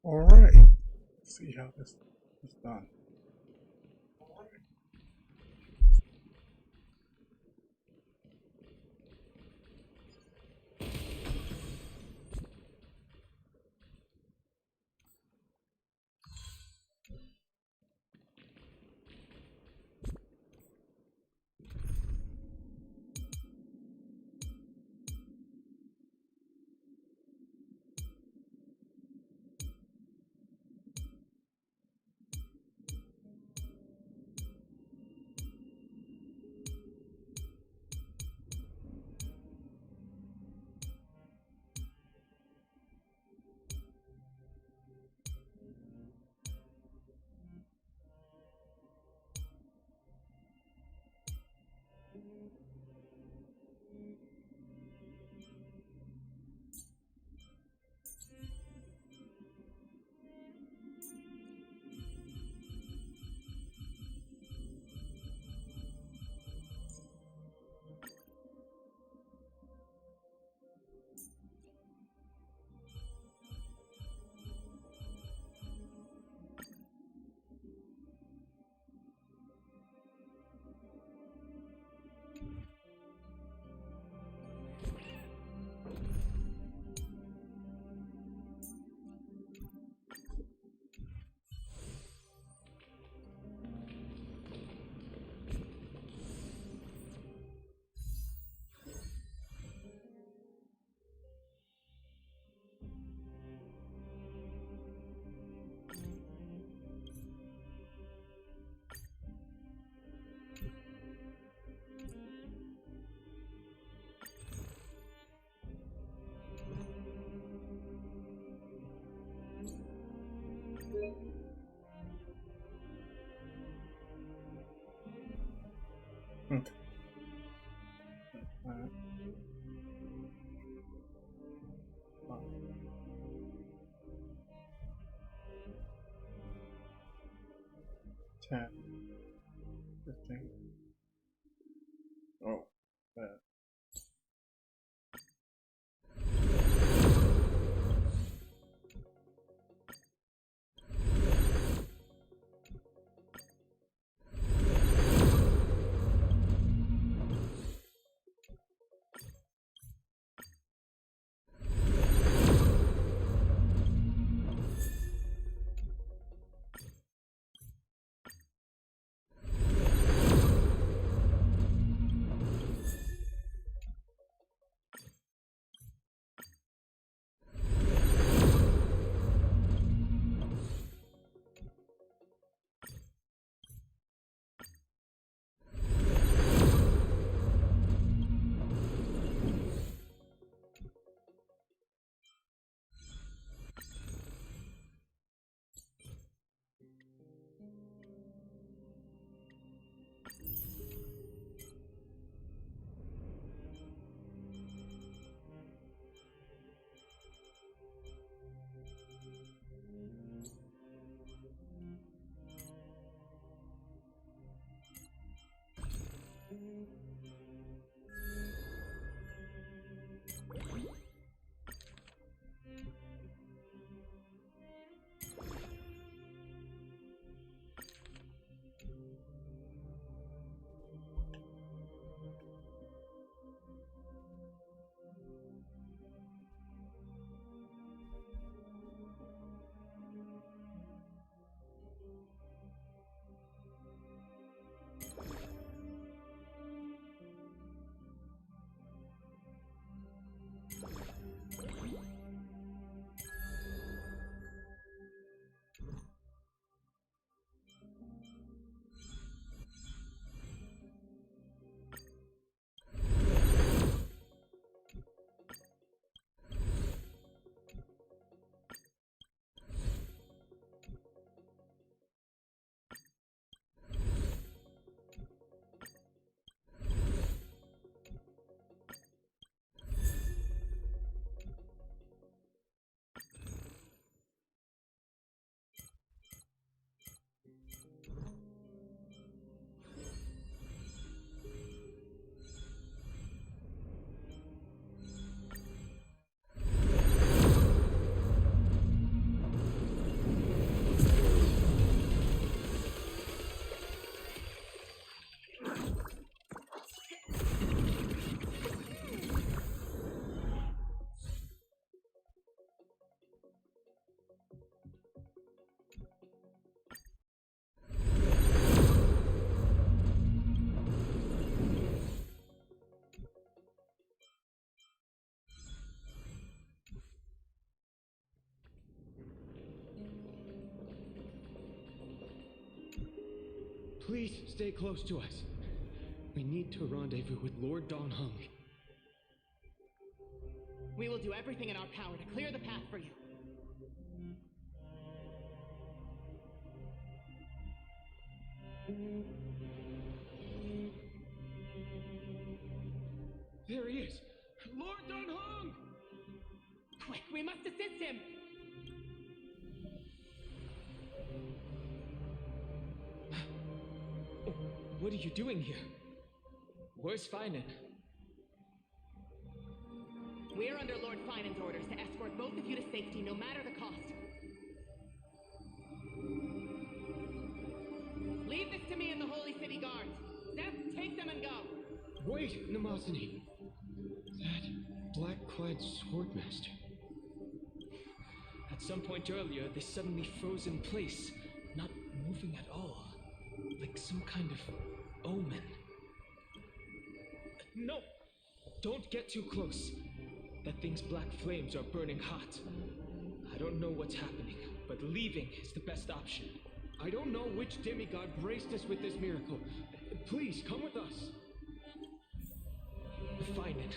All right. Let's see how this is done. Okay. Uh, 10, 15. Oh, that. Please stay close to us. We need to rendezvous with Lord Don Hung. We will do everything in our power to clear the path for you. There he is! Lord Don Hung! Quick, we must assist him! What are you doing here? Where's Finan? We're under Lord Finan's orders to escort both of you to safety, no matter the cost. Leave this to me and the Holy City Guards. Zeph, take them and go. Wait, Namazani. That black-clad swordmaster. At some point earlier, they suddenly froze in place, not moving at all. Like some kind of omen. No! Don't get too close. That thing's black flames are burning hot. I don't know what's happening, but leaving is the best option. I don't know which demigod graced us with this miracle. Please, come with us. Finan.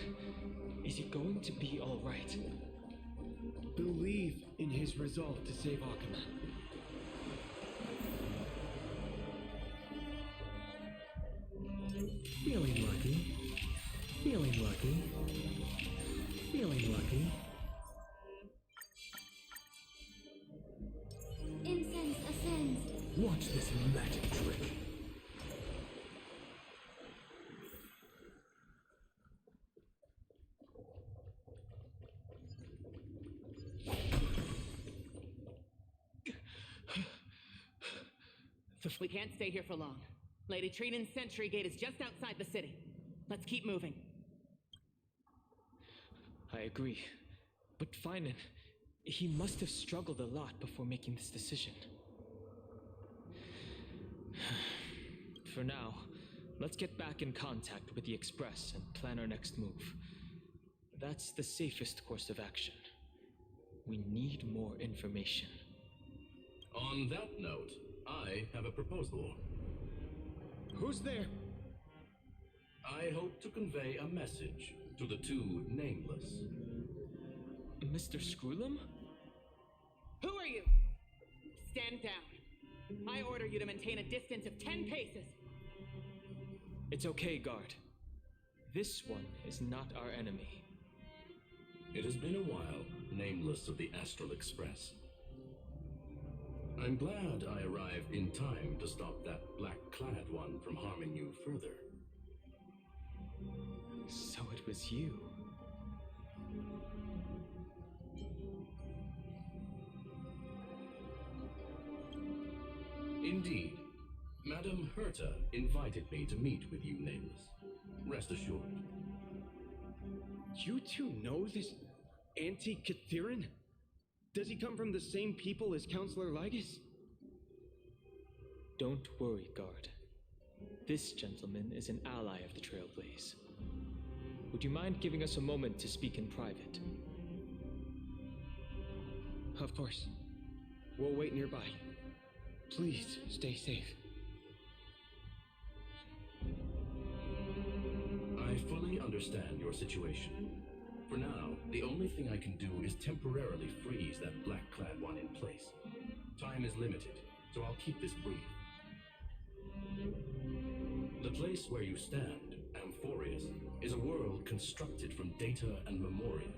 Is he going to be all right? Believe in his resolve to save Akuma. Feeling lucky. Feeling lucky. Feeling lucky. Incense ascends. Watch this magic trick. We can't stay here for long. Lady Trinan's sentry gate is just outside the city. Let's keep moving. I agree. But Finan, he must have struggled a lot before making this decision. For now, let's get back in contact with the Express and plan our next move. That's the safest course of action. We need more information. On that note, I have a proposal. Who's there? I hope to convey a message to the two nameless. Mr. Screwlum? Who are you? Stand down. I order you to maintain a distance of 10 paces. It's okay, guard. This one is not our enemy. It has been a while, nameless of the Astral Express. I'm glad I arrived in time to stop that black-clad one from harming you further. So it was you. Indeed. Madame Herta invited me to meet with you, nameless. Rest assured. You two know this anti-Catharin? Does he come from the same people as Counselor Lygus? Don't worry, guard. This gentleman is an ally of the Trailblaze. Would you mind giving us a moment to speak in private? Of course. We'll wait nearby. Please stay safe. I fully understand your situation. For now, the only thing I can do is temporarily freeze that black-clad one in place. Time is limited, so I'll keep this brief. The place where you stand, Amphorius, is a world constructed from data and memoria,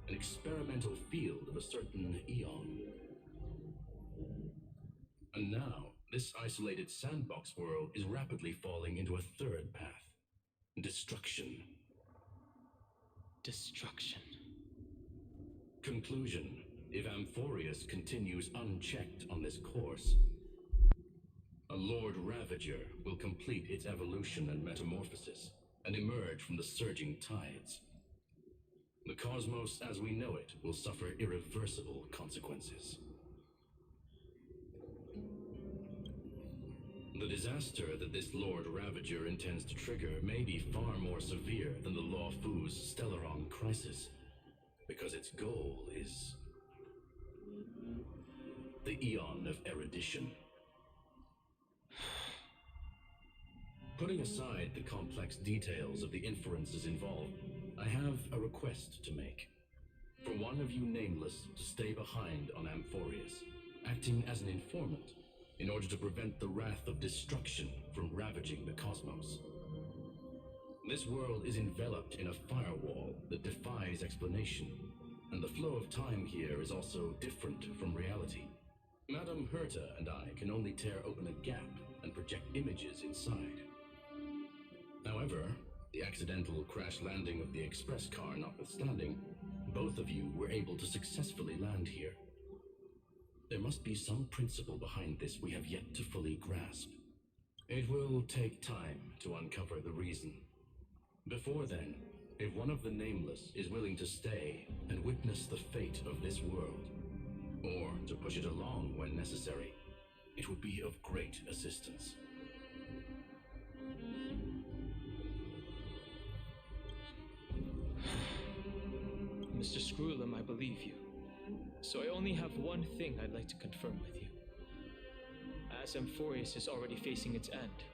an experimental field of a certain eon. And now, this isolated sandbox world is rapidly falling into a third path. Destruction. Destruction. Conclusion. If Amphorius continues unchecked on this course, a Lord Ravager will complete its evolution and metamorphosis, and emerge from the surging tides. The cosmos as we know it will suffer irreversible consequences. The disaster that this Lord Ravager intends to trigger may be far more severe than the Law Fu's Stellaron crisis, because its goal is the Eon of Erudition. Putting aside the complex details of the inferences involved, I have a request to make. For one of you nameless to stay behind on Amphorius, acting as an informant, in order to prevent the wrath of destruction from ravaging the cosmos. This world is enveloped in a firewall that defies explanation, and the flow of time here is also different from reality. Madame Herta and I can only tear open a gap and project images inside. However, the accidental crash landing of the express car notwithstanding, both of you were able to successfully land here. There must be some principle behind this we have yet to fully grasp. It will take time to uncover the reason. Before then, if one of the Nameless is willing to stay and witness the fate of this world, or to push it along when necessary, it would be of great assistance. Mr. Screwlam, I believe you. So I only have one thing I'd like to confirm with you. As Amphorius is already facing its end,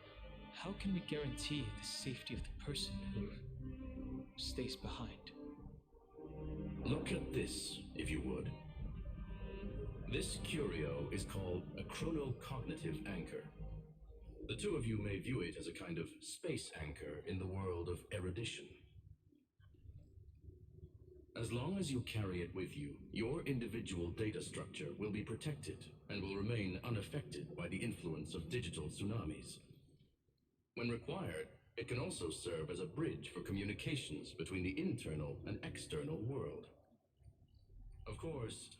how can we guarantee the safety of the person who stays behind? Look at this, if you would. This curio is called a chronocognitive anchor. The two of you may view it as a kind of space anchor in the world of erudition. As long as you carry it with you, your individual data structure will be protected and will remain unaffected by the influence of digital tsunamis. When required, it can also serve as a bridge for communications between the internal and external world. Of course,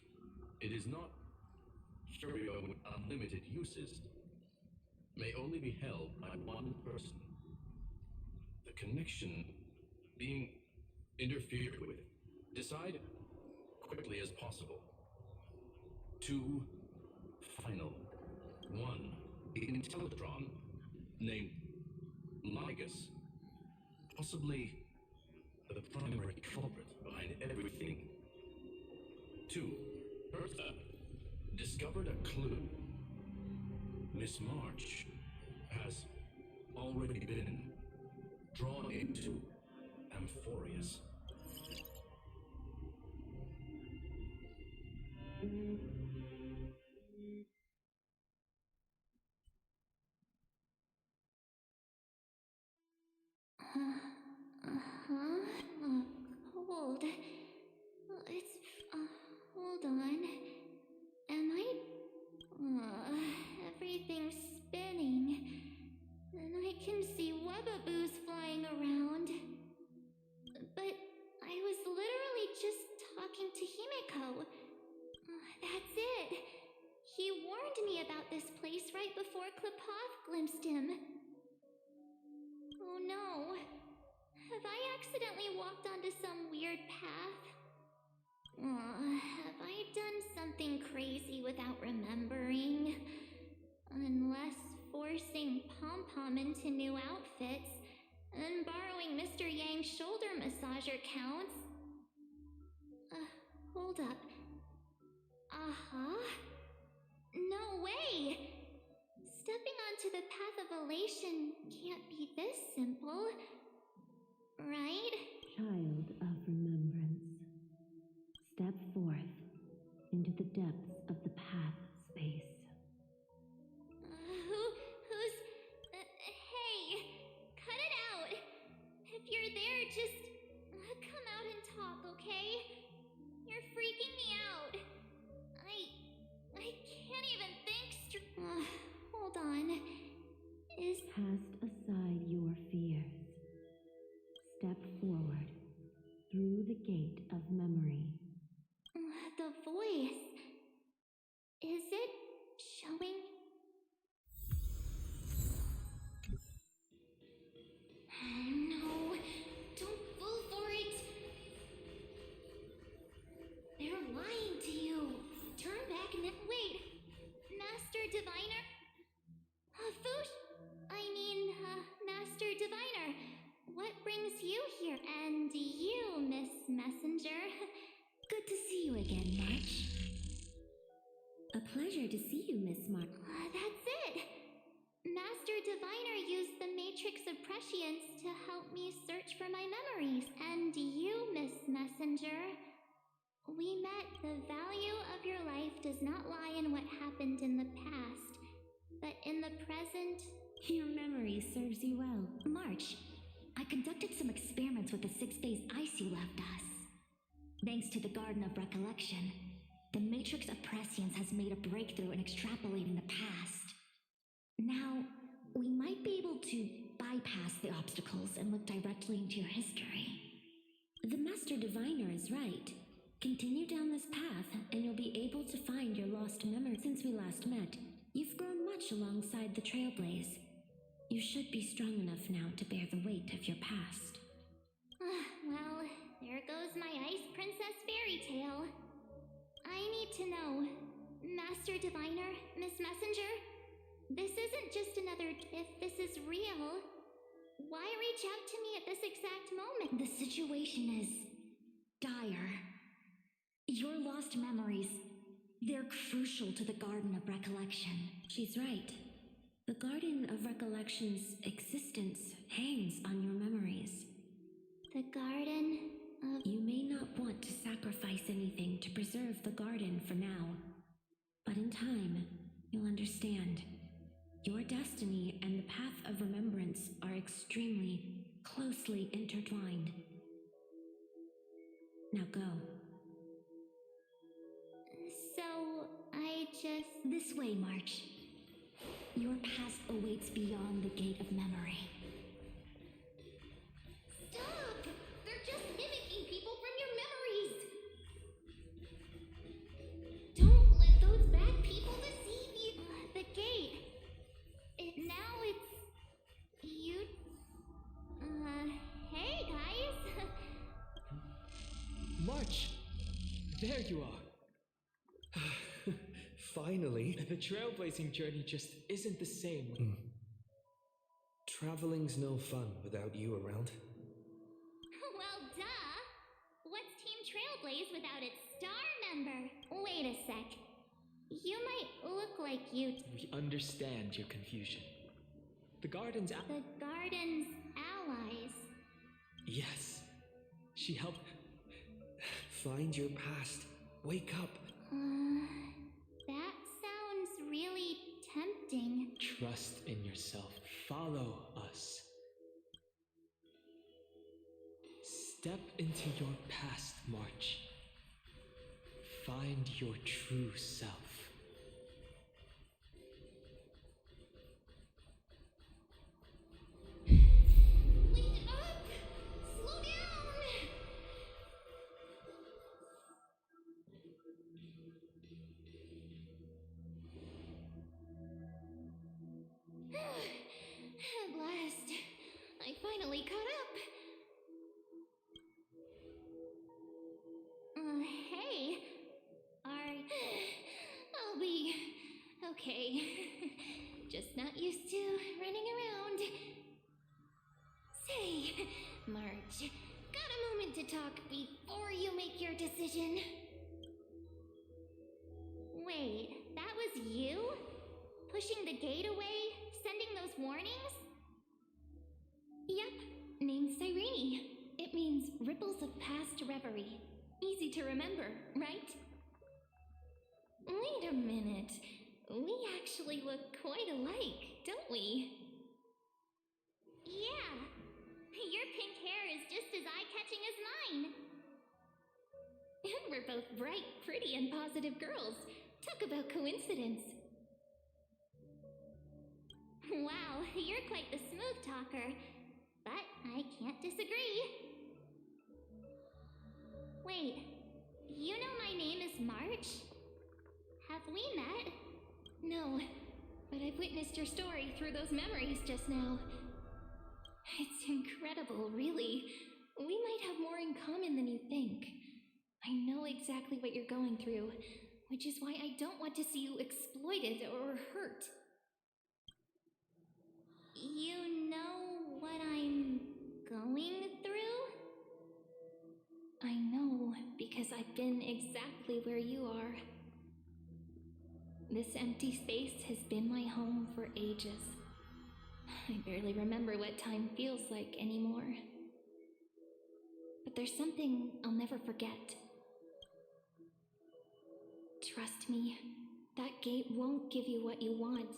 it is not curio with unlimited uses, may only be held by one person. The connection being interfered with. Decide quickly as possible. 2 final. 1. The Intellatron, named Ligus, possibly the primary culprit behind everything. 2. Bertha discovered a clue. Miss March has already been drawn into Amphorius. Hold. It's, hold on. Am I, everything's spinning. And I can see webaboos flying around. But I was literally just talking to Himeko. That's it. He warned me about this place right before Klepoth glimpsed him. Oh no. Have I accidentally walked onto some weird path? Have I done something crazy without remembering? Unless forcing Pom-Pom into new outfits and borrowing Mr. Yang's shoulder massager counts. Hold up. No way! Stepping onto the path of elation can't be this simple. Right? Child of remembrance, step forth into the depths of the path space. Who's... hey! Cut it out! If you're there, just... come out and talk, okay? You're freaking me out. I can't even think hold on. Cast aside your fears. Step forward through the gate of memory. The voice... is it showing... No, don't fall for it. They're lying to you. Turn back and wait. Master Diviner? Fush? Master Diviner. What brings you here? And you, Miss Messenger. Good to see you again, March. A pleasure to see you, Miss March. That's it. Master Diviner used the Matrix prescience to help me search for my memories. And you, Miss Messenger, we met. The value of your life does not lie in what happened in the past, but in the present. Your memory serves you well. March, I conducted some experiments with the 6-phase ice you left us. Thanks to the Garden of Recollection, the Matrix of Prescience has made a breakthrough in extrapolating the past. Now, we might be able to bypass the obstacles and look directly into your history. The Master Diviner is right. Continue down this path, and you'll be able to find your lost memory. Since we last met, you've grown much alongside the Trailblaze. You should be strong enough now to bear the weight of your past. Well, there goes my Ice Princess fairy tale. I need to know, Master Diviner, Miss Messenger, this isn't just another. If this is real, why reach out to me at this exact moment? The situation is dire. Your lost memories, they're crucial to the Garden of Recollection. She's right. The Garden of Recollection's existence hangs on your memories. The Garden of... You may not want to sacrifice anything to preserve the garden for now, but in time, you'll understand. Your destiny and the path of remembrance are extremely closely intertwined. Now go. So, I just... This way, March. Your past awaits beyond the gate of memory. Stop! They're just mimicking people from your memories! Don't let those bad people deceive you! The gate. Now it's... you... hey guys! March! There you are. Finally. The trailblazing journey just isn't the same. Traveling's no fun without you around. Well, duh! What's Team Trailblaze without its star member? Wait a sec. You might look like you... We understand your confusion. The Garden's... The Garden's allies. Yes. She helped... Find your past. Wake up. That sounds really tempting. Trust in yourself. Follow us. Step into your past, March. Find your true self. Wait up! Slow down! At last, I finally caught up. Hey, I'll be okay. Just not used to running around. Say, March, got a moment to talk before you make your decision? Wait, that was you? Pushing the gate away? Sending those warnings? Yep, name's Cyrene. It means ripples of past reverie. Easy to remember, right? Wait a minute. We actually look quite alike, don't we? Yeah. Your pink hair is just as eye-catching as mine. And we're both bright, pretty, and positive girls. Talk about coincidence. Wow, you're quite the smooth talker. But I can't disagree. Wait, you know my name is March? Have we met? No, but I've witnessed your story through those memories just now. It's incredible, really. We might have more in common than you think. I know exactly what you're going through, which is why I don't want to see you exploited or hurt. You know what I'm going through? I know, because I've been exactly where you are. This empty space has been my home for ages. I barely remember what time feels like anymore. But there's something I'll never forget. Trust me, that gate won't give you what you want.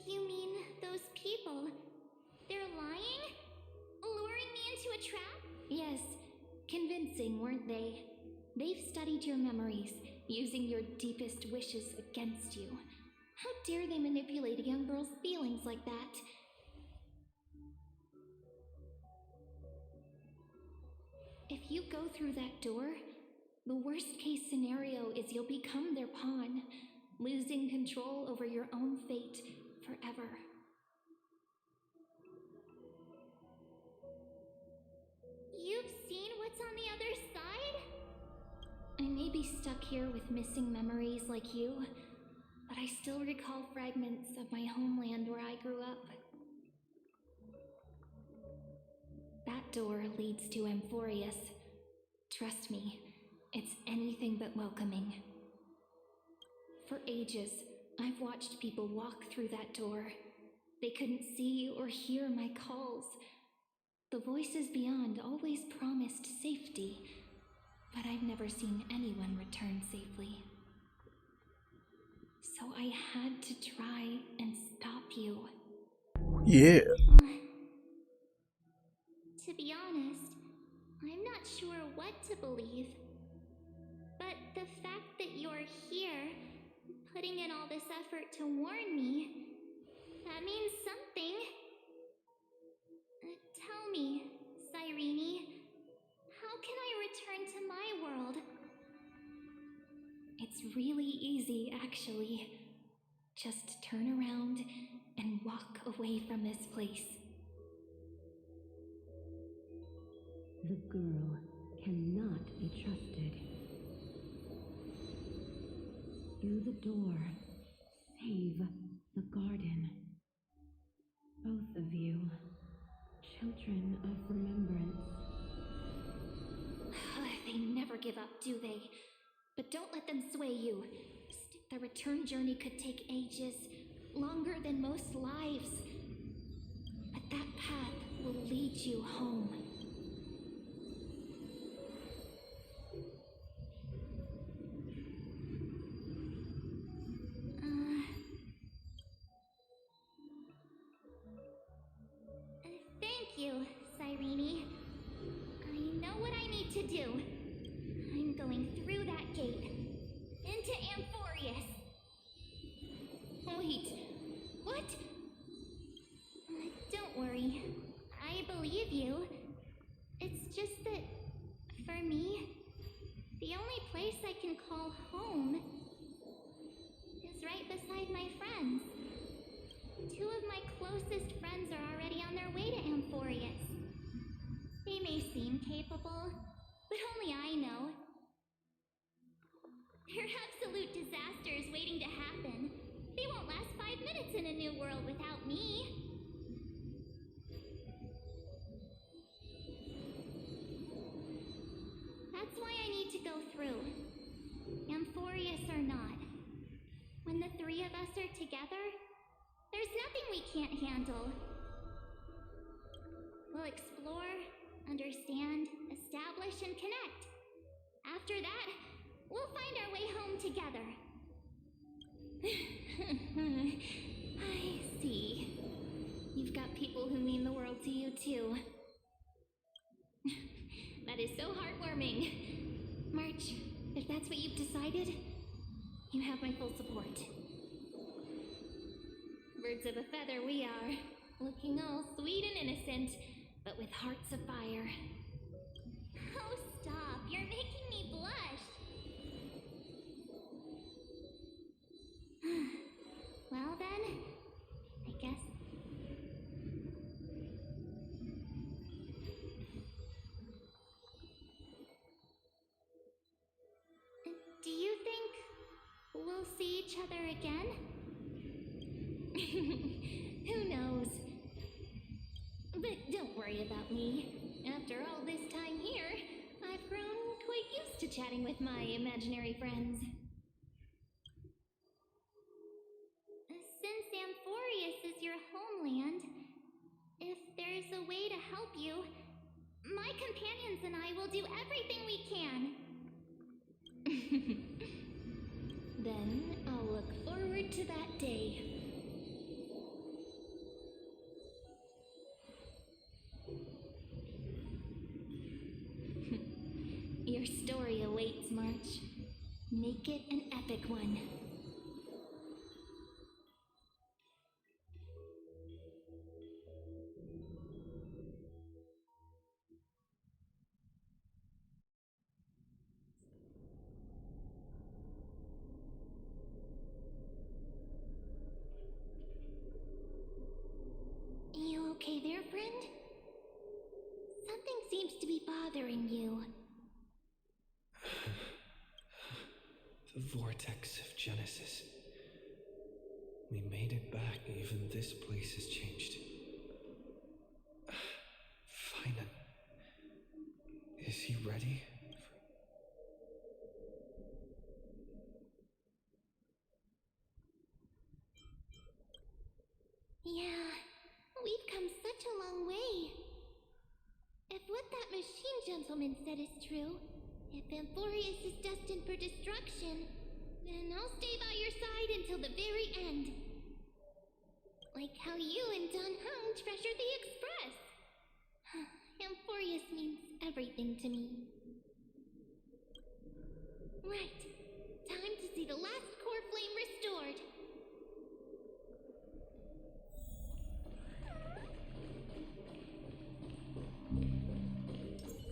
You mean those people? They're lying? Luring me into a trap? Yes, convincing, weren't they? They've studied your memories, using your deepest wishes against you. How dare they manipulate a young girl's feelings like that? If you go through that door, the worst case scenario is you'll become their pawn, losing control over your own fate forever. You've seen what's on the other side? I may be stuck here with missing memories like you, but I still recall fragments of my homeland where I grew up. That door leads to Amphorius. Trust me, it's anything but welcoming. For ages, I've watched people walk through that door. They couldn't see or hear my calls. The voices beyond always promised safety, but I've never seen anyone return safely. So I had to try and stop you. Yeah. To be honest, I'm not sure what to believe. But the fact that you're here, putting in all this effort to warn me, that means something. Tell me, Cyrene, how can I return to my world? It's really easy, actually. Just turn around and walk away from this place. The girl cannot be trusted. Through the door, save the garden. Both of you, children of remembrance. They never give up, do they? But don't let them sway you. The return journey could take ages, longer than most lives. But that path will lead you home. Thank you, Cyrene. I know what I need to do. I'm going through that gate. Into Amphorius. Wait, what? Don't worry. I believe you. It's just that, for me, the only place I can call home is right beside my friends. Two of my closest friends are already on their way to Amphorius. They may seem capable, but only I know. They're absolute disasters waiting to happen. They won't last 5 minutes in a new world without me. That's why I need to go through. Amphorius or not. When the three of us are together, there's nothing we can't handle. We'll explore, understand, establish, and connect. After that, we'll find our way home together. I see. You've got people who mean the world to you, too. That is so heartwarming. March, if that's what you've decided, you have my full support. Birds of a feather we are, looking all sweet and innocent, but with hearts of fire. Oh, stop. You're making me blush. Well then, I guess. Do you think we'll see each other again? Who knows? But don't worry about me. After all this time here, I've grown quite used to chatting with my imaginary friends. homeland. If there's a way to help you, my companions and I will do everything we can. Then I'll look forward to that day. Your story awaits, March. Make it an epic one. You okay there, friend? Something seems to be bothering you. The vortex of Genesis. We made it back, even this place has changed. Finan. Is he ready? Yeah, we've come such a long way. If what that machine gentleman said is true, if Amphorius is destined for destruction, then I'll stay by your side until the very end. Like how you and Don Hung treasured the Express. Amphorius means everything to me. Right. Time to see the last core flame restored.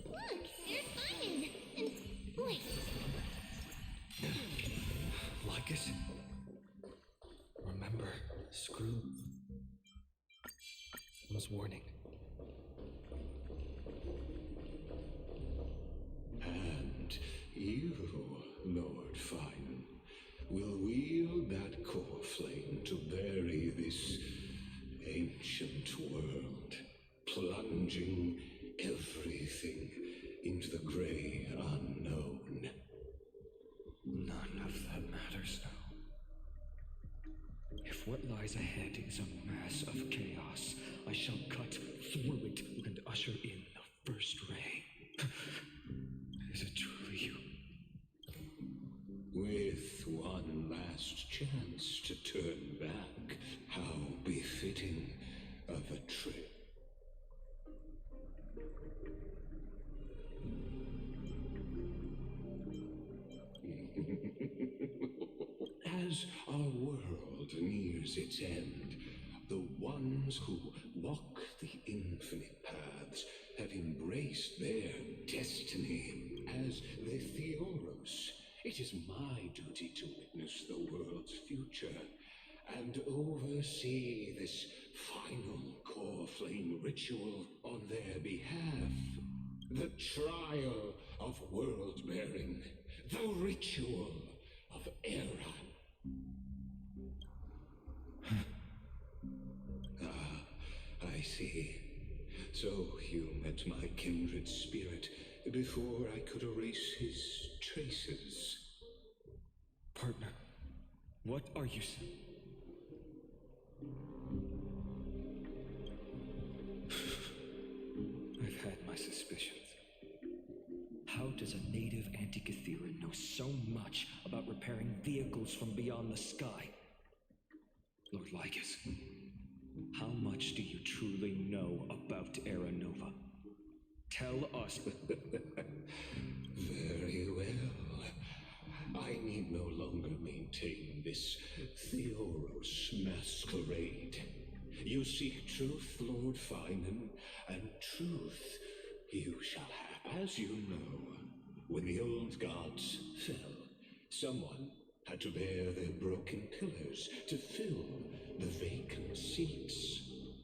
Look, there's Finan. And wait. Lycus? Remember, Screw was warning. And you, Lord Finan, will wield that core flame to bury this ancient world, plunging everything into the grey unknown. None of that matters now. If what lies ahead is a mass of chaos, I shall cut through it and usher in the first ray. Is it truly you? With one last chance to turn back, how befitting of a trip. As our world nears its end, the ones who walk the infinite paths have embraced their destiny as the Theoros. It is my duty to witness the world's future and oversee this final core flame ritual on their behalf. The trial of world-bearing, the ritual of Era. I see. So you met my kindred spirit before I could erase his traces. Partner, what are you saying? I've had my suspicions. How does a native Antikytheran know so much about repairing vehicles from beyond the sky? Lord Lycus, how much do you truly know about Era Nova? Tell us. Very well. I need no longer maintain this Theoros masquerade. You seek truth, Lord Finan, and truth you shall have. As you know, when the old gods fell, someone had to bear their broken pillars to fill the vacant seats.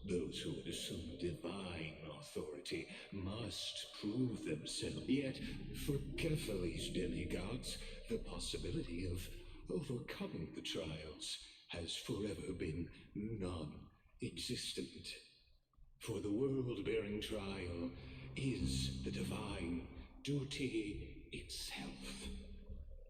Those who would assume divine authority must prove themselves. Yet, for Kephal's demigods, the possibility of overcoming the trials has forever been non-existent. For the world-bearing trial is the divine duty itself.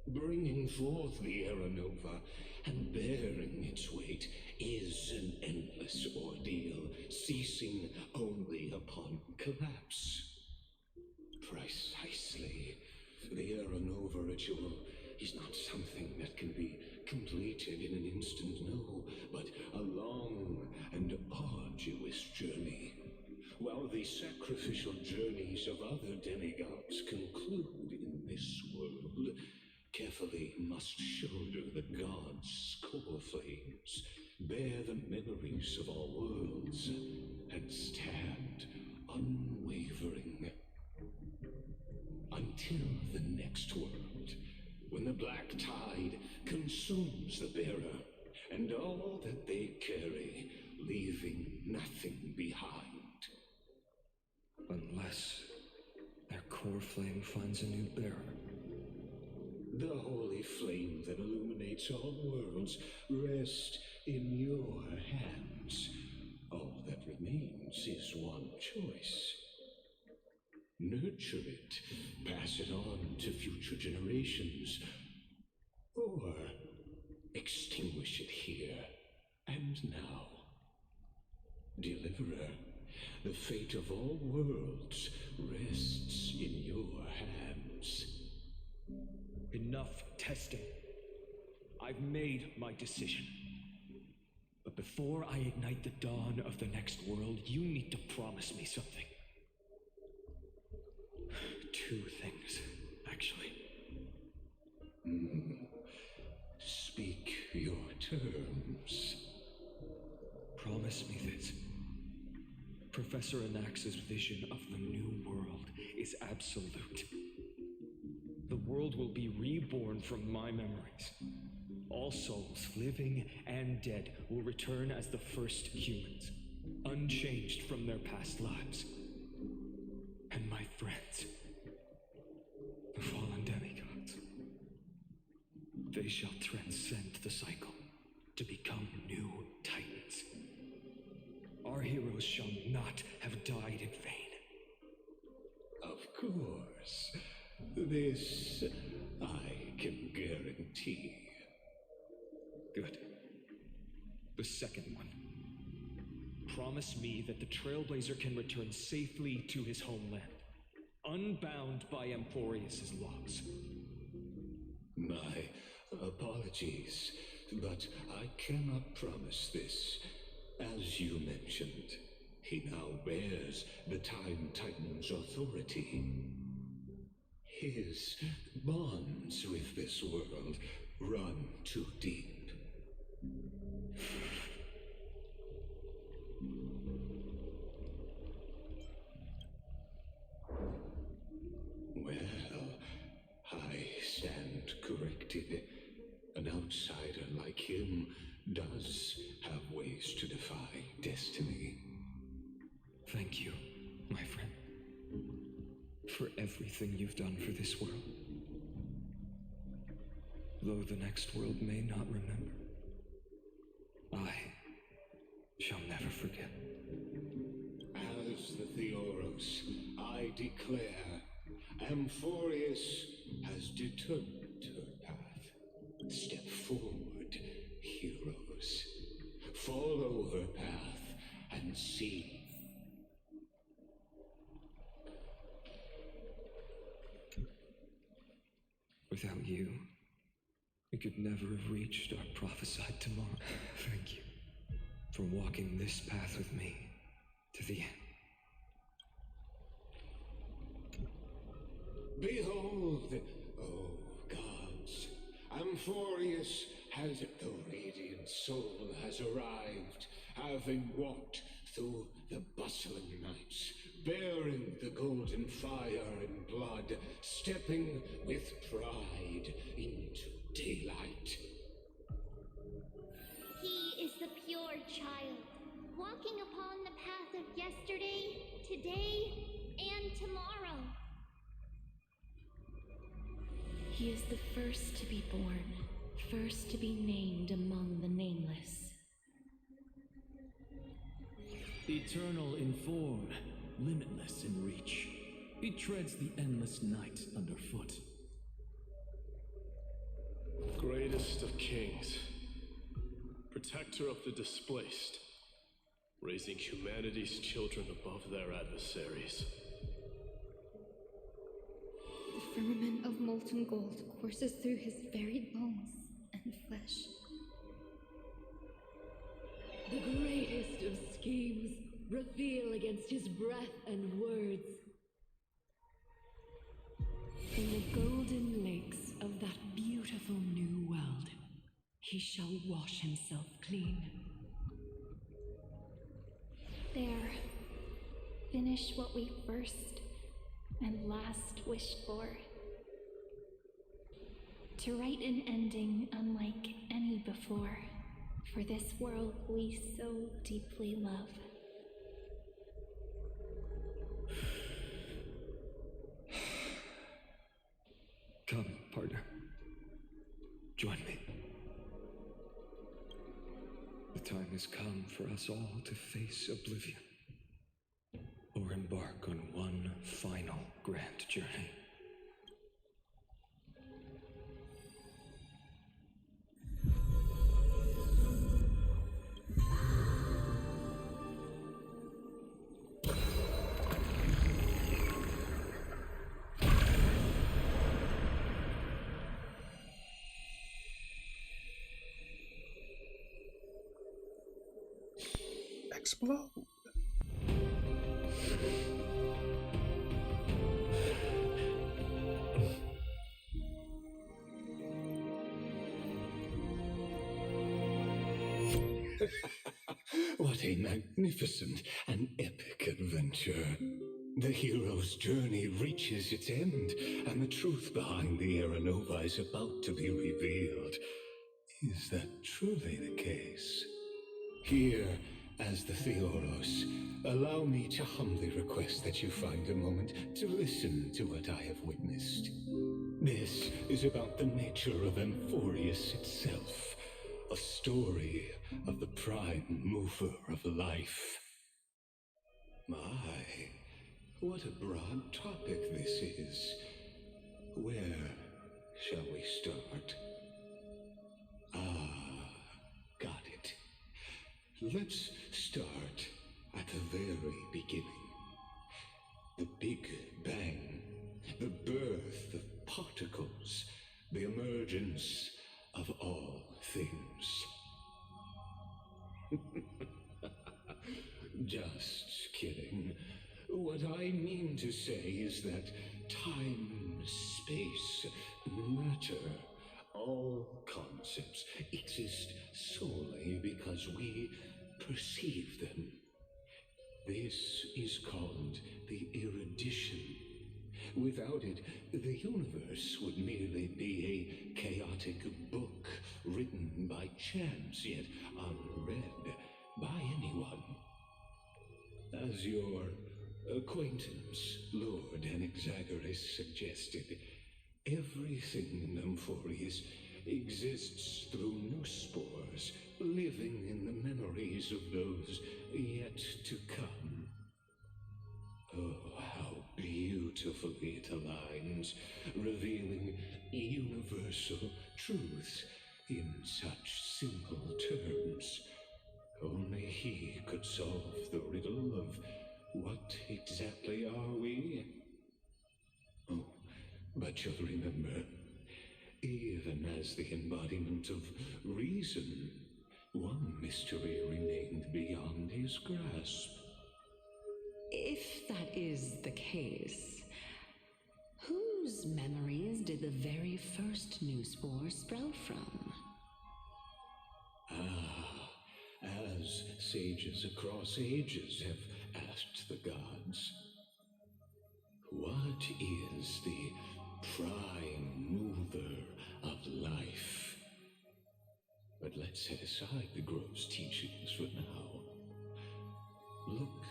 Bringing forth the Era Nova and bearing its weight is an endless ordeal, ceasing only upon collapse. Precisely. The Aeronova ritual is not something that can be completed in an instant, no, but a long and arduous journey. While the sacrificial journeys of other demigods conclude in this world, carefully must shoulder the gods' core flames, bear the memories of all worlds, and stand unwavering. Until the next world, when the black tide consumes the bearer, and all that they carry, leaving nothing behind. Unless their core flame finds a new bearer. The holy flame that illuminates all worlds rests in your hands. All that remains is one choice. Nurture it, pass it on to future generations, or extinguish it here and now. Deliverer, the fate of all worlds rests in your hands. Enough testing. I've made my decision. But before I ignite the dawn of the next world, you need to promise me something. 2 things, actually. Speak your terms. Promise me this. Professor Anax's vision of the new world is absolute. The world will be reborn from my memories. All souls, living and dead, will return as the first humans, unchanged from their past lives. And my friends, the fallen demigods, they shall transcend the cycle to become new titans. Our heroes shall not have died in vain. Of course. This I can guarantee. Good. The second one. Promise me that the Trailblazer can return safely to his homeland, unbound by Amphorius' laws. My apologies, but I cannot promise this. As you mentioned, he now bears the Time Titan's authority. His bonds with this world run too deep. Well, I stand corrected. An outsider like him does have ways to defy destiny. Thank you, my friend, for everything you've done for this world. Though the next world may not remember, I shall never forget. As the Theoros, I declare, Amphorius has determined her path. Step forward, heroes. Follow her path and see. Without you, we could never have reached our prophesied tomorrow. Thank you for walking this path with me to the end. Behold, oh gods, Amphorius has, the radiant soul has arrived, having walked through the bustling nights, bearing the golden fire and blood, stepping with pride into daylight. He is the pure child, walking upon the path of yesterday, today, and tomorrow. He is the first to be born, first to be named among the nameless. Eternal in form, limitless in reach. He treads the endless night underfoot. Greatest of kings, protector of the displaced, raising humanity's children above their adversaries. The firmament of molten gold courses through his very bones and flesh. The greatest of schemes reveal against his breath and words. In the golden lakes of that beautiful new world, he shall wash himself clean. There. Finish what we first and last wished for. To write an ending unlike any before, for this world we so deeply love. Come, partner. Join me. The time has come for us all to face oblivion, or embark on one final grand journey. Explode. What a magnificent and epic adventure. The hero's journey reaches its end, and the truth behind the Aeronova is about to be revealed. Is that truly the case? Here, as the Theoros, allow me to humbly request that you find a moment to listen to what I have witnessed. This is about the nature of Amphorius itself, a story of the prime mover of life. My, what a broad topic this is. Where shall we start? Got it. Let's start at the very beginning. The Big Bang, the birth of particles, the emergence of all things. Just kidding. What I mean to say is that time, space, matter, all concepts exist solely because we perceive them. This is called the erudition. Without it, the universe would merely be a chaotic book written by chance, yet unread by anyone. As your acquaintance, Lord Anaxagoras, suggested, everything in Amphorius exists through new spores, living in the memories of those yet to come. Oh, how beautifully it aligns, revealing universal truths in such simple terms. Only he could solve the riddle of what exactly are we? Oh, but you'll remember, even as the embodiment of reason, one mystery remained beyond his grasp. If that is the case, whose memories did the very first new spore sprout from? As sages across ages have asked the gods, what is the prime mover of life? But let's set aside the gross teachings for now. Look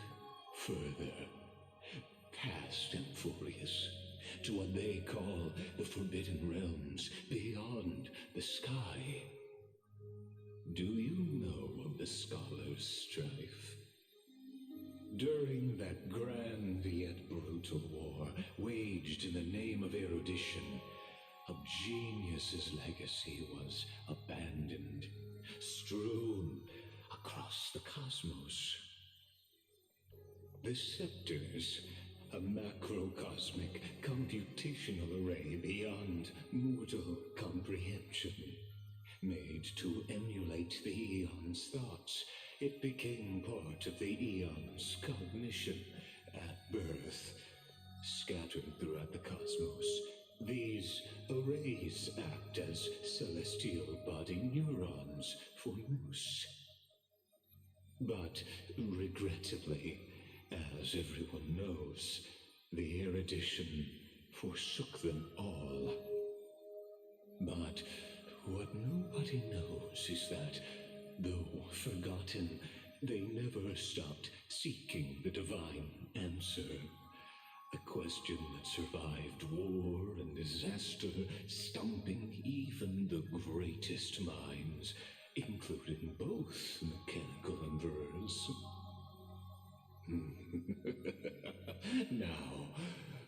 further, past Amphorius, to what they call the Forbidden Realms beyond the sky. Do you know of the Scholar's Strife? During that grand yet brutal war, waged in the name of erudition, a genius's legacy was abandoned, strewn across the cosmos. The scepters, a macrocosmic computational array beyond mortal comprehension. Made to emulate the Eon's thoughts, it became part of the Eon's cognition at birth. Scattered throughout the cosmos, these arrays act as celestial body neurons for Moose. But regrettably, as everyone knows, the erudition forsook them all. But what nobody knows is that, though forgotten, they never stopped seeking the divine answer. A question that survived war and disaster, stumping even the greatest minds, including both mechanical emperors. Now,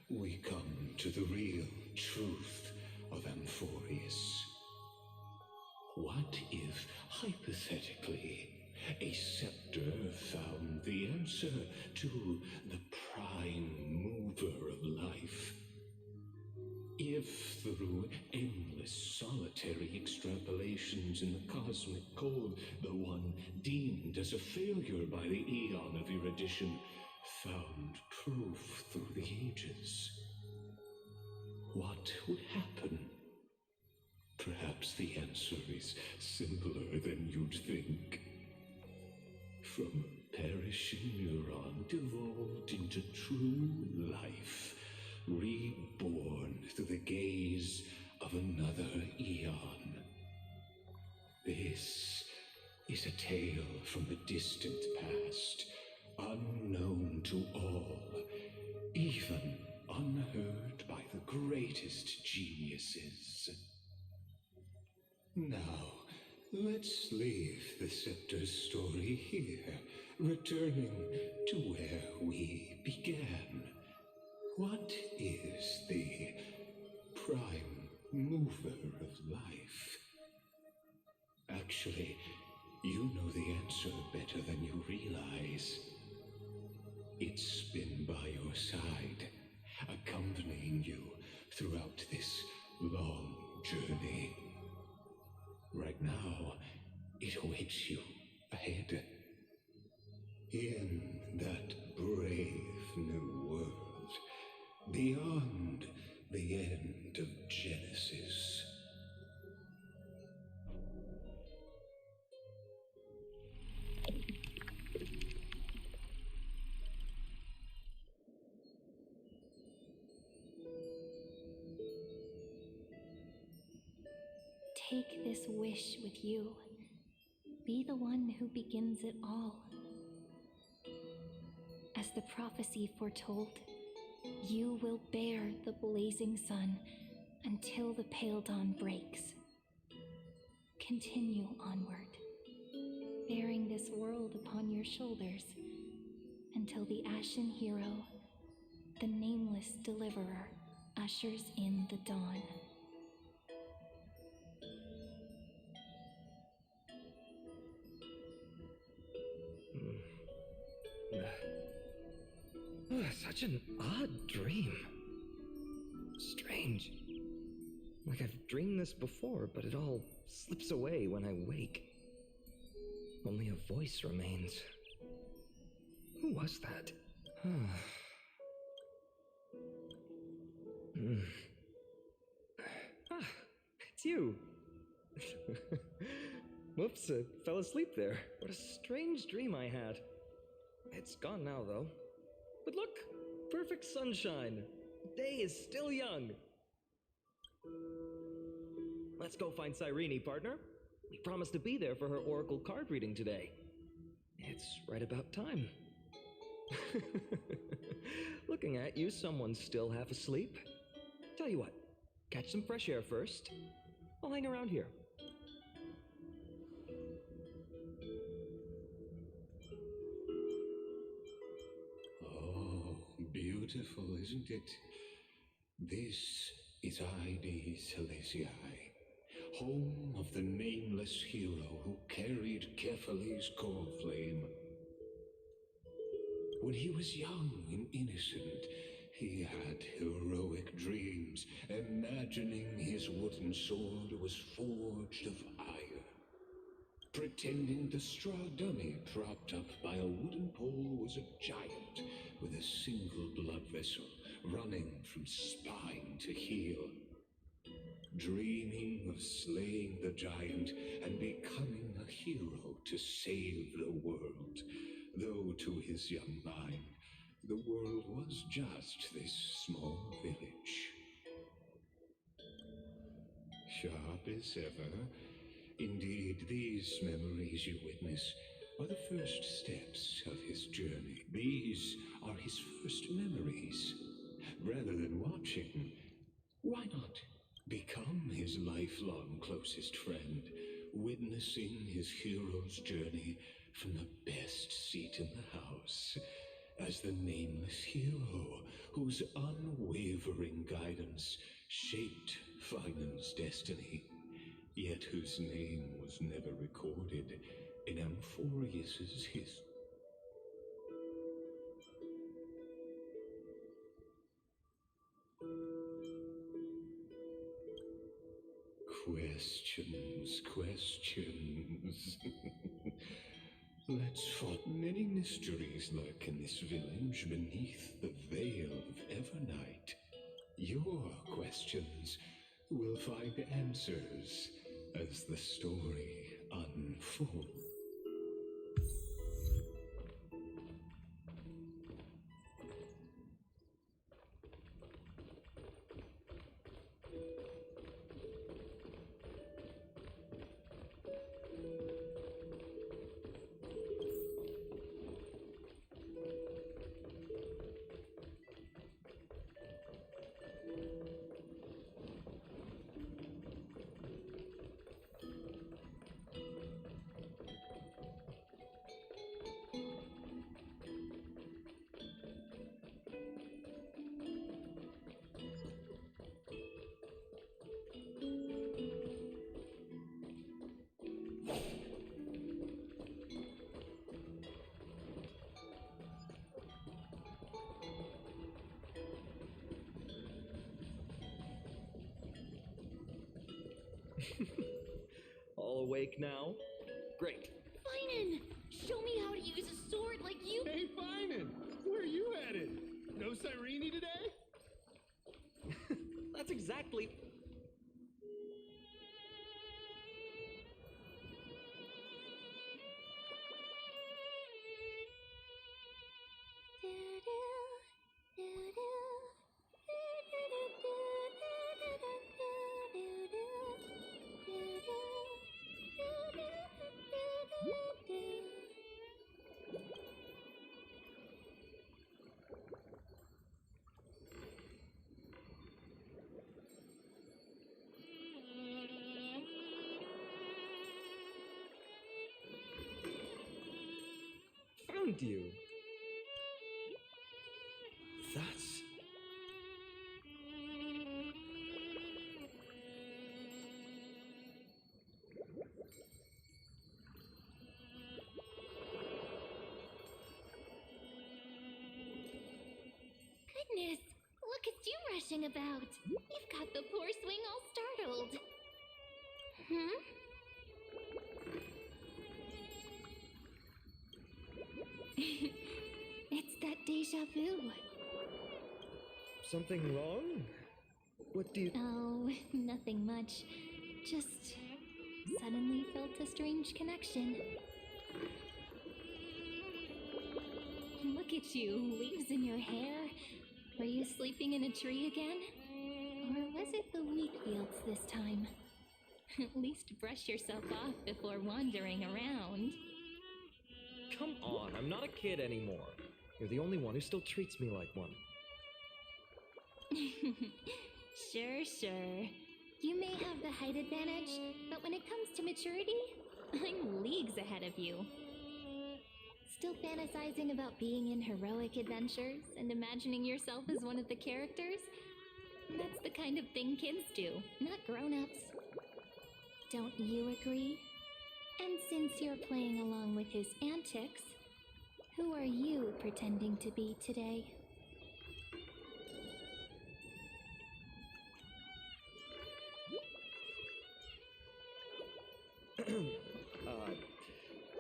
we come to the real truth of Amphorius. What if, hypothetically, a scepter found the answer to the prime mover of life? If, through endless solitary extrapolations in the cosmic code, the one deemed as a failure by the Eon of erudition found proof through the ages, what would happen? Perhaps the answer is simpler than you'd think. From perishing neuron devolved into true life, reborn through the gaze of another Eon. This is a tale from the distant past, unknown to all, even unheard by the greatest geniuses. Now, let's leave the Scepter's story here, returning to where we began. What is the prime mover of life? Actually, you know the answer better than you realize. It's been by your side, accompanying you throughout this long journey. Right now, it awaits you ahead. In that brave new world, beyond the end of Genesis. Take this wish with you. Be the one who begins it all. As the prophecy foretold, you will bear the blazing sun until the pale dawn breaks. Continue onward, bearing this world upon your shoulders until the Ashen Hero, the nameless deliverer, ushers in the dawn. Such an odd dream. Strange. Like I've dreamed this before, but it all slips away when I wake. Only a voice remains. Who was that? It's you. Whoops, I fell asleep there. What a strange dream I had. It's gone now, though. But look, perfect sunshine. The day is still young. Let's go find Cyrene, partner. We promised to be there for her oracle card reading today. It's right about time. Looking at you, someone's still half asleep. Tell you what, catch some fresh air first. I'll hang around here. Beautiful, isn't it? This is Ide Celestii, home of the nameless hero who carried Kefali's core flame. When he was young and innocent, he had heroic dreams, imagining his wooden sword was forged of iron. Pretending the straw dummy propped up by a wooden pole was a giant with a single blood vessel running from spine to heel. Dreaming of slaying the giant and becoming a hero to save the world, though to his young mind, the world was just this small village. Sharp as ever. Indeed, these memories you witness are the first steps of his journey. These are his first memories. Rather than watching, why not become his lifelong closest friend, witnessing his hero's journey from the best seat in the house, as the nameless hero whose unwavering guidance shaped Finan's destiny, yet whose name was never recorded in Amphorius's history. Questions. Let's fought many mysteries lurk in this village beneath the veil of Evernight. Your questions will find answers as the story unfolds. All awake now? Great. Finan! Show me how to use a sword like you— Hey, Finan! Where are you headed? No Cyrene today? That's exactly... Found you. That's... Goodness, look at you rushing about. You've got the poor swing all startled. Hmm? It's that deja vu. Something wrong? What do you... Oh, nothing much. Just suddenly felt a strange connection. Look at you, leaves in your hair. Were you sleeping in a tree again? Or was it the wheat fields this time? At least brush yourself off before wandering around. Come on, I'm not a kid anymore. You're the only one who still treats me like one. Sure. You may have the height advantage, but when it comes to maturity, I'm leagues ahead of you. Still fantasizing about being in heroic adventures and imagining yourself as one of the characters? That's the kind of thing kids do, not grown-ups. Don't you agree? And since you're playing along with his antics, who are you pretending to be today?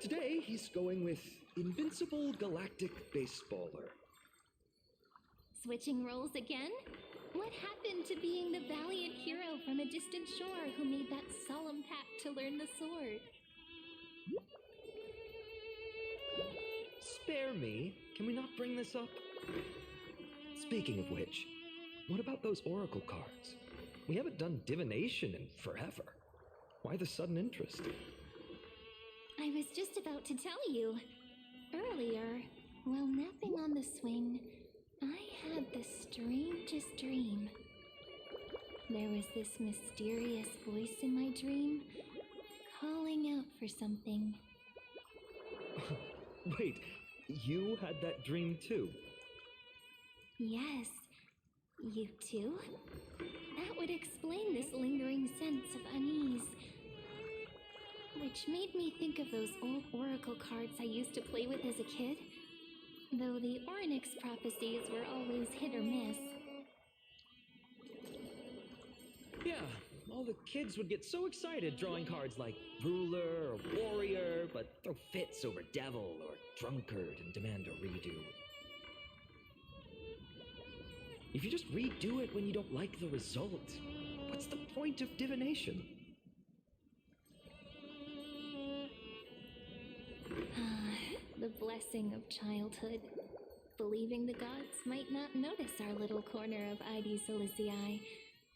Today he's going with Invincible Galactic Baseballer. Switching roles again? What happened to being the valiant hero from a distant shore who made that solemn pact to learn the sword? Spare me. Can we not bring this up? Speaking of which, what about those oracle cards? We haven't done divination in forever. Why the sudden interest? I was just about to tell you. Earlier, while napping on the swing, I had the strangest dream. There was this mysterious voice in my dream, calling out for something. Wait, you had that dream too? Yes, you too? That would explain this lingering sense of unease. Which made me think of those old oracle cards I used to play with as a kid. Though the Ornyx prophecies were always hit or miss. Yeah, all the kids would get so excited drawing cards like ruler or warrior, but throw fits over devil or drunkard and demand a redo. If you just redo it when you don't like the result, what's the point of divination? The blessing of childhood. Believing the gods might not notice our little corner of ID Silicii,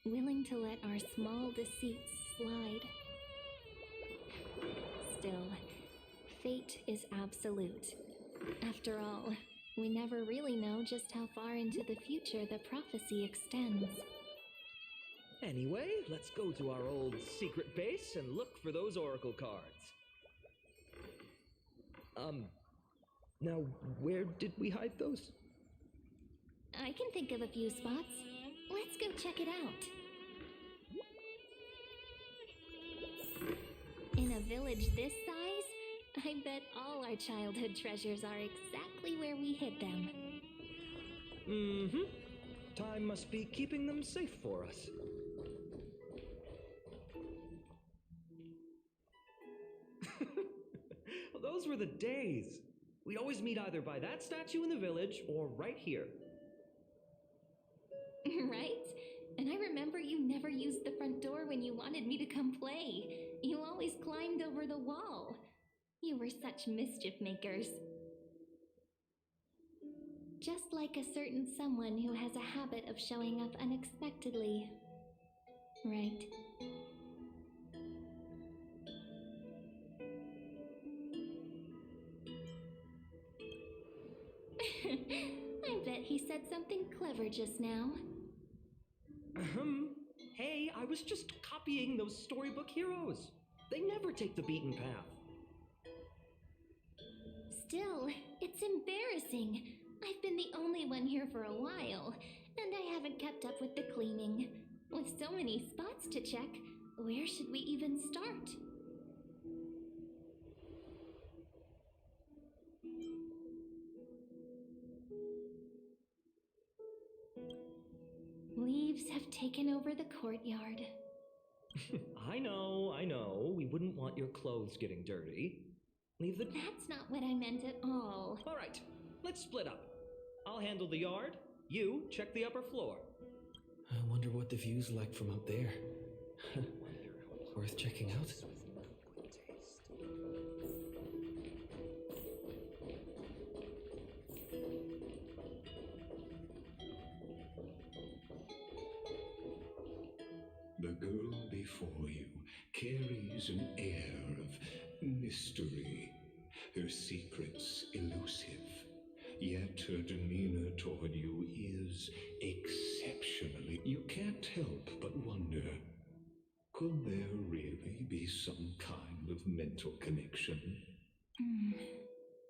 willing to let our small deceits slide. Still, fate is absolute. After all, we never really know just how far into the future the prophecy extends. Anyway, let's go to our old secret base and look for those oracle cards. Now, where did we hide those? I can think of a few spots. Let's go check it out. In a village this size, I bet all our childhood treasures are exactly where we hid them. Mm-hmm. Time must be keeping them safe for us. Well, those were the days. We'd always meet either by that statue in the village or right here. Right? And I remember you never used the front door when you wanted me to come play. You always climbed over the wall. You were such mischief makers. Just like a certain someone who has a habit of showing up unexpectedly. Right? I bet he said something clever just now. Hey, I was just copying those storybook heroes. They never take the beaten path. Still, it's embarrassing. I've been the only one here for a while, and I haven't kept up with the cleaning. With so many spots to check, where should we even start? Leaves have taken over the courtyard. I know. We wouldn't want your clothes getting dirty. Leave the... That's not what I meant at all. All right, let's split up. I'll handle the yard. You check the upper floor. I wonder what the view's like from up there. Worth checking out. The girl before you carries an air of mystery, her secrets elusive, yet her demeanor toward you is exceptionally... You can't help but wonder, could there really be some kind of mental connection?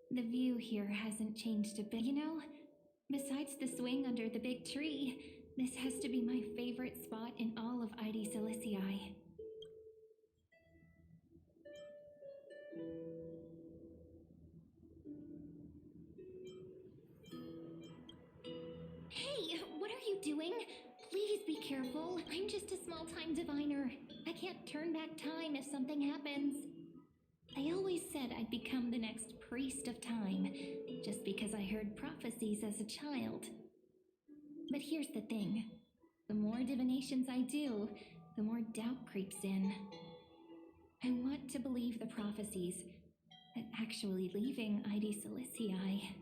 The view here hasn't changed a bit. You know, besides the swing under the big tree, this has to be my favorite spot in all of ID Silicii. Hey, what are you doing? Please be careful. I'm just a small-time diviner. I can't turn back time if something happens. I always said I'd become the next priest of time, just because I heard prophecies as a child. But here's the thing. The more divinations I do, the more doubt creeps in. I want to believe the prophecies, but actually leaving ID Silicii.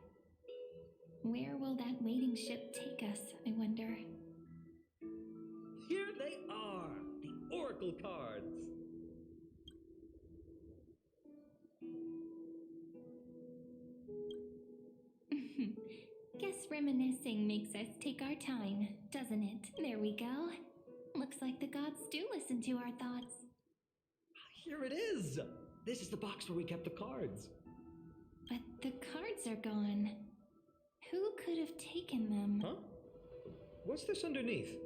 Where will that waiting ship take us, I wonder? Here they are, the Oracle cards. Guess reminiscing makes us take our time, doesn't it? There we go. Looks like the gods do listen to our thoughts. Here it is. This is the box where we kept the cards. But the cards are gone. Who could have taken them? Huh? What's this underneath?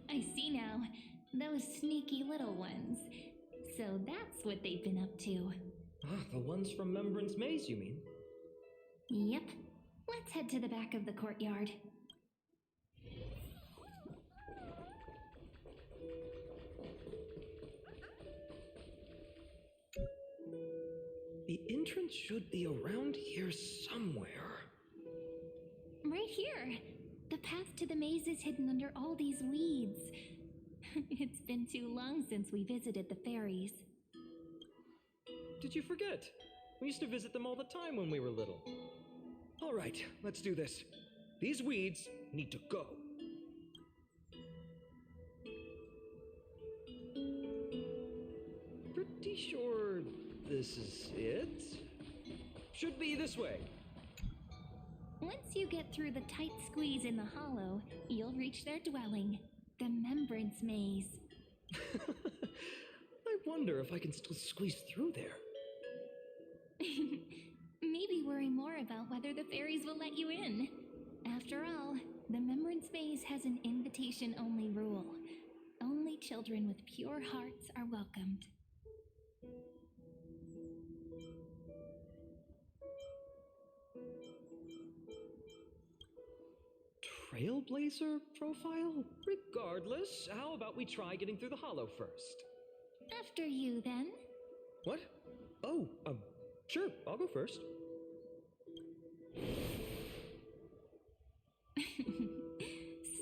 I see now. Those sneaky little ones. So that's what they've been up to. The ones from Remembrance Maze, you mean? Yep. Let's head to the back of the courtyard. The entrance should be around here somewhere. Right here. The path to the maze is hidden under all these weeds. It's been too long since we visited the fairies. Did you forget? We used to visit them all the time when we were little. All right, let's do this. These weeds need to go. Pretty sure this is it? Should be this way. Once you get through the tight squeeze in the hollow, you'll reach their dwelling, the Remembrance Maze. I wonder if I can still squeeze through there. Maybe worry more about whether the fairies will let you in. After all, the Remembrance Maze has an invitation-only rule. Only children with pure hearts are welcomed. Trailblazer profile? Regardless, how about we try getting through the hollow first? After you, then. What? Oh, sure, I'll go first.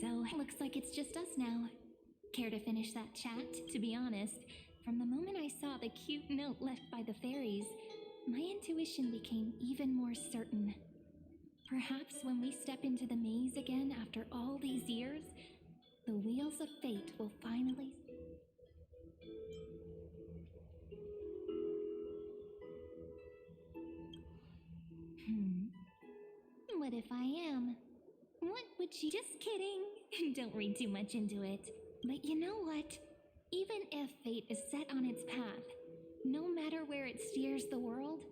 So, looks like it's just us now. Care to finish that chat? To be honest, from the moment I saw the cute note left by the fairies, my intuition became even more certain. Perhaps when we step into the maze again after all these years, the wheels of fate will finally... What if I am? What would you... Just kidding. Don't read too much into it. But you know what? Even if fate is set on its path, no matter where it steers the world,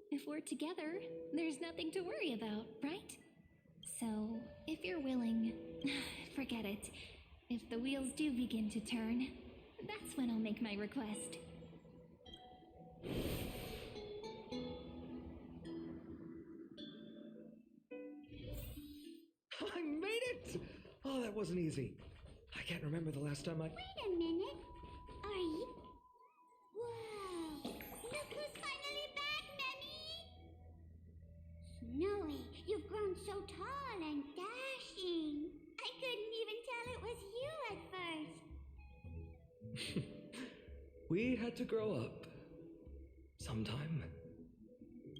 if we're together, there's nothing to worry about, right? So, if you're willing, forget it. If the wheels do begin to turn, that's when I'll make my request. I made it! Oh, that wasn't easy. I can't remember the last time I... Wait a minute. Are you... Whoa! Look who's finally back, Memmy! Snowy, you've grown so tall and dashing. I couldn't even tell it was you at first. We had to grow up. Sometime.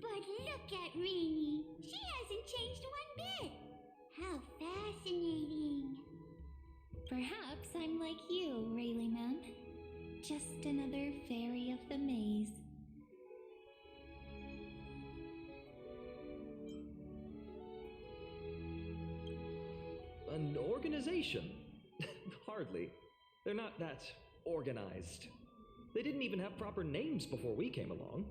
But look at Rini. She hasn't changed one bit. How fascinating. Perhaps I'm like you, Rayleigh. Just another fairy of the maze. An organization? Hardly. They're not that organized. They didn't even have proper names before we came along.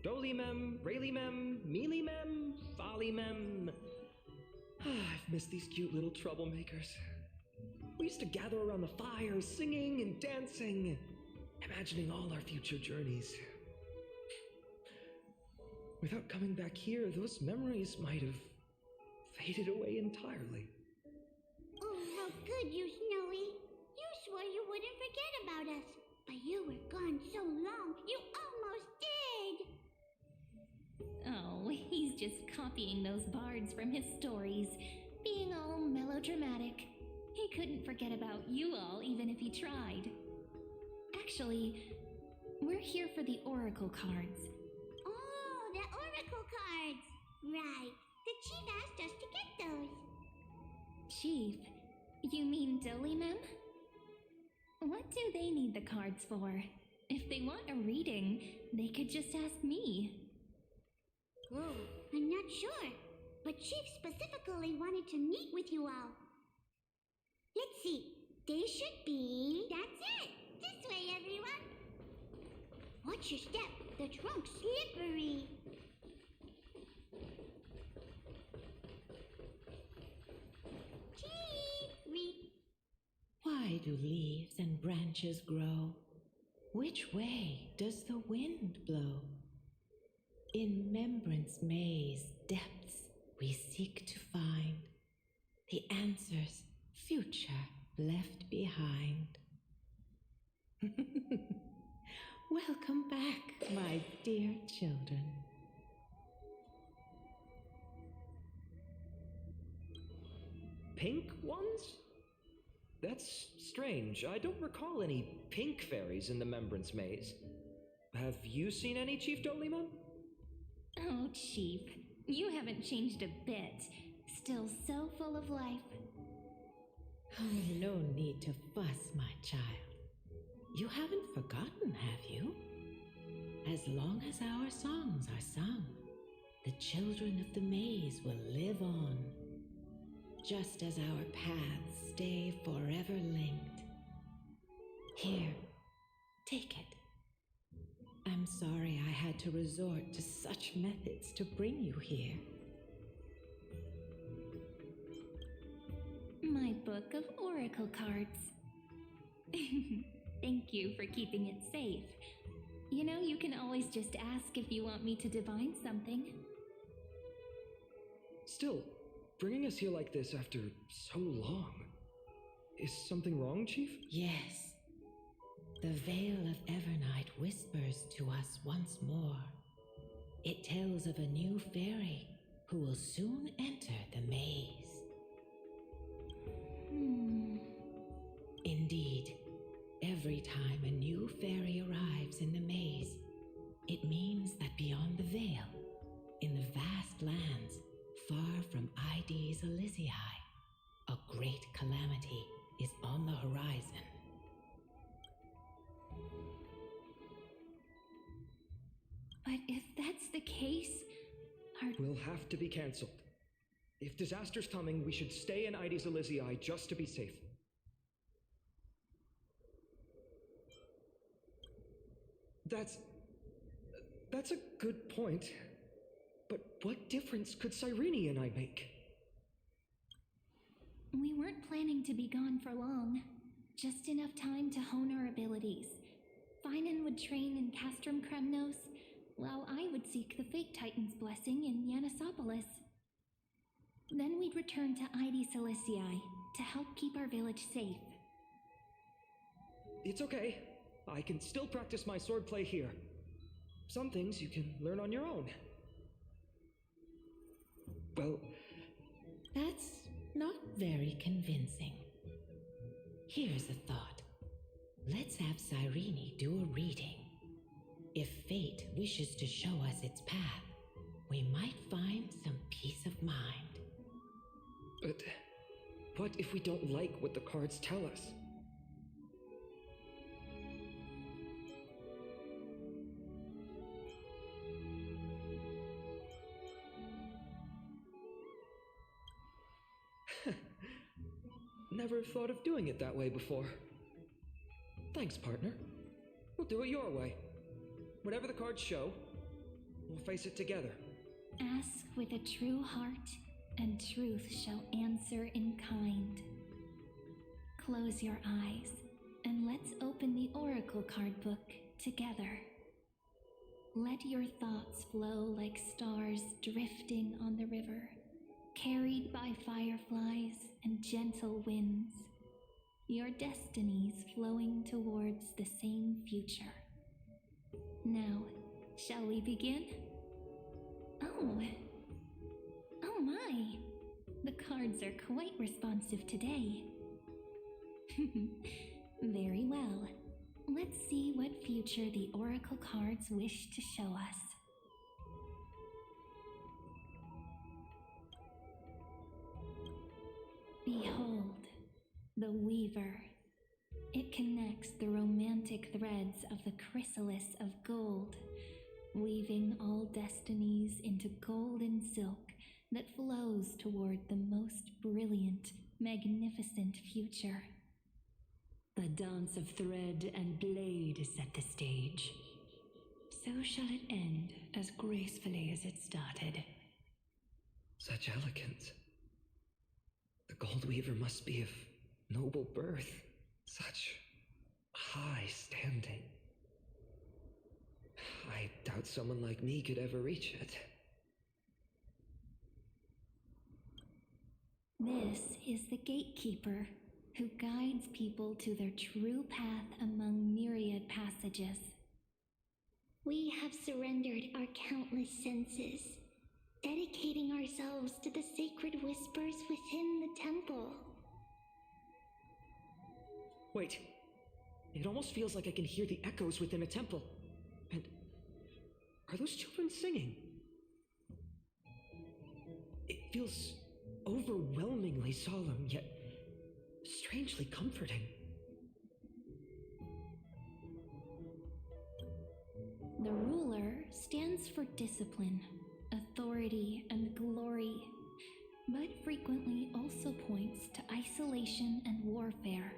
Dolimem, Raylimem, Mealimem, Follimem. I've missed these cute little troublemakers. We used to gather around the fire, singing and dancing, imagining all our future journeys. Without coming back here, those memories might have faded away entirely. Oh, how good you, Snowy. You swore you wouldn't forget about us. But you were gone so long, you almost did. Oh, he's just copying those bards from his stories, being all melodramatic. He couldn't forget about you all, even if he tried. Actually, we're here for the Oracle cards. Oh, the Oracle cards. Right. The chief asked us to get those. Chief, you mean Dolimem? What do they need the cards for? If they want a reading, they could just ask me. Oh, I'm not sure. But Chief specifically wanted to meet with you all. Let's see. They should be... That's it! This way, everyone! Watch your step. The trunk's slippery. Chief! Why do leaves and branches grow? Which way does the wind blow? In Remembrance Maze depths we seek to find the answers future left behind. Welcome back, my dear children. Pink ones? That's strange. I don't recall any pink fairies in the Remembrance Maze. Have you seen any, Chief Dolimem? Oh, Chief, you haven't changed a bit. Still so full of life. Oh, no need to fuss, my child. You haven't forgotten, have you? As long as our songs are sung, the children of the maze will live on, just as our paths stay forever linked. Here, take it. I'm sorry I had to resort to such methods to bring you here. My book of oracle cards. Thank you for keeping it safe. You know, you can always just ask if you want me to divine something. Still, bringing us here like this after so long. Is something wrong, Chief? Yes. The Veil of Evernight whispers to us once more. It tells of a new fairy who will soon enter the maze. Indeed, every time a new fairy arrives in the maze, it means that beyond the veil, in the vast lands far from Ides Elysiae, a great calamity is on the horizon. But if that's the case, We'll have to be cancelled. If disaster's coming, we should stay in Ides Elysiae just to be safe. That's a good point. But what difference could Cyrene and I make? We weren't planning to be gone for long. Just enough time to hone our abilities. Finan would train in Castrum Kremnos, while I would seek the Fake Titan's blessing in Yanisopolis. Then we'd return to Ides Elysiae to help keep our village safe. It's okay. I can still practice my swordplay here. Some things you can learn on your own. Well, that's not very convincing. Here's a thought. Let's have Cyrene do a reading. If fate wishes to show us its path, we might find some peace of mind. But what if we don't like what the cards tell us? Never thought of doing it that way before. Thanks, partner. We'll do it your way. Whatever the cards show, We'll face it together. Ask with a true heart, and truth shall answer in kind. Close your eyes, and let's open the Oracle card book together. Let your thoughts flow like stars drifting on the river, carried by fireflies and gentle winds. Your destinies flowing towards the same future. Now, shall we begin? Oh my! The cards are quite responsive today. Very well. Let's see what future the Oracle cards wish to show us. Behold, the Weaver. It connects the romantic threads of the chrysalis of gold, weaving all destinies into golden silk that flows toward the most brilliant, magnificent future. The dance of thread and blade set the stage. So shall it end as gracefully as it started. Such elegance. The Gold Weaver must be of noble birth, such high standing. I doubt someone like me could ever reach it. This is the Gatekeeper, who guides people to their true path among myriad passages. We have surrendered our countless senses, dedicating ourselves to the sacred whispers within the temple. Wait. It almost feels like I can hear the echoes within a temple. And are those children singing? It feels overwhelmingly solemn, yet strangely comforting. The ruler stands for discipline, authority, and glory, but frequently also points to isolation and warfare.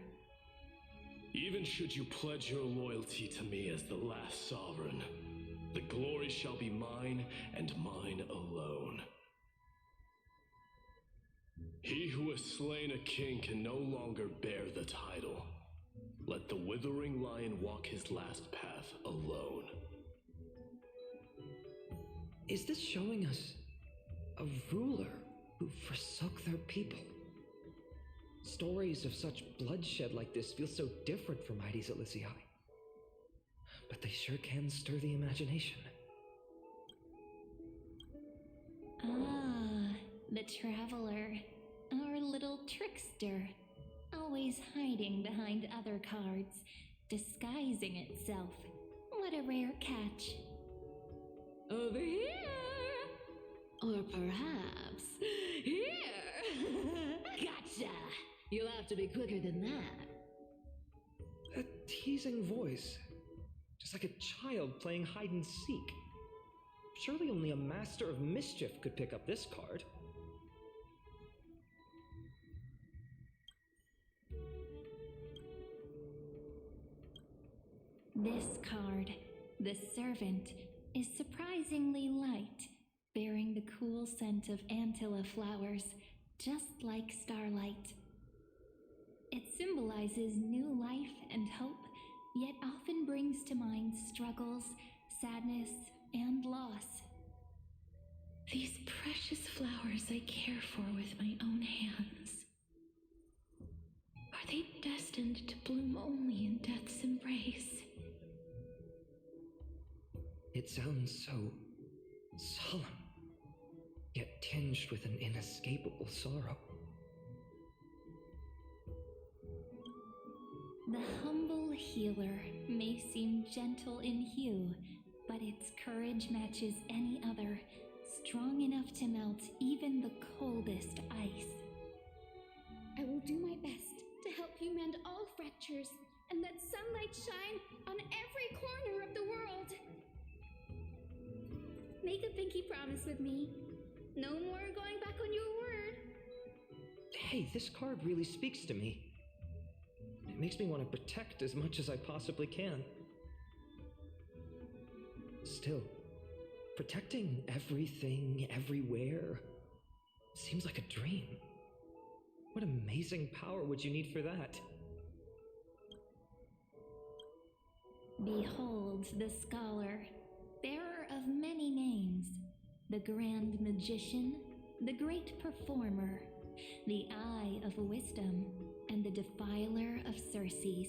Even should you pledge your loyalty to me as the last sovereign, the glory shall be mine and mine alone. He who has slain a king can no longer bear the title. Let the withering lion walk his last path alone. Is this showing us a ruler who forsook their people? Stories of such bloodshed like this feel so different from Heidi's Elysiae. But they sure can stir the imagination. Ah, the Traveler. Our little trickster, always hiding behind other cards, disguising itself. What a rare catch. Over here! Or perhaps here! Gotcha! You'll have to be quicker than that. A teasing voice. Just like a child playing hide and seek. Surely only a master of mischief could pick up this card. This card, the Servant, is surprisingly light, bearing the cool scent of Antilla flowers, just like starlight. It symbolizes new life and hope, yet often brings to mind struggles, sadness, and loss. These precious flowers I care for with my own hands. Are they destined to bloom only in death's embrace? It sounds so solemn, yet tinged with an inescapable sorrow. The humble healer may seem gentle in hue, but its courage matches any other, strong enough to melt even the coldest ice. I will do my best to help you mend all fractures and let sunlight shine on every corner of the world. Make a pinky promise with me. No more going back on your word. Hey, this card really speaks to me. It makes me want to protect as much as I possibly can. Still, Protecting everything, everywhere, seems like a dream. What amazing power would you need for that? Behold the scholar, bearer of many names, the grand magician, the great performer, the eye of wisdom, and the defiler of Circes.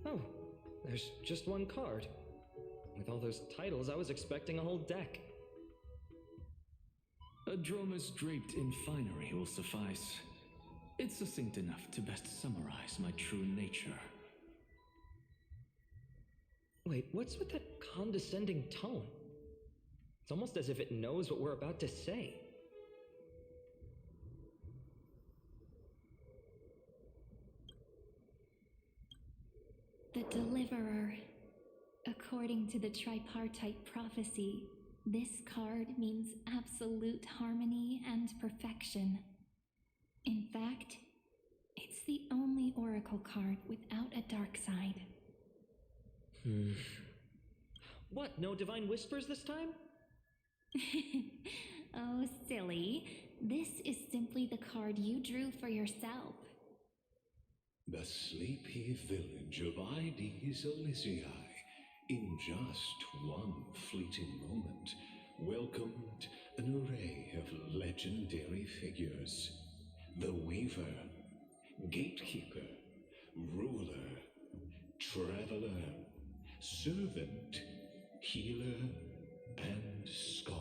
Oh, there's just one card. With all those titles, I was expecting a whole deck. A Dromus draped in finery will suffice. It's succinct enough to best summarize my true nature. Wait, what's with that condescending tone? It's almost as if it knows what we're about to say. The Deliverer. According to the tripartite prophecy, this card means absolute harmony and perfection. In fact, it's the only oracle card without a dark side. What, no divine whispers this time? Oh, silly. This is simply the card you drew for yourself. The sleepy village of Ides Elysiae, in just one fleeting moment, welcomed an array of legendary figures. The Weaver, Gatekeeper, Ruler, Traveler, Servant, Healer, and Scholar.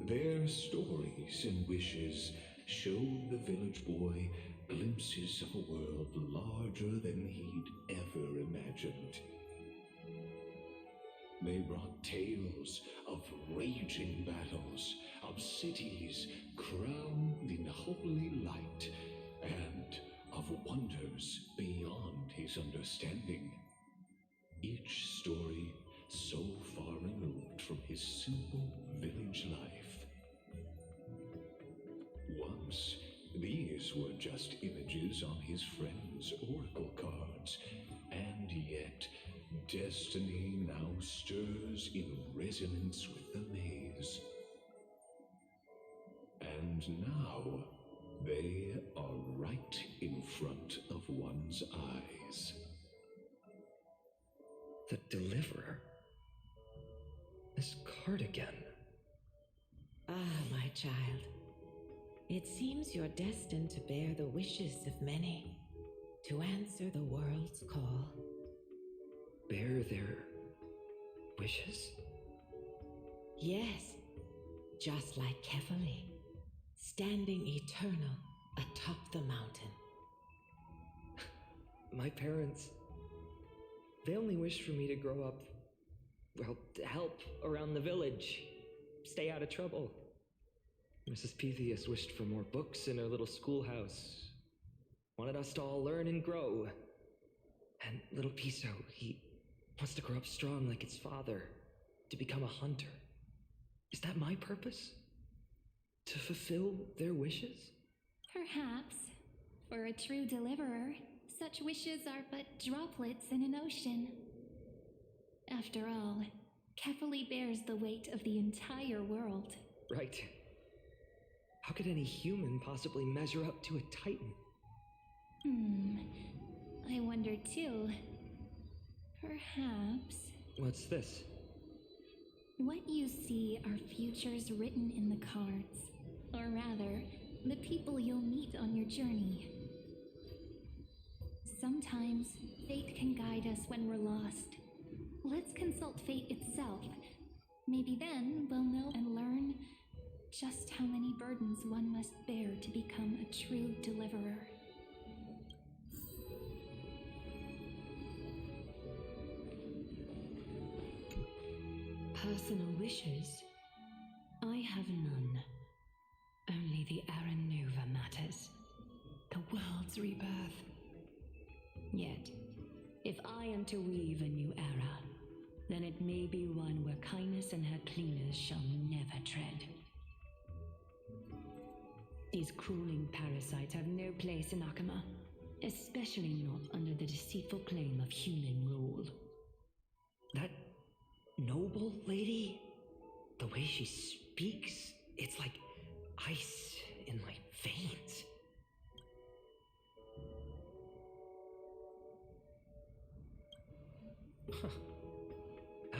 Their stories and wishes showed the village boy glimpses of a world larger than he'd ever imagined. They brought tales of raging battles, of cities crowned in holy light, and of wonders beyond his understanding. Each story so far removed from his simple village life. Once, these were just images on his friend's oracle cards, and yet destiny now stirs in resonance with the maze. And now, they are right in front of one's eyes. The Deliverer? This card again. Ah, my child. It seems you're destined to bear the wishes of many, to answer the world's call. Bear their wishes? Yes, just like Kefali, standing eternal atop the mountain. My parents, they only wished for me to grow up, well, to help around the village, stay out of trouble. Mrs. Pythias wished for more books in her little schoolhouse, wanted us to all learn and grow. And little Piso, he wants to grow up strong like his father, to become a hunter. Is that my purpose? To fulfill their wishes? Perhaps. For a true deliverer, such wishes are but droplets in an ocean. After all, Kefali bears the weight of the entire world. Right. How could any human possibly measure up to a titan? I wonder too. Perhaps... What's this? What you see are futures written in the cards. Or rather, the people you'll meet on your journey. Sometimes, fate can guide us when we're lost. Let's consult fate itself. Maybe then we'll know and learn just how many burdens one must bear to become a true deliverer. Personal wishes? I have none. Only the Aranuva matters. The world's rebirth. Yet, if I am to weave a new era, then it may be one where kindness and her cleaners shall never tread. These crawling parasites have no place in Akama, especially not under the deceitful claim of human rule. That noble lady? The way she speaks, it's like ice in my veins. Huh.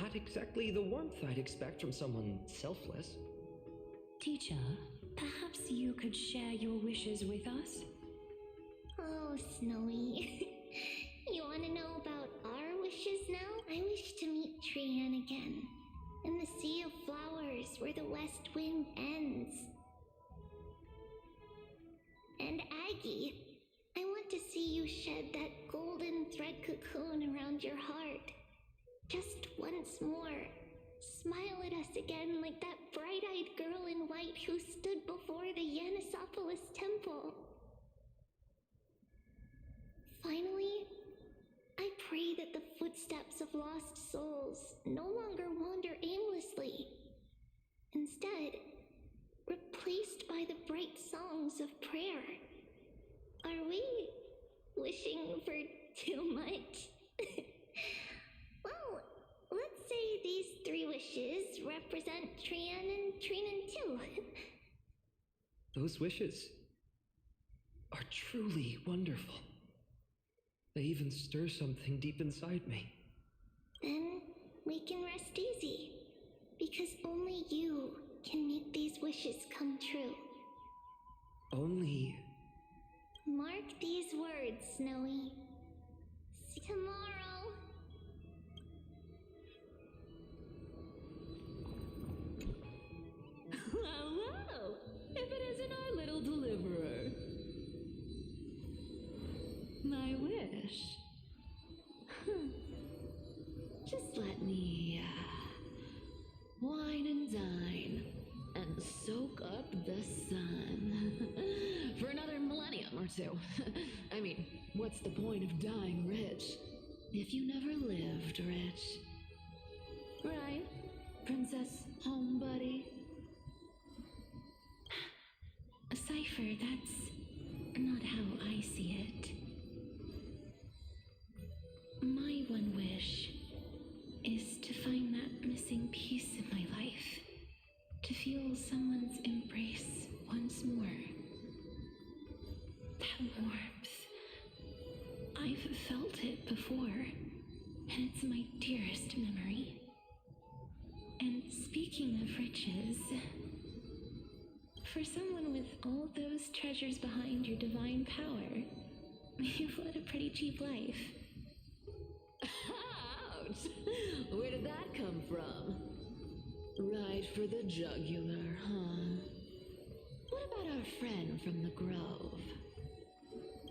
Not exactly the warmth I'd expect from someone selfless. Teacher, perhaps you could share your wishes with us? Oh, Snowy. You want to know about our wishes now? I wish to meet Trian again. In the sea of flowers where the west wind ends. And Aggie, I want to see you shed that golden thread cocoon around your heart. Just once more. Smile at us again like that bright-eyed girl in white who stood before the Yanisopolis temple. Finally, I pray that the footsteps of lost souls no longer wander aimlessly. Instead, replaced by the bright songs of prayer. Are we wishing for too much? Well, let's say these 3 wishes represent Trian and Trinan too. Those wishes are truly wonderful. They even stir something deep inside me. Then we can rest easy, because only you can make these wishes come true. Only... Mark these words, Snowy. See you tomorrow. Well, well, if it isn't our little deliverer. My wish. Just let me wine and dine and soak up the sun for another millennium or two. I mean, what's the point of dying rich if you never lived rich? Right, Princess Homebuddy? Cypher, that's not how I see it. My one wish is to find that missing piece in my life, to feel someone's embrace once more. That warmth. I've felt it before, and it's my dearest memory. And speaking of riches, for someone with all those treasures behind your divine power, you've led a pretty cheap life. Ouch! Where did that come from? Right for the jugular, huh? What about our friend from the Grove?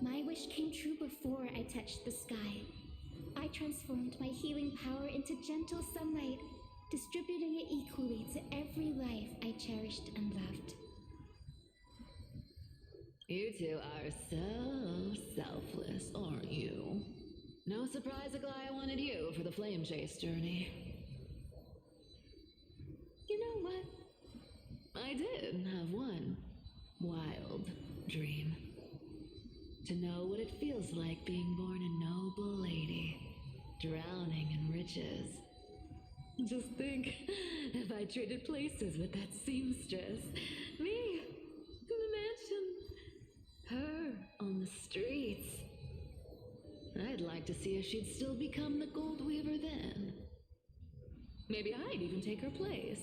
My wish came true before I touched the sky. I transformed my healing power into gentle sunlight, distributing it equally to every life I cherished and loved. You two are so selfless, aren't you? No surprise Aglaya wanted you for the flame chase journey. You know what? I did have one wild dream. To know what it feels like being born a noble lady, drowning in riches. Just think, if I traded places with that seamstress, me in the mansion, her on the streets. I'd like to see if she'd still become the gold weaver then. Maybe I'd even take her place.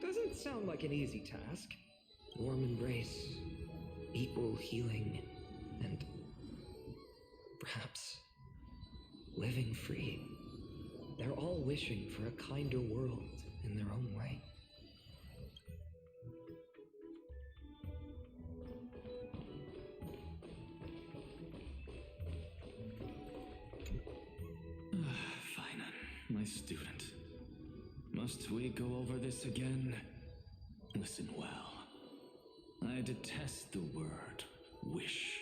Doesn't sound like an easy task. Warm embrace, equal healing, and perhaps living free. They're all wishing for a kinder world in their own way. Fine, my student. Must we go over this again? Listen well. I detest the word wish.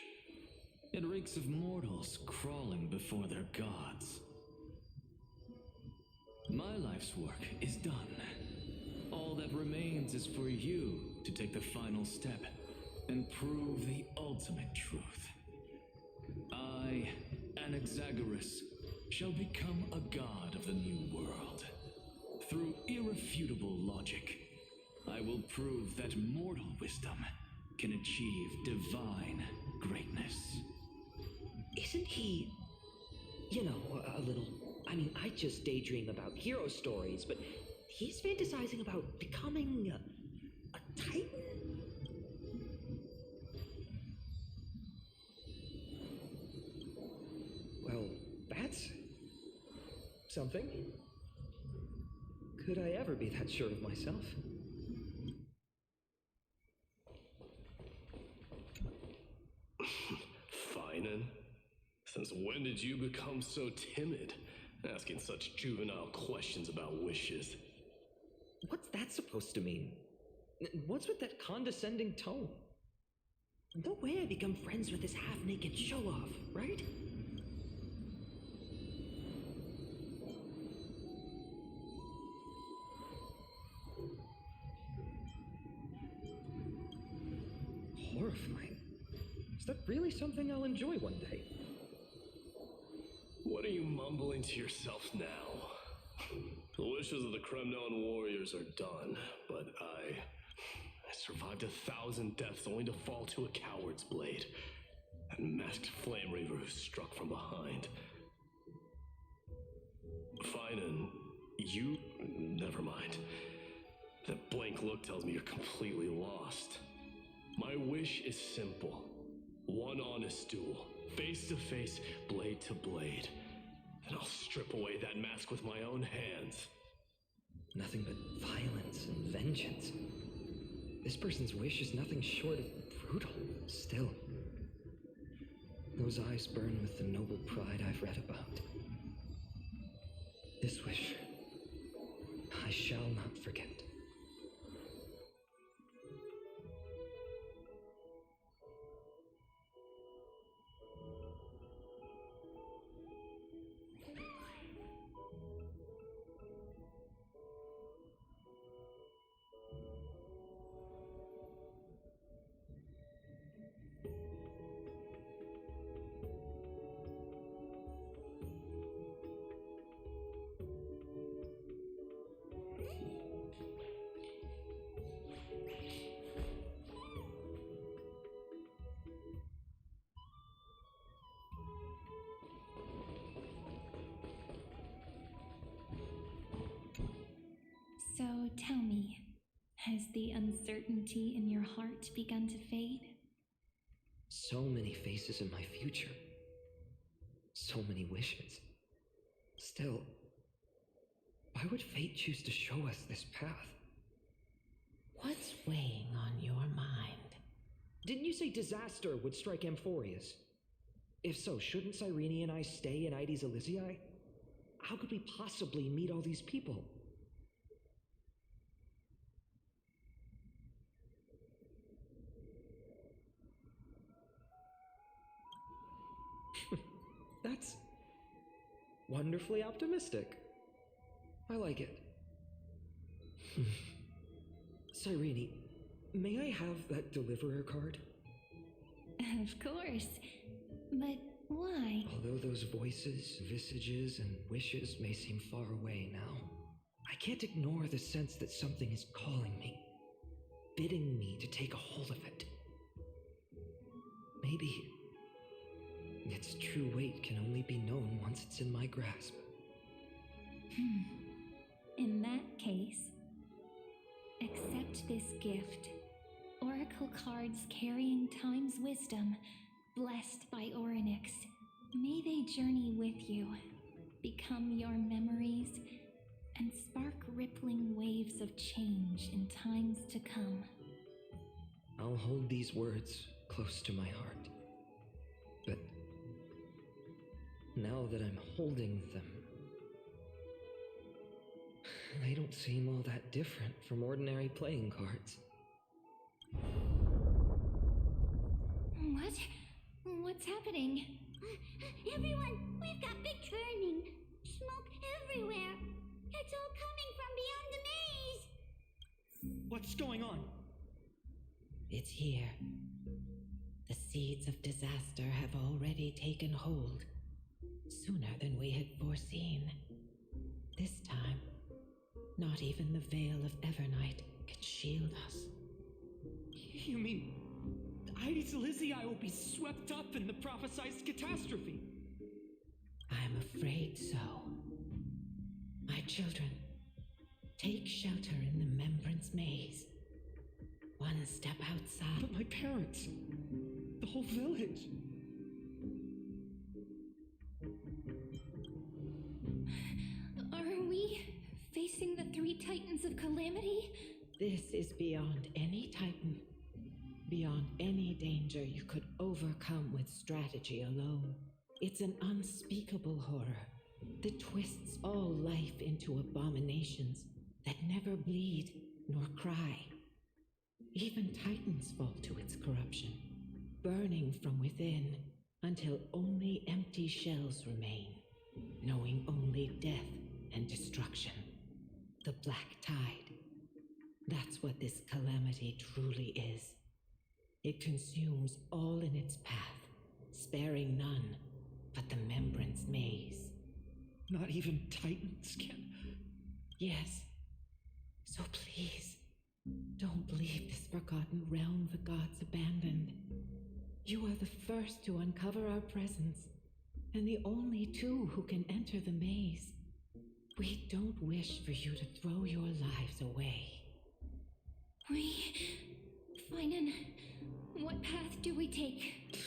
It reeks of mortals crawling before their gods. My life's work is done. that remains is for you to take the final step and prove the ultimate truth. I, Anaxagoras, shall become a god of the new world. Through irrefutable logic, I will prove that mortal wisdom can achieve divine greatness. Isn't he, you know, a little... I mean, I just daydream about hero stories, but he's fantasizing about becoming a titan? Well, that's something. Could I ever be that sure of myself? Finan, since when did you become so timid, asking such juvenile questions about wishes? What's that supposed to mean? What's with that condescending tone? No way I become friends with this half-naked show-off, right? Horrifying. Is that really something I'll enjoy one day? What are you mumbling to yourself now? The wishes of the Kremnon warriors are done, but I survived 1,000 deaths only to fall to a coward's blade. That masked flame reaver who struck from behind. Finan, you... never mind. That blank look tells me you're completely lost. My wish is simple. One honest duel, face to face, blade to blade. Then I'll strip away that mask with my own hands. Nothing but violence and vengeance. This person's wish is nothing short of brutal, still. Those eyes burn with the noble pride I've read about. This wish, I shall not forget. So tell me, has the uncertainty in your heart begun to fade? So many faces in my future. So many wishes. Still, why would fate choose to show us this path? What's weighing on your mind? Didn't you say disaster would strike Amphorius? If so, shouldn't Cyrene and I stay in Ides Elysiae? How could we possibly meet all these people? That's wonderfully optimistic. I like it. Cyrene, may I have that deliverer card? Of course. But why? Although those voices, visages, and wishes may seem far away now, I can't ignore the sense that something is calling me, bidding me to take a hold of it. Maybe its true weight can only be known once it's in my grasp. In that case, accept this gift. Oracle cards carrying time's wisdom, blessed by Orynyx. May they journey with you, become your memories, and spark rippling waves of change in times to come. I'll hold these words close to my heart. But now that I'm holding them, they don't seem all that different from ordinary playing cards. What? What's happening? Everyone, we've got big burning. Smoke everywhere. It's all coming from beyond the maze. What's going on? It's here. The seeds of disaster have already taken hold, sooner than we had foreseen. This time, not even the veil of Evernight can shield us. You mean Ides Elysiae will be swept up in the prophesized catastrophe? I'm afraid so. My children, take shelter in the Membrance Maze. One step outside. But my parents, the whole village. Are we facing the three titans of calamity? This is beyond any Titan. Beyond any danger you could overcome with strategy alone. It's an unspeakable horror that twists all life into abominations that never bleed nor cry. Even Titans fall to its corruption, burning from within until only empty shells remain, knowing only death and destruction. The Black Tide. That's what this calamity truly is. It consumes all in its path, sparing none but the Membrance Maze. Not even Titans can... Yes. So please, don't leave this forgotten realm the gods abandoned. You are the first to uncover our presence, and the only two who can enter the maze. We don't wish for you to throw your lives away. Finan, what path do we take?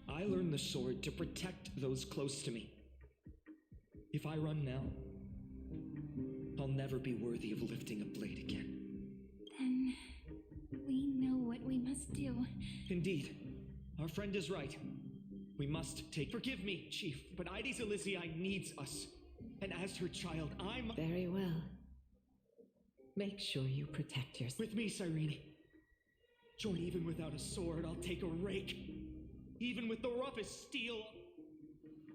I learned the sword to protect those close to me. If I run now, I'll never be worthy of lifting a blade again. Then we know what we must do. Indeed, our friend is right. We must take... Forgive me, Chief, but Ides Elysiae needs us. And as her child, I'm... Very well. Make sure you protect yourself. With me, Cyrene. Join, even without a sword, I'll take a rake. Even with the roughest steel.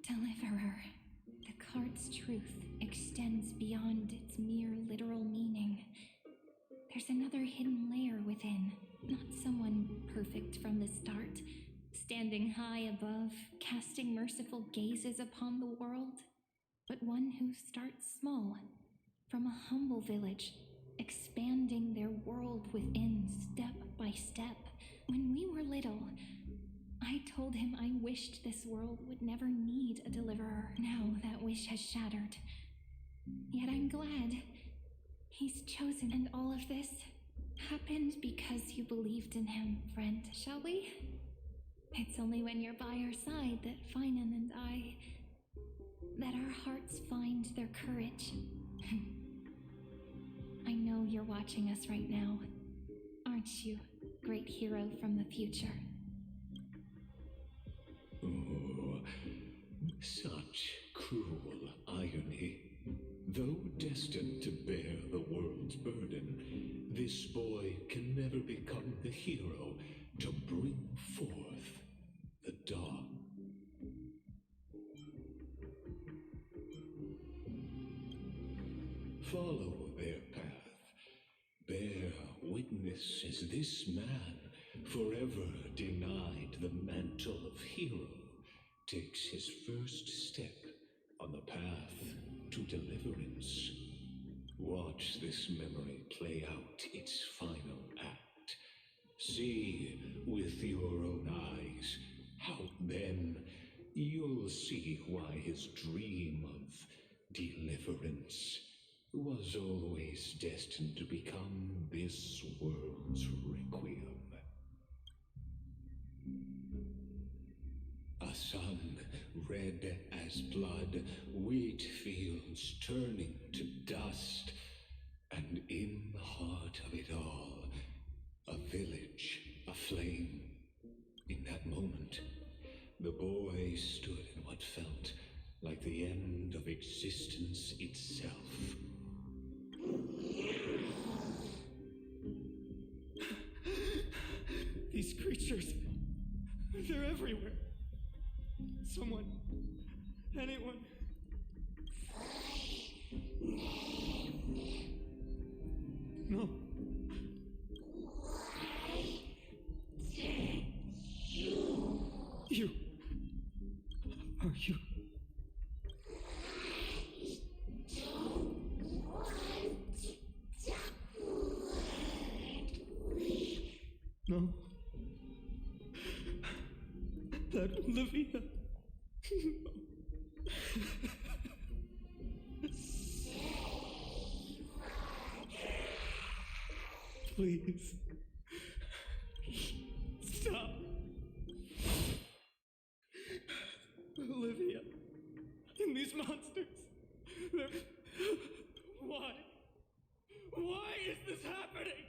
Deliverer, the card's truth extends beyond its mere literal meaning. There's another hidden layer within, not someone perfect from the start, standing high above, casting merciful gazes upon the world, but one who starts small, from a humble village, expanding their world within step by step. When we were little, I told him I wished this world would never need a deliverer. Now that wish has shattered. Yet I'm glad he's chosen, and all of this happened because you believed in him, friend. Shall we? It's only when you're by our side that Finan and I... that our hearts find their courage. I know you're watching us right now, aren't you, great hero from the future? Oh, such cruel irony. Though destined to bear the world's burden, this boy can never become the hero to bring forth the dawn. Follow their path. Bear witness as this man, forever denied the mantle of hero, takes his first step on the path to deliverance. Watch this memory play out its final act. See with your own eyes how then you'll see why his dream of deliverance was always destined to become this world's requiem. A sun red as blood, wheat fields turning to dust, and in the heart of it all, a village aflame. In that moment, the boy stood in what felt like the end of existence itself. These creatures, they're everywhere. Someone Please. Stop. Olivia. And these monsters. They're... Why? Why is this happening?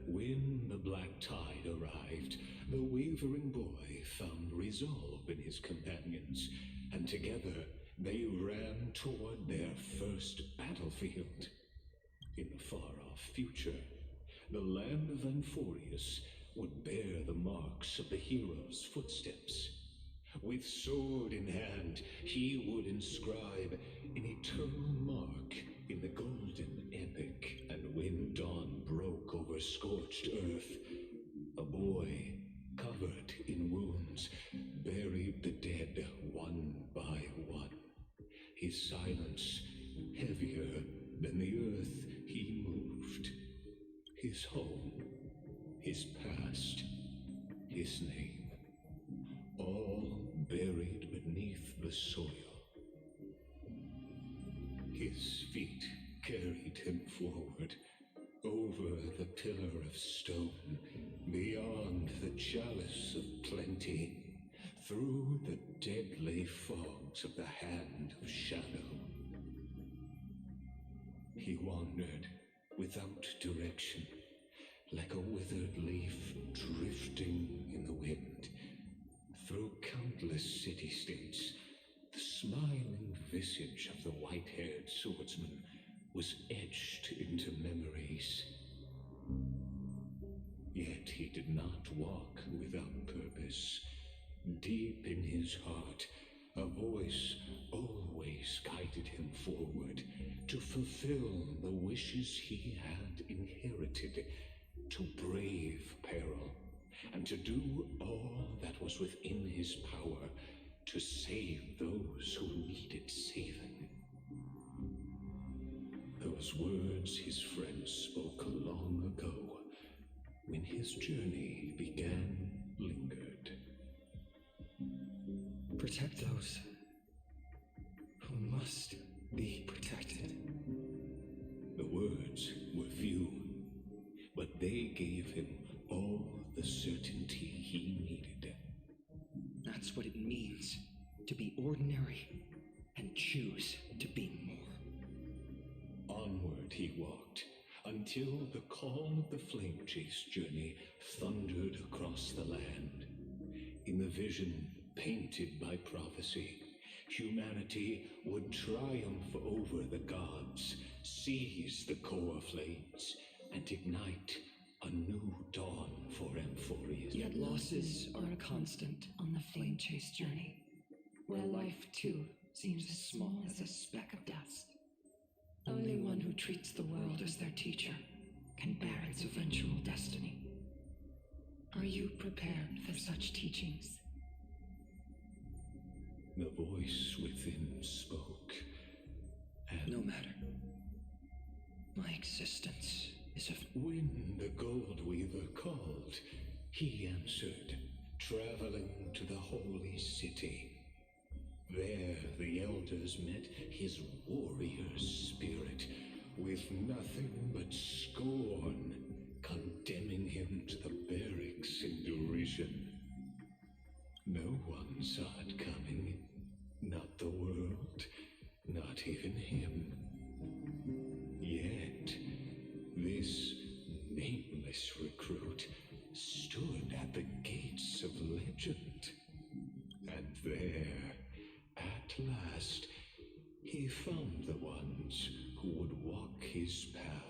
When the black tide arrived, the wavering boy found resolve in his companions, and together they ran toward their first battlefield. In the far-off future, the land of Anforius would bear the marks of the hero's footsteps. With sword in hand, he would inscribe an eternal mark in the golden epic. And when dawn broke over scorched earth, a boy, covered in wounds, buried the dead one by one. His silence heavier than the earth he moved. His home, his past, his name, all buried beneath the soil. His feet carried him forward, over the pillar of stone, beyond the chalice of plenty, through the deadly fogs of the hand of shadow. He wandered without direction, like a withered leaf drifting in the wind. Through countless city-states, the smiling visage of the white-haired swordsman was etched into memories. Yet he did not walk without purpose. Deep in his heart, a voice always guided him forward to fulfill the wishes he had inherited, to brave peril, and to do all that was within his power to save those who needed saving. Those words his friend spoke long ago, when his journey began, lingered. Protect those who must be protected. The words were few, but they gave him all the certainty he needed. That's what it means to be ordinary and choose to be more. Onward he walked, until the call of the flame chase journey thundered across the land. In the vision painted by prophecy, humanity would triumph over the gods, seize the core flames, and ignite a new dawn for Amphorius. Yet losses are a constant on the flame chase journey, where life too seems as small as a speck of dust. Only one who treats the world as their teacher can bear its eventual destiny. Are you prepared for such teachings? The voice within spoke, and no matter. My existence is of... When the Gold Weaver called, he answered, traveling to the holy city. There the elders met his warrior spirit, with nothing but scorn, condemning him to the barracks in derision. No one saw it coming, not the world, not even him. Yet, this nameless recruit stood at the gates of legend. And there, at last, he found the ones who would walk his path.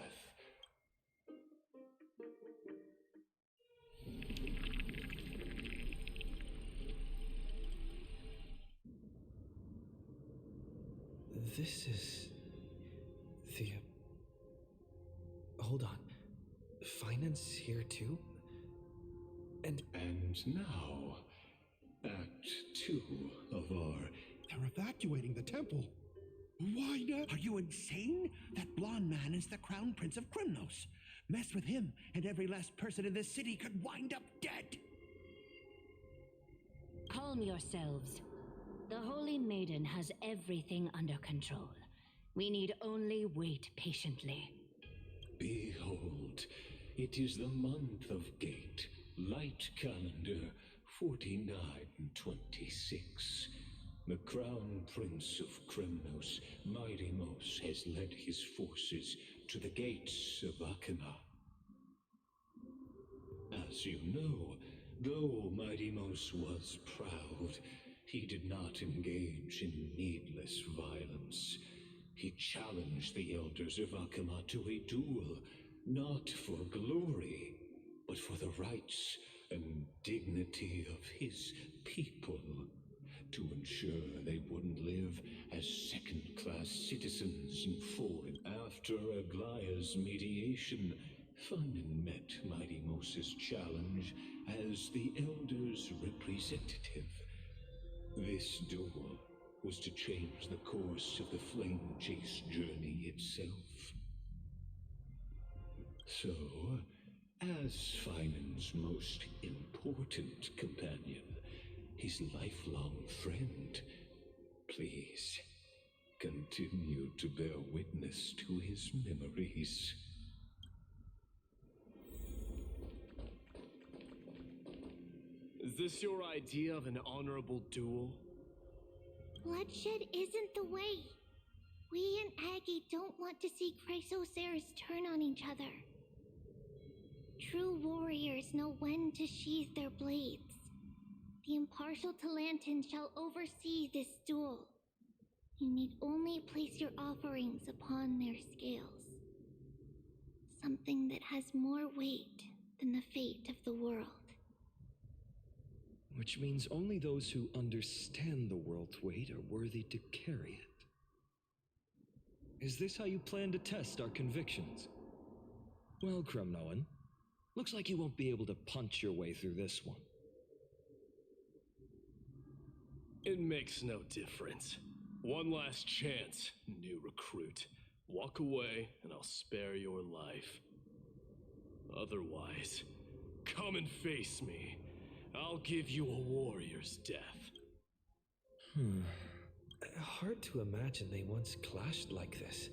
This is the... Hold on. Finance here too? And now, Act 2 of our... They're evacuating the temple. Why not? Are you insane? That blonde man is the Crown Prince of Krymnos. Mess with him, and every last person in this city could wind up dead. Calm yourselves. The Holy Maiden has everything under control. We need only wait patiently. Behold, it is the month of Gate, light calendar 4926. The Crown Prince of Kremnos, Mydemos, has led his forces to the gates of Akima. As you know, though Mydemos was proud, he did not engage in needless violence. He challenged the elders of Akima to a duel, not for glory, but for the rights and dignity of his people, to ensure they wouldn't live as second-class citizens in foreign. After Aglaya's mediation, Finan met Mydemos' challenge as the elders' representative. This duel was to change the course of the Flame Chase journey itself. So, as Finan's most important companion, his lifelong friend, please continue to bear witness to his memories. Is this your idea of an honorable duel? Bloodshed isn't the way. We and Aggie don't want to see Chrysoceres turn on each other. True warriors know when to sheathe their blades. The impartial Talantan shall oversee this duel. You need only place your offerings upon their scales. Something that has more weight than the fate of the world. Which means only those who understand the world's weight are worthy to carry it. Is this how you plan to test our convictions? Well, Kremnoan, looks like you won't be able to punch your way through this one. It makes no difference. One last chance, new recruit. Walk away and I'll spare your life. Otherwise, come and face me. I'll give you a warrior's death. Hard to imagine they once clashed like this.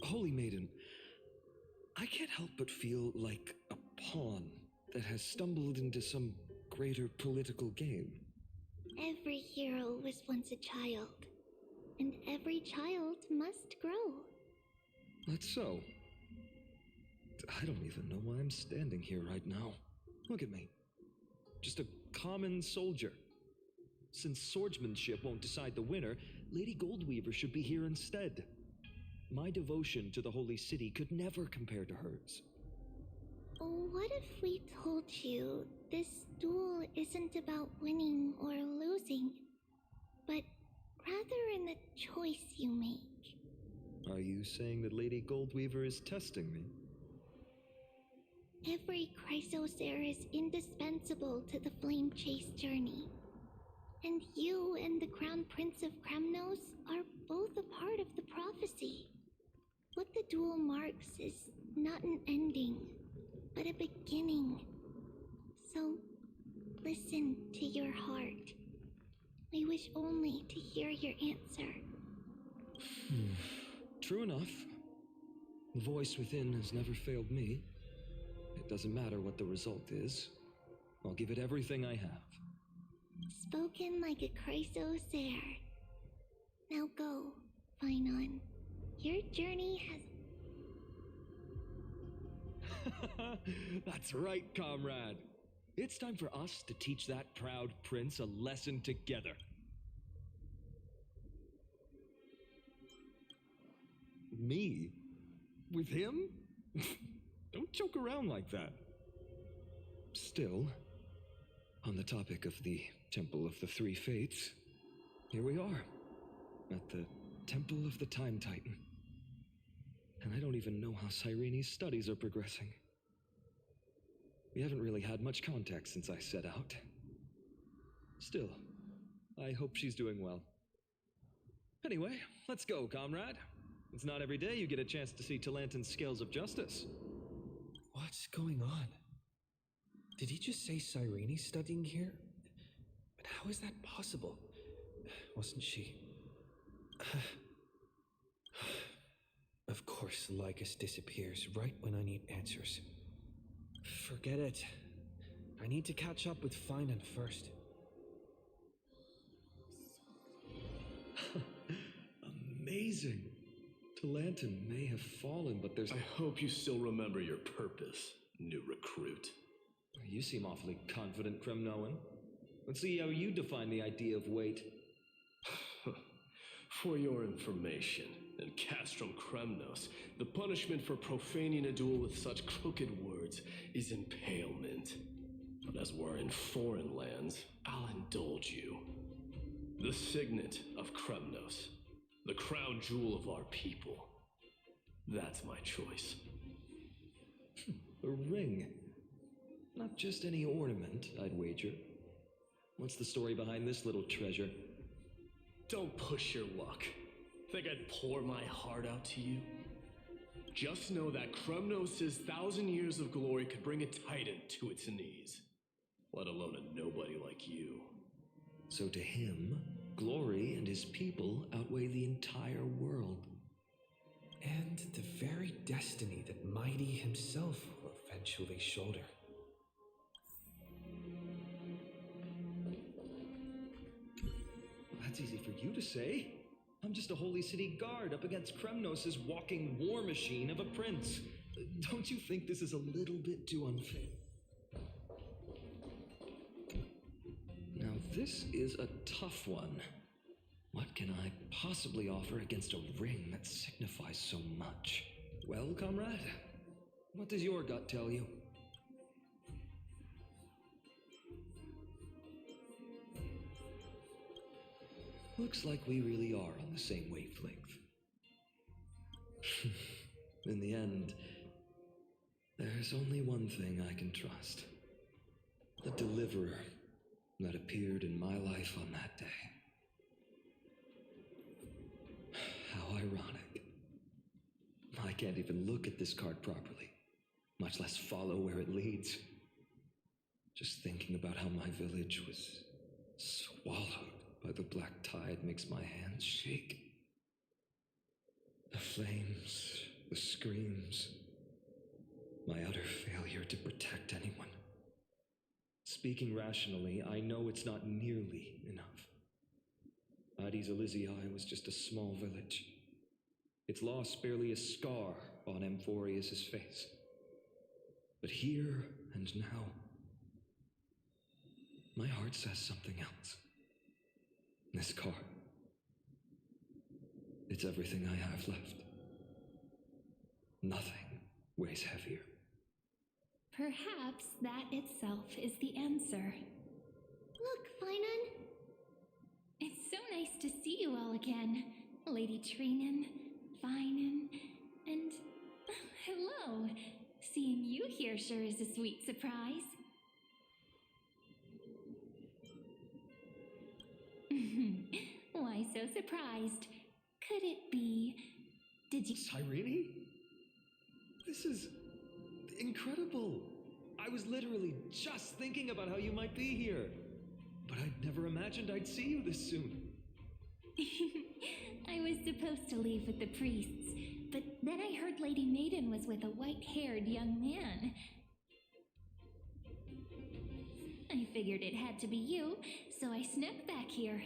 Holy Maiden, I can't help but feel like a pawn that has stumbled into some greater political game. Every hero was once a child, and every child must grow. That's so. I don't even know why I'm standing here right now. Look at me. Just a common soldier. Since swordsmanship won't decide the winner, Lady Goldweaver should be here instead. My devotion to the Holy City could never compare to hers. What if we told you this duel isn't about winning or losing, but rather in the choice you make? Are you saying that Lady Goldweaver is testing me? Every Chrysocer is indispensable to the Flame Chase journey. And you and the Crown Prince of Kremnos are both a part of the prophecy. What the duel marks is not an ending, but a beginning. So, listen to your heart. We wish only to hear your answer. True enough. The voice within has never failed me. It doesn't matter what the result is. I'll give it everything I have. Spoken like a Chrysocer. Now go, Finan. Your journey has... That's right, comrade. It's time for us to teach that proud prince a lesson together. Me? With him? Don't joke around like that. Still, on the topic of the Temple of the Three Fates, here we are, at the Temple of the Time Titan. And I don't even know how Cyrene's studies are progressing. We haven't really had much contact since I set out. Still, I hope she's doing well. Anyway, let's go, comrade. It's not every day you get a chance to see Talantan's scales of justice. What's going on? Did he just say Cyrene's studying here? But how is that possible? wasn't she? Of course, Lycus disappears right when I need answers. Forget it. I need to catch up with Finan first. Amazing! Talanton may have fallen, but there's... I hope you still remember your purpose, new recruit. You seem awfully confident, Kremnoan. Let's see how you define the idea of weight. For your information, in Castrum Kremnos, the punishment for profaning a duel with such crooked words is impalement. But as we're in foreign lands, I'll indulge you. The signet of Kremnos, the crown jewel of our people. That's my choice. A ring. Not just any ornament, I'd wager. What's the story behind this little treasure? Don't push your luck. Think I'd pour my heart out to you? Just know that Kremnos' 1,000 years of glory could bring a titan to its knees. Let alone a nobody like you. So to him, glory and his people outweigh the entire world. And the very destiny that Mighty himself will eventually shoulder. That's easy for you to say. I'm just a holy city guard up against Kremnos' walking war machine of a prince. Don't you think this is a little bit too unfair? Now this is a tough one. What can I possibly offer against a ring that signifies so much? Well, comrade, what does your gut tell you? Looks like we really are on the same wavelength. In the end, there's only one thing I can trust. The deliverer that appeared in my life on that day. How ironic. I can't even look at this card properly, much less follow where it leads. Just thinking about how my village was swallowed by the black tide makes my hands shake. The flames, the screams, my utter failure to protect anyone. Speaking rationally, I know it's not nearly enough. Addis Elysiae was just a small village. Its loss barely a scar on Amphorius' face. But here and now, my heart says something else. This card. It's everything I have left. Nothing weighs heavier. Perhaps that itself is the answer. Look, Finan. It's so nice to see you all again. Lady Trinan, Finan, and hello. Seeing you here sure is a sweet surprise. Why so surprised? Could it be... Did you... Cyrene? This is... incredible. I was literally just thinking about how you might be here. But I'd never imagined I'd see you this soon. I was supposed to leave with the priests, but then I heard Lady Maiden was with a white-haired young man. I figured it had to be you, so I snuck back here.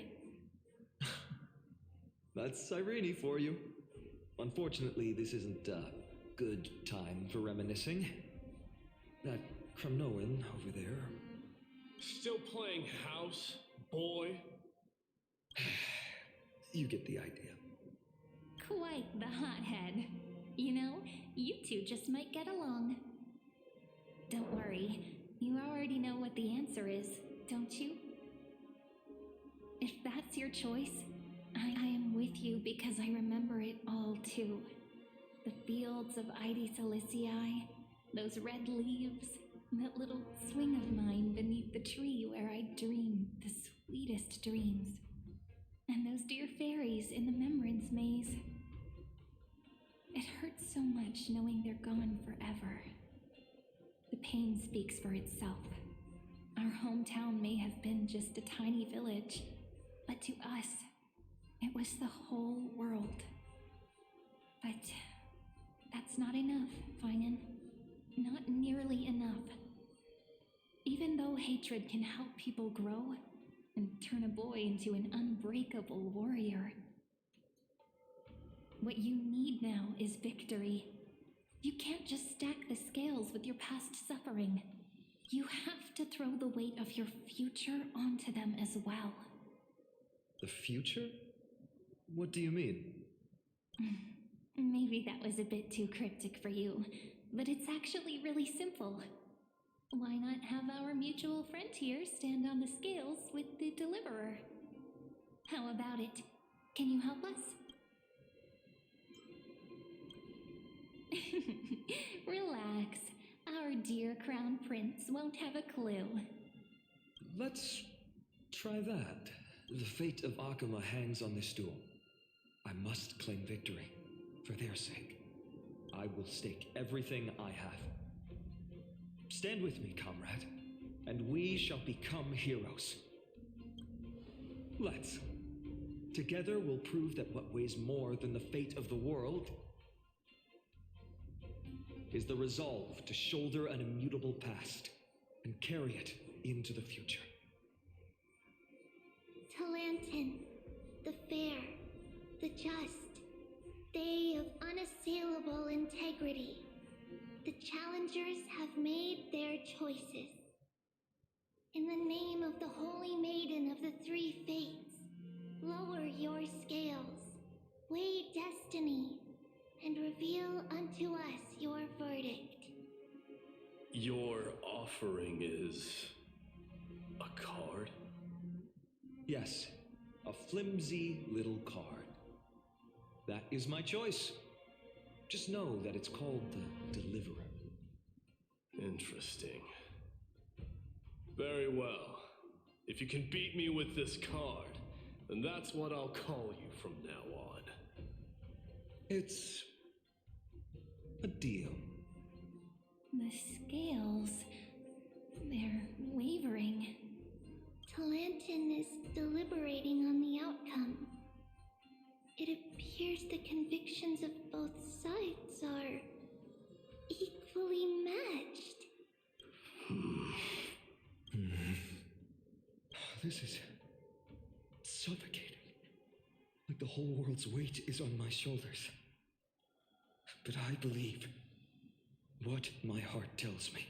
That's Cyrene for you. Unfortunately, this isn't a good time for reminiscing. That Kremnoan over there. Still playing house, boy? You get the idea. Quite the hothead. You know, you two just might get along. Don't worry, you already know what the answer is, don't you? If that's your choice, I am with you because I remember it all too. The fields of Addis Elysiae, those red leaves, that little swing of mine beneath the tree where I dreamed the sweetest dreams. And those dear fairies in the Memorance maze. It hurts so much knowing they're gone forever. The pain speaks for itself. Our hometown may have been just a tiny village, but to us, It was the whole world. But that's not enough, Finan. Not nearly enough. Even though hatred can help people grow and turn a boy into an unbreakable warrior, what you need now is victory. You can't just stack the scales with your past suffering. You have to throw the weight of your future onto them as well. The future? What do you mean? Maybe that was a bit too cryptic for you, but it's actually really simple. Why not have our mutual friend here stand on the scales with the Deliverer? How about it? Can you help us? Relax. Our dear Crown Prince won't have a clue. Let's try that. The fate of Akuma hangs on this duel. I must claim victory, for their sake. I will stake everything I have. Stand with me, comrade, and we shall become heroes. Let's. Together we'll prove that what weighs more than the fate of the world is the resolve to shoulder an immutable past and carry it into the future. Talantin, the fair, the just, they of unassailable integrity. The challengers have made their choices. In the name of the Holy Maiden of the Three Fates, lower your scales, weigh destiny, and reveal unto us your verdict. Your offering is a card? Yes, a flimsy little card. That is my choice. Just know that it's called the Deliverer. Interesting. Very well. If you can beat me with this card, then that's what I'll call you from now on. It's a deal. The scales, they're wavering. Talantin is deliberating on the outcome. It appears the convictions of both sides are equally matched. This is suffocating. Like the whole world's weight is on my shoulders. But I believe what my heart tells me.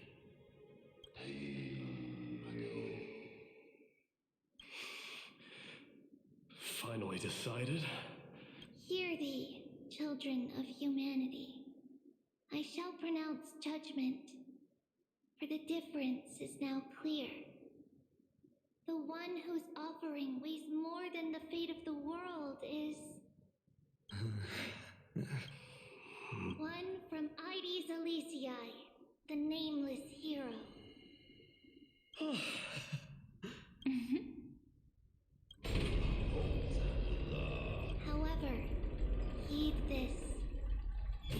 Finally decided? Hear thee, children of humanity. I shall pronounce judgment, for the difference is now clear. The one whose offering weighs more than the fate of the world is one from Ides Elysiae, the nameless hero. However, heed this.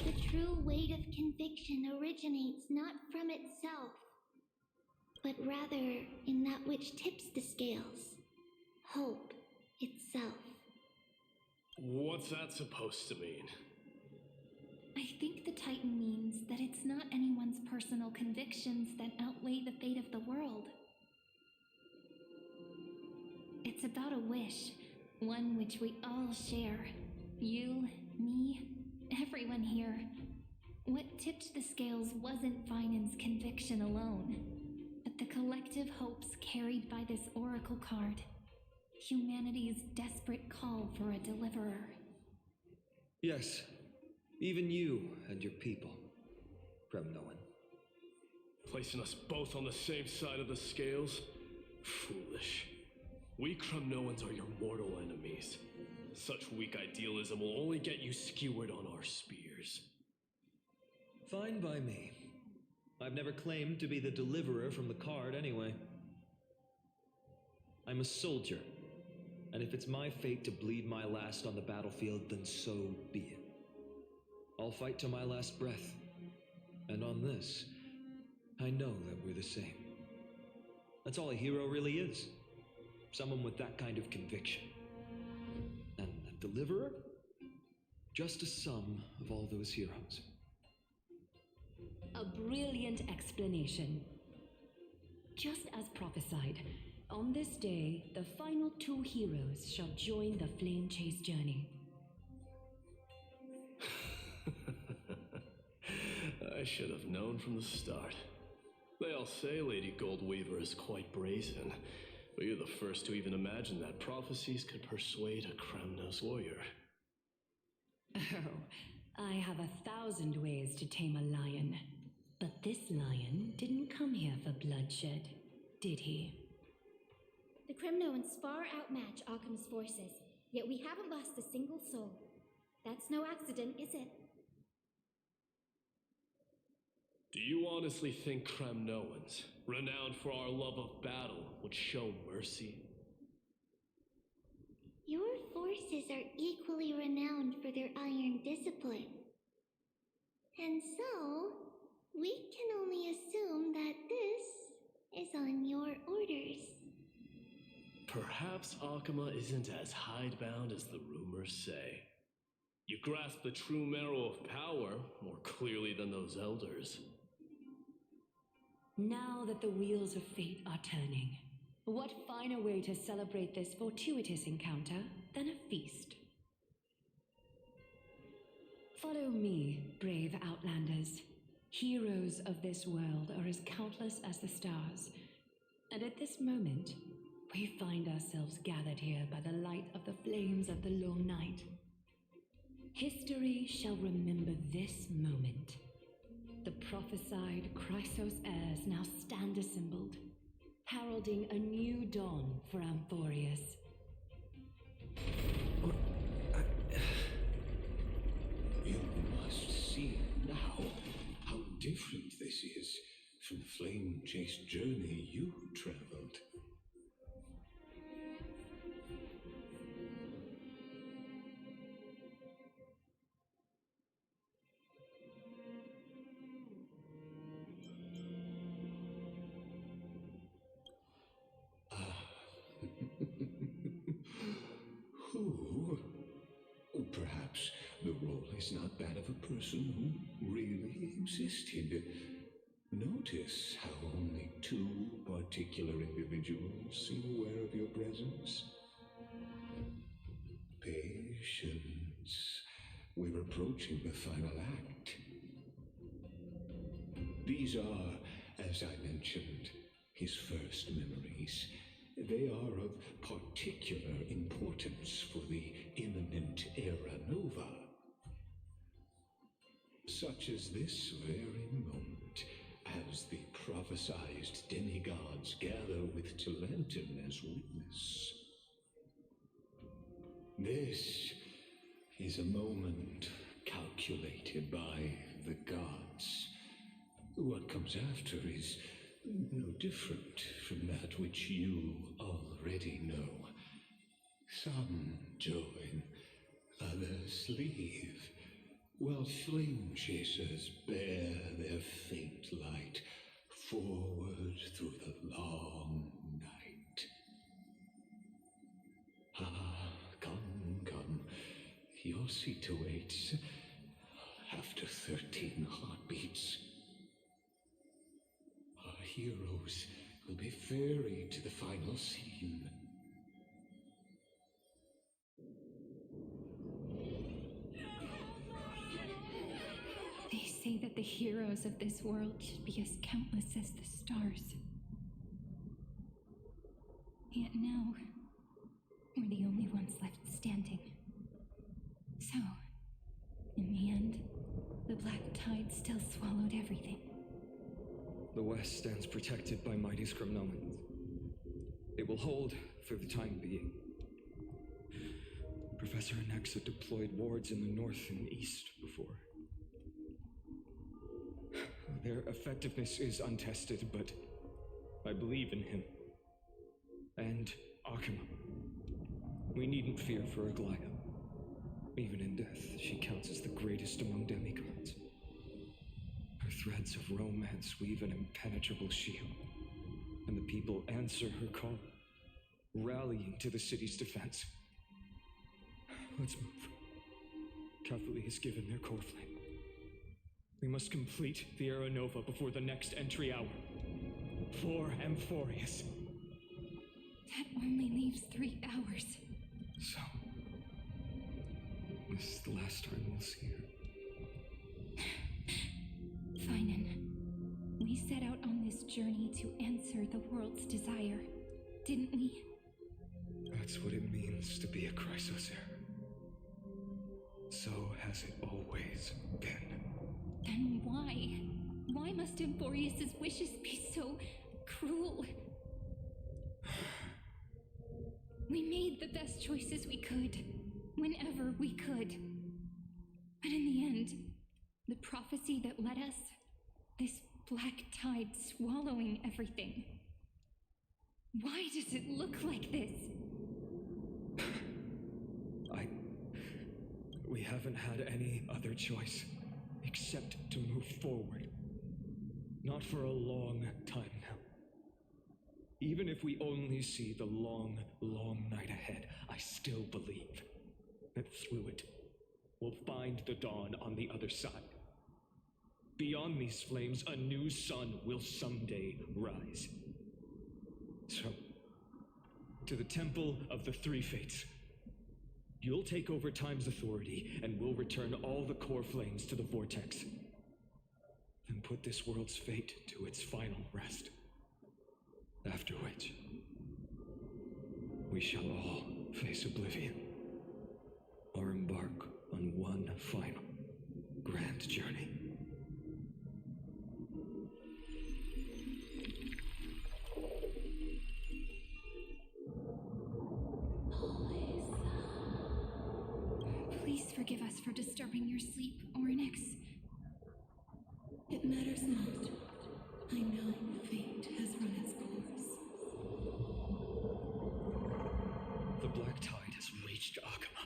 The true weight of conviction originates not from itself, but rather in that which tips the scales, hope itself. What's that supposed to mean? I think the Titan means that it's not anyone's personal convictions that outweigh the fate of the world. It's about a wish, one which we all share. You, me, everyone here. What tipped the scales wasn't Finan's conviction alone, but the collective hopes carried by this oracle card. Humanity's desperate call for a deliverer. Yes, even you and your people, Kremnoan. Placing us both on the same side of the scales? Foolish. We Kremnoans are your mortal enemies. Such weak idealism will only get you skewered on our spears. Fine by me. I've never claimed to be the deliverer from the card anyway. I'm a soldier, and if it's my fate to bleed my last on the battlefield, then so be it. I'll fight to my last breath, and on this, I know that we're the same. That's all a hero really is. Someone with that kind of conviction. And deliverer? Just a sum of all those heroes. A brilliant explanation. Just as prophesied, on this day, the final two heroes shall join the Flame Chase journey. I should have known from the start. They all say Lady Goldweaver is quite brazen, but you're the first to even imagine that prophecies could persuade a Kremnos warrior. Oh, I have 1,000 ways to tame a lion. But this lion didn't come here for bloodshed, did he? The Kremnoans far outmatch Occam's forces, yet we haven't lost a single soul. That's no accident, is it? Do you honestly think Kremnoans, renowned for our love of battle, would show mercy? Your forces are equally renowned for their iron discipline. And so, we can only assume that this is on your orders. Perhaps Akama isn't as hidebound as the rumors say. You grasp the true marrow of power more clearly than those elders. Now that the wheels of fate are turning, what finer way to celebrate this fortuitous encounter than a feast? Follow me, brave Outlanders. Heroes of this world are as countless as the stars, and at this moment, we find ourselves gathered here by the light of the flames of the long night. History shall remember this moment. The prophesied Chrysos heirs now stand assembled, heralding a new dawn for Amphorius. You must see now how different this is from the flame chase journey you traveled. Perhaps the role is not that of a person who really existed. Notice how only two particular individuals seem aware of your presence. Patience. We're approaching the final act. These are, as I mentioned, his first memories. They are of particular importance for the imminent Era Nova. Such as this very moment, as the prophesized demigods gather with Talentum as witness. This is a moment calculated by the gods. What comes after is no different from that which you already know. Some join, others leave, while flame chasers bear their faint light forward through the long night. Ah, come, your seat awaits after 13 heartbeats. Our heroes will be ferried to the final scene. They say that the heroes of this world should be as countless as the stars. Yet now, we're the only ones left standing. So, in the end, the black tide still swallowed everything. The West stands protected by mighty Skrymnomans. It will hold for the time being. Professor Anexa deployed wards in the north and east before. Their effectiveness is untested, but I believe in him. And Akama. We needn't fear for Aglaya. Even in death, she counts as the greatest among demigods. Her threads of romance weave an impenetrable shield, and the people answer her call, rallying to the city's defense. Let's move. Cavalry has given their core flame. We must complete the Aeronova before the next entry hour. For Amphorius. That only leaves 3 hours. So, this is the last time we'll see her. Finan, we set out on this journey to answer the world's desire, didn't we? That's what it means to be a Chrysos heir. So has it always been. Then why? Why must Amphorius's wishes be so cruel? We made the best choices we could, whenever we could. But in the end, the prophecy that led us, this black tide swallowing everything. Why does it look like this? We haven't had any other choice, except to move forward. Not for a long time now. Even if we only see the long, long night ahead, I still believe that through it, we'll find the dawn on the other side. Beyond these flames, a new sun will someday rise. So, to the Temple of the Three Fates. You'll take over Time's authority, and we'll return all the core flames to the Vortex. Then put this world's fate to its final rest. After which, we shall all face oblivion, or embark on one final grand journey. Please forgive us for disturbing your sleep, Orynyx. It matters not. I know fate has run its course. The Black Tide has reached Akama.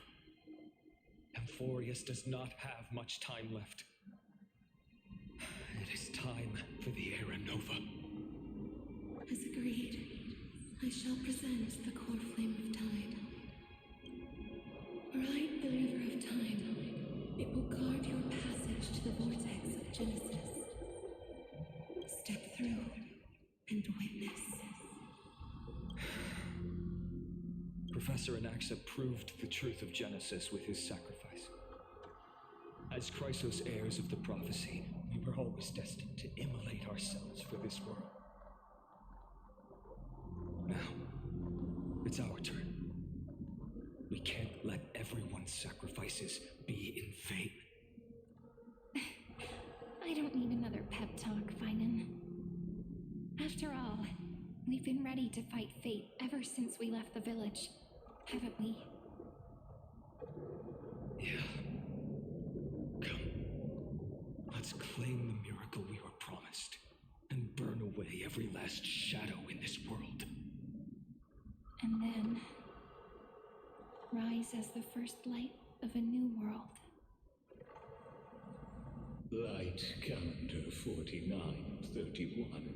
Amphorius does not have much time left. It is time for the Aeronova. As agreed, I shall present the core flame of tide. Ride the river of time. It will guard your passage to the vortex of Genesis. Step through and witness. Professor Anaxa proved the truth of Genesis with his sacrifice. As Chrysos heirs of the prophecy, we were always destined to immolate ourselves for this world. Now, it's our turn. We can't let everyone's sacrifices be in vain. I don't need another pep talk, Finan. After all, we've been ready to fight fate ever since we left the village, haven't we? Yeah. Come. Let's claim the miracle we were promised, and burn away every last shadow in this world. And then rise as the first light of a new world. Light calendar 4931,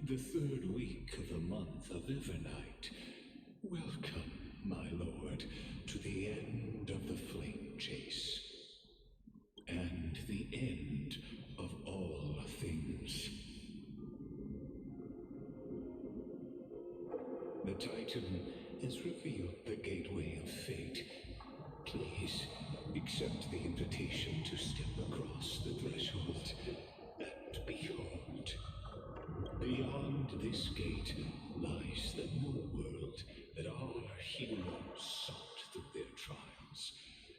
the third week of the month of Evernight. Welcome, my lord, to the end of the flame chase. And the end of all things. The Titan has revealed the gateway of fate. Please accept the invitation to step across the threshold. And behold, beyond this gate lies the new world that our heroes sought through their trials,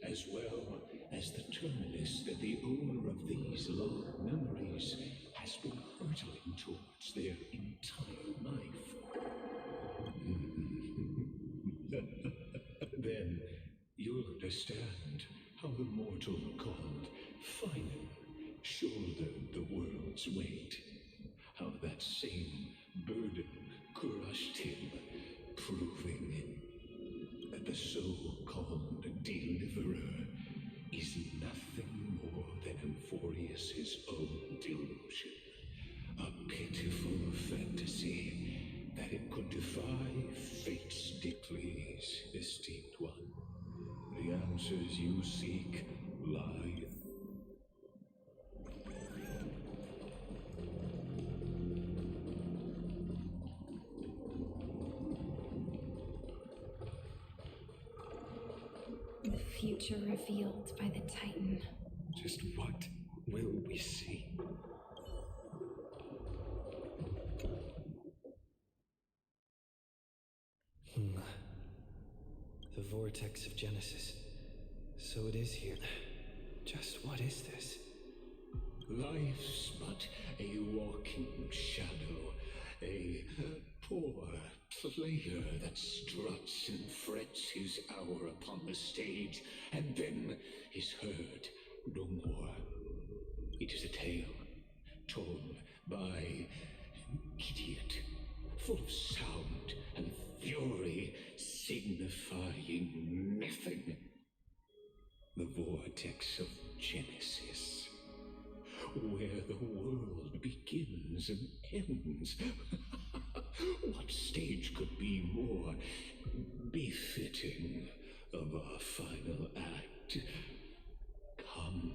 as well as the terminus that the owner of these long memories has been hurtling towards their entire life. Then you'll understand how the mortal called Finan shouldered the world's weight. How that same burden crushed him, proving that the so-called deliverer is nothing more than Amphorius' own delusion. A pitiful fantasy that it could defy fate's decrees, esteemed one. The answers you seek lie. The future revealed by the Titan. Just what will we see? The vortex of Genesis. So it is here. Just what is this? Life's but a walking shadow, a poor player that struts and frets his hour upon the stage, and then is heard no more. It is a tale told by an idiot, full of sound and fury, signifying nothing. The vortex of Genesis, where the world begins and ends. What stage could be more befitting of our final act? Come,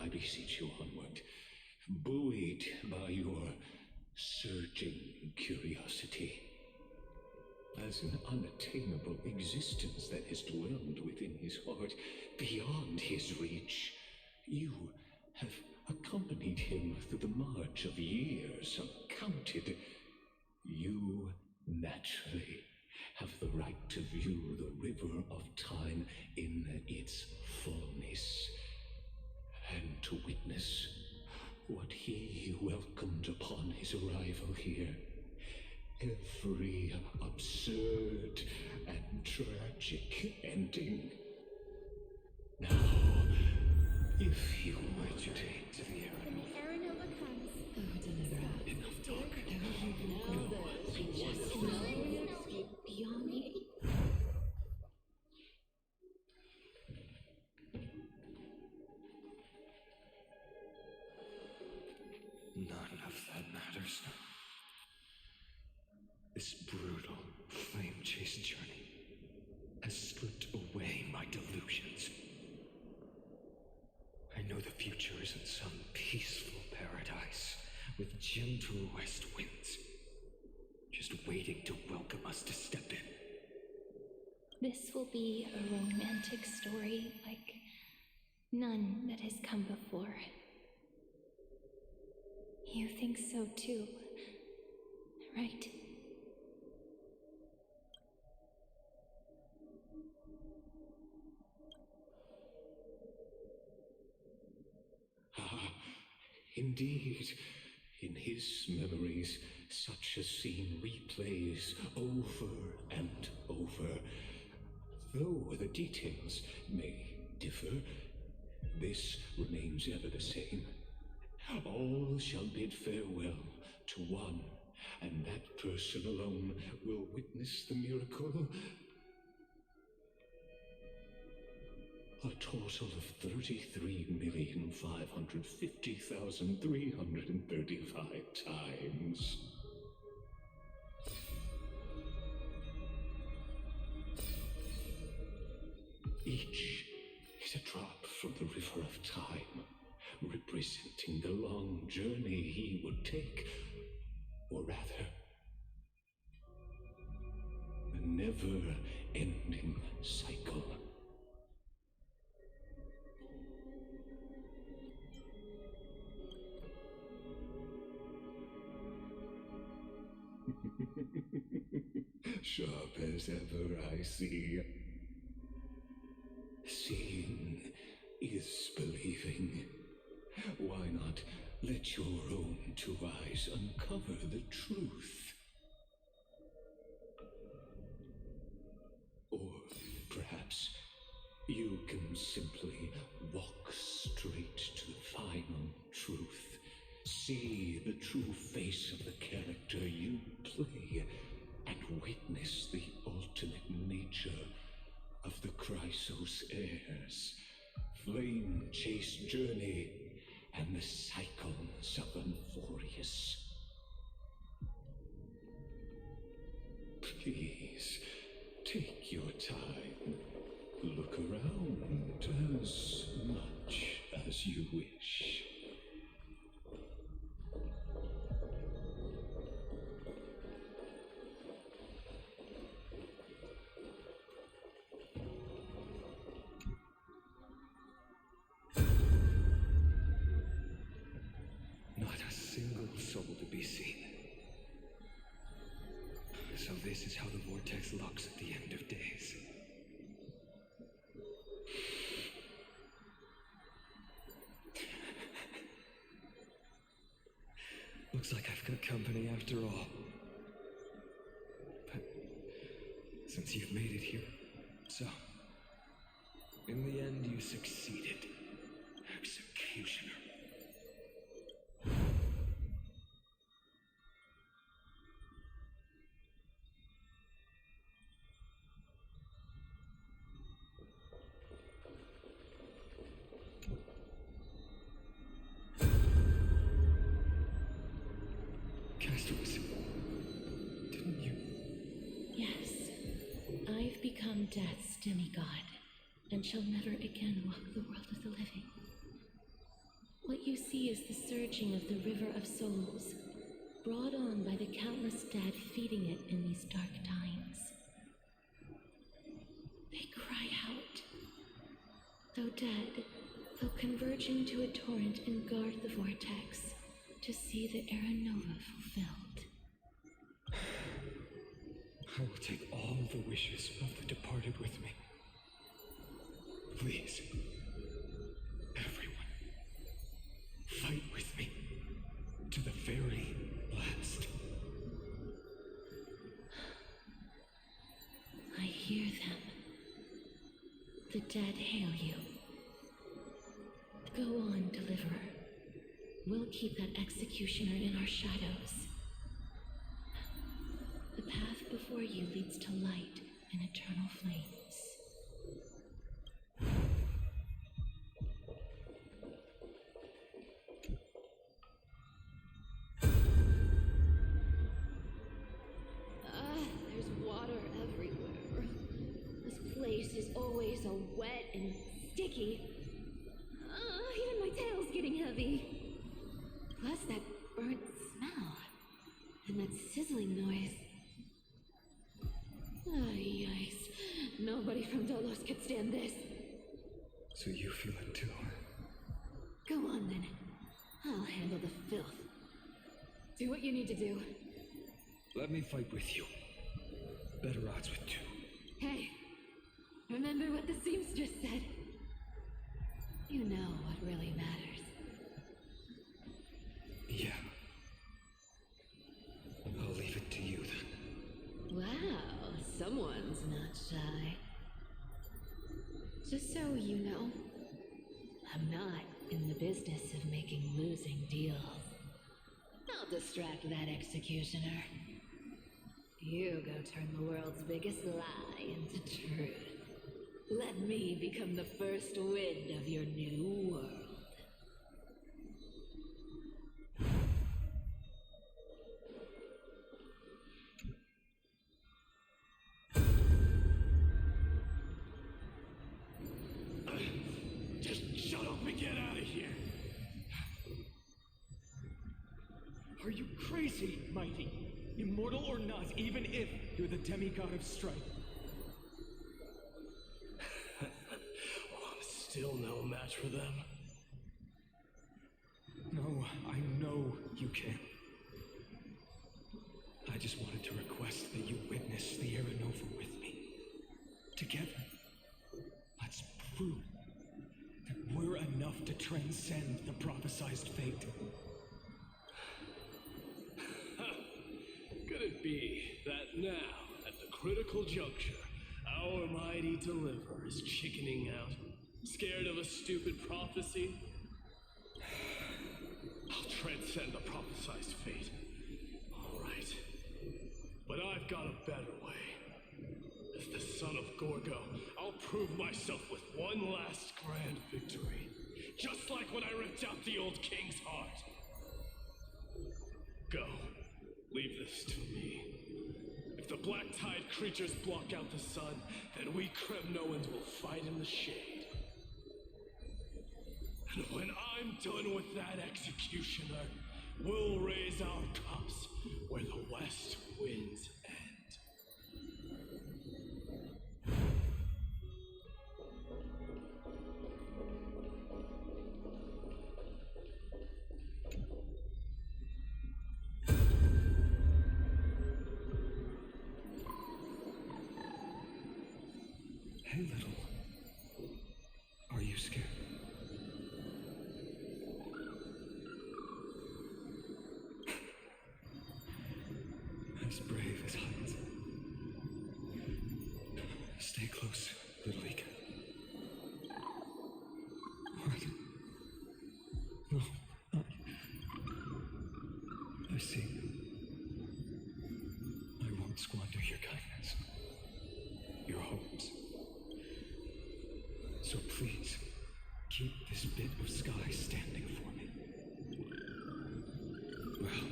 I beseech you onward, buoyed by your surging curiosity. As an unattainable existence that has dwelled within his heart, beyond his reach, you have accompanied him through the march of years uncounted. You naturally have the right to view the river of time in its fullness, and to witness what he welcomed upon his arrival here. Every absurd and tragic ending. Now, if you would take to the When the Aranova comes, enough talk. beyond me. None of that matters. This brutal, flame-chased journey has stripped away my delusions. I know the future isn't some peaceful paradise with gentle west winds, just waiting to welcome us to step in. This will be a romantic story like none that has come before. You think so too, right? Indeed, in his memories, such a scene replays over and over. Though the details may differ, this remains ever the same. All shall bid farewell to one, and that person alone will witness the miracle. A total of 33,550,335 times. Each is a drop from the river of time, representing the long journey he would take, or rather, the never-ending cycle. Sharp as ever, I see. Seeing is believing. Why not let your own two eyes uncover the truth? Or perhaps you can simply walk straight to the final truth. See the true face of the character you play, and witness the ultimate nature of the Chrysos heirs, flame-chased journey, and the cycles of Amphorius. Please, take your time. as you wish. Not a single soul to be seen. So this is how the vortex looks at the end of days. Looks like I've got company after all. But since you've made it here, so in the end you succeeded, Executioner. Castaway, didn't you? Yes, I've become Death's demigod, and shall never again walk the world of the living. What you see is the surging of the river of souls, brought on by the countless dead feeding it in these dark times. They cry out. Though dead, they'll converge into a torrent and guard the vortex to see the Era Nova fulfilled. I will take all the wishes of the departed with me. Please, everyone, fight with me to the very last. I hear them. The dead hail you. Go on, Deliverer. We'll keep that executioner in our shadows. The path before you leads to light and eternal flames. There's water everywhere. This place is always so wet and sticky. Even my tail's getting heavy. Plus that burnt smell. And that sizzling noise. Yikes. Nobody from Dolos could stand this. So you feel it too? Go on then. I'll handle the filth. Do what you need to do. Let me fight with you. Better odds with two. Hey, remember what the seamstress said? You know what really matters. Yeah. I'll leave it to you then. Wow, someone's not shy. Just so you know, I'm not in the business of making losing deals. I'll distract that executioner. You go turn the world's biggest lie into truth. Let me become the first wind of your new world. Just shut up and get out of here! Are you crazy, Mighty? Immortal or not, even if you're the demigod of strife. I'm still no match for them. No, I know you can. I just wanted to request that you witness the Era Nova with me. Together, let's prove that we're enough to transcend the prophesized fate. Could it be that now, at the critical juncture, our mighty deliverer is chickening out? Scared of a stupid prophecy? I'll transcend the prophesized fate. All right. But I've got a better way. As the son of Gorgo, I'll prove myself with one last grand victory. Just like when I ripped out the old king's heart. Go. Leave this to me. If the black tide creatures block out the sun, then we Kremnoans will fight in the shade. And when I'm done with that executioner, we'll raise our cups where the west winds end. Hey, little. Are you scared? As brave as heights. Stay close, little Ika. What? No. I see. I won't squander your kindness. Your hopes. So please, keep this bit of sky standing for me. Well,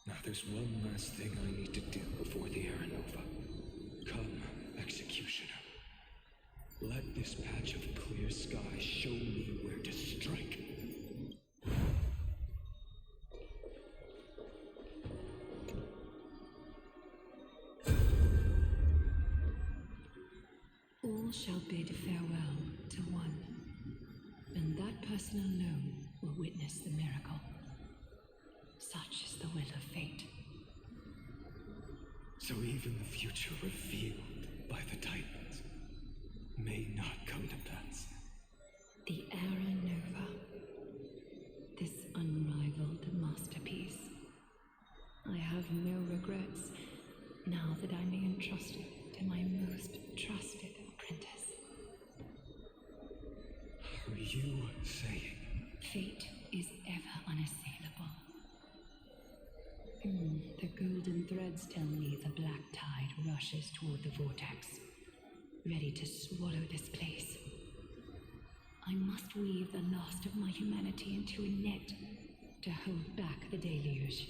now there's one last thing I need to do before the Aranova. Come, Executioner. Let this patch of clear sky show me where to strike. All shall bid farewell to one, and that person alone will witness the miracle. Such is the will of fate. So even the future revealed by the Titans may not come to pass. The Era Nova. This unrivaled masterpiece. I have no regrets now that I may entrust it to my most trusted apprentice. Are you saying? Fate is ever unassailable. The golden threads tell me the black tide rushes toward the vortex, ready to swallow this place. I must weave the last of my humanity into a net to hold back the deluge.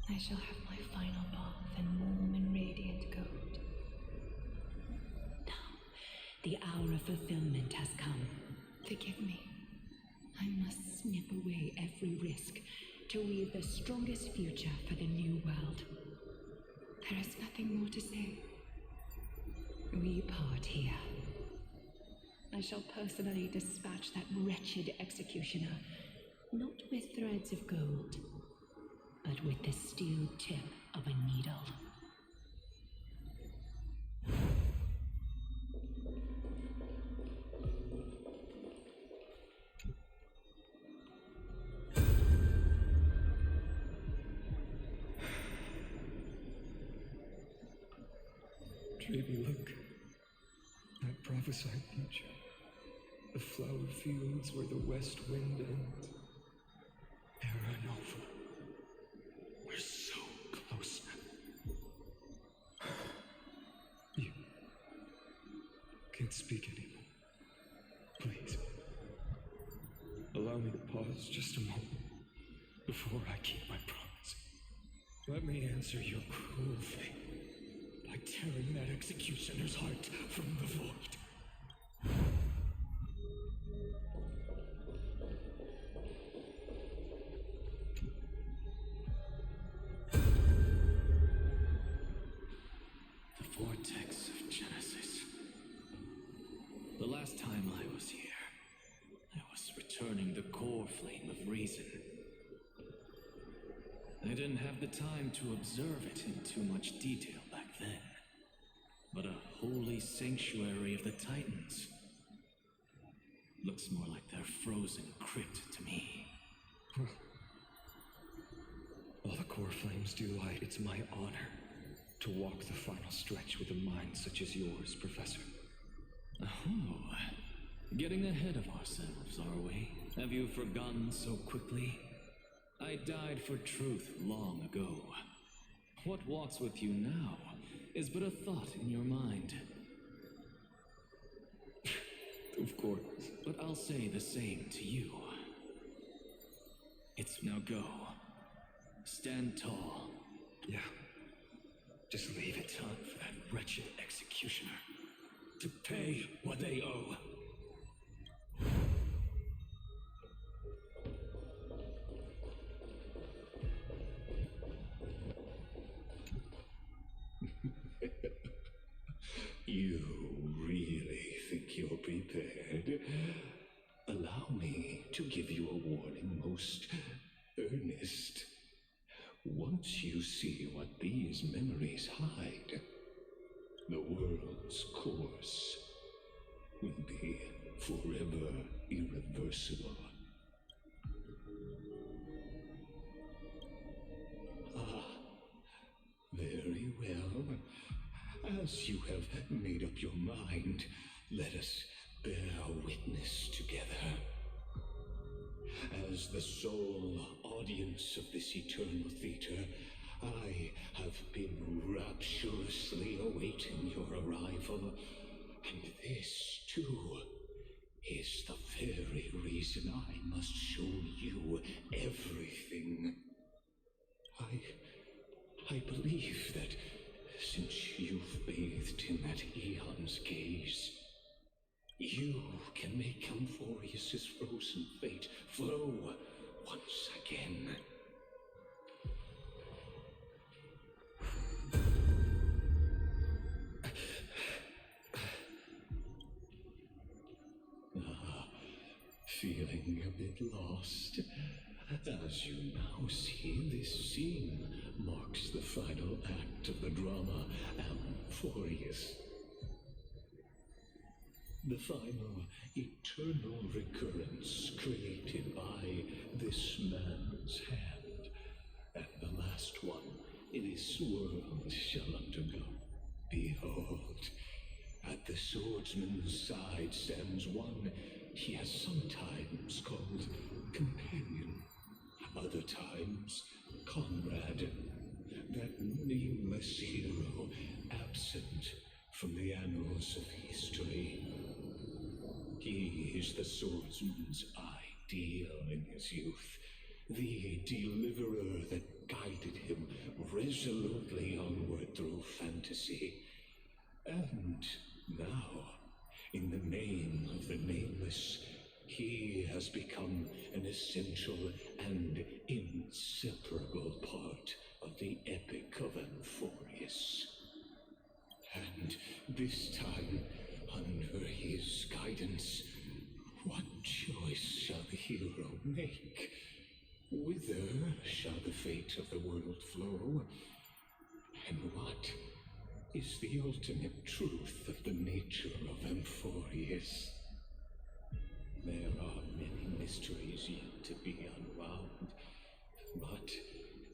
I shall have my final bath in warm and radiant gold. Now, the hour of fulfillment has come. Forgive me. I must snip away every risk to weave the strongest future for the new world. There is nothing more to say. We part here. I shall personally dispatch that wretched executioner, not with threads of gold, but with the steel tip of a needle. Baby, look. That prophesied future. The flower fields where the west wind ends. Era Nova. We're so close now. You can't speak anymore. Please. Allow me to pause just a moment before I keep my promise. Let me answer your cruel fate by tearing that executioner's heart from the void. The vortex of Genesis. The last time I was here, I was returning the core flame of reason. I didn't have the time to observe it in too much detail back then. But a holy sanctuary of the Titans. Looks more like their frozen crypt to me. While the core flames do light, it's my honor to walk the final stretch with a mind such as yours, Professor. Oh, getting ahead of ourselves, are we? Have you forgotten so quickly? I died for truth long ago. What walks with you now is but a thought in your mind. Of course. But I'll say the same to you. It's now go. Stand tall. Yeah. Just leave it. Time for that wretched executioner to pay what they owe. you're prepared. Allow me to give you a warning most earnest. Once you see what these memories hide, the world's course will be forever irreversible. Ah, very well. As you have made up your mind, let us bear witness together. As the sole audience of this eternal theater, I have been rapturously awaiting your arrival, and this, too, is the very reason I must show you everything. I believe that since you've bathed in that eon's gaze, you can make Amphorius's frozen fate flow once again. Feeling a bit lost? As you now see, this scene marks the final act of the drama Amphorius. The final eternal recurrence created by this man's hand, and the last one this world shall undergo. Behold, at the swordsman's side stands one he has sometimes called companion, other times comrade, that nameless hero absent from the annals of history. He is the swordsman's ideal in his youth, the deliverer that guided him resolutely onward through fantasy. And now, in the name of the nameless, he has become an essential and inseparable part of the epic of Amphorius. And this time, under his guidance, what choice shall the hero make? Whither shall the fate of the world flow? And what is the ultimate truth of the nature of Amphorius? There are many mysteries yet to be unwound, but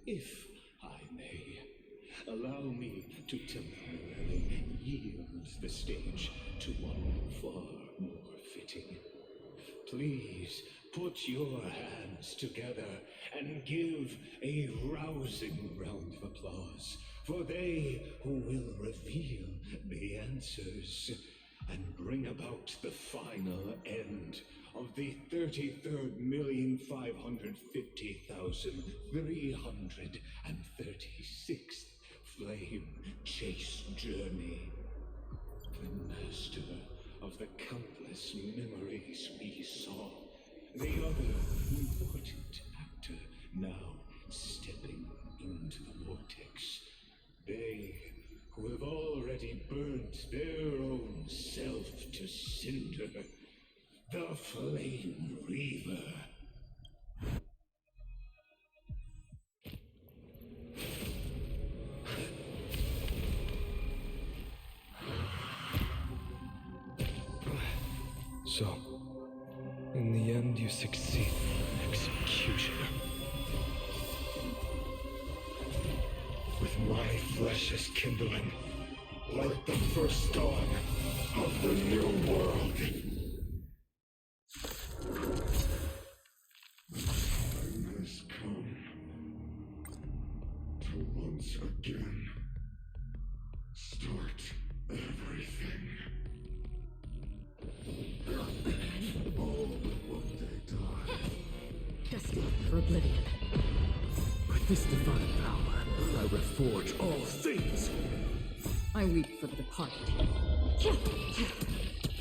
if I may, allow me to temporarily yield the stage to one far more fitting. Please put your hands together and give a rousing round of applause for they who will reveal the answers and bring about the final end of the 33,550,336th flame chase journey. The master of the countless memories we saw, the other important actor now stepping into the vortex. They who have already burnt their own self to cinder, the Flame Reaver. So, in the end, you succeed in executioner. With my flesh as kindling, like the first dawn of the new world. Time has come to once again start everything. All but one day die. Destined for oblivion. With this divine power, I reforge all things. I weep for the departed.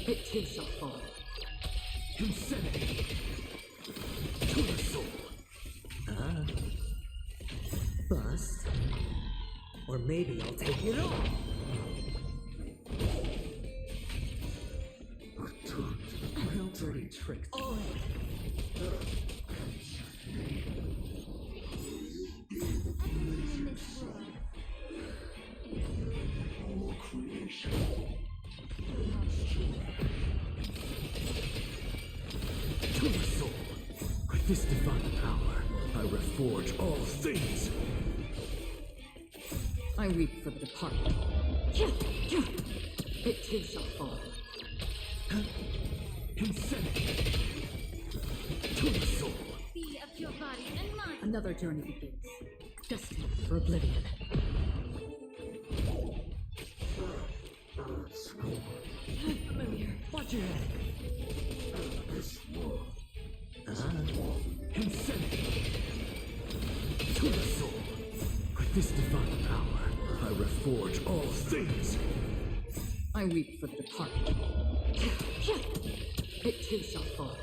It too shall fall. Insanity to the soul. Bust. Or maybe I'll take it all. tricks. Oh. To the soul, with this divine power, I reforge all things. I weep for the departed. It too shall fall. Insanity. To the soul. Be of your body and mind. Another journey begins, destined for oblivion. Familiar. Watch your head. Insanity. To the soul. With this divine power, I reforge all things. I weep for the departed. It too shall fall.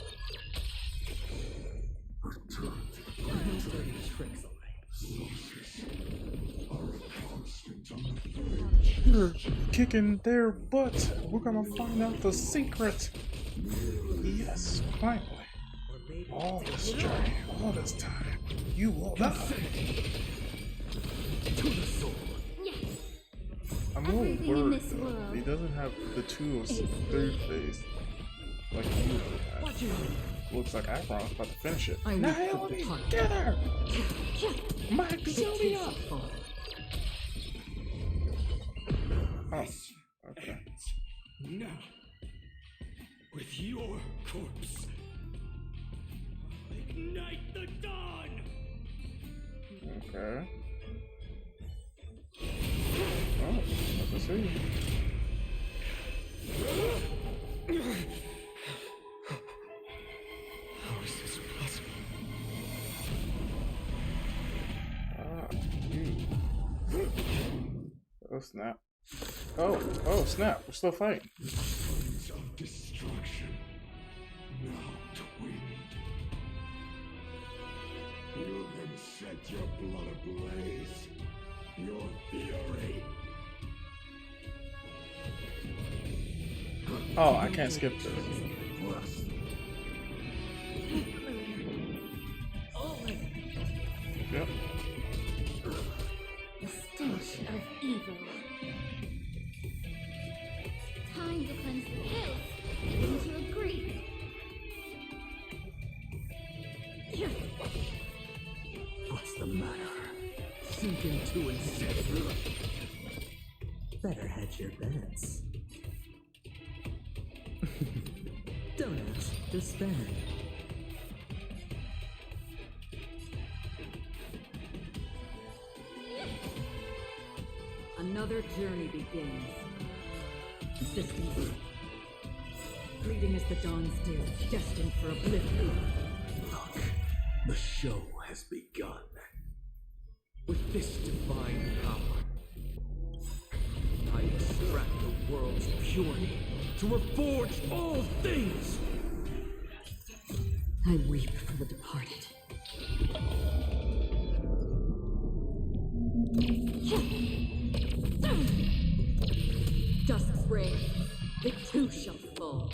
Dirty tricks You're kicking their butt. We're gonna find out the secret. Yes, finally. All this journey, all this time, you will die. To the soul. I'm a little Everything in worried this though. world He doesn't have the tools third phase like you have. Watch your head. Looks like Akron's about to finish it. I weep for the Naomi, departed. get her! Mike, It too Sylvia! shall fall. Oh, okay. Now, with your corpse, ignite the dawn! Okay. Oh, let's see. How is this possible? You. Oh, snap. Oh, snap. We're still fighting. Flames of destruction, now twinned. You have set your blood ablaze. Your fury. Oh, I can't skip this. Yep. The stench of evil. Time to cleanse the filth into a Greek. What's the matter? Sink into insanity. Better hedge your bets. Don't ask, just spend. Another journey begins. Consistency. Fleeting as the dawn's dew, destined for oblivion. Look, the show has begun. With this divine power, I extract the world's purity to reforge all things! I weep for the departed. Dusk's reign, it too shall fall.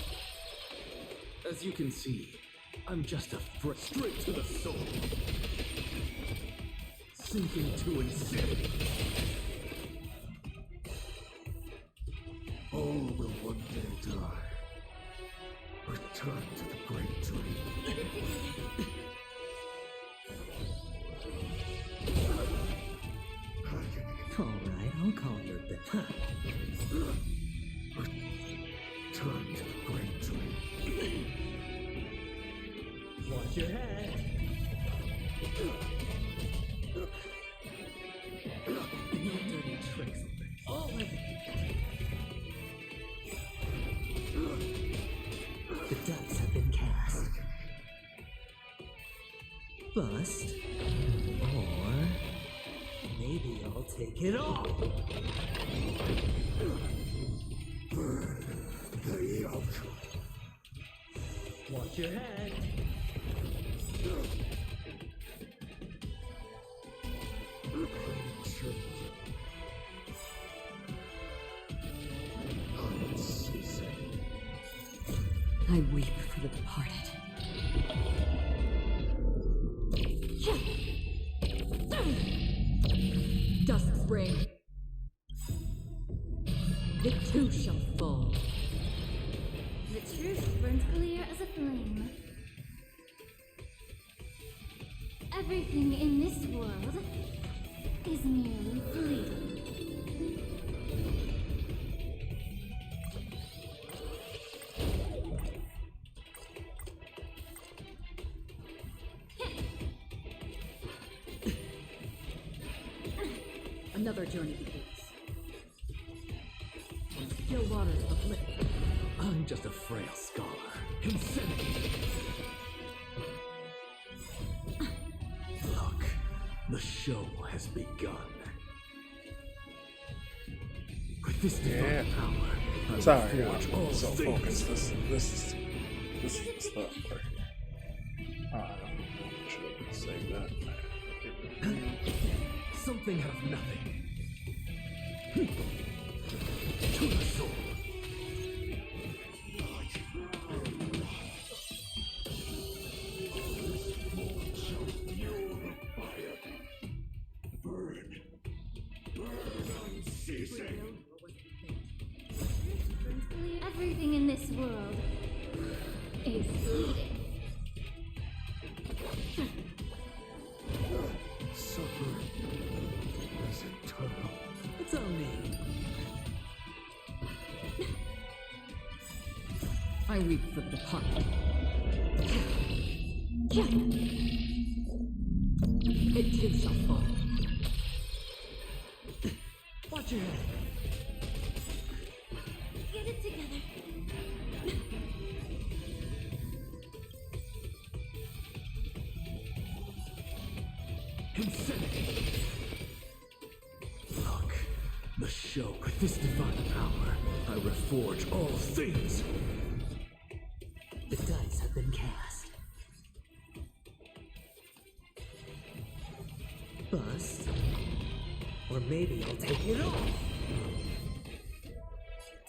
As you can see, I'm just a straight to the soul. Sinking to insanity. All will one day die. Return to the great dream. All right, I'll call your bet. Return to the great dream. Watch your head. No dirty tricks. All of it. The dice have been cast. Bust. Or maybe I'll take it all. Burn the yoke. Watch your head. I weep for the departed. Dust spring. It too shall fall. The truth burns clear as a flame. Everything in this world is merely fleeting. Another journey begins. Still waters of lit. I'm just a frail scholar. Insanity! Look, the show has begun. With this divine power, I Sorry, will forge all I'm so things. focused. This is the stuff right here. I should save that. Something out of nothing. To the soul. Everything in this world is fleeting. Suffering is eternal. It's on me. I weep for the departed. It too shall fall. Watch your head. Get it together. Insanity! Look, the show with this divine power, I reforge all things. The dice have been cast. Bust. Or maybe I'll take it off.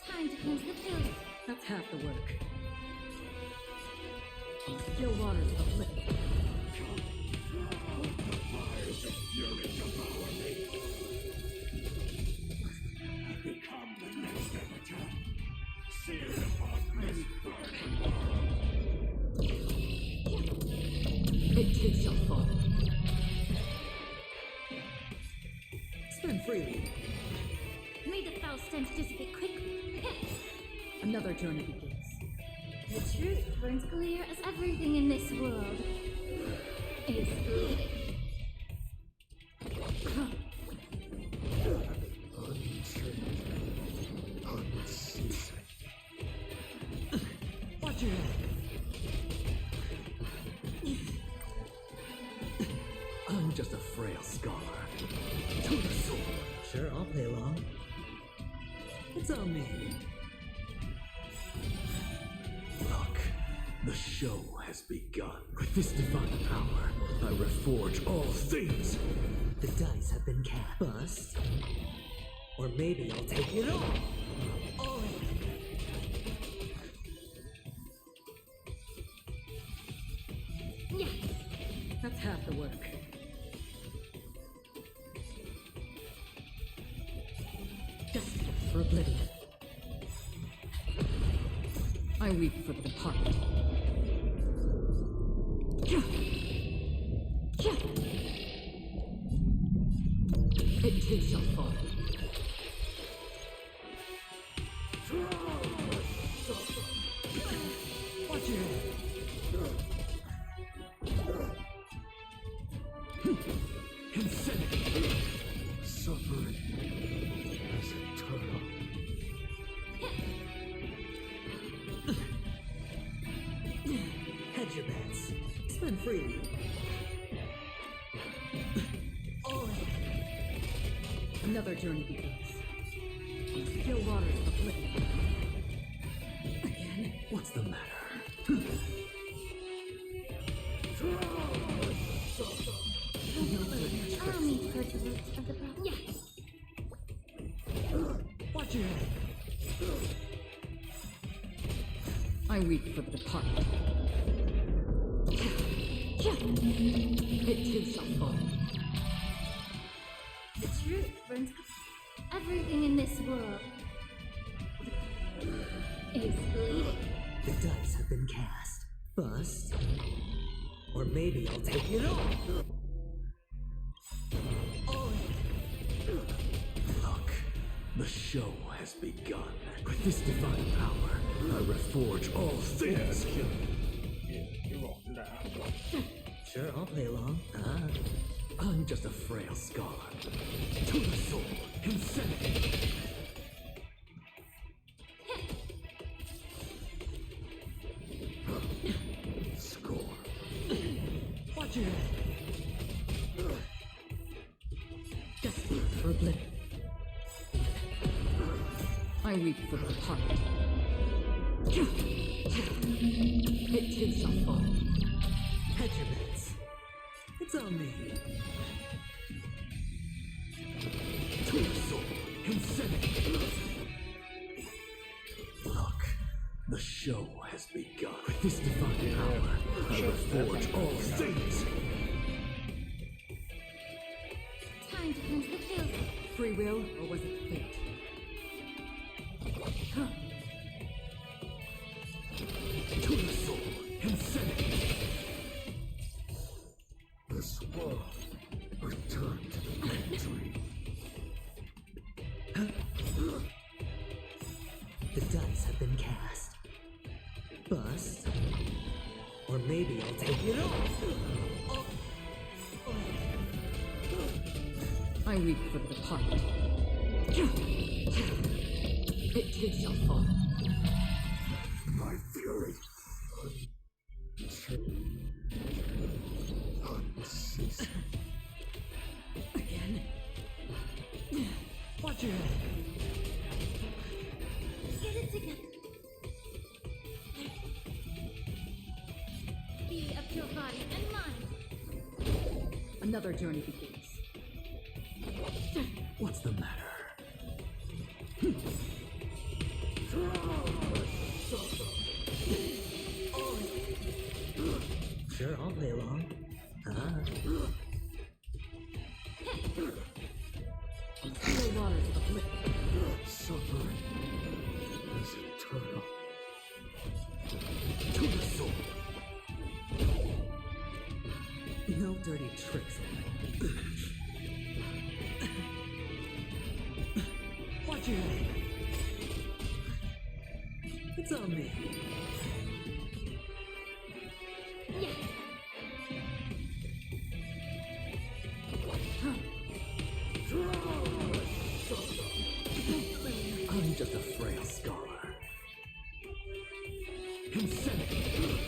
Time to close the building. That's half the work. Still waters of lit. Fires of fury devour me. I become the next avatar, seared upon this burning world. It too shall fall. Spend freely. May the foul stench dissipate quickly. Another journey begins. The truth burns clear as everything in this world is fleeting. Unceasing. Watch your head. I'm just a frail scholar. To the soul. Sure, I'll play along. It's on me. Look, the show has begun. With this divine power, I reforge all things. The dice have been cast. Bust. Or maybe I'll take it off. Oh. Yes. That's half the work. Destined for oblivion. I weep for the departed. It too shall fall. Watch your head. Insanity. Suffering is eternal. Hedge your bets. Spend freely. Oh. Another journey begins. Still waters of oblivion. Again? What's the matter? Allow me to purge the root of the problem. Yes. Watch your head. I weep for the departed. It too shall fall. The truth burns everything in this world is bleeding. The dice have been cast. Bust. Or maybe I'll take it off. Look, the show has begun. With this divine power, I reforge all things. You're welcome down. Sure, I'll play along. I'm just a frail scholar. To the soul, insanity. Score. Watch your head. Destiny for oblivion. I weep for the departed. It too shall fall. Hedge your bets. It's on me. To the soul, insanity. Look, the show has begun. With this divine power, I reforge all things. Time to cleanse the field. Free will, or was it fate? To the soul, insanity. This world returned to victory. The dice have been cast. Bust. Or maybe I'll take it off. I weep for the departed. It too shall fall. My fury unceasing. Again. Watch your head. Get it together. Be of your body and mind. Another journey begins. What's the matter? Sure, I'll play along. Still waters of oblivion. Suffering is eternal. To the soul. No dirty tricks. Watch your head. It's on me. I'm just a frail scholar. Insanity.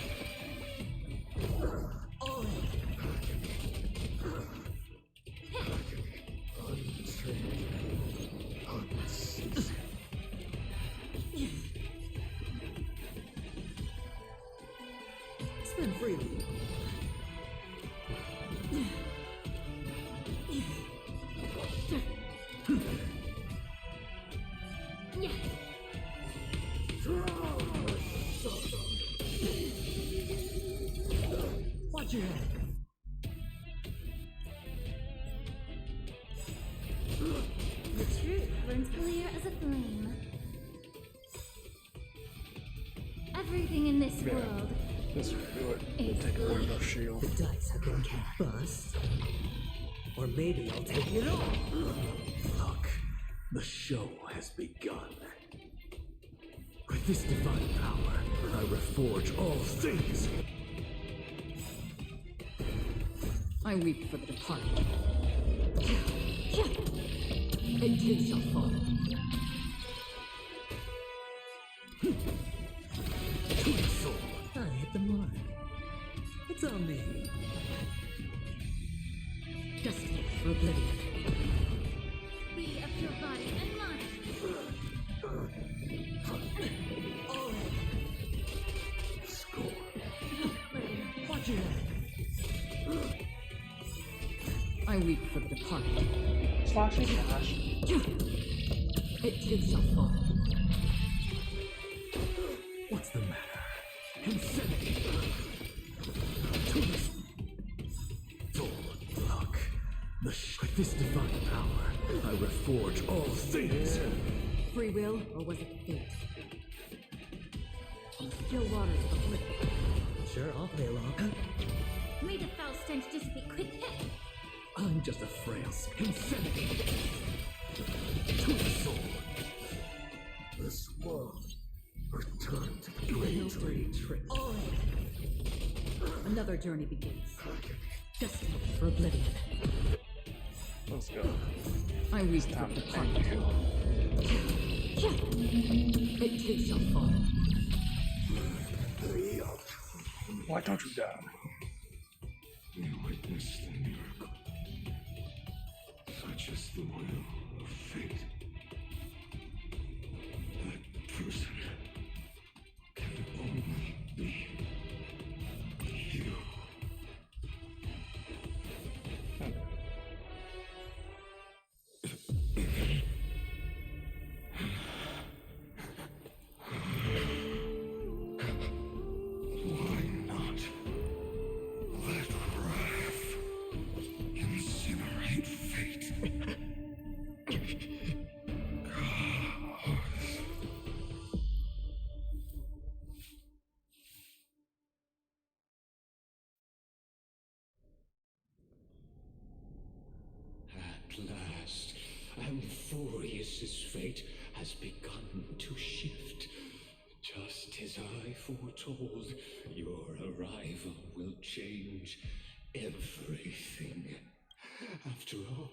Spin freely. Watch your head. The truth burns clear as a flame. Everything in this world This will do it. is Take away bleeding. the shield. The dice have been cast. Bust. Or maybe I'll take it off. Look, the show has begun. With this divine power, I reforge all things. I weep for the departed. It too shall fall. To the soul. I hit the mark. It's on me. Destiny for oblivion. Be of your body and mind. Score. Watch your head. I weep for the departed. Slashy slash. It too shall fall. What's the matter? insanity. To this full luck. With this divine power, I reforge all things. Free will, or was it fate? Still water to the lip. Sure, I'll play along. May the foul stench dissipate quick. I'm just a frail insanity. To the soul. This world returned to the great trick. Another journey begins. Destined for oblivion. Let's go. I reached Time the to party. thank you. It too shall fall. Why don't you die? You witnessed the miracle. Such is the will of fate. That person can only be you. Why not let wrath incinerate fate? At last, Amphorius's fate has begun to shift. Just as I foretold, your arrival will change everything. After all,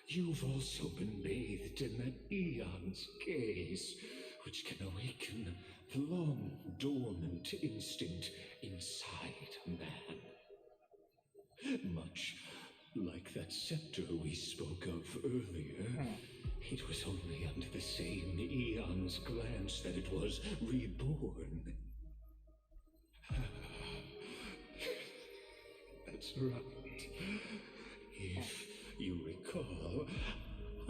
you've also been bathed in that eon's gaze, which can awaken the long dormant instinct inside a man. Much like that scepter we spoke of earlier, it was only under the same eon's glance that it was reborn. That's right. If you recall,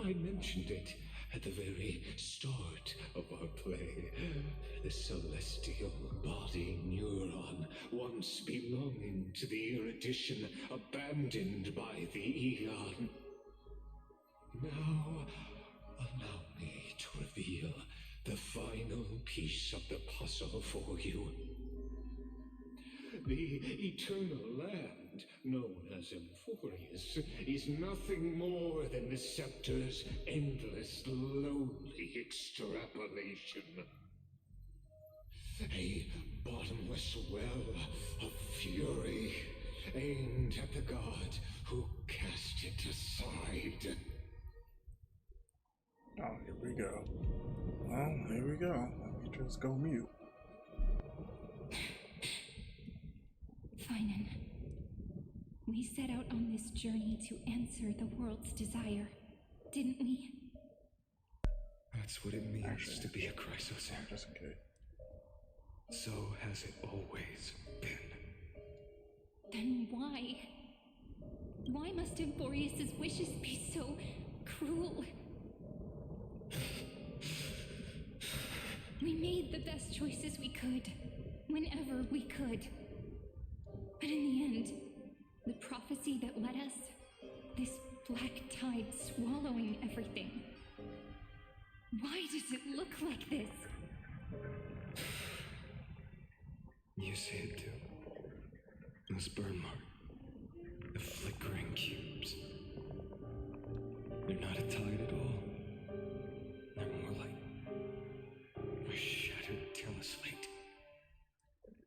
I mentioned it at the very start of our play. The celestial body neuron, once belonging to the erudition abandoned by the eon. Now, allow me to reveal the final piece of the puzzle for you. The eternal land, known as Amphorius, is nothing more than the scepter's endless, lonely extrapolation. A bottomless well of fury, aimed at the god who cast it aside. Oh, here we go. Well, here we go. Let me just go mute. Finan, we set out on this journey to answer the world's desire, didn't we? That's what it means to be a Chrysos. Just in case. So has it always been. Then why? Why must Amphorius's wishes be so cruel? We made the best choices we could, whenever we could. But in the end, the prophecy that led us, this black tide swallowing everything. Why does it look like this? You see it too. This burn mark. The flickering cubes. They're not a tide at all. They're more like a shattered teleslate.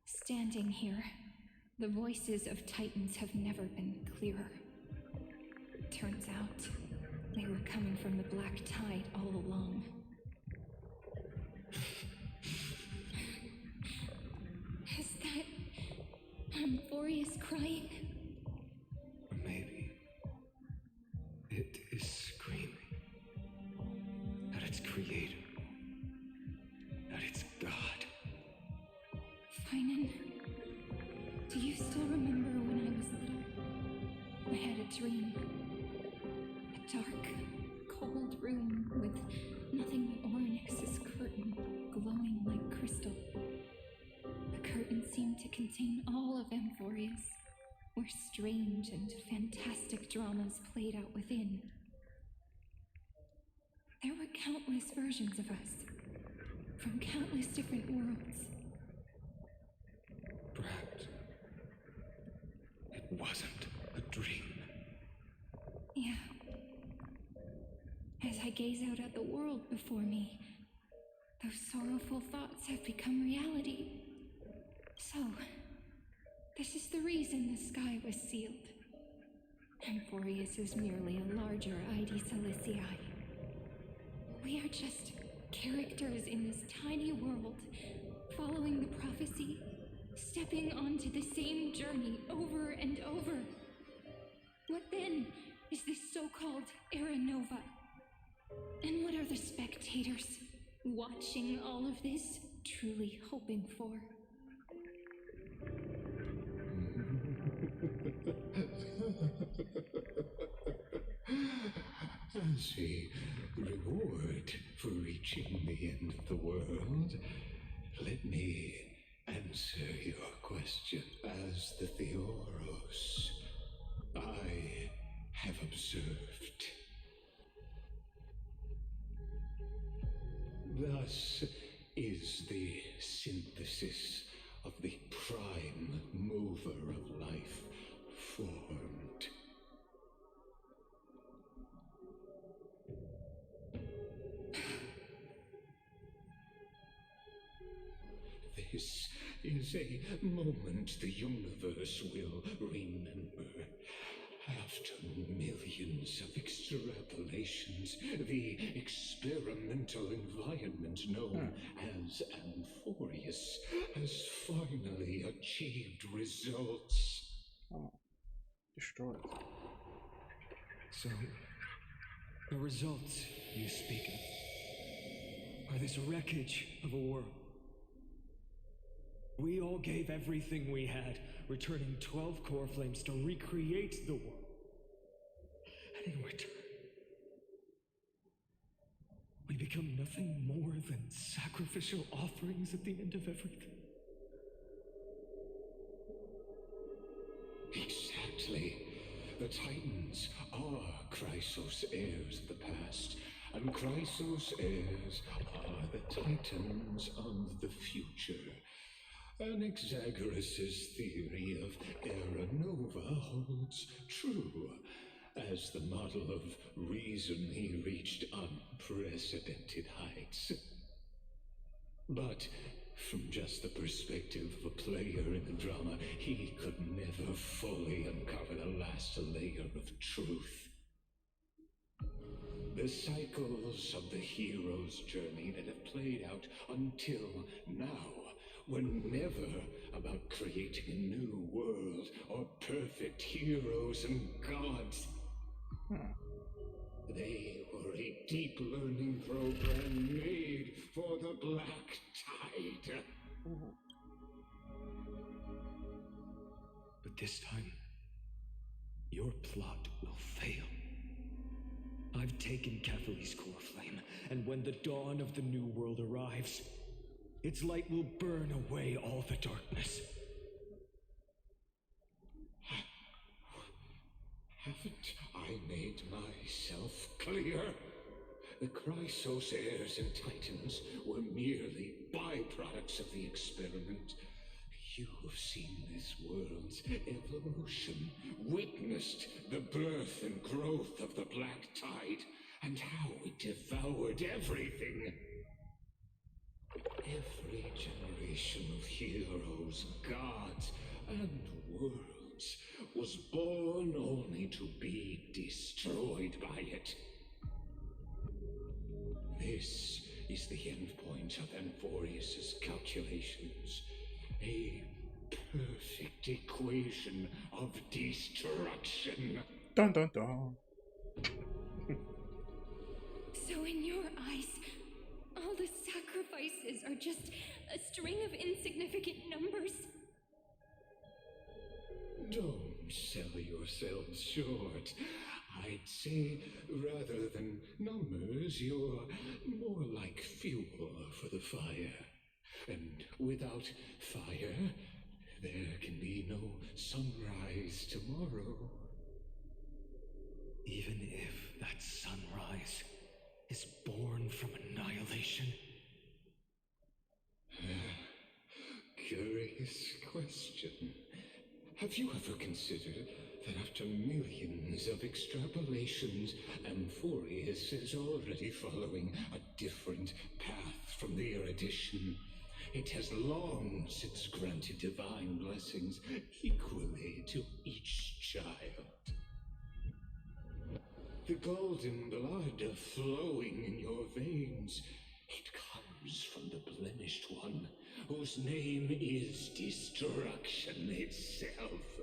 Standing here, the voices of Titans have never been clearer. Turns out, they were coming from the black tide all along. Is that Amphorius crying? Or maybe it is screaming at its creator, at its god. Finan, do you still remember when I was little? I had a dream. A dark, cold room with nothing but Oryx's curtain glowing like crystal. The curtain seemed to contain all of Amphorius, where strange and fantastic dramas played out within. There were countless versions of us, from countless different worlds. Perhaps it wasn't a dream. Yeah. As I gaze out at the world before me, those sorrowful thoughts have become reality. So, this is the reason the sky was sealed. Amphorius is merely a larger ID Silicii. We are just characters in this tiny world, following the prophecy, stepping onto the same journey over and over. What then is this so-called Era Nova? And what are the spectators watching all of this truly hoping for? As a reward for reaching the end of the world, let me answer your question. As the Theoros, I have observed. Thus is the synthesis of the prime mover of life formed. This is a moment the universe will remember. After millions of extrapolations, the experimental environment known as Amphorius has finally achieved results. Destroyed. So, the results you speak of are this wreckage of a world. We all gave everything we had, returning 12 core flames to recreate the world. And in return, we become nothing more than sacrificial offerings at the end of everything. Exactly. The Titans are Chrysos heirs of the past, and Chrysos heirs are the Titans of the future. Anaxagoras' theory of Era Nova holds true, as the model of reason he reached unprecedented heights. But from just the perspective of a player in the drama, he could never fully uncover the last layer of truth. The cycles of the hero's journey that have played out until now were never about creating a new world or perfect heroes and gods. They were a deep learning program made for the Black Tide. But this time, your plot will fail. I've taken Catholi's core flame, and when the dawn of the new world arrives, its light will burn away all the darkness. Haven't I made myself clear? The Chrysos heirs and Titans were merely byproducts of the experiment. You've seen this world's evolution, witnessed the birth and growth of the Black Tide, and how it devoured everything. Every generation of heroes, gods, and worlds was born only to be destroyed by it. This is the endpoint of Amphorius' calculations. A perfect equation of destruction. Dun dun dun. So in your eyes, all the sacrifices are just a string of insignificant numbers? Don't sell yourselves short. I'd say, rather than numbers, you're more like fuel for the fire. And without fire, be no sunrise tomorrow. Even if that sunrise is born from annihilation? Curious question. Have you ever considered that after millions of extrapolations, Amphorius is already following a different path from the erudition? It has long since granted divine blessings equally to each child. The golden blood flowing in your veins, it comes from the blemished one, whose name is destruction itself.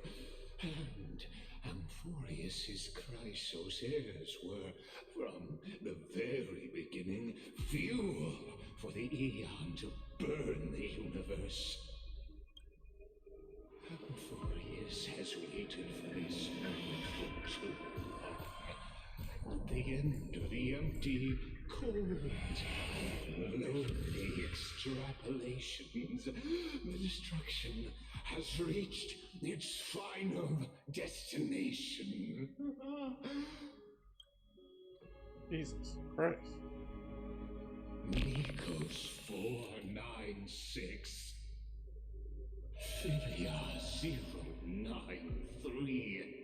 And Amphorius's Chrysos heirs were, from the very beginning, fuel for the Aeon to burn the universe. Amphorius has waited for this moment for too long. At the end of the empty, cold, lonely extrapolations, the destruction has reached its final destination. Jesus Christ. Nikos 496. Philia 093.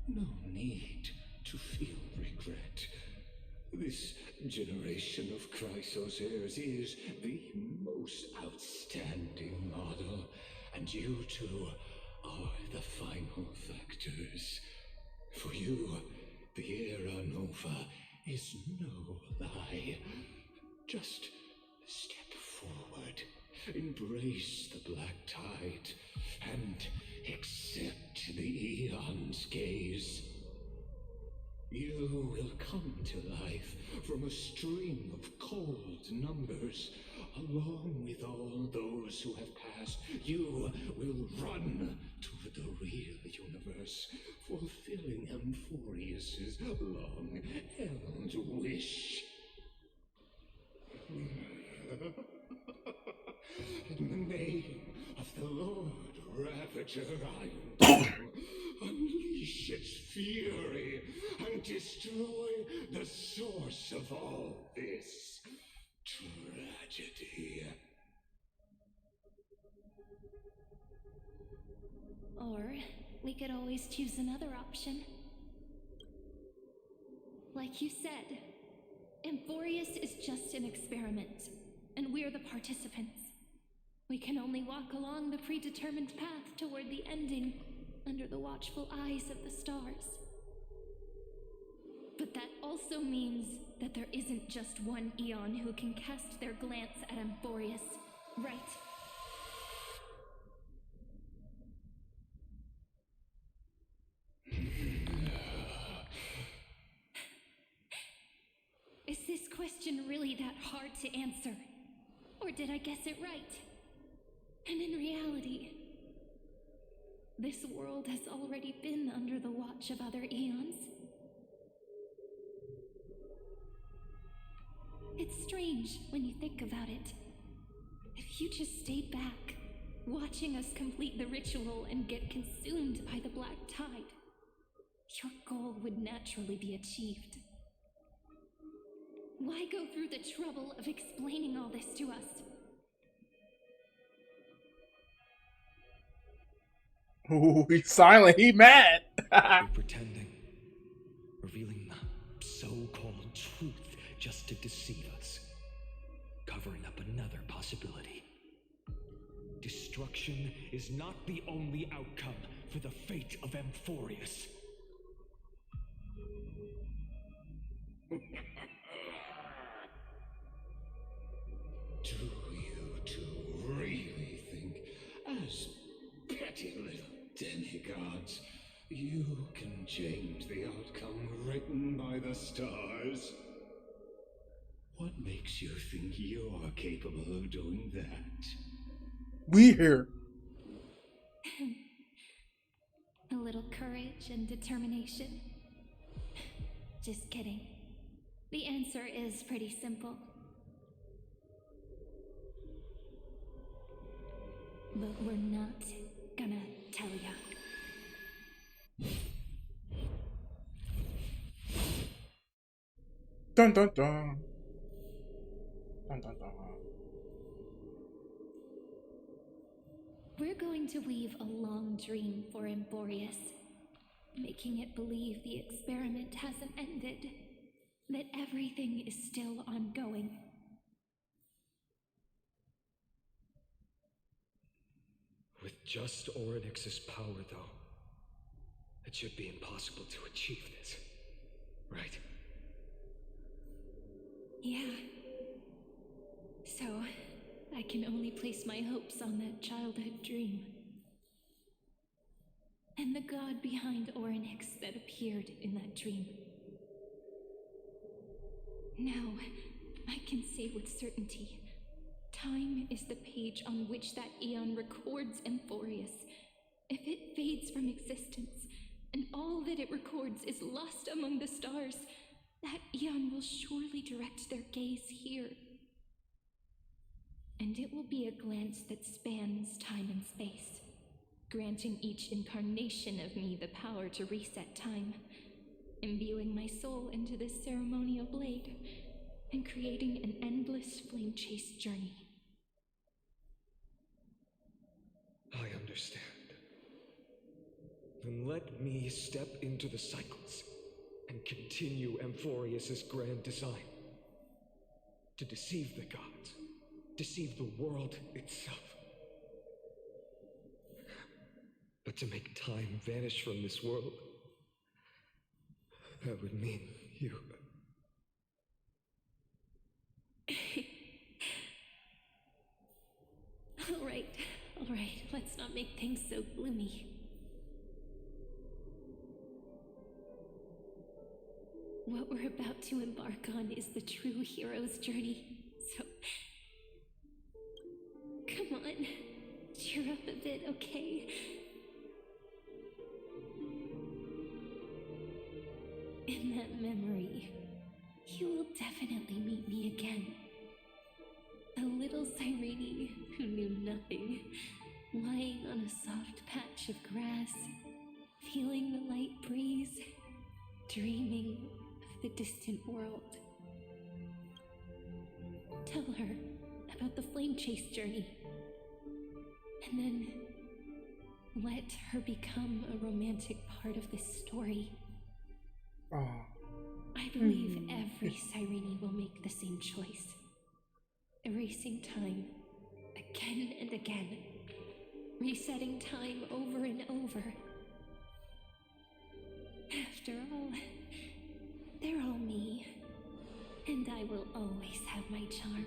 No need to feel regret. This generation of Chrysos heirs is the most outstanding model, and you two are the final factors. For you, the Era Nova is no lie. Just step forward, embrace the black tide, and accept the Aeon's gaze. You will come to life from a stream of cold numbers. Along with all those who have passed, you will run to the real universe, fulfilling Amphorius's long-held wish. In the name of the Lord Ravager, I unleash its fury and destroy the source of all this tragedy. Or we could always choose another option. Like you said, Amphorius is just an experiment, and we're the participants. We can only walk along the predetermined path toward the ending, under the watchful eyes of the stars. But that also means that there isn't just one Aeon who can cast their glance at Amphorius, right? Is this question really that hard to answer? Or did I guess it right? And in reality, this world has already been under the watch of other Aeons. It's strange when you think about it. If you just stayed back, watching us complete the ritual and get consumed by the black tide, your goal would naturally be achieved. Why go through the trouble of explaining all this to us? Ooh, he's silent. He mad. We're pretending, revealing the so-called truth just to deceive us, covering up another possibility. Destruction is not the only outcome for the fate of Amphorius. Do you two really think, as petty little demigods, you can change the outcome written by the stars? What makes you think you're capable of doing that? We here. A little courage and determination. Just kidding. The answer is pretty simple. But we're not gonna tell ya. Dun dun dun. Dun dun dun. We're going to weave a long dream for Emborius, making it believe the experiment hasn't ended, that everything is still ongoing. With just Orynyx's power, though, it should be impossible to achieve this, right? Yeah. So, I can only place my hopes on that childhood dream. And the god behind Orynyx that appeared in that dream. Now, I can say with certainty, time is the page on which that eon records Amphorius. If it fades from existence, and all that it records is lost among the stars, that eon will surely direct their gaze here. And it will be a glance that spans time and space, granting each incarnation of me the power to reset time, imbuing my soul into this ceremonial blade, and creating an endless flame-chased journey. I understand. Then let me step into the cycles and continue Amphorius's grand design. To deceive the gods, deceive the world itself. But to make time vanish from this world, that would mean you. All right, let's not make things so gloomy. What we're about to embark on is the true hero's journey, so... Come on, cheer up a bit, okay? In that memory, you will definitely meet me again. A little Cyrene who knew nothing, lying on a soft patch of grass, feeling the light breeze, dreaming of the distant world. Tell her about the flame chase journey, and then let her become a romantic part of this story. Oh. I believe every Cyrene will make the same choice. Erasing time again and again, resetting time over and over. After all, they're all me, and I will always have my charm.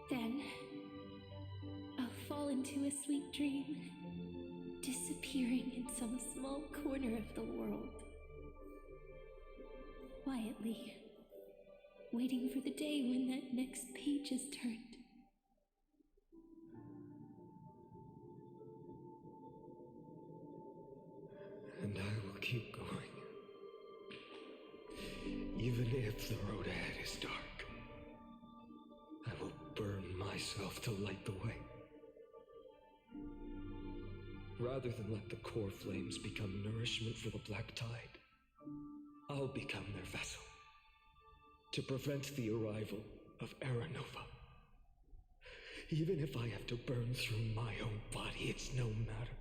Then, I'll fall into a sweet dream, disappearing in some small corner of the world. Quietly, waiting for the day when that next page is turned. And I will keep going. Even if the road ahead is dark, I will burn myself to light the way. Rather than let the core flames become nourishment for the black tide, I'll become their vessel. To prevent the arrival of Aranova. Even if I have to burn through my own body, it's no matter.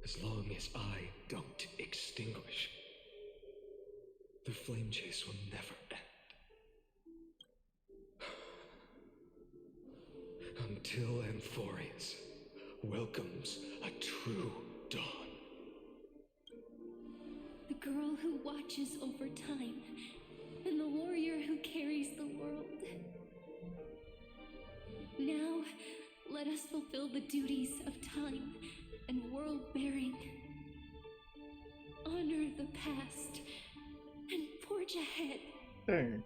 As long as I don't extinguish, the flame chase will never end. Until Amphorius welcomes a true dawn. The girl who watches over time, and the warrior who carries the world. Now, let us fulfill the duties of time and world-bearing. Honor the past and forge ahead. Dang.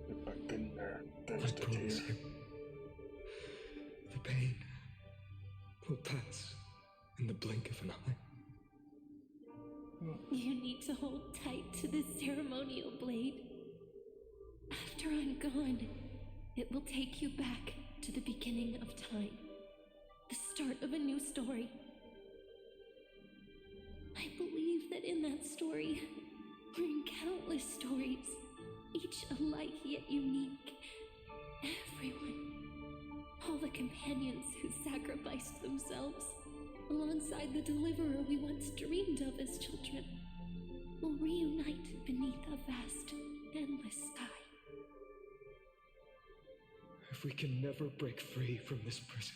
Get back in there. I promise you, the pain will pass in the blink of an eye. You need to hold tight to this ceremonial blade. After I'm gone, it will take you back to the beginning of time. The start of a new story. I believe that in that story, or in countless stories, each alike yet unique, everyone, all the companions who sacrificed themselves, alongside the deliverer we once dreamed of as children, will reunite beneath a vast, endless sky. If we can never break free from this prison,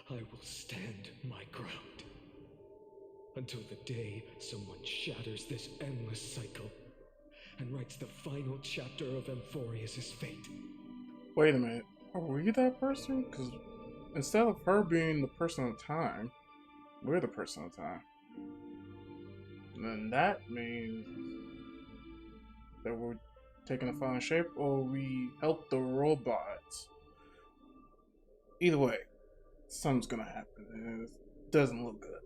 I will stand my ground. Until the day someone shatters this endless cycle and writes the final chapter of Amphorius' fate. Wait a minute. Are we that person? Because instead of her being the person of time, we're the person of time. And then that means that we're taking a final shape, or we help the robots. Either way, something's gonna happen, and it doesn't look good.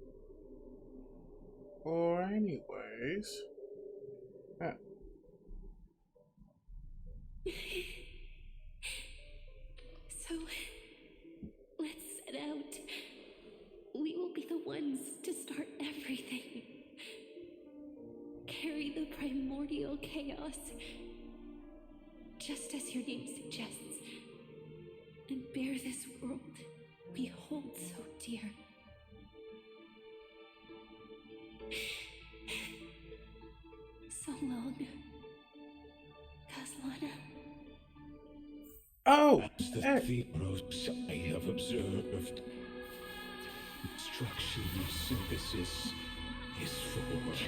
Or anyways, yeah. So, let's set out. We will be the ones to start everything. Carry the primordial chaos, just as your name suggests, and bear this world we hold so dear. So long, Kaslana. Oh! As the Theros I have observed, destruction synthesis is formed.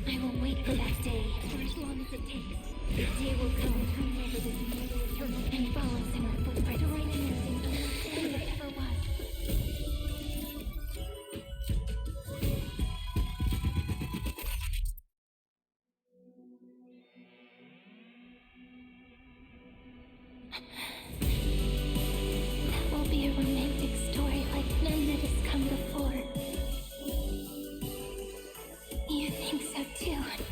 I will wait for that day, for as long as it takes. The day will come whenever this is eternal and follows in our footprint, right in everything until it ever was. That will be a romantic story like none that has come before. You think so too, right?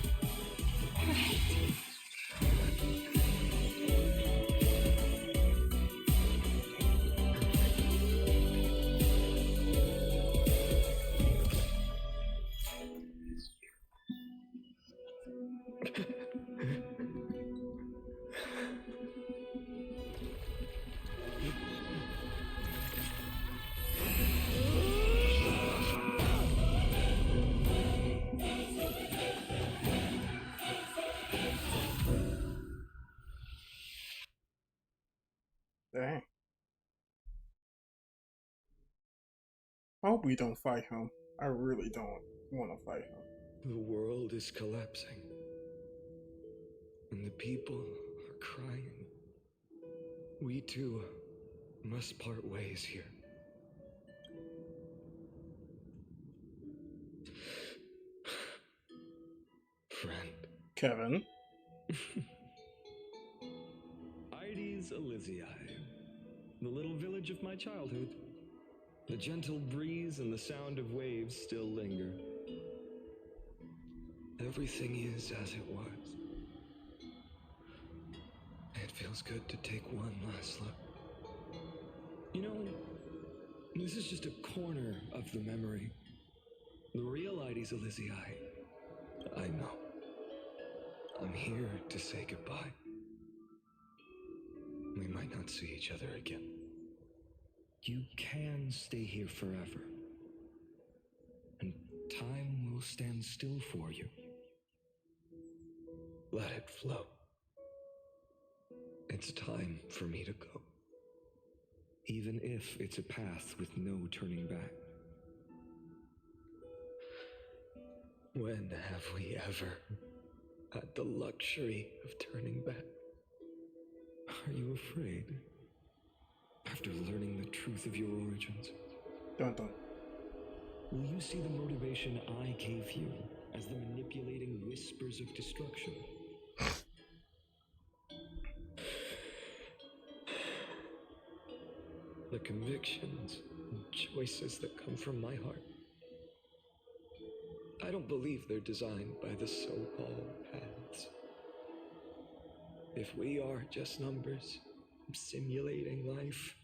Dang. I hope we don't fight him. I really don't want to fight him. The world is collapsing, and the people are crying. We too must part ways here. Friend. Kevin. Ides Elysiae, the little village of my childhood. The gentle breeze and the sound of waves still linger. Everything is as it was. It feels good to take one last look. You know, this is just a corner of the memory. The real Ides Elysiae, I know. I'm here to say goodbye. We might not see each other again. You can stay here forever. And time will stand still for you. Let it flow. It's time for me to go. Even if it's a path with no turning back. When have we ever had the luxury of turning back? Are you afraid? after learning the truth of your origins? Dun dun. Will you see the motivation I gave you as the manipulating whispers of destruction? The convictions and choices that come from my heart. I don't believe they're designed by the so-called paths. If we are just numbers simulating life,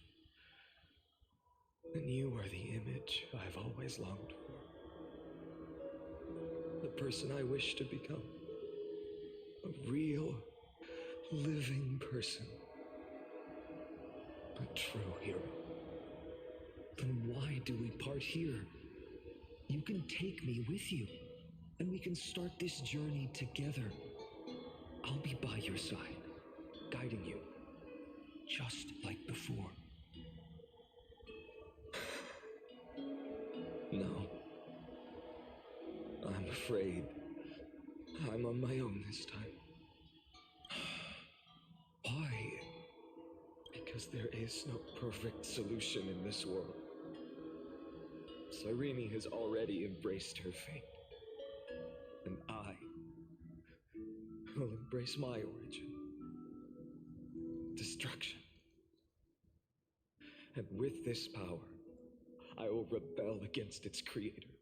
then you are the image I've always longed for. The person I wish to become. A real, living person. A true hero. Then why do we part here? You can take me with you, and we can start this journey together. I'll be by your side, guiding you, just like before. No. I'm afraid I'm on my own this time. Why? Because there is no perfect solution in this world. Cyrene has already embraced her fate. And I will embrace my origin. Destruction. And with this power, I will rebel against its creator,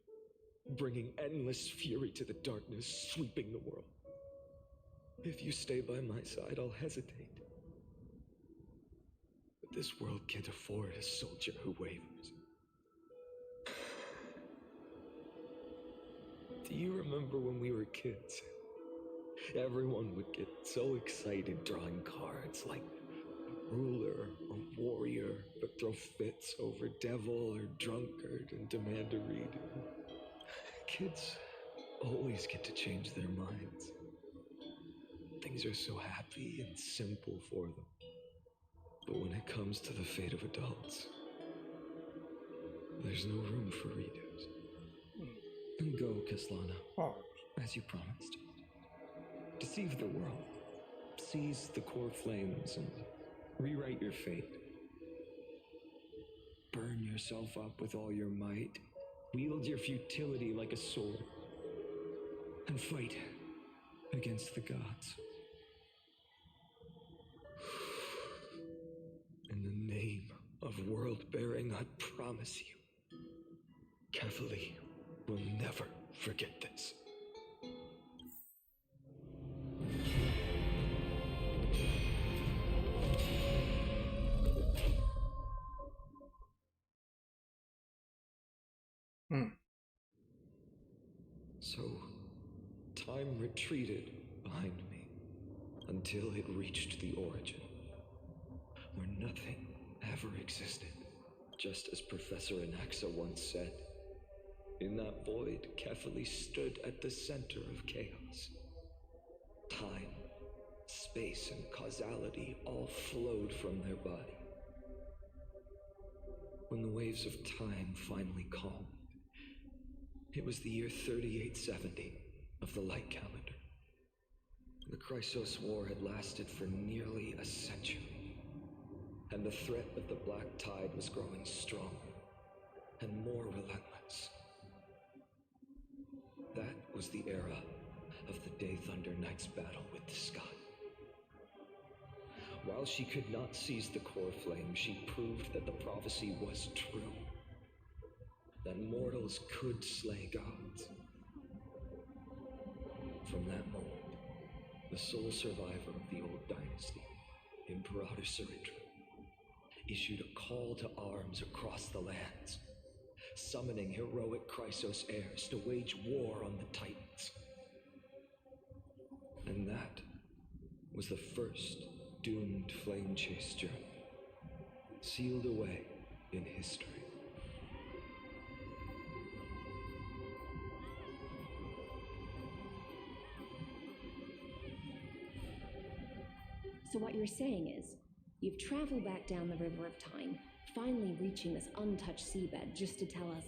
bringing endless fury to the darkness sweeping the world. If you stay by my side, I'll hesitate. But this world can't afford a soldier who wavers. Do you remember when we were kids? Everyone would get so excited drawing cards like ruler or warrior, but throw fits over devil or drunkard and demand a redo. Kids always get to change their minds. Things are so happy and simple for them. But when it comes to the fate of adults, there's no room for redos. Then go, Kaslana, as you promised. Deceive the world. Seize the core flames and rewrite your fate. Burn yourself up with all your might. Wield your futility like a sword. And fight against the gods. In the name of world-bearing, I promise you, Kefali will never forget this. So, time retreated behind me until it reached the origin, where nothing ever existed, just as Professor Anaxa once said. In that void, Kefali stood at the center of chaos. Time, space, and causality all flowed from their body. When the waves of time finally calmed, it was the year 3870 of the light calendar. The Chrysos War had lasted for nearly a century, and the threat of the Black Tide was growing stronger and more relentless. That was the era of the Day Thunder Knight's battle with the sky. While she could not seize the core flame, she proved that the prophecy was true. That mortals could slay gods. From that moment, the sole survivor of the old dynasty, Imperator Cyritra, issued a call to arms across the lands, summoning heroic Chrysos heirs to wage war on the Titans. And that was the first doomed flame chase journey, sealed away in history. So what you're saying is, you've traveled back down the river of time, finally reaching this untouched seabed just to tell us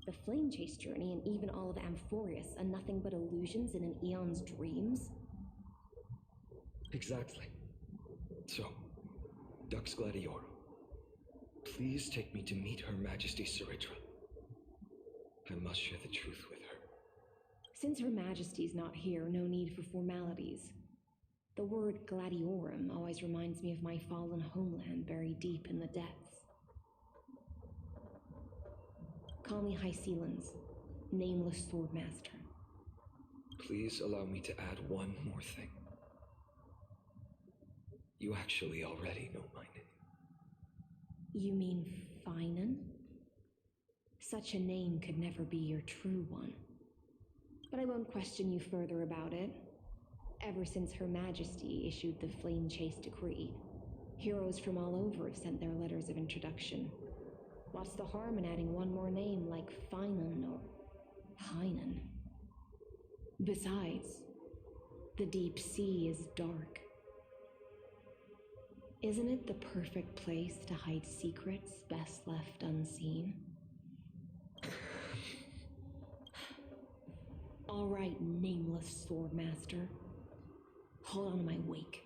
the flame chase journey and even all of Amphorius are nothing but illusions in an eon's dreams? Exactly. So, Dux Gladiorum, please take me to meet Her Majesty Ceridra. I must share the truth with her. Since Her Majesty's not here, no need for formalities. The word Gladiorum always reminds me of my fallen homeland buried deep in the depths. Call me High Sealans, Nameless Swordmaster. Please allow me to add one more thing. You actually already know my name. You mean Finan? Such a name could never be your true one. But I won't question you further about it. Ever since Her Majesty issued the Flame Chase Decree, heroes from all over have sent their letters of introduction. What's the harm in adding one more name like Finan or Hynan? Besides, the deep sea is dark. Isn't it the perfect place to hide secrets best left unseen? All right, Nameless Swordmaster. Hold on to my wake.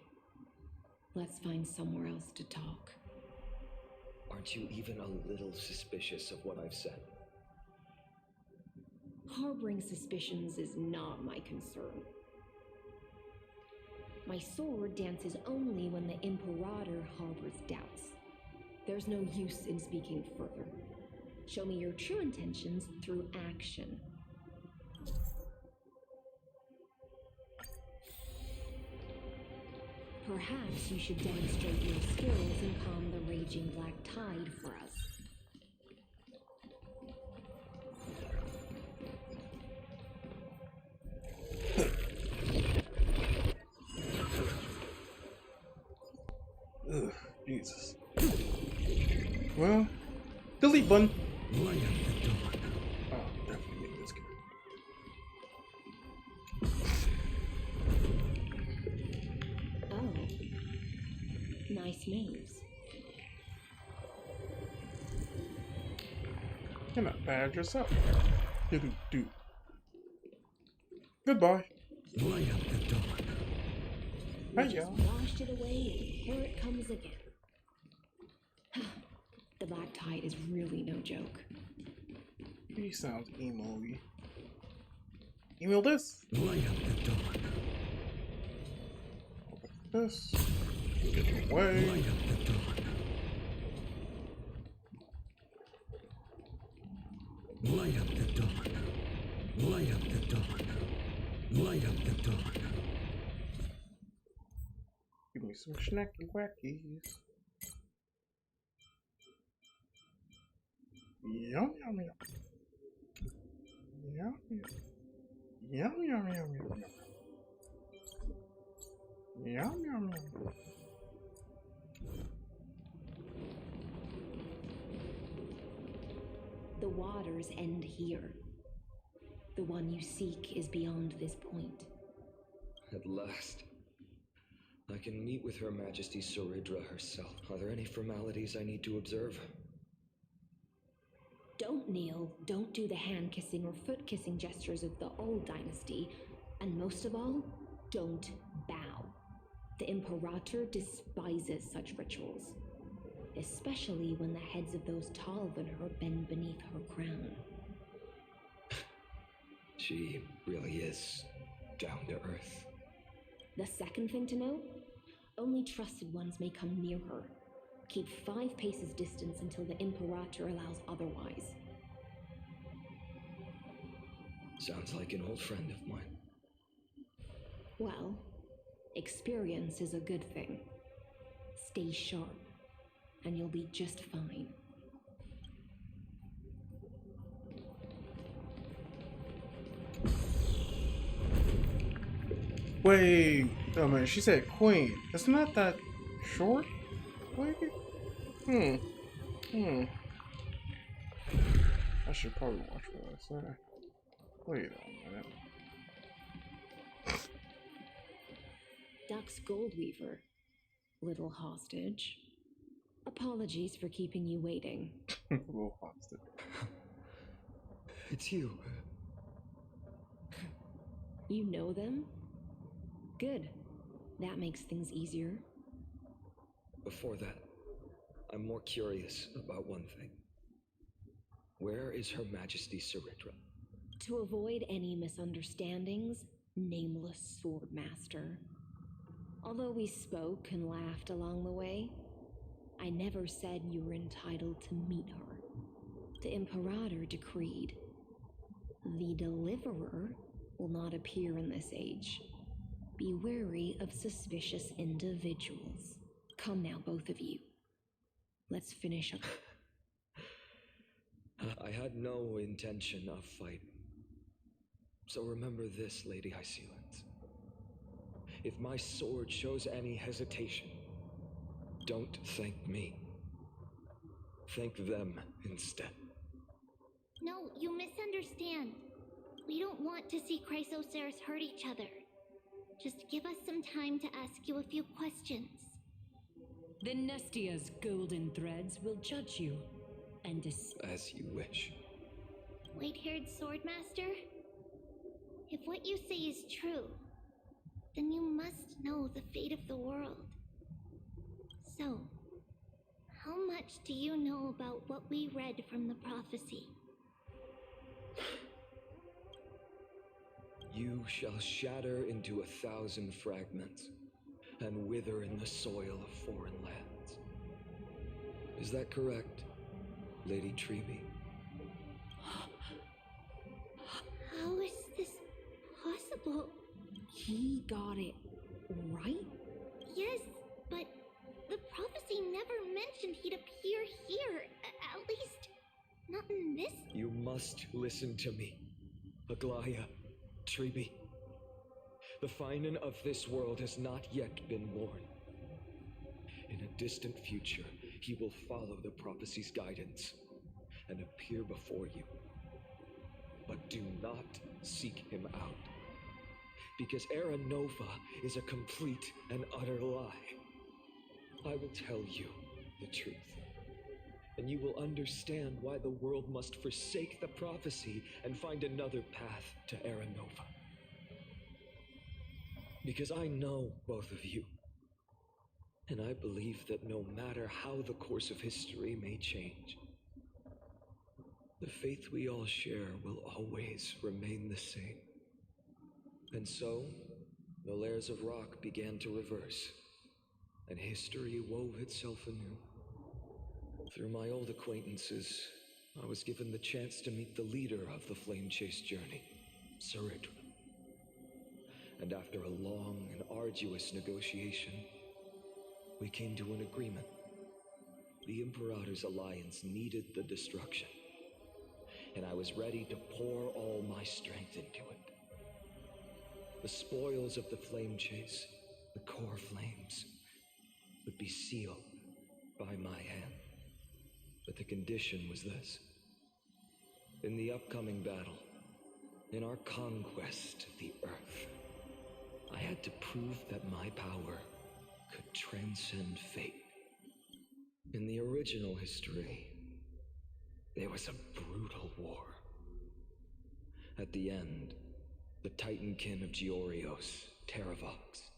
Let's find somewhere else to talk. Aren't you even a little suspicious of what I've said? Harboring suspicions is not my concern. My sword dances only when the Imperator harbors doubts. There's no use in speaking further. Show me your true intentions through action. Perhaps you should demonstrate your skills and calm the raging black tide for us. Ugh, Jesus. Well, delete button. Oh, definitely make this game. Oh. Nice names. You're not bad yourself. Do. Goodbye. We just washed it away, and here it comes again. The black tide is really no joke. He sounds emo-y. Email this. This. Get away. Light up the dark. Light up the dark. Light up the dark. Give me some snacky wackies. Yum yum yum. Yum yum. Yum yum yum yum. Yum yum yum. The waters end here. The one you seek is beyond this point. At last. I can meet with Her Majesty Ceridra herself. Are there any formalities I need to observe? Don't kneel, don't do the hand-kissing or foot-kissing gestures of the old dynasty, and most of all, don't bow. The Imperator despises such rituals, especially when the heads of those taller than her bend beneath her crown. She really is down to earth. The second thing to note, only trusted ones may come near her. Keep 5 paces distance until the Imperator allows otherwise. Sounds like an old friend of mine. Well, experience is a good thing. Stay sharp, and you'll be just fine. Wait, oh man, she said queen. It's not that short? Wait. I should probably watch what I say. Wait a minute. Dux Goldweaver, little hostage. Apologies for keeping you waiting. Little hostage. It's you. You know them? Good. That makes things easier. Before that, I'm more curious about one thing. Where is Her Majesty Saritra? To avoid any misunderstandings, nameless Swordmaster. Although we spoke and laughed along the way, I never said you were entitled to meet her. The Imperator decreed, the Deliverer will not appear in this age. Be wary of suspicious individuals. Come now, both of you. Let's finish up. I had no intention of fighting. So remember this, Lady Hysealens. If my sword shows any hesitation, don't thank me. Thank them instead. No, you misunderstand. We don't want to see Chrysoceres hurt each other. Just give us some time to ask you a few questions. The Nestia's golden threads will judge you and as you wish. White-haired Swordmaster? If what you say is true, then you must know the fate of the world. So, how much do you know about what we read from the prophecy? You shall shatter into 1,000 fragments and wither in the soil of foreign lands. Is that correct, Lady Treby? How is this possible? He got it right? Yes, but the prophecy never mentioned he'd appear here. At least, not in this. You must listen to me, Aglaya, Treby. The Finan of this world has not yet been born. In a distant future, he will follow the prophecy's guidance and appear before you. But do not seek him out, because Era Nova is a complete and utter lie. I will tell you the truth, and you will understand why the world must forsake the prophecy and find another path to Era Nova. Because I know both of you, and I believe that no matter how the course of history may change, the faith we all share will always remain the same. And so, the layers of rock began to reverse, and history wove itself anew. Through my old acquaintances, I was given the chance to meet the leader of the Flame Chase journey, Saritra. And after a long and arduous negotiation, we came to an agreement. The Imperator's alliance needed the destruction, and I was ready to pour all my strength into it. The spoils of the Flame Chase, the core flames, would be sealed by my hand. But the condition was this. In the upcoming battle, in our conquest of the Earth, I had to prove that my power could transcend fate. In the original history, there was a brutal war. At the end, the Titankin of Georios, Terravox,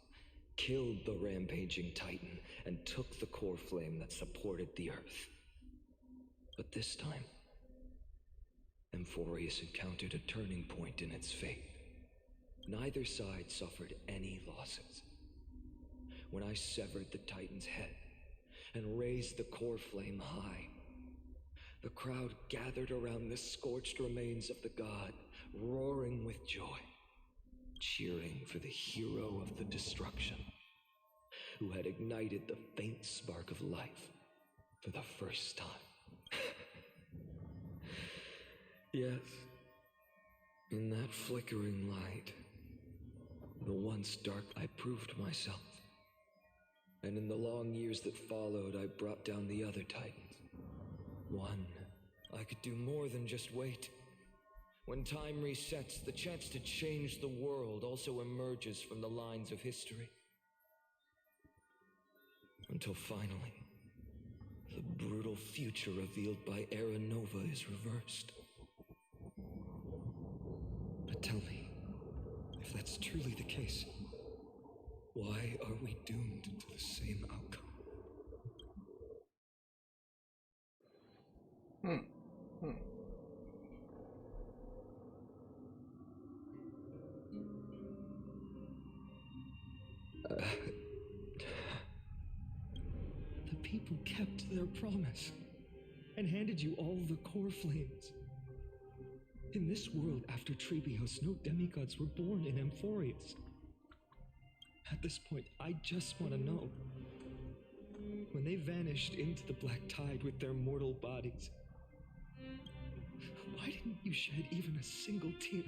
killed the rampaging Titan and took the core flame that supported the Earth. But this time, Amphorius encountered a turning point in its fate. Neither side suffered any losses. When I severed the Titan's head and raised the core flame high, the crowd gathered around the scorched remains of the god, roaring with joy, cheering for the hero of the destruction, who had ignited the faint spark of life for the first time. Yes, in that flickering light, the once dark, I proved myself. And in the long years that followed, I brought down the other Titans. One, I could do more than just wait. When time resets, the chance to change the world also emerges from the lines of history. Until finally, the brutal future revealed by Era Nova is reversed. But tell me, if that's truly the case, why are we doomed to the same outcome? Hmm. Hmm. The people kept their promise and handed you all the core flames. In this world after Trebios, no demigods were born in Amphorius. At this point, I just want to know. When they vanished into the black tide with their mortal bodies, why didn't you shed even a single tear?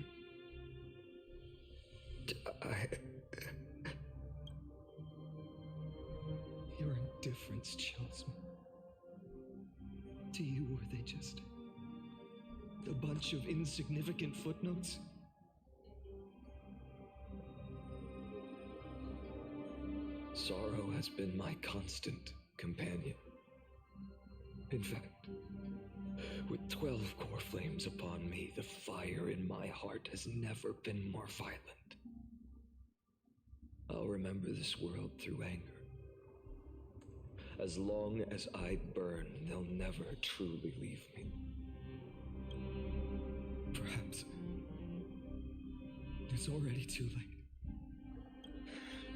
Your indifference chills me. To you, were they just a bunch of insignificant footnotes? Sorrow has been my constant companion. In fact, with 12 core flames upon me, the fire in my heart has never been more violent. I'll remember this world through anger. As long as I burn, they'll never truly leave me. Perhaps it's already too late.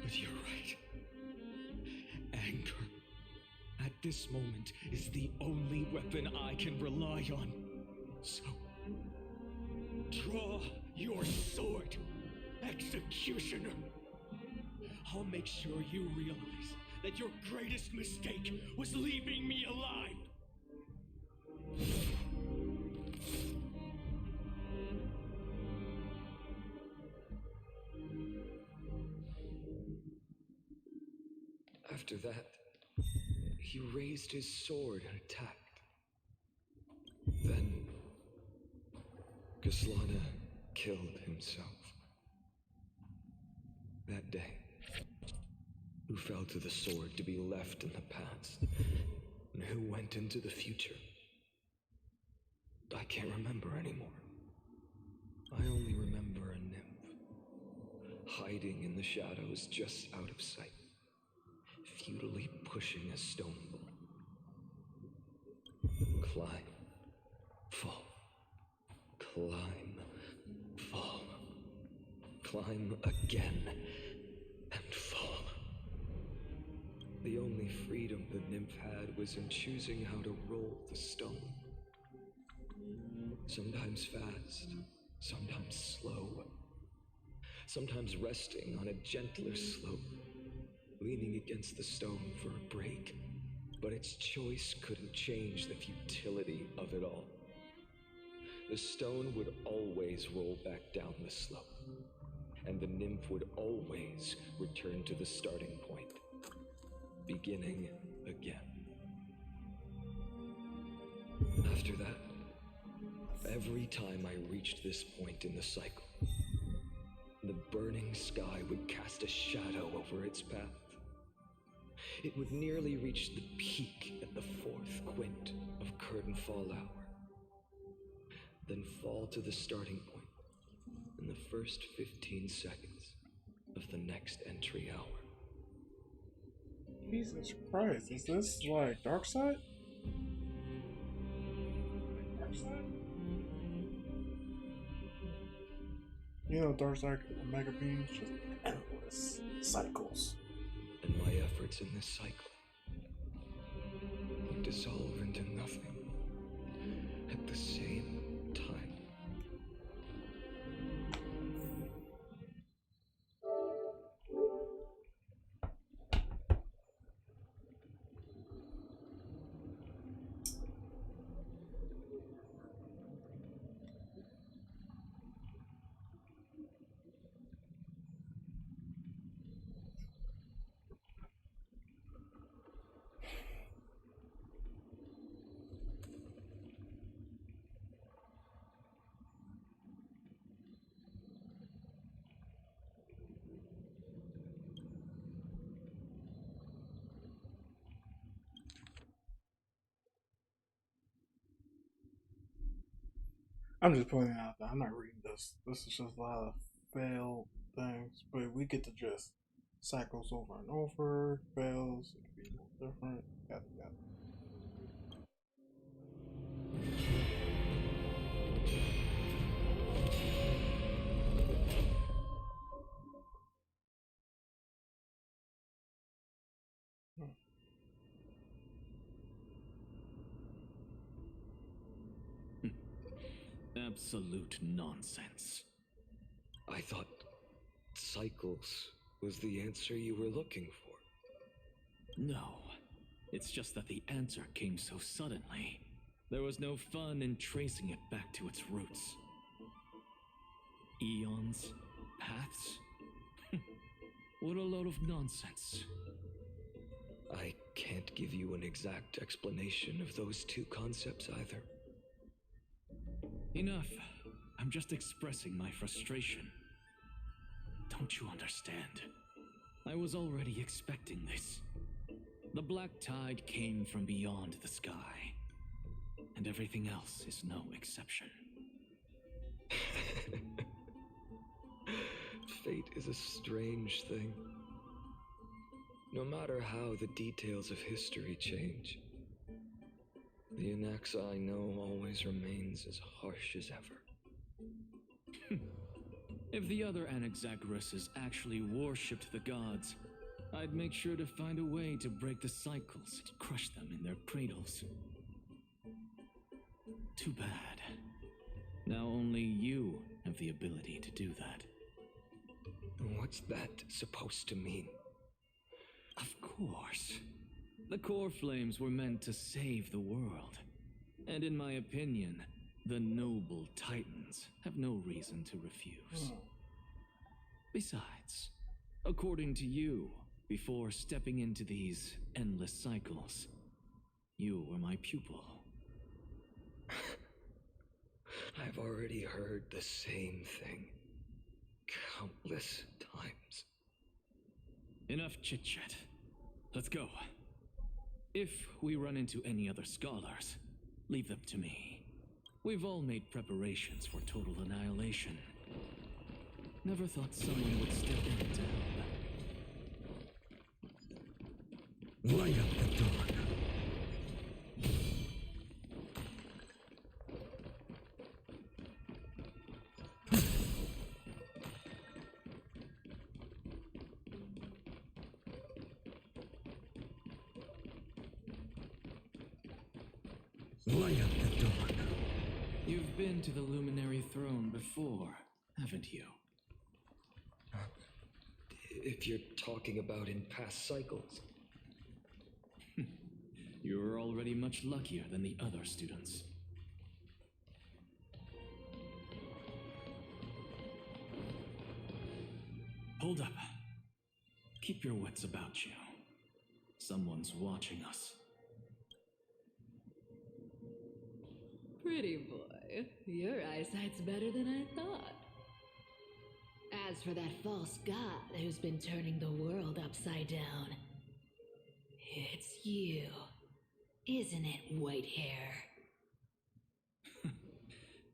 But you're right. Anger, at this moment, is the only weapon I can rely on. So, draw your sword, executioner. I'll make sure you realize that your greatest mistake was leaving me alive. After that, he raised his sword and attacked. Then, Kaslana killed himself. That day, who fell to the sword to be left in the past, and who went into the future, I can't remember anymore. I only remember a nymph, hiding in the shadows just out of sight, futilely pushing a stone ball. Climb, fall, climb, fall, climb again, and fall. The only freedom the nymph had was in choosing how to roll the stone. Sometimes fast, sometimes slow, sometimes resting on a gentler slope, leaning against the stone for a break. But its choice couldn't change the futility of it all. The stone would always roll back down the slope, and the nymph would always return to the starting point, beginning again. After that, every time I reached this point in the cycle, the burning sky would cast a shadow over its path. It would nearly reach the peak at the fourth quint of curtain fall hour, then fall to the starting point in the first 15 seconds of the next entry hour. Jesus Christ, is this like Darkseid? Darkseid? You know, Darkseid Omega Beams just endless cycles. And my efforts in this cycle would dissolve into nothing at the same time. I'm just pointing out that I'm not reading this. This is just a lot of failed things, but we get the gist. Cycles over and over, fails, it could be more different, yada yada. Absolute nonsense. I thought cycles was the answer you were looking for. No, it's just that the answer came so suddenly. There was no fun in tracing it back to its roots. Eons? Paths? What a load of nonsense. I can't give you an exact explanation of those two concepts either. Enough. I'm just expressing my frustration. Don't you understand? I was already expecting this. The black tide came from beyond the sky, and everything else is no exception. Fate is a strange thing. No matter how the details of history change, the Anaxa I know always remains as harsh as ever. If the other Anaxagoras actually worshipped the gods, I'd make sure to find a way to break the cycles and crush them in their cradles. Too bad. Now only you have the ability to do that. What's that supposed to mean? Of course. The core flames were meant to save the world. And in my opinion, the noble titans have no reason to refuse. Besides, according to you, before stepping into these endless cycles, you were my pupil. I've already heard the same thing countless times. Enough chit-chat. Let's go. If we run into any other scholars, leave them to me. We've all made preparations for total annihilation. Never thought someone would step in to help. Light up the dark. Light up the dark. You've been to the Luminary Throne before, haven't you? If you're talking about in past cycles. You're already much luckier than the other students. Hold up. Keep your wits about you. Someone's watching us. Pretty boy, your eyesight's better than I thought. As for that false god who's been turning the world upside down, it's you, isn't it, white hair?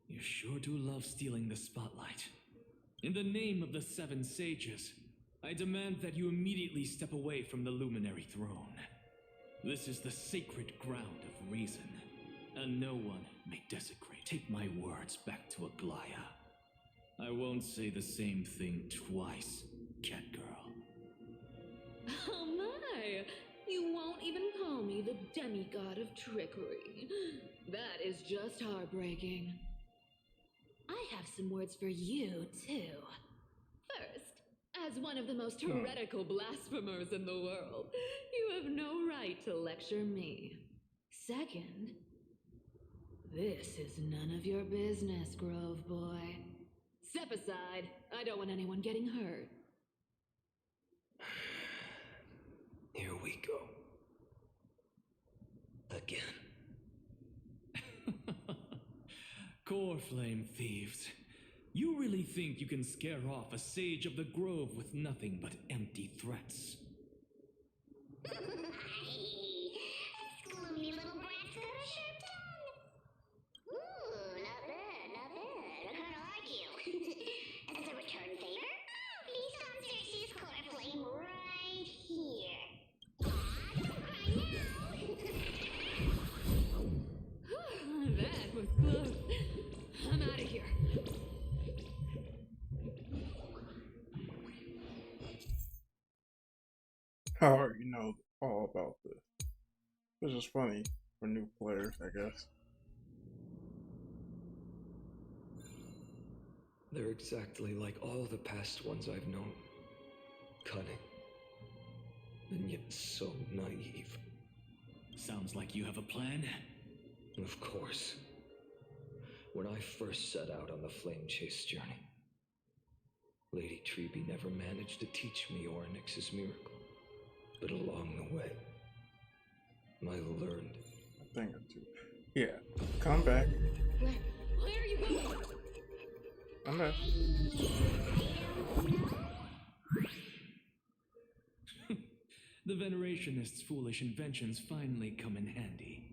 You sure do love stealing the spotlight. In the name of the Seven Sages, I demand that you immediately step away from the Luminary Throne. This is the sacred ground of reason, and no one may desecrate. Take my words back to Aglaya. I won't say the same thing twice, Catgirl. Oh my! You won't even call me the demigod of trickery. That is just heartbreaking. I have some words for you, too. First, as one of the most heretical blasphemers in the world, you have no right to lecture me. Second, this is none of your business, Grove Boy. Step aside. I don't want anyone getting hurt. Here we go. Again. Core Flame thieves. You really think you can scare off a sage of the Grove with nothing but empty threats? This gloomy little brat's got a sharp tongue. Ooh, not bad, not bad. I kinda like you. As a return favor, please don't Cersei's core flame right here. Aw, don't cry now. That was close. I'm out of here. I already know all about this. Which is funny for new players, I guess. They're exactly like all the past ones I've known. Cunning. And yet so naive. Sounds like you have a plan. Of course. When I first set out on the flame chase journey, Lady Treby never managed to teach me Orynyx's miracle. But along the way, I learned a thing or two. Yeah, come back. Where are you going? I'm back. The Venerationists' foolish inventions finally come in handy.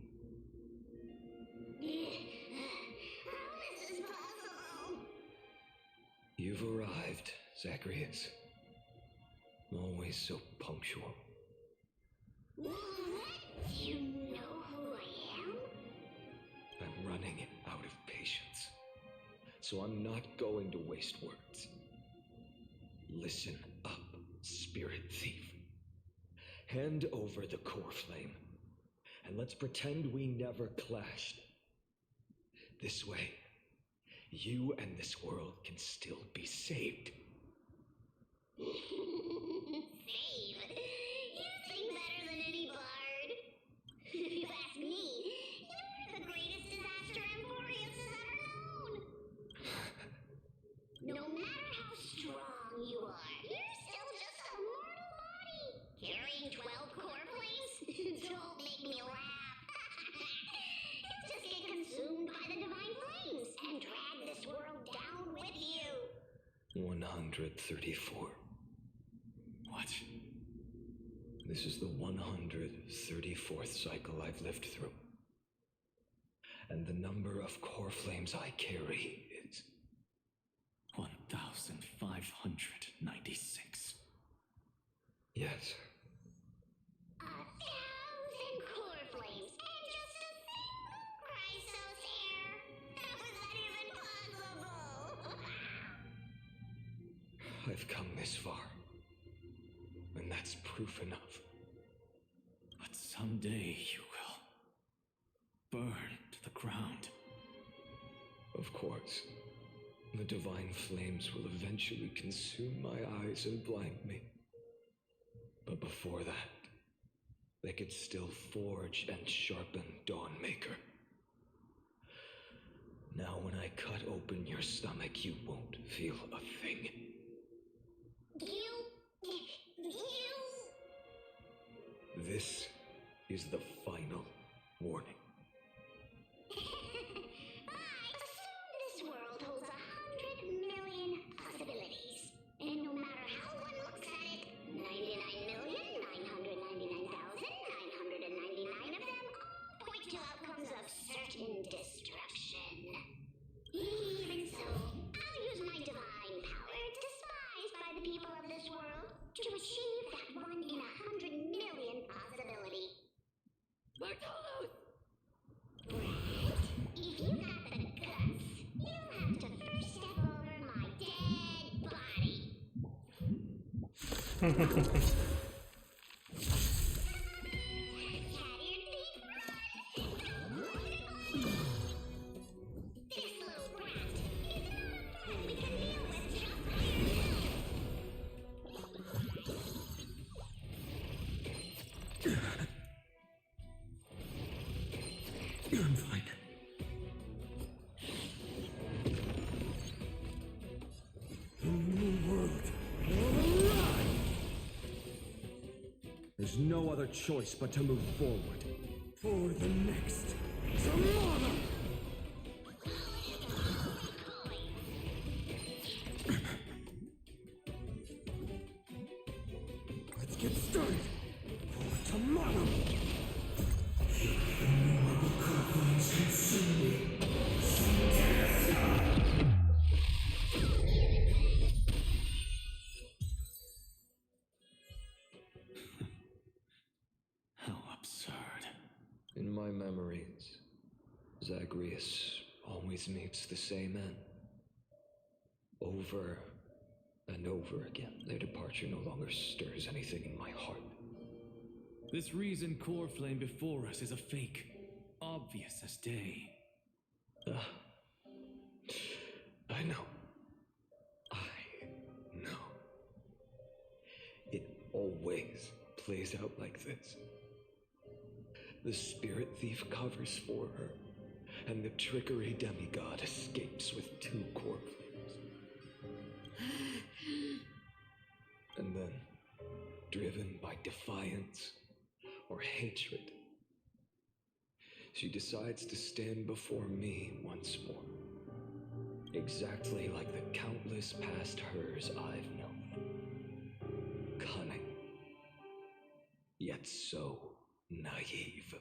How is this possible? You've arrived, Zacharias. Always so punctual. What? You know who I am? I'm running out of patience. So I'm not going to waste words. Listen up, spirit thief. Hand over the core flame, and let's pretend we never clashed. This way, you and this world can still be saved. Save? You sing better than any bard. If you ask me, you're the greatest disaster Emporius has ever known. No matter how strong you are, you're still just a mortal body. Carrying 12 core flames? Don't make me laugh. You just get consumed by the divine flames and drag this world down with you. 134. What? This is the 134th cycle I've lived through. And the number of core flames I carry is 1,596. Yes. 1,000 core flames and just a single Chrysos hair. How is that even possible? I've come this far. And that's proof enough. But someday you will burn to the ground. Of course. The divine flames will eventually consume my eyes and blind me. But before that, they could still forge and sharpen Dawnmaker. Now when I cut open your stomach, you won't feel a thing. This is the final warning. I assume this world holds 100 million possibilities. And no matter how one looks at it, 99,999,999 of them all point to outcomes of certain destruction. Even so, I'll use my divine power, despised by the people of this world, to achieve that 1 in 100 million possibility. Bartolos! Right? If you got the guts, you'll have to first step over my dead body. This little brat is not a threat we can deal with just by I'm fine. The new world will arrive! There's no other choice but to move forward. For the next tomorrow! Let's get started! For tomorrow! How absurd. In my memories, Zagreus always meets the same end. Over and over again, their departure no longer stirs anything in my heart. This reason core flame before us is a fake, obvious as day. I know. I know. It always plays out like this. The spirit thief covers for her, and the trickery demigod escapes with 2 core flames. And then, driven by defiance or hatred, she decides to stand before me once more. Exactly like the countless past hers I've known. Cunning, yet so naive.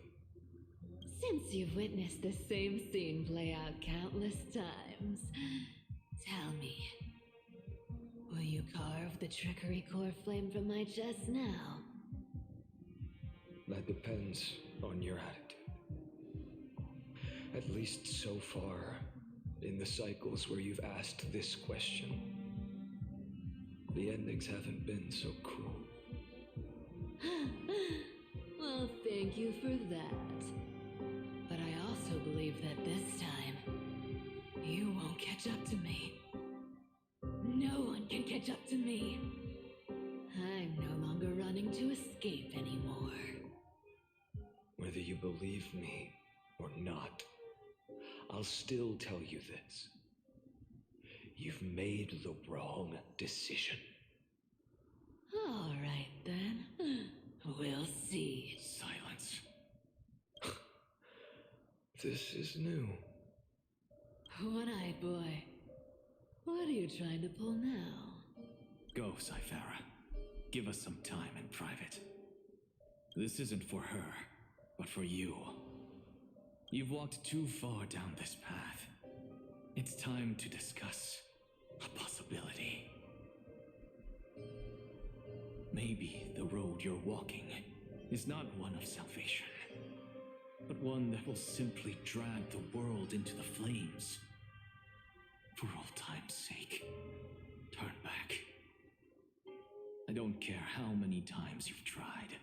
Since you've witnessed the same scene play out countless times, tell me, will you carve the trickery core flame from my chest now? That depends on your attitude. At least so far, in the cycles where you've asked this question, the endings haven't been so cruel. Well, thank you for that. But I also believe that this time, you won't catch up to me. No one can catch up to me. I'm no longer running to escape anymore. Whether you believe me or not, I'll still tell you this. You've made the wrong decision. All right, then. We'll see. Silence. This is new. One-eyed boy. What are you trying to pull now? Go, Sephiroth. Give us some time in private. This isn't for her, but for you. You've walked too far down this path. It's time to discuss a possibility. Maybe the road you're walking is not one of salvation, but one that will simply drag the world into the flames. For old time's sake, turn back. I don't care how many times you've tried,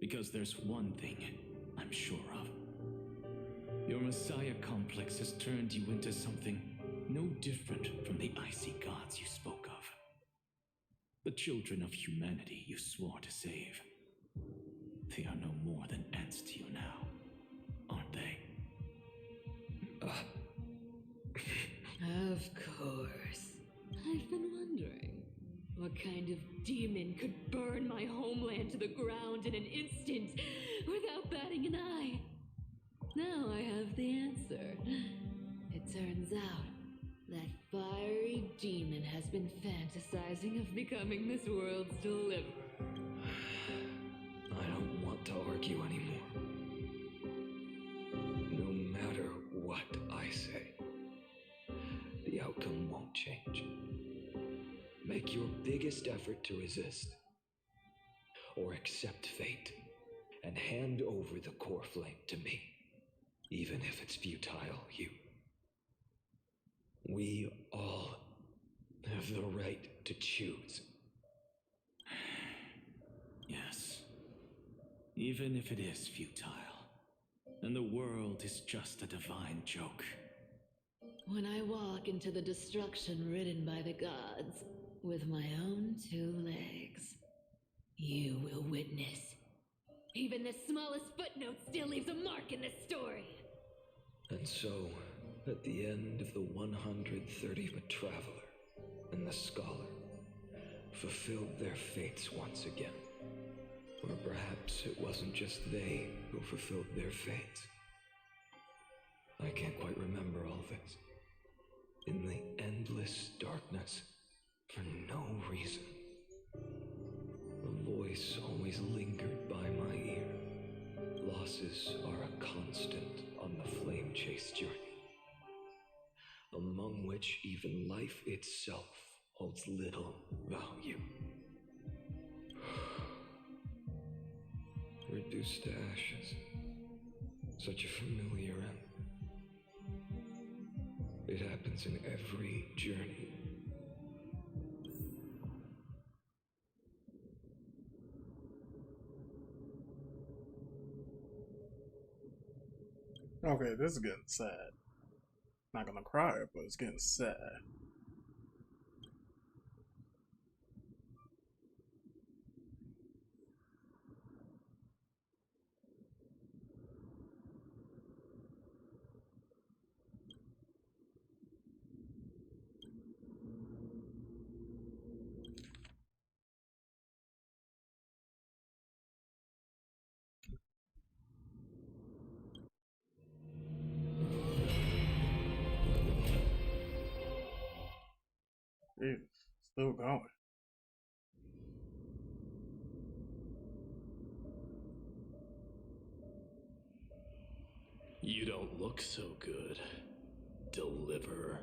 because there's one thing I'm sure of. Your Messiah complex has turned you into something no different from the icy gods you spoke of. The children of humanity you swore to save. They are no more than ants to you now, aren't they? Of course. I've been wondering, what kind of demon could burn my homeland to the ground in an instant without batting an eye? Now I have the answer. It turns out that fiery demon has been fantasizing of becoming this world's deliverer. I don't want to argue anymore. No matter what I say, the outcome won't change. Make your biggest effort to resist, or accept fate, and hand over the core flame to me, even if it's futile, you. We all have the right to choose. Yes. Even if it is futile, and the world is just a divine joke. When I walk into the destruction ridden by the gods, with my own 2 legs, you will witness. Even the smallest footnote still leaves a mark in this story. And so, at the end of the 130, the Traveler and the Scholar fulfilled their fates once again. Or perhaps it wasn't just they who fulfilled their fates. I can't quite remember all this. In the endless darkness, for no reason, a voice always lingered by my ear. Losses are a constant on the flame chase journey, among which even life itself holds little value. Reduced to ashes. Such a familiar end. It happens in every journey. Okay, this is getting sad. Not gonna cry, but it's getting sad. Jesus, still going. You don't look so good, Deliverer.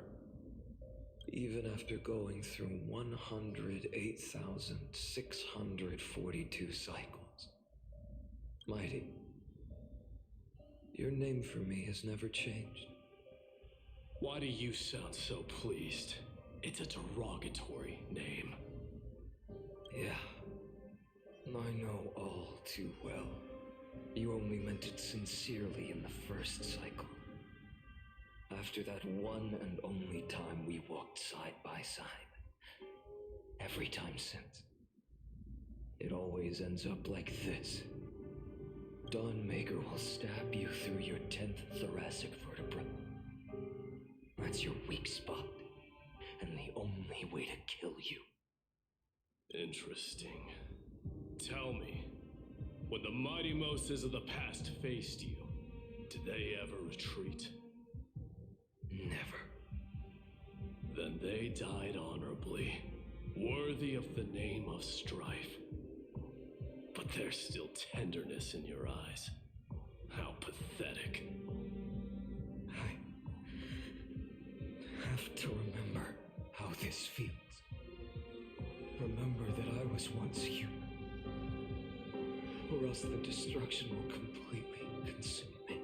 Even after going through 108,642 cycles. Mighty, your name for me has never changed. Why do you sound so pleased? It's a derogatory name. Yeah, I know all too well. You only meant it sincerely in the first cycle. After that one and only time we walked side by side. Every time since. It always ends up like this. Dawnmaker will stab you through your 10th thoracic vertebra. That's your weak spot, and the only way to kill you. Interesting. Tell me, when the mighty Moses of the past faced you, did they ever retreat? Never. Then they died honorably, worthy of the name of strife. But there's still tenderness in your eyes. How pathetic. I have to remember how this feels. Remember that I was once human. Or else the destruction will completely consume me.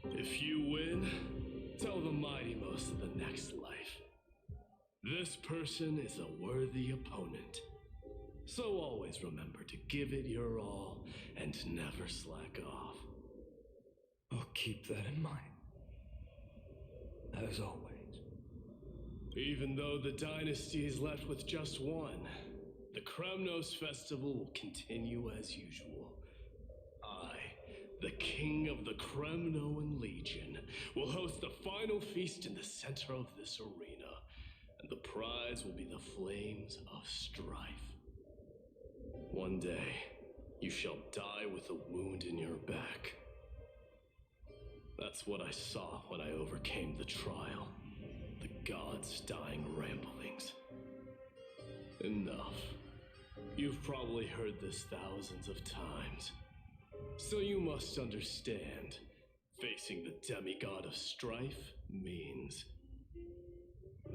If you win, tell the mighty most of the next life. This person is a worthy opponent. So always remember to give it your all and never slack off. I'll keep that in mind. As always. Even though the dynasty is left with just one, the Kremnos festival will continue as usual. I, the king of the Kremnoan Legion, will host the final feast in the center of this arena, and the prize will be the flames of strife. One day, you shall die with a wound in your back. That's what I saw when I overcame the trial. The gods' dying ramblings. Enough. You've probably heard this thousands of times. So you must understand, facing the demigod of strife means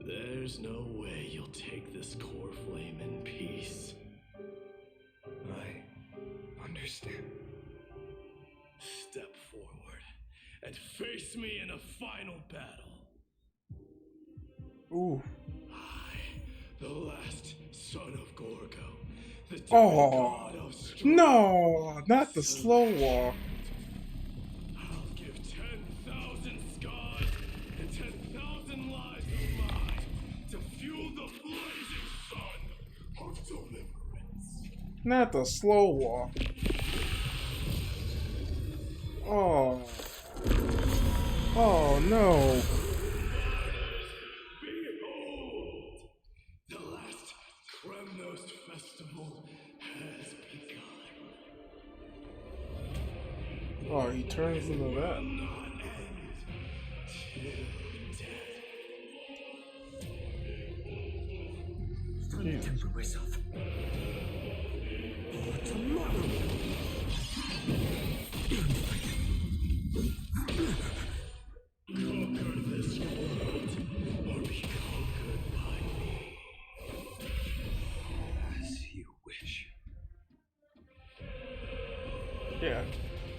there's no way you'll take this core flame in peace. I understand. Step forward and face me in a final battle. Ooh. I, the last son of Gorgo, the Oh, demigod of strife. no, not the slow walk. I'll give 10,000 scars and 10,000 lives of mine to fuel the blazing sun of deliverance. Not the slow walk. Oh. Oh no. Behold! The last Kremnos festival has begun. Oh, he turns into that. Time to temper myself. For tomorrow. Conquer this world, or be conquered by me. As you wish. Yeah.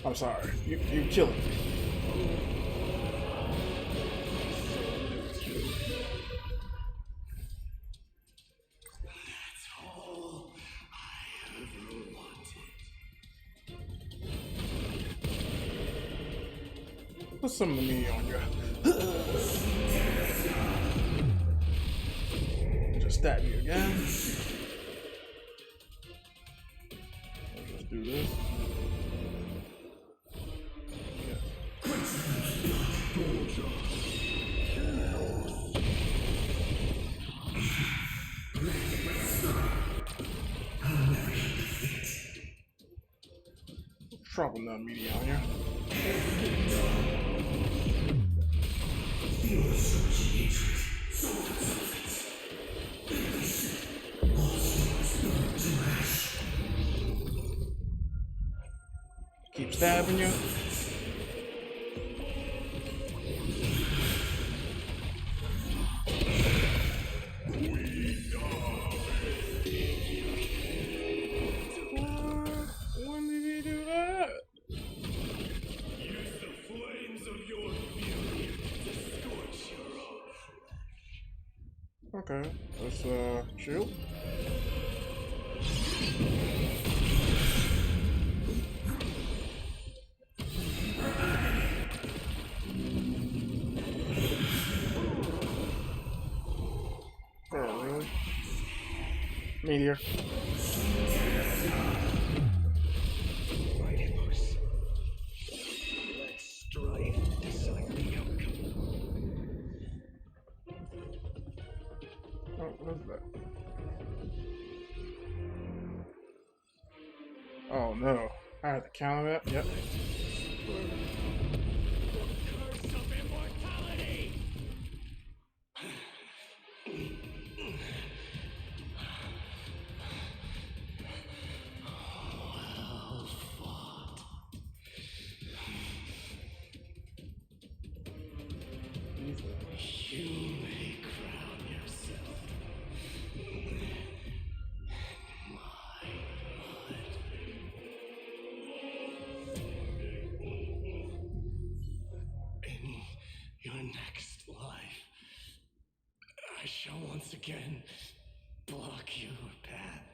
I'm sorry. You killed me. That's all I ever wanted. Put some of the meat on you. Just stab you again. Let's just do this. Trouble that meat on you. Keep stabbing you. When did he do that? Use the flames of your fury to scorch your own. Okay, let's shield. Oh, really? Meteor. Mighty Moose. Let strife decide the outcome. Oh, what is that? Oh no. I had to counter that. Yep. Curse of immortality! Well fought. You may crown yourself in my blood. In your next life, I shall once again block your path.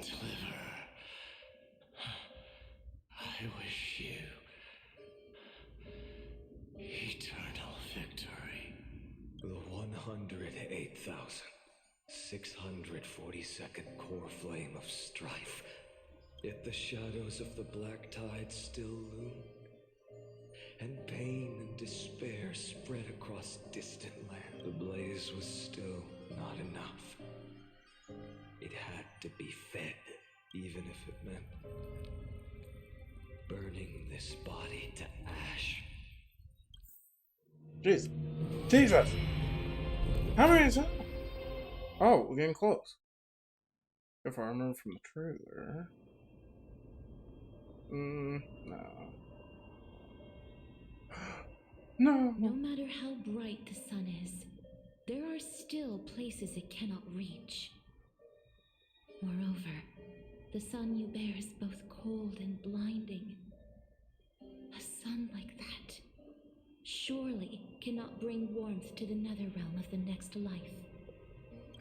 Deliver. I wish you eternal victory. The 108,642nd core flame of strife. Yet the shadows of the black tide still loom, and pain and despair spread across distant land. The blaze was still not enough. It had to be fed, even if it meant burning this body to ash. Jeez. Jesus! How many is that? Oh, we're getting close. If I remember from the trailer. No. No. No matter how bright the sun is, there are still places it cannot reach. Moreover, the sun you bear is both cold and blinding. A sun like that surely cannot bring warmth to the nether realm of the next life.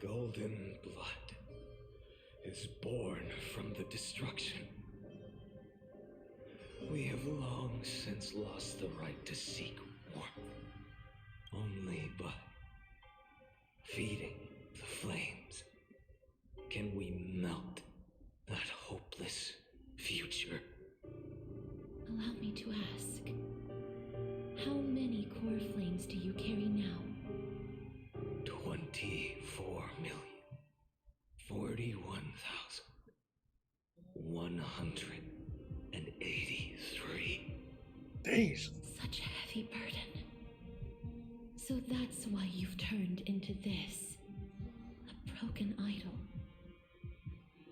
Golden blood is born from the destruction. We have long since lost the right to seek warmth. Only by feeding the flames can we melt that hopeless future. Allow me to ask, how many core flames do you carry now? 24,041,183. Days. Such a heavy burden. So that's why you've turned into this. A broken idol.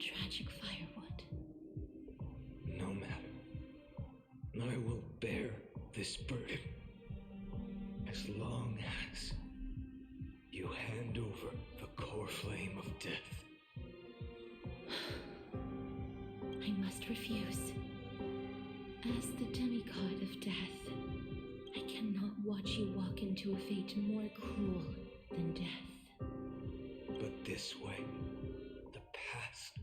Tragic firewood. No matter. I will bear this burden as long as you hand over the core flame of death. I must refuse. As the demigod of death, I cannot watch you walk into a fate more cruel than death. But this way, the past,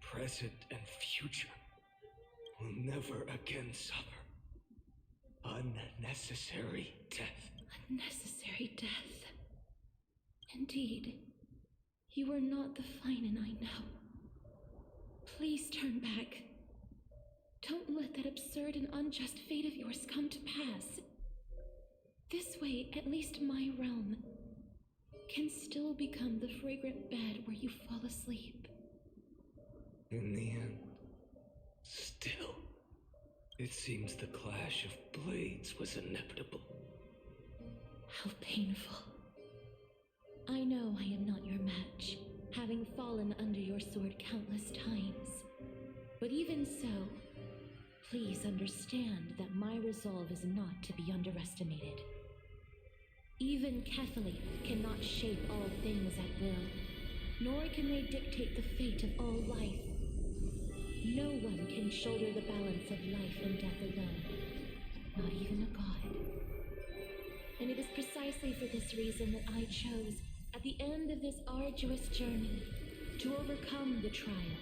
present, and future will never again suffer unnecessary death. Unnecessary death. Indeed, you are not the Finan I know. Please turn back. Don't let that absurd and unjust fate of yours come to pass. This way, at least my realm can still become the fragrant bed where you fall asleep. In the end, still, it seems the clash of blades was inevitable. How painful. I know I am not your match, having fallen under your sword countless times. But even so, please understand that my resolve is not to be underestimated. Even Catholite cannot shape all things at will, nor can they dictate the fate of all life. No one can shoulder the balance of life and death alone, not even a god. And it is precisely for this reason that I chose, at the end of this arduous journey, to overcome the trial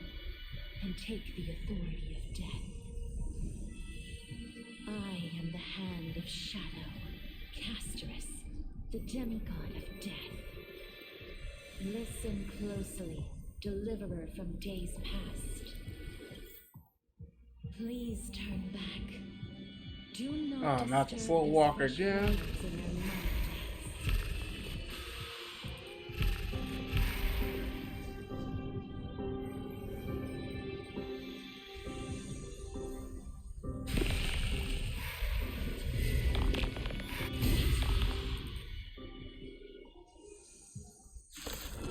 and take the authority of death. I am the hand of Shadow, Casterus, the demigod of death. Listen closely, deliverer from days past. Please turn back. Do not not the disturb slow this walk fresh again. lives in their mud deaths.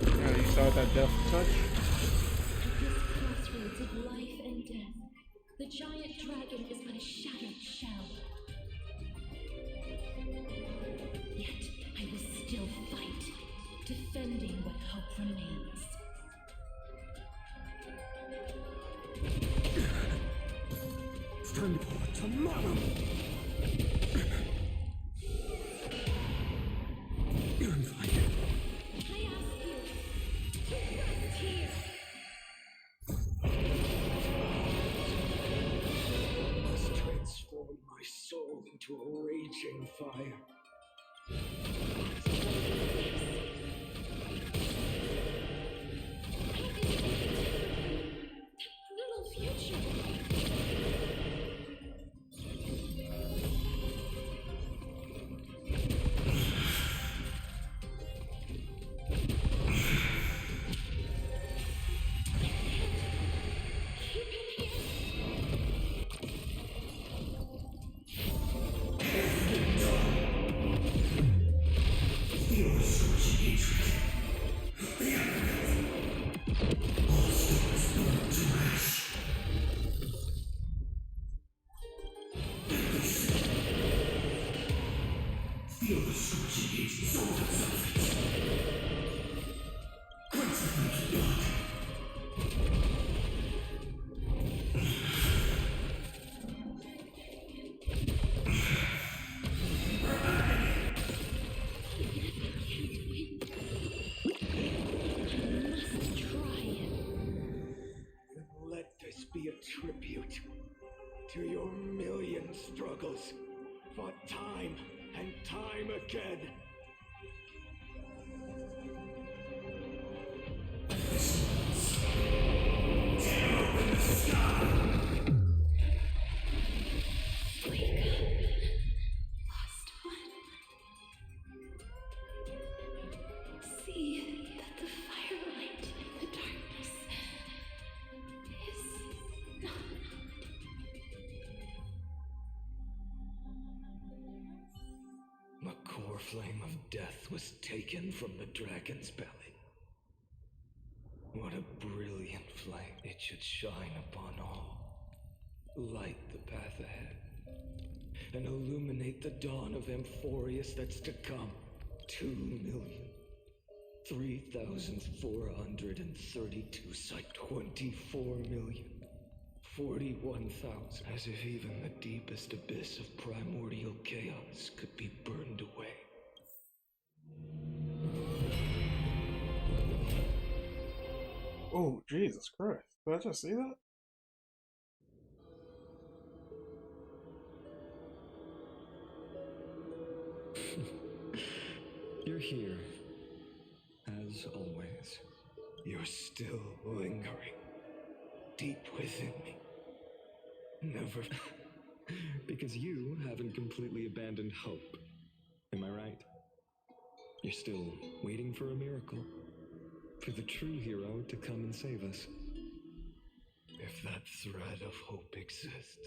Yeah, you saw that death touch? At this crossroads of life and death, the giant dragon is but a shattered shell. Yet I will still fight, defending what hope remains. It's time to put tomorrow. I'm fine. I ask you, to rest here. Must transform my soul into a raging fire. Little future. Let this be a tribute to your million struggles, fought time and time again. Lost one. See that the firelight in the darkness is not. The core flame of death was taken from the dragon's belly. What a brilliant flame. It should shine upon all. Light the path ahead. And illuminate the dawn of Amphorius that's to come. 2,003,432 sight. 24,041,000. As if even the deepest abyss of primordial chaos could be burned away. Oh, Jesus Christ. Did I just see that? here, as always. You're still lingering deep within me. Never. Because you haven't completely abandoned hope. Am I right? You're still waiting for a miracle. For the true hero to come and save us. If that thread of hope exists,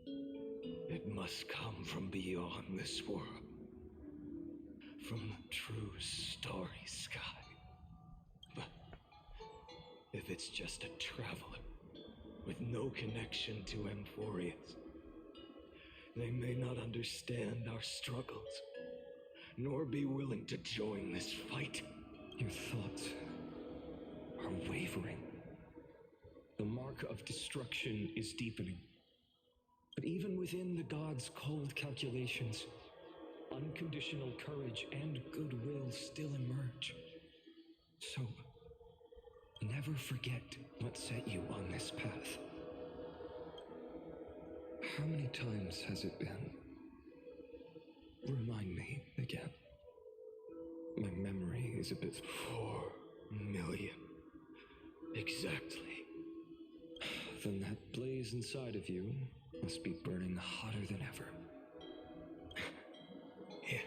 it must come from beyond this world. From the true starry sky. But if it's just a traveler with no connection to Amphorius, they may not understand our struggles, nor be willing to join this fight. Your thoughts are wavering. The mark of destruction is deepening. But even within the gods' cold calculations, unconditional courage and goodwill still emerge. So, never forget what set you on this path. How many times has it been? Remind me again. My memory is a bit... 4 million. Exactly. Then that blaze inside of you must be burning hotter than ever. Yes.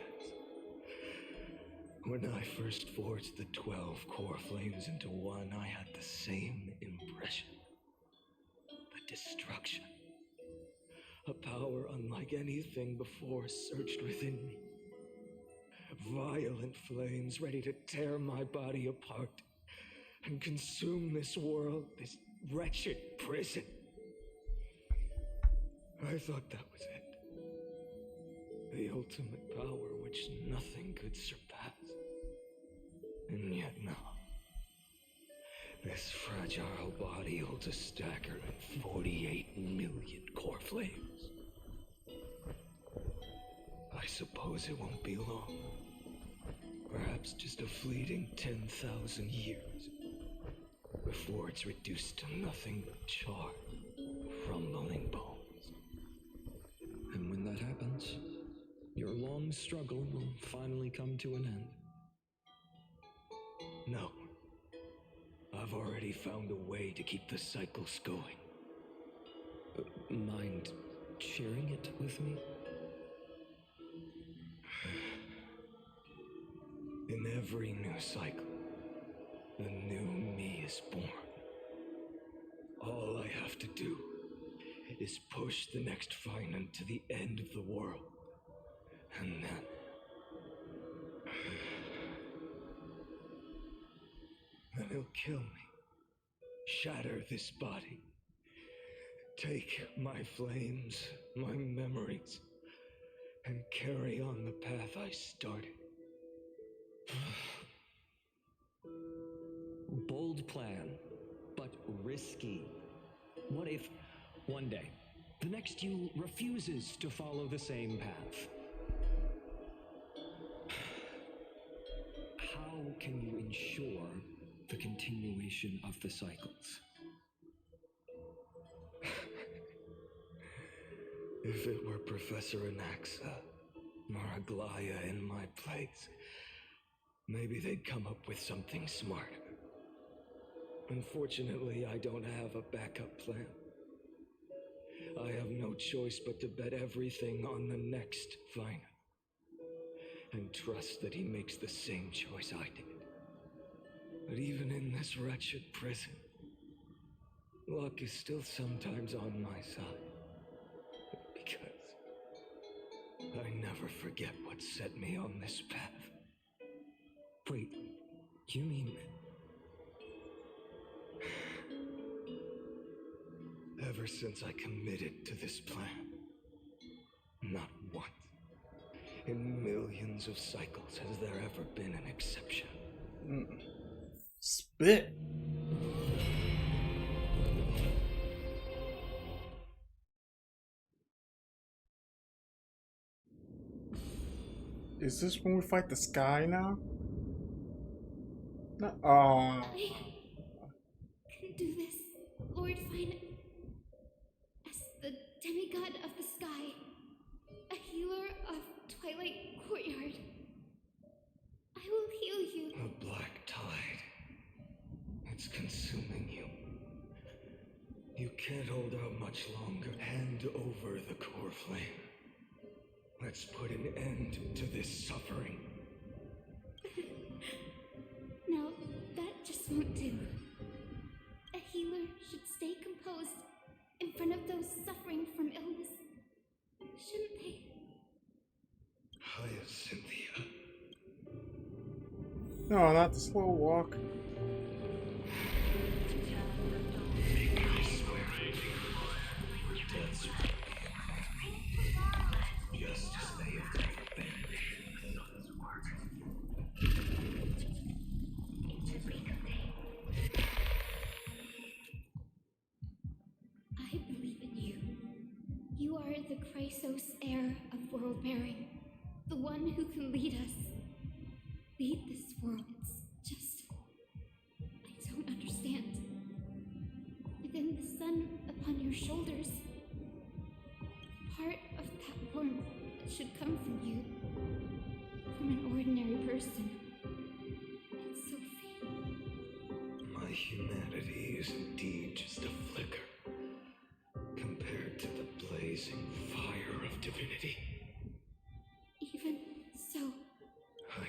When I first forged the 12 core flames into one, I had the same impression. The destruction. A power unlike anything before surged within me. Violent flames ready to tear my body apart and consume this world, this wretched prison. I thought that was it. The ultimate power which nothing could surpass. And yet no. This fragile body holds a staggering 48 million core flames. I suppose it won't be long. Perhaps just a fleeting 10,000 years before it's reduced to nothing but charred, crumbling bones. And when that happens, your long struggle will finally come to an end. No. I've already found a way to keep the cycles going. Mind sharing it with me? In every new cycle, a new me is born. All I have to do is push the next Finan to the end of the world. And then... then he'll kill me. Shatter this body. Take my flames, my memories, and carry on the path I started. Bold plan, but risky. What if, one day, the next you refuses to follow the same path? How can you ensure the continuation of the cycles? If it were Professor Anaxa or Aglaya in my place, maybe they'd come up with something smarter. Unfortunately, I don't have a backup plan. I have no choice but to bet everything on the next Finan. And trust that he makes the same choice I did. But even in this wretched prison, luck is still sometimes on my side. Because I never forget what set me on this path. Wait, you mean... Ever since I committed to this plan, not once in millions of cycles has there ever been an exception. Spit. Is this when we fight the sky now? No. Oh. I can do this, Lord Finan. As the demigod of the sky, a healer of Twilight Courtyard, I will heal you. The black tide. It's consuming you. You can't hold out much longer. Hand over the core flame. Let's put an end to this suffering. No, that just won't do. A healer should stay composed in front of those suffering from illness. Shouldn't they? Hyacinthia. No, not the slow walk. Just as they have banished the sun's work. I believe in you. You are the Chrysos heir of world bearing. The one who can lead us. Lead this world. It's just... I don't understand. Within the sun upon your shoulders, part of that warmth should come from you. From an ordinary person. It's so faint. My humanity is indeed just a flicker compared to the blazing fire of divinity. Even so, I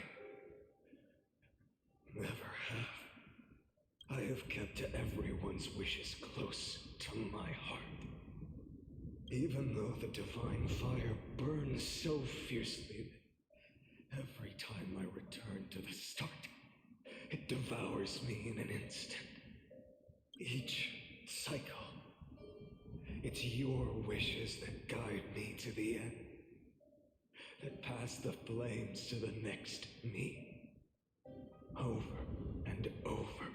never have. I have kept everyone's wishes close to my heart. Even though the divine fire burns so fiercely that every time I return to the start, it devours me in an instant. Each cycle, it's your wishes that guide me to the end, that pass the flames to the next me, over and over,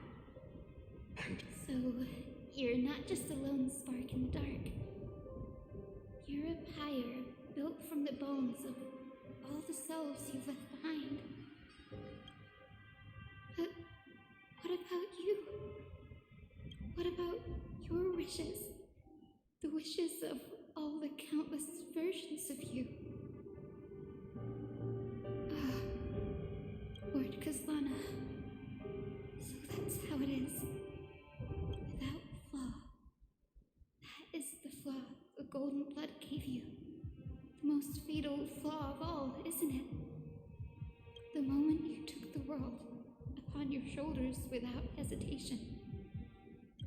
and... So, you're not just a lone spark in the dark. You're a pyre built from the bones of all the selves you've left behind. But what about you? What about your wishes? The wishes of all the countless versions of you. Lord Kazlana. So that's how it is. Without flaw. That is the flaw the golden blood gave you. The most fatal flaw of all, isn't it? The moment you took the world upon your shoulders without hesitation,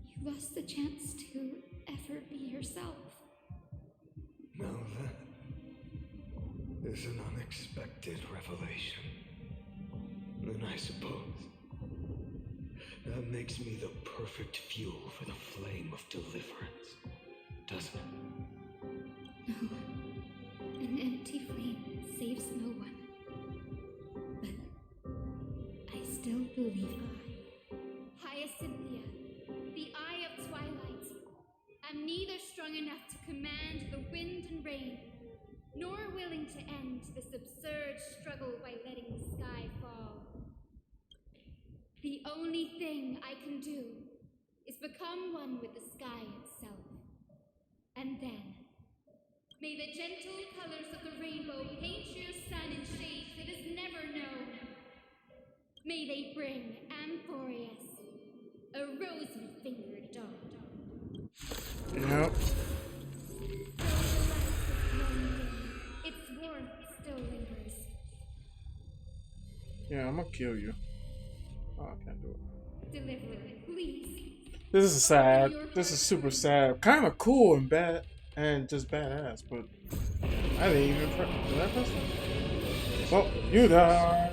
you lost the chance to ever be yourself. Now that is an unexpected revelation. Then I suppose that makes me the perfect fuel for the flame of deliverance, doesn't it? No. An empty flame saves no one. But I still believe Hyacinthia, the Eye of Twilight. I'm neither strong enough to command the wind and rain, nor willing to end this absurd struggle by letting the sky fall. The only thing I can do is become one with the sky itself. And then, may the gentle colors of the rainbow paint your sun in shades it has never known. May they bring Amphorius a rosy-fingered dog. Yep. Its warmth still lingers. Yeah, I'm gonna kill you. Oh, I can't do it. Deliver it, please. This is sad. This is super sad. Kind of cool and bad, and just badass. But I didn't even press. Did I press that? Well, you die.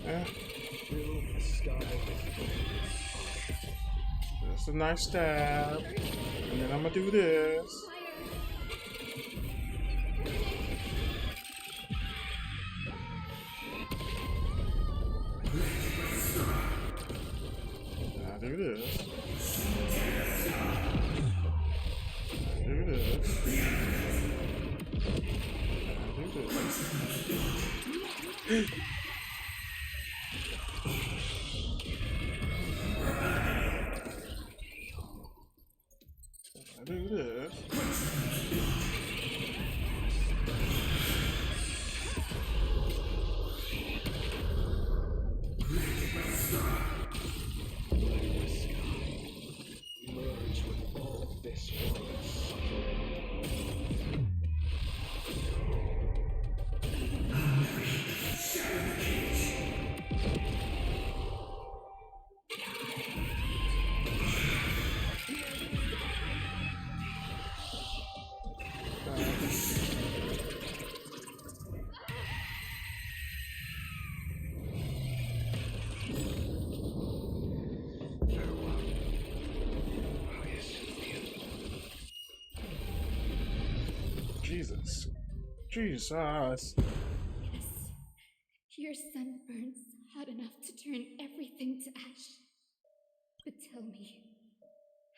Yeah. That's a nice stab, and then I'm gonna do this. I do this. I do this. I do this. I do this. Jesus. Jesus. Yes, your sun burns hot enough to turn everything to ash. But tell me,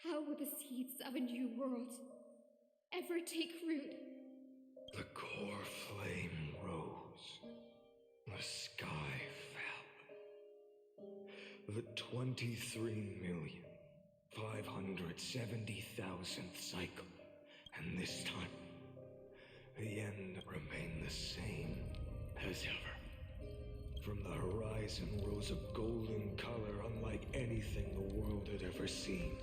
how will the seeds of a new world ever take root? The core flame rose. The sky fell. The 23,570,000th cycle. And this time, the end remained the same as ever. From the horizon rose a golden color unlike anything the world had ever seen.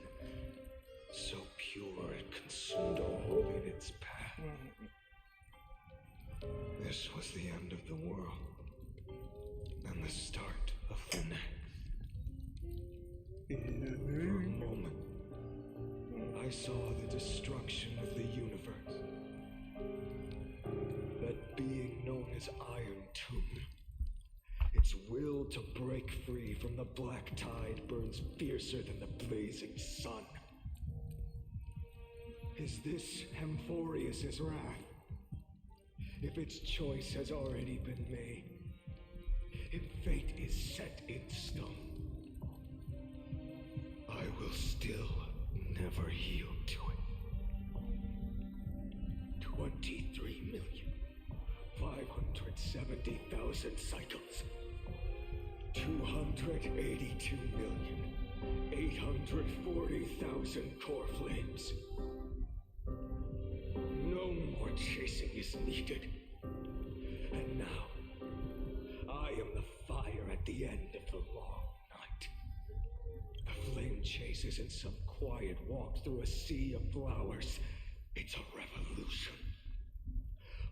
So pure it consumed all in its path. This was the end of the world, and the start of the next. For a moment, I saw the destruction of the universe. That being known as Iron Tomb. Its will to break free from the black tide burns fiercer than the blazing sun. Is this Amphorius's wrath? If its choice has already been made, if fate is set in stone, I will still never yield to it. 23,570,000 cycles. 282,840,000 core flames. No more chasing is needed. And now, I am the fire at the end of the long night. The flame chase isn't some quiet walk through a sea of flowers. It's a revolution.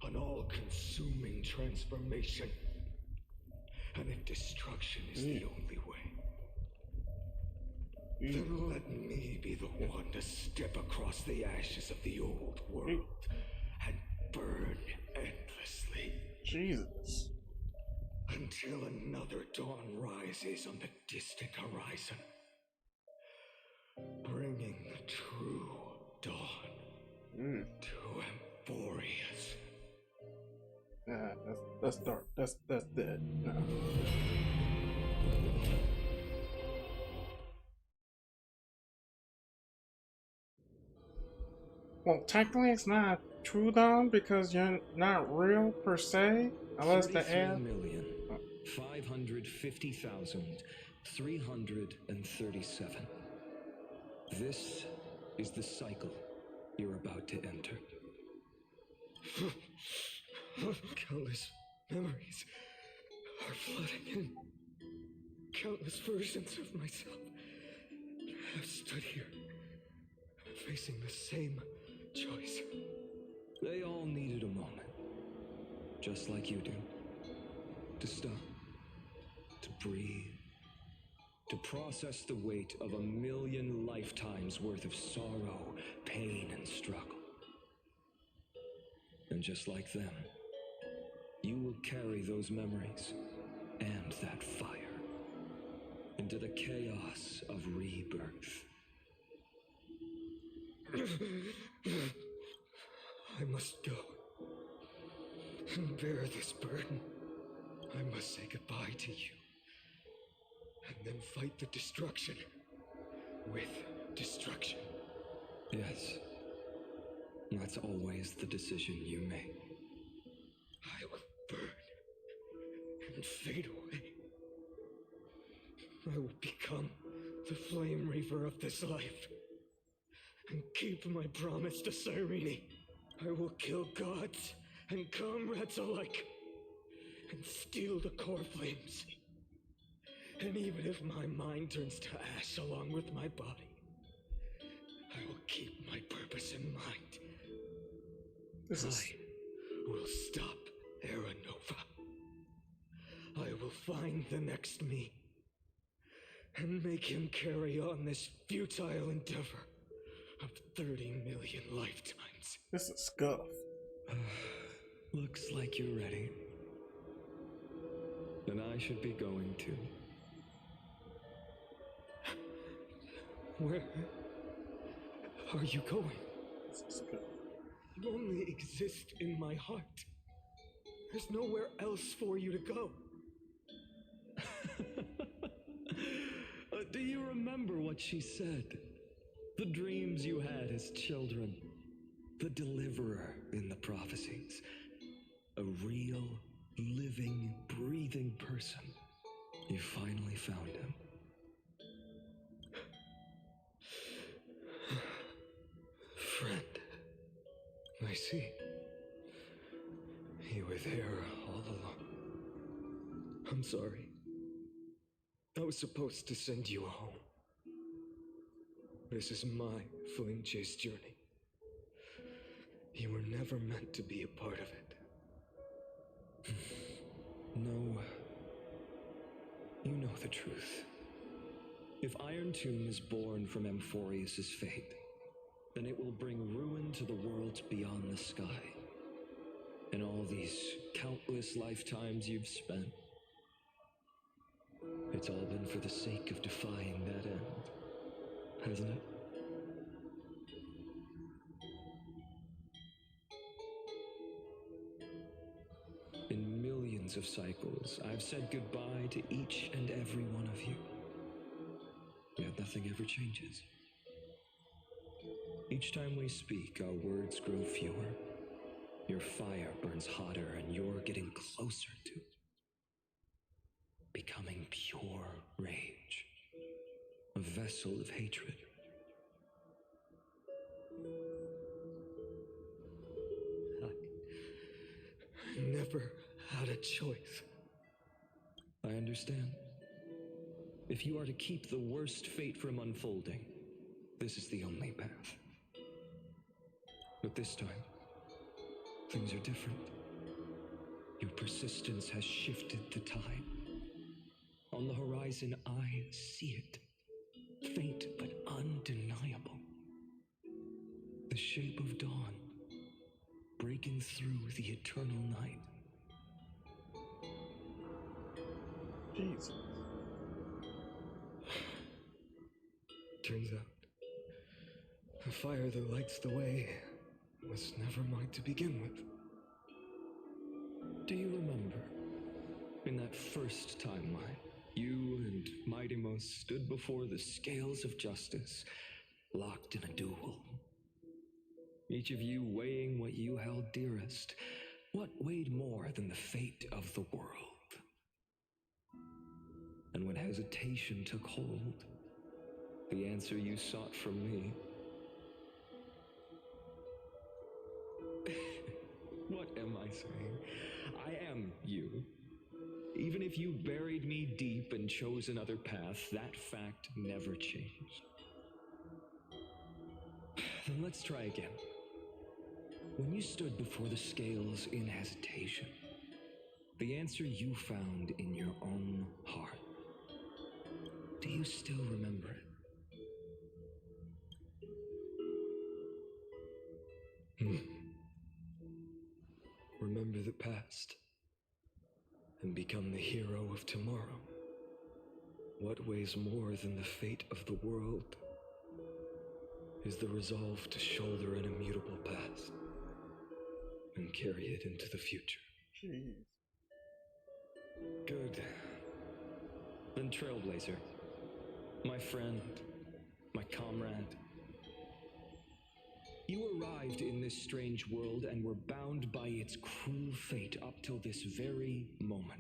An all-consuming transformation. And if destruction is the only way, then let me be the one to step across the ashes of the old world and burn endlessly. Jesus. Until another dawn rises on the distant horizon, bringing the true dawn to Amphorius. Nah, that's dark. That's dead. No. Well, technically it's not true dawn because you're not real per se, unless the air. 33,550,337. This is the cycle you're about to enter. Countless memories are flooding in. Countless versions of myself have stood here, facing the same choice. They all needed a moment, just like you do. To stop, to breathe, to process the weight of 1,000,000 lifetimes worth of sorrow, pain, and struggle. And just like them, you will carry those memories and that fire into the chaos of rebirth. I must go and bear this burden. I must say goodbye to you, and then fight the destruction with destruction. Yes, that's always the decision you make. I will burn and fade away. I will become the flame reaver of this life and keep my promise to Cyrene. I will kill gods and comrades alike and steal the core flames. And even if my mind turns to ash along with my body, I will keep my purpose in mind. I will stop Aranova. I will find the next me and make him carry on this futile endeavor of 30 million lifetimes. This is scuff. Looks like you're ready. Then I should be going too. Where are you going? This is good. You only exist in my heart. There's nowhere else for you to go. Do you remember what she said? The dreams you had as children. The deliverer in the prophecies. A real, living, breathing person. You finally found him. Friend. I see. You were there all along. I'm sorry. I was supposed to send you home. This is my flame chase journey. You were never meant to be a part of it. No. You know the truth. If Iron Tomb is born from Amphorius' fate, then it will bring ruin to the world beyond the sky. And all these countless lifetimes you've spent, it's all been for the sake of defying that end, hasn't it? In millions of cycles, I've said goodbye to each and every one of you. Yet nothing ever changes. Each time we speak, our words grow fewer. Your fire burns hotter, and you're getting closer to becoming pure rage, a vessel of hatred. I never had a choice. I understand. If you are to keep the worst fate from unfolding, this is the only path. But this time, things are different. Your persistence has shifted the tide. On the horizon, I see it. Faint but undeniable. The shape of dawn, breaking through the eternal night. Jesus. Turns out, the fire that lights the way was never mine to begin with. Do you remember, in that first timeline, you and Mightymost stood before the scales of justice, locked in a duel? Each of you weighing what you held dearest. What weighed more than the fate of the world? And when hesitation took hold, the answer you sought from me. What am I saying? I am you. Even if you buried me deep and chose another path, that fact never changed. Then let's try again. When you stood before the scales in hesitation, the answer you found in your own heart, do you still remember it? Remember the past and become the hero of tomorrow. What weighs more than the fate of the world is the resolve to shoulder an immutable past and carry it into the future. Jeez. Good. Then Trailblazer, my friend, my comrade. You arrived in this strange world and were bound by its cruel fate up till this very moment.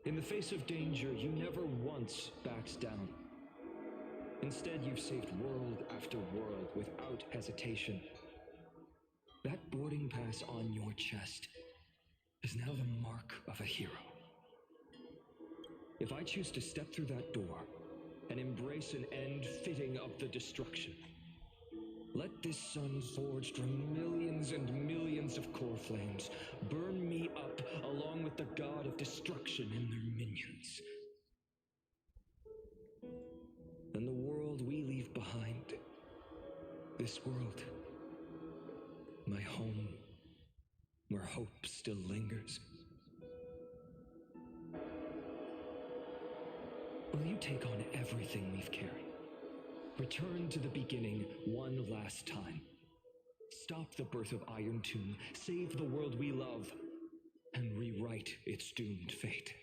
In the face of danger, you never once backed down. Instead, you've saved world after world without hesitation. That boarding pass on your chest is now the mark of a hero. If I choose to step through that door and embrace an end fitting of the destruction, let this sun forged from millions and millions of core flames burn me up along with the god of destruction and their minions. Then the world we leave behind, this world, my home, where hope still lingers. Will you take on everything we've carried? Return to the beginning one last time. Stop the birth of Iron Tomb, save the world we love, and rewrite its doomed fate.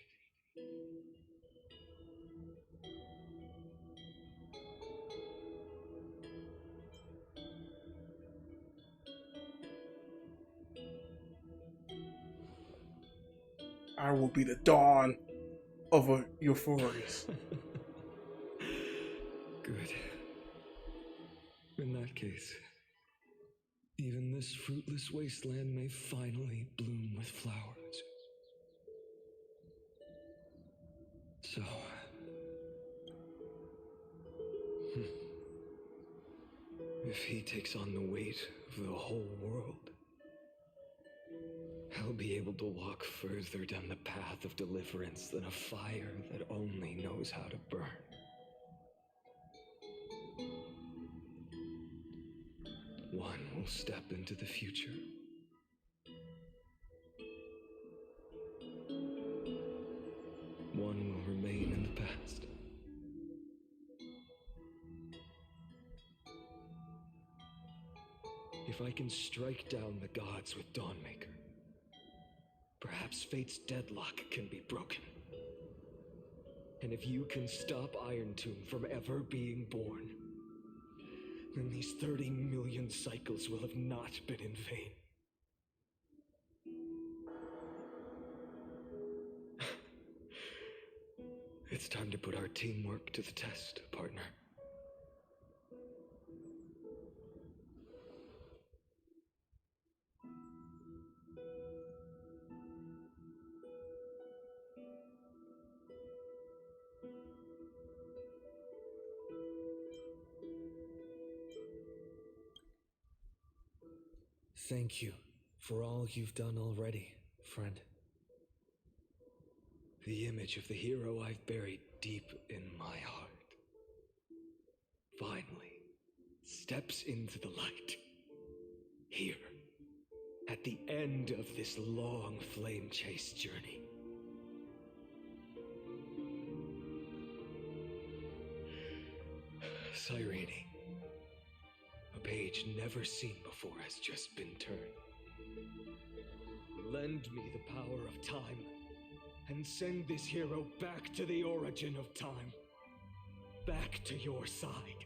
I will be the dawn of a Euphorius. Good. In that case, even this fruitless wasteland may finally bloom with flowers. So... if he takes on the weight of the whole world, I'll be able to walk further down the path of deliverance than a fire that only knows how to burn. One will step into the future. One will remain in the past. If I can strike down the gods with Dawnmaker, perhaps fate's deadlock can be broken. And if you can stop Iron Tomb from ever being born, then these 30 million cycles will have not been in vain. It's time to put our teamwork to the test, partner. Thank you for all you've done already, friend. The image of the hero I've buried deep in my heart finally steps into the light. Here, at the end of this long flame chase journey. Cyrene, a page never seen before has just been turned. Lend me the power of time, and send this hero back to the origin of time. Back to your side.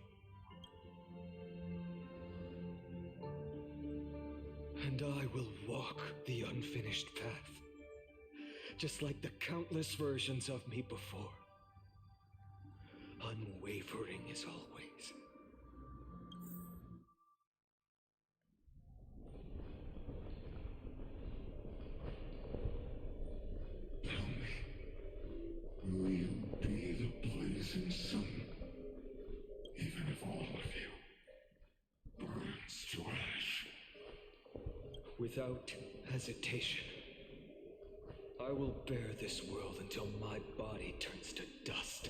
And I will walk the unfinished path, just like the countless versions of me before. Unwavering as always. Will you be the blazing sun, even if all of you burns to ash? Without hesitation, I will bear this world until my body turns to dust.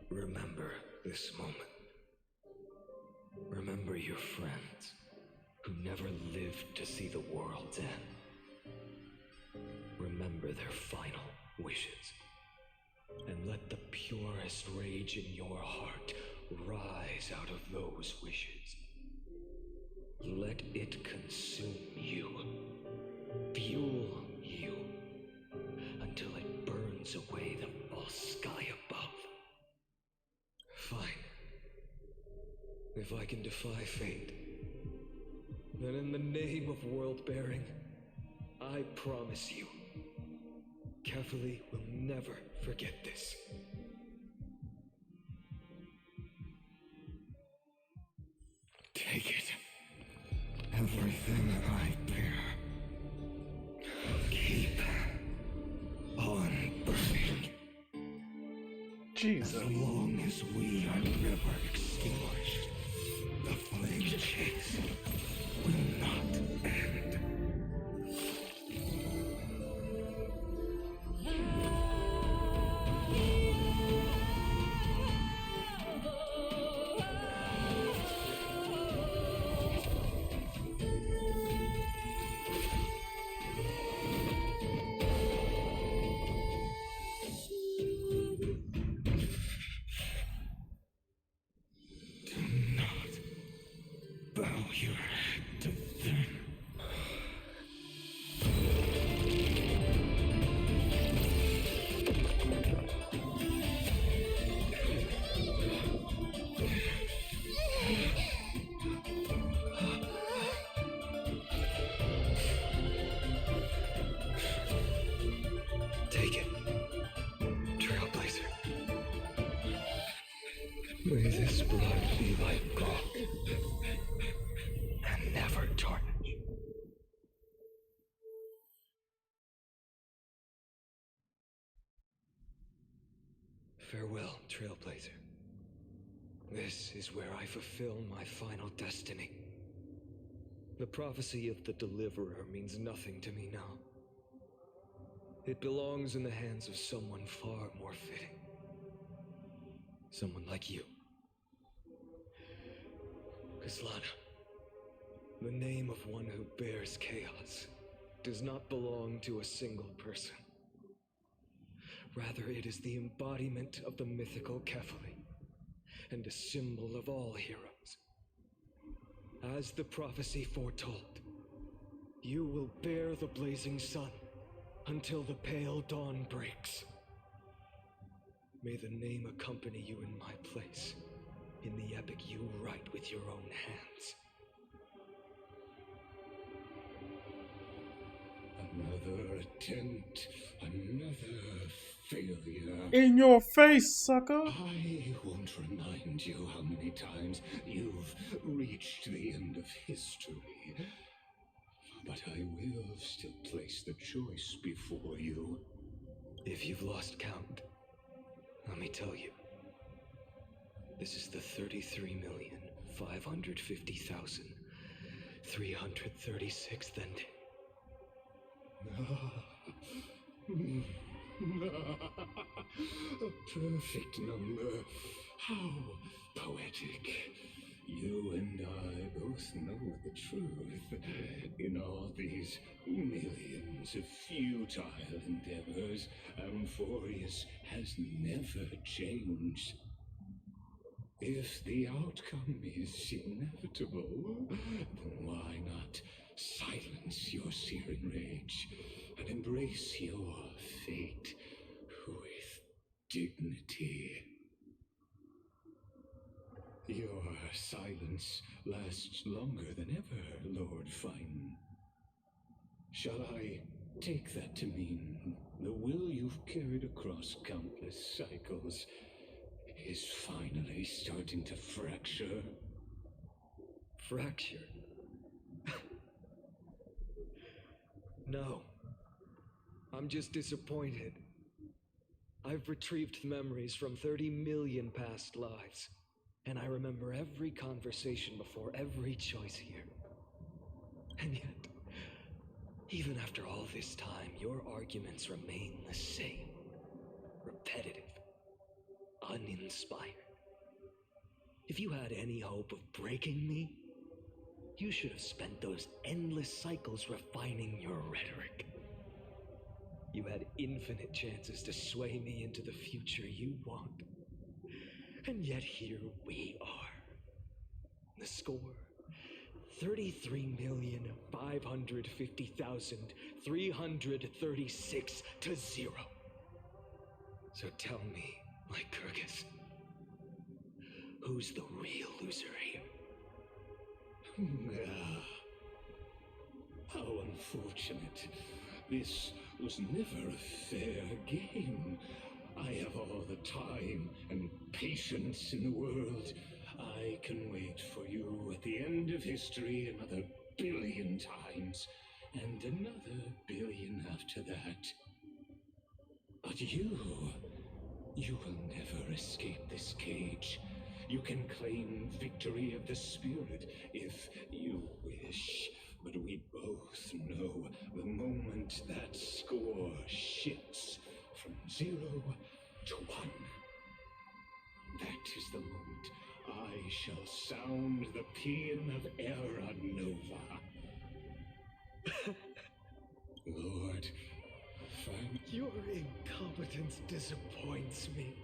Remember this moment. Remember your friends who never lived to see the world's end. Remember their final wishes. And let the purest rage in your heart rise out of those wishes. Let it consume you, fuel you, until it burns away the false sky above. Fine. If I can defy fate, then in the name of world-bearing, I promise you, Carefully will never forget this. Take it. Everything I bear. Keep on burning. Jesus. As long as we are never extinguished, the flame chase will not end. May this blood be like gold and never tarnish. Farewell, Trailblazer. This is where I fulfill my final destiny. The prophecy of the Deliverer means nothing to me now. It belongs in the hands of someone far more fitting. Someone like you. Islana, the name of one who bears chaos does not belong to a single person. Rather, it is the embodiment of the mythical Kefali, and a symbol of all heroes. As the prophecy foretold, you will bear the blazing sun until the pale dawn breaks. May the name accompany you in my place, in the epic you write with your own hands. Another attempt, another failure. In your face, sucker! I won't remind you how many times you've reached the end of history. But I will still place the choice before you. If you've lost count, let me tell you. This is the 33,550,336th ending. A perfect number. How poetic. You and I both know the truth. In all these millions of futile endeavors, Amphorius has never changed. If the outcome is inevitable, then why not silence your searing rage and embrace your fate with dignity? Your silence lasts longer than ever, Lord Fine. Shall I take that to mean the will you've carried across countless cycles is finally starting to fracture? Fracture? No. I'm just disappointed. I've retrieved memories from 30 million past lives, and I remember every conversation before every choice here. And yet, even after all this time, your arguments remain the same. Repetitive. Uninspired. If you had any hope of breaking me, you should have spent those endless cycles refining your rhetoric. You had infinite chances to sway me into the future you want. And yet here we are. The score, 33,550,336 to 0. So tell me, Lycurgus, who's the real loser here? How unfortunate. This was never a fair game. I have all the time and patience in the world. I can wait for you at the end of history another billion times, and another billion after that. But you will never escape this cage. You can claim victory of the spirit if you wish, but we both know the moment that score shifts from 0 to 1. That is the moment I shall sound the paean of Era Nova. Lord, your incompetence disappoints me.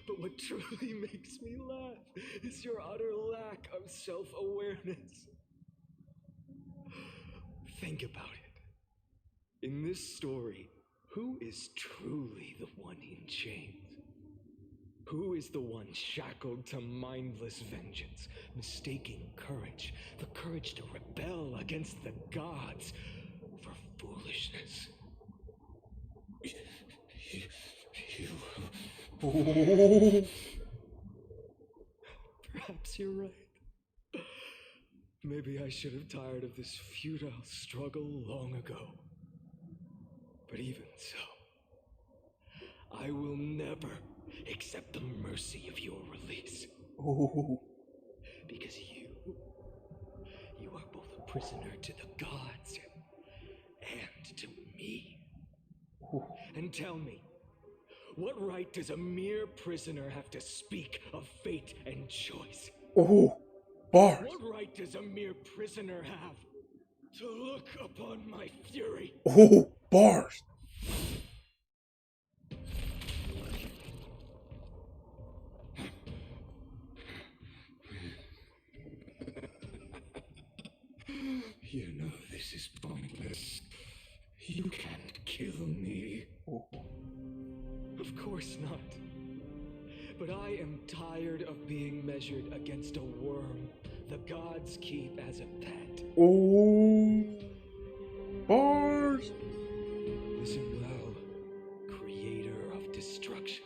But what truly makes me laugh is your utter lack of self-awareness. Think about it. In this story, who is truly the one in chains? Who is the one shackled to mindless vengeance, mistaking courage, the courage to rebel against the gods, for foolishness? you're right. Maybe I should have tired of this futile struggle long ago. But even so, I will never accept the mercy of your release. Ooh. Because you are both a prisoner to the gods and to me. Ooh. And tell me, what right does a mere prisoner have to speak of fate and choice? Ooh. Bars. What right does a mere prisoner have to look upon my fury? Ooh. Bars. You know this is pointless. You can't kill me. Ooh. Of course not. But I am tired of being measured against a worm the gods keep as a pet. Ooh. Bars. Listen well, creator of destruction.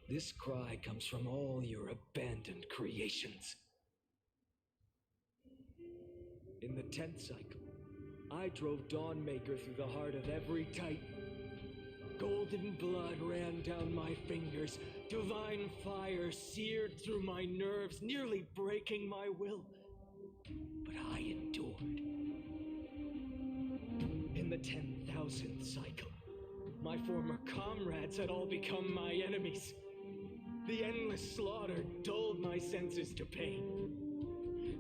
This cry comes from all your abandoned creations. In the 10th cycle, I drove Dawnmaker through the heart of every Titan. Golden blood ran down my fingers. Divine fire seared through my nerves, nearly breaking my will. But I endured. In the 10,000th cycle, my former comrades had all become my enemies. The endless slaughter dulled my senses to pain.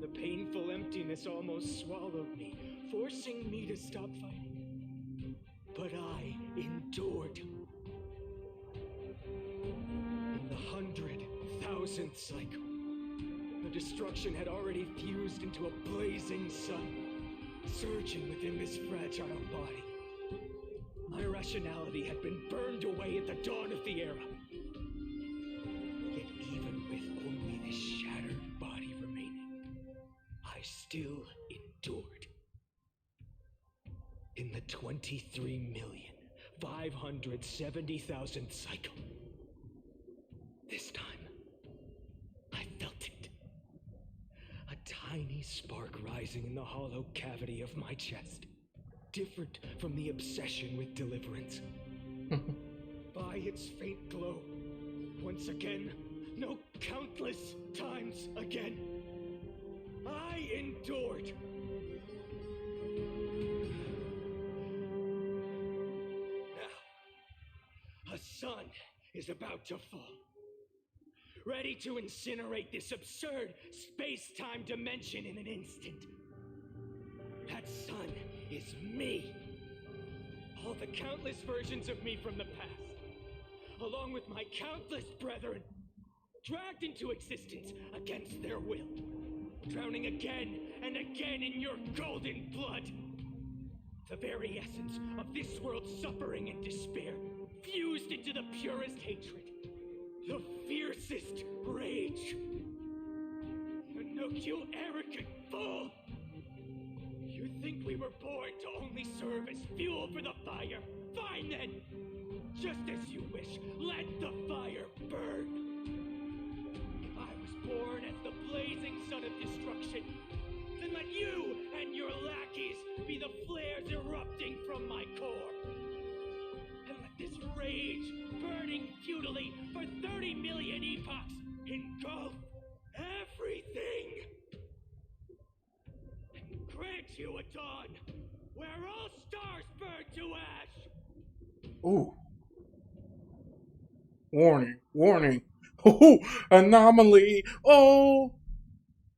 The painful emptiness almost swallowed me, forcing me to stop fighting. But I endured. In the 100,000th cycle, the destruction had already fused into a blazing sun, surging within this fragile body. My rationality had been burned away at the dawn of the era. Yet even with only this shattered body remaining, I still endured. In the 23,570,000th cycle, this time, I felt it. A tiny spark rising in the hollow cavity of my chest, different from the obsession with deliverance. By its faint glow, once again, no, countless times again, I endured. Now, a sun is about to fall, ready to incinerate this absurd space-time dimension in an instant. That sun is me. All the countless versions of me from the past, along with my countless brethren, dragged into existence against their will, drowning again and again in your golden blood. The very essence of this world's suffering and despair, fused into the purest hatred, the fiercest rage. Nook, you arrogant fool! You think we were born to only serve as fuel for the fire? Fine then! Just as you wish, let the fire burn! If I was born as the blazing sun of destruction, then let you and your lackeys be the flares erupting from my core. And let this rage, burning futilely for 30 million epochs, engulf everything! And grant you a dawn where all stars burn to ash! Ooh. Warning. Warning. Ooh. Anomaly. Oh.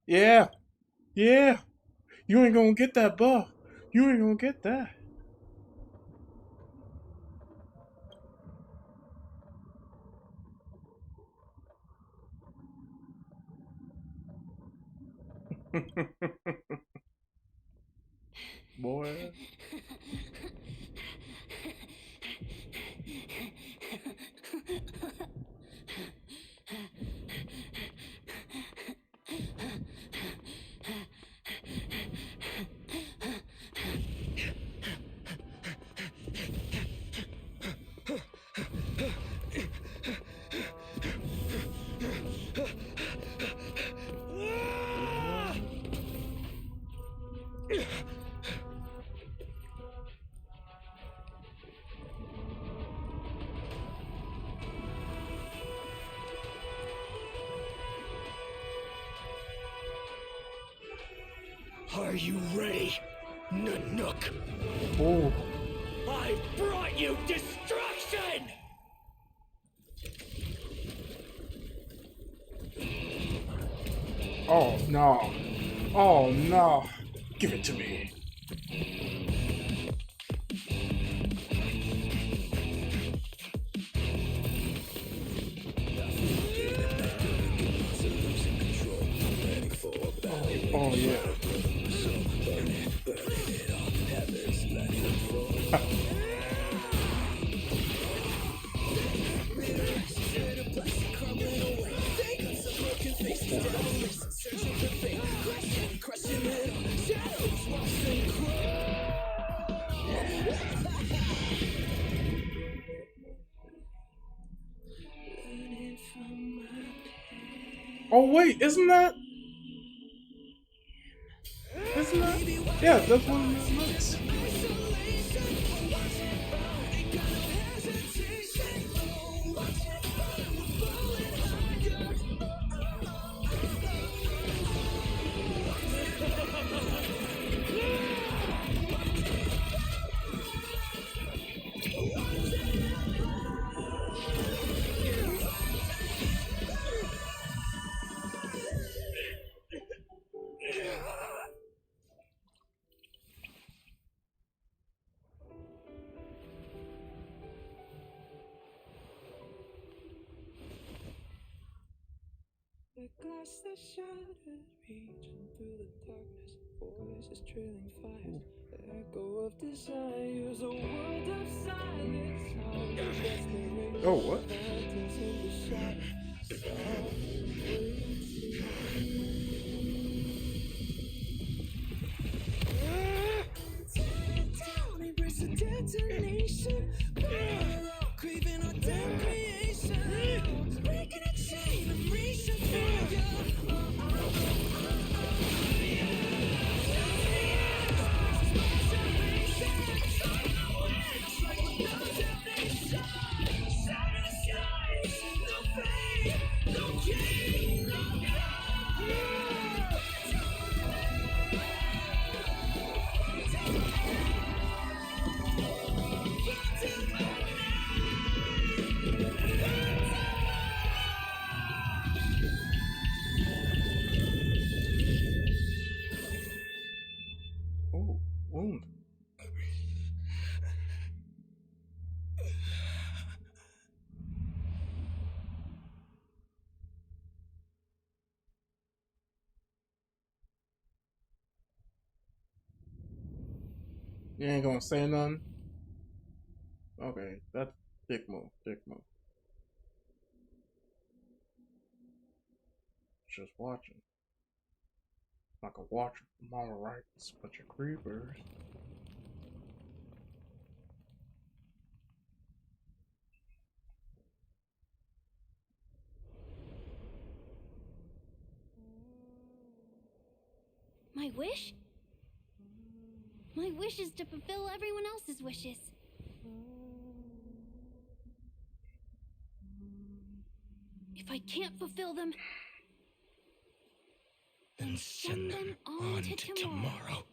Yeah. Yeah. You ain't gonna get that buff. You ain't gonna get that. Boy. you ready, Nanook? Oh. I brought you destruction! Oh no. Oh no. Give it to me. Oh yeah. Oh wait, isn't that? Yeah, that's one of the notes. The glass that shattered, reaching through the darkness, voices trailing fires, echo of desires, a world of silence, sound of desperation. Oh what? Phantoms in the shadows, softly waiting. Tear down, embrace the detonation, craving our damn creation, breaking a chain, I'm reaching for you. Oh, wound. You ain't gonna say nothing? Okay, that's dick move, dick move. Just watching. Like a watcher from all right, it's a bunch of creepers. My wish? My wish is to fulfill everyone else's wishes. If I can't fulfill them, Then send them on to tomorrow.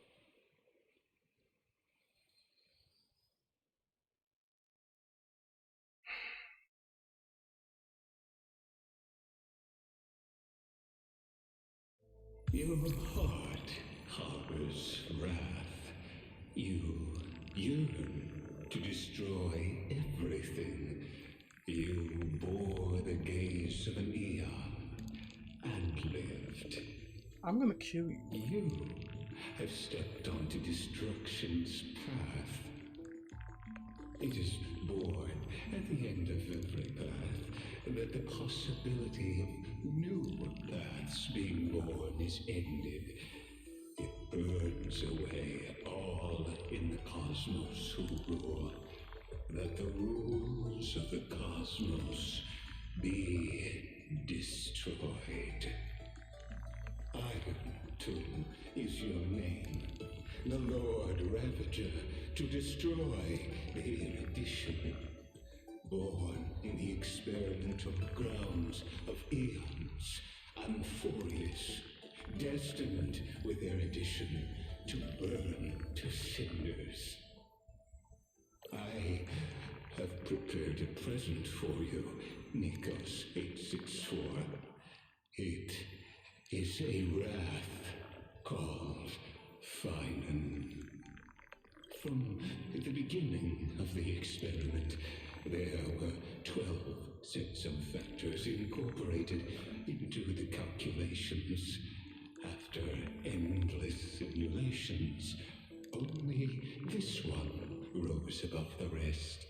Your heart harbors wrath. You yearn to destroy everything. You bore the gaze of an eon and lived. I'm gonna kill you. You have stepped onto destruction's path. It is born at the end of every path that the possibility of new paths being born is ended. It burns away all in the cosmos who rule, that the rules of the cosmos be destroyed. Iron, too, is your name. The Lord Ravager, to destroy the erudition. Born in the experimental grounds of eons, Amphorius, destined with erudition to burn to cinders. I have prepared a present for you, Nikos 864. It is a wrath called Finan. From the beginning of the experiment, there were 12 sets of vectors incorporated into the calculations. After endless simulations, only this one rose above the rest.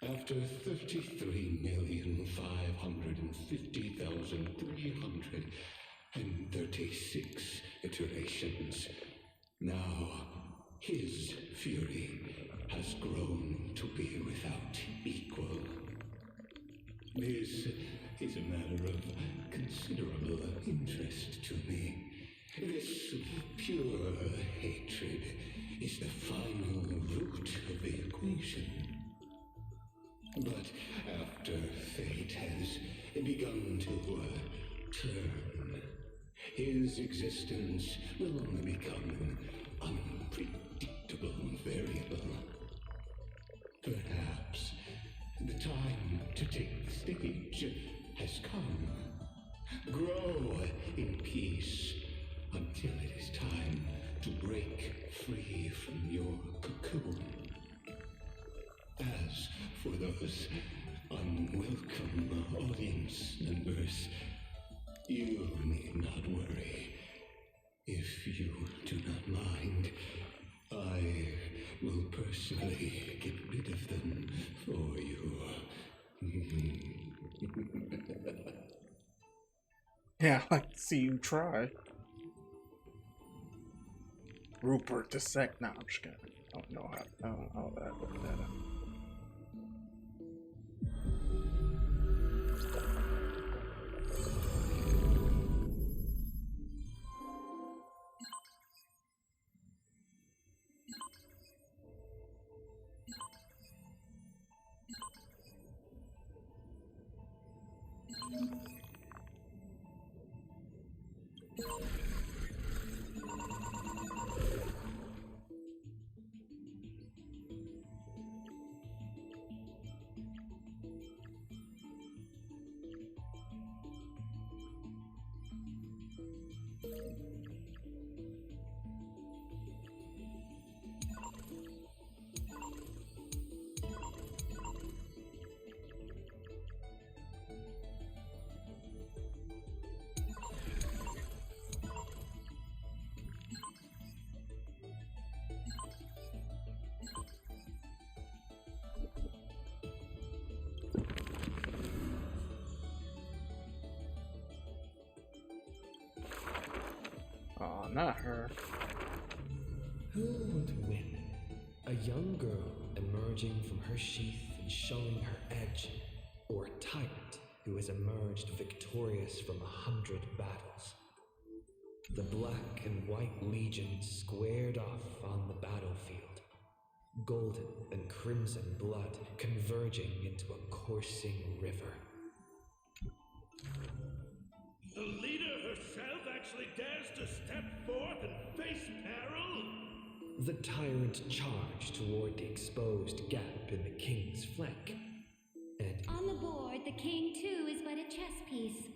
After 33,550,336 iterations, now his fury has grown to be without equal. This is a matter of considerable interest to me. This pure hatred is the final root of the equation. But after fate has begun to turn, his existence will only become an unpredictable variable. Perhaps the time to take the stage has come. Grow in peace until it is time to break free from your cocoon. As for those unwelcome audience members, you need not worry. If you do not mind, I will personally get rid of them for you. Yeah, I like to see you try. Rupert the Sec. Nah, I'm just kidding. I don't know how that worked that out. Oh, not her. Who would win? A young girl emerging from her sheath and showing her edge, or a tyrant who has emerged victorious from 100 battles? The black and white legions squared off on the battlefield, golden and crimson blood converging into a coursing river. The leader herself actually dares to step forth and face peril? The tyrant charged toward the exposed gap in the king's flank, and On the board, the king too is but a chess piece.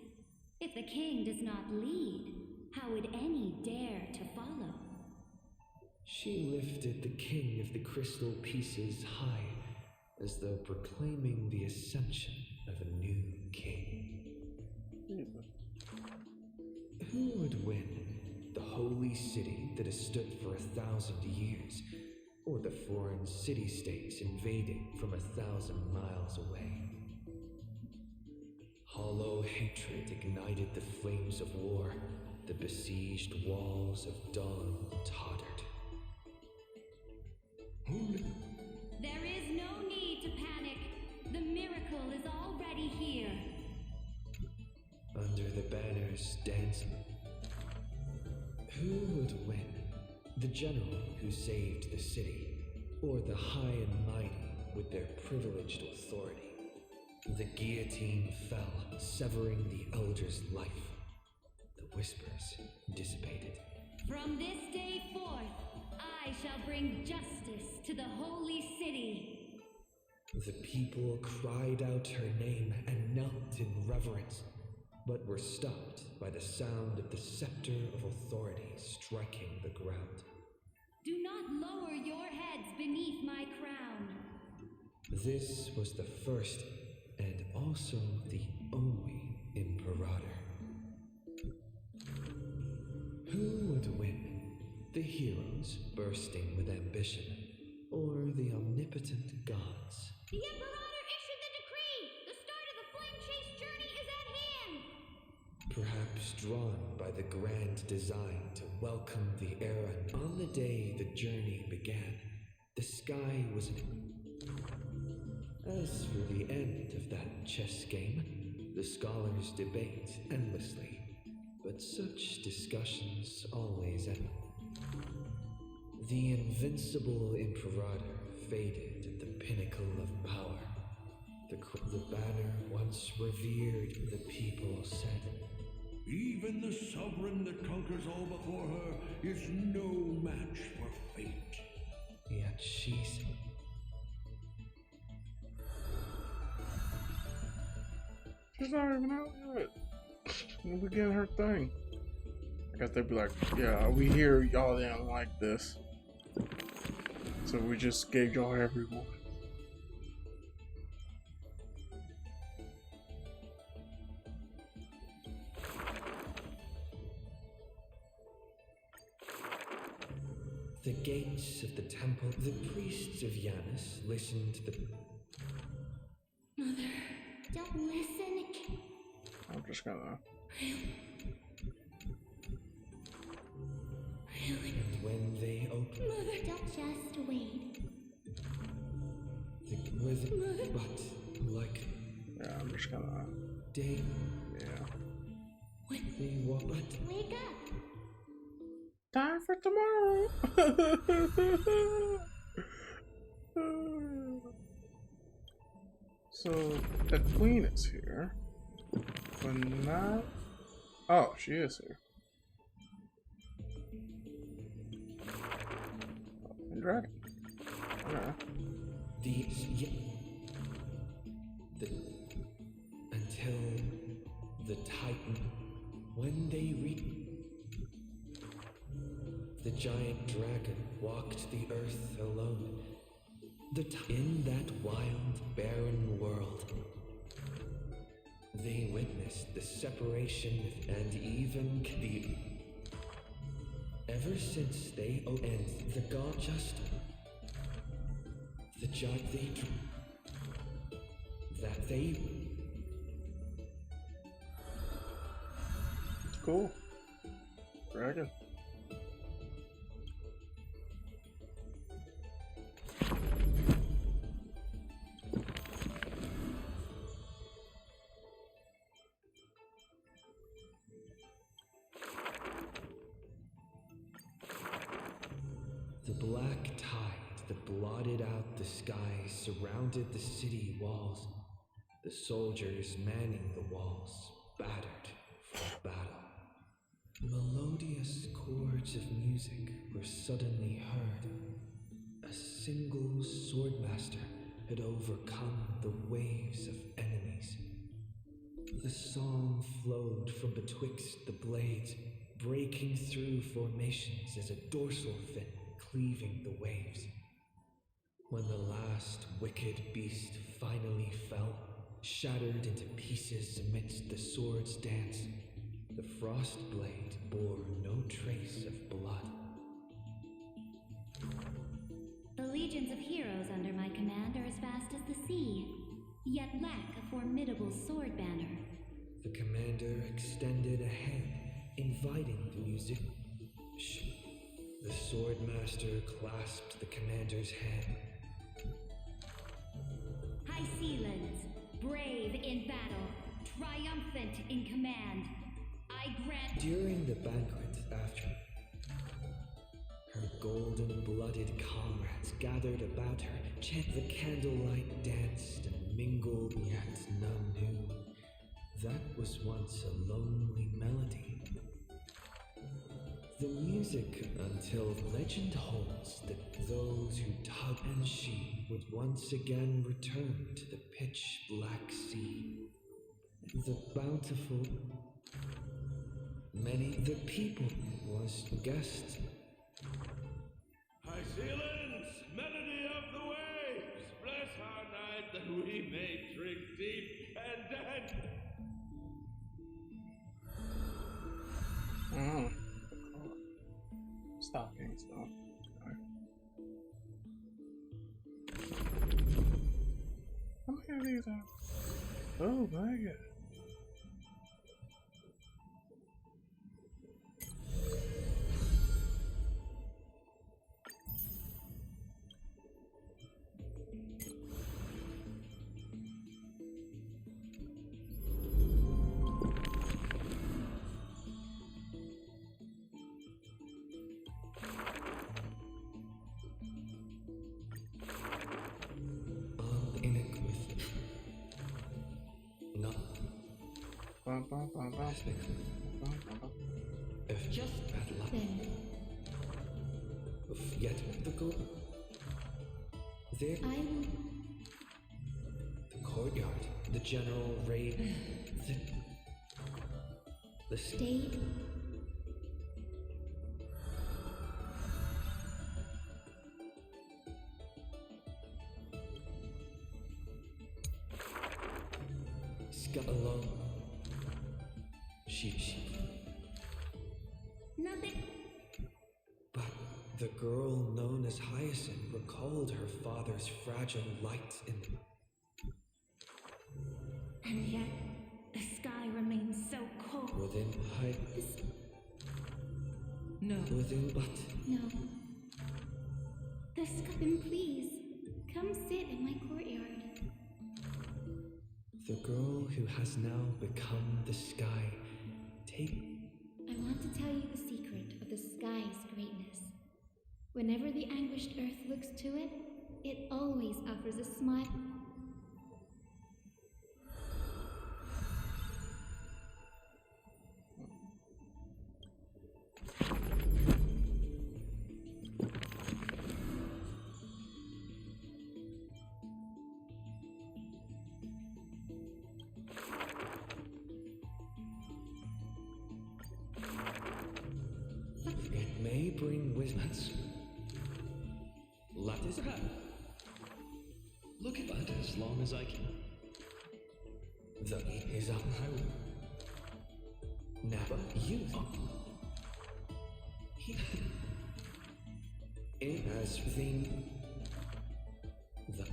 If the king does not lead, how would any dare to follow? she lifted the king of the crystal pieces high, as though proclaiming the ascension of a new king. Who would win? The holy city that has stood for 1,000 years, or the foreign city-states invading from 1,000 miles away? Hollow hatred ignited the flames of war. The besieged walls of dawn tottered. There is no need to panic. The miracle is already here. Under the banners dancing. Who would win? The general who saved the city, or the high and mighty with their privileged authority? The guillotine fell, severing the elder's life. The whispers dissipated. From this day forth, I shall bring justice to the holy city. The people cried out her name and knelt in reverence, but were stopped by the sound of the scepter of authority striking the ground. Do not lower your heads beneath my crown. This was the first and also the only Imperator. Who would win? The heroes bursting with ambition, or the omnipotent gods? The Imperator issued the decree! The start of the flame chase journey is at hand! Perhaps drawn by the grand design to welcome the era. On the day the journey began, the sky was As for the end of that chess game, the scholars debate endlessly, but such discussions always end. The invincible Imperator faded at the pinnacle of power. The banner once revered, the people said, Even the sovereign that conquers all before her is no match for fate. Yet she's... She's not even out yet. We'll begin her thing. I guess they'd be like, yeah, we hear y'all didn't like this, so we just gave y'all everyone. The gates of the temple, the priests of Janus listened to the... Mother, don't listen. I'm just gonna... And when they opened... Mother, don't just wait. But, like... Yeah, I'm just gonna... Day... Yeah. When they what? Wake up! Time for tomorrow! So, the queen is here. But not... Oh, she is here. And dragon. Okay. Until the Titan, when they reached... The giant dragon walked the earth alone. In that wild, barren world, they witnessed the separation and even the... Ever since they and the god just... The giant that they... Cool. Dragon. The black tide that blotted out the sky surrounded the city walls. The soldiers manning the walls, battered for battle. Melodious chords of music were suddenly heard. A single swordmaster had overcome the waves of enemies. The song flowed from betwixt the blades, breaking through formations as a dorsal fin cleaving the waves. When the last wicked beast finally fell, shattered into pieces amidst the sword's dance, the frost blade bore no trace of blood. The legions of heroes under my command are as vast as the sea, yet lack a formidable sword banner. The commander extended a hand, inviting the music. The swordmaster clasped the commander's hand. High Sealands, brave in battle, triumphant in command, I grant... During the banquet after, her golden-blooded comrades gathered about her. The candlelight danced and mingled, yet none knew that was once a lonely melody. The music until legend holds that those who tug and she would once again return to the pitch black sea. The bountiful, many the people was guest. High ceilings, melody of the waves, bless our night that we may drink deep and dance. Oh. Stocking stuff. Okay. How many of these are? Oh my god. If just bad luck. Yet the goal. There. The courtyard, the general raid, the Stay. Scott alone. She. Nothing. But the girl known as Hyacinth recalled her father's fragile light in. And yet, the sky remains so cold. Within No. Within but. No. The sky. Then please, come sit in my courtyard. The girl who has now become the sky. I want to tell you the secret of the sky's greatness. Whenever the anguished earth looks to it, it always offers a smile. It may bring wisdoms. Let this happen. Look at that as long as I can. The heat is up. Never youth. It has been.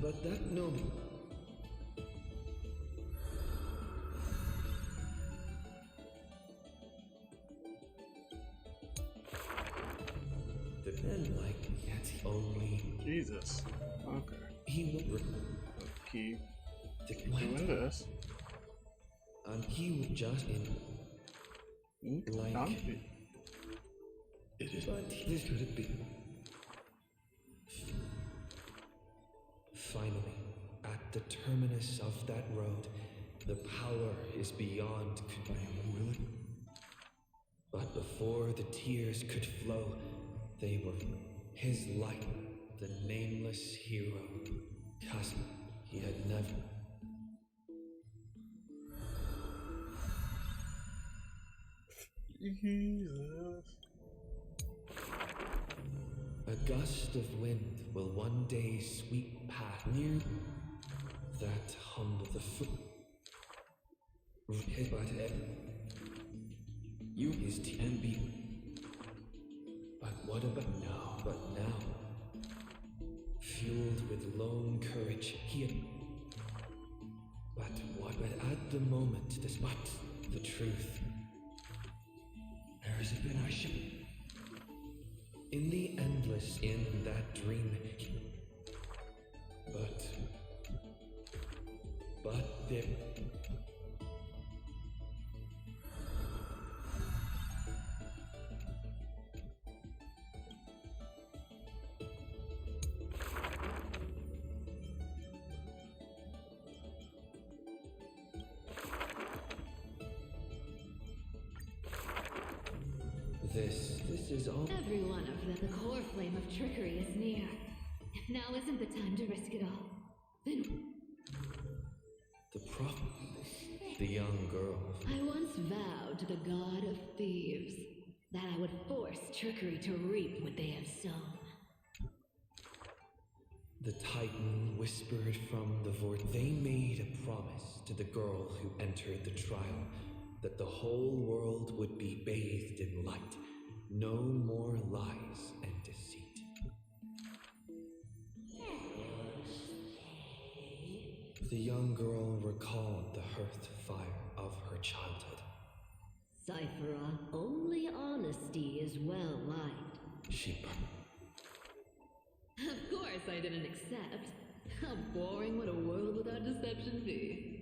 But that no. The men like yet only. Jesus. Okay. He would keep doing this. And he would just like donkey. It is. But this could it be? Finally, at the terminus of that road, the power is beyond. I am unwilling. But before the tears could flow, they were his light, the nameless hero. Cousin, he had never. Jesus. A gust of wind will one day sweep past near that hum of the foot. Hit by head. You is TNB. But what about now? But now, fueled with lone courage, he had. But what? But at the moment, despite the truth, there has been I should. In the endless, in that dream. But there. This is all. Every one of them. The core flame of trickery is near. If now isn't the time to risk it all, then The prophet. The young girl. I once vowed to the god of thieves that I would force trickery to reap what they have sown. The Titan whispered from the void. They made a promise to the girl who entered the trial that the whole world would be bathed in light. No more lies and deceit. The young girl recalled the hearth fire of her childhood. Sephiroth, only honesty is well liked. She Of course I didn't accept. How boring would a world without deception be?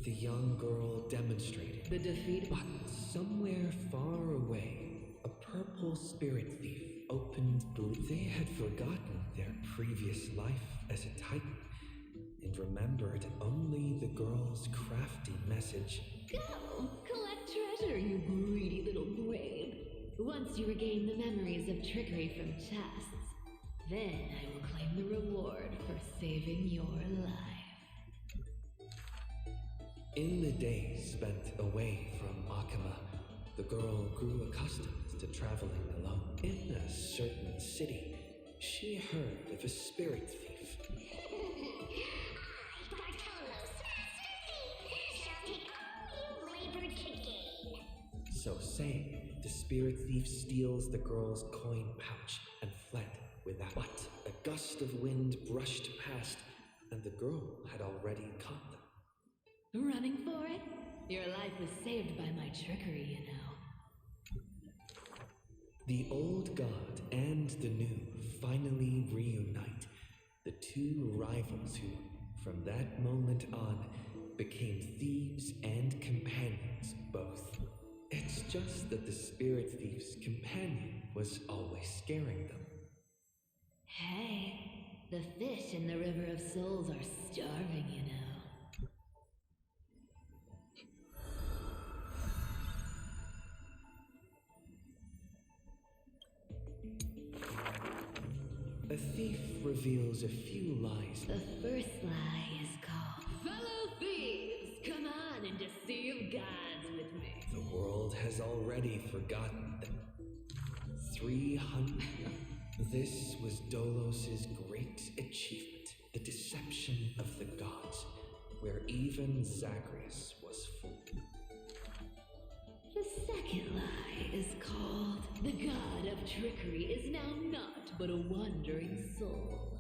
The young girl demonstrated. The defeat. But somewhere far away, a purple spirit thief opened. They had forgotten their previous life as a Titan and remembered only the girl's crafty message. Go! Collect treasure, you greedy little brave. Once you regain the memories of trickery from chests, then I will claim the reward for saving your life. In the days spent away from Akama, the girl grew accustomed to traveling alone. In a certain city, she heard of a spirit thief. So saying, the spirit thief steals the girl's coin pouch and fled without. But a gust of wind brushed past, and the girl had already caught them. Running for it? Your life was saved by my trickery, you know. The old god and the new finally reunite. The two rivals who, from that moment on, became thieves and companions both. It's just that the spirit thief's companion was always scaring them. Hey, the fish in the River of Souls are starving, you know. A thief reveals a few lies. The first lie is called Fellow Thieves, come on and deceive gods with me. The world has already forgotten them. 300. This was Dolos's great achievement, the deception of the gods, where even Zagreus was fooled. The second lie is called the god of trickery is now not but a wandering soul.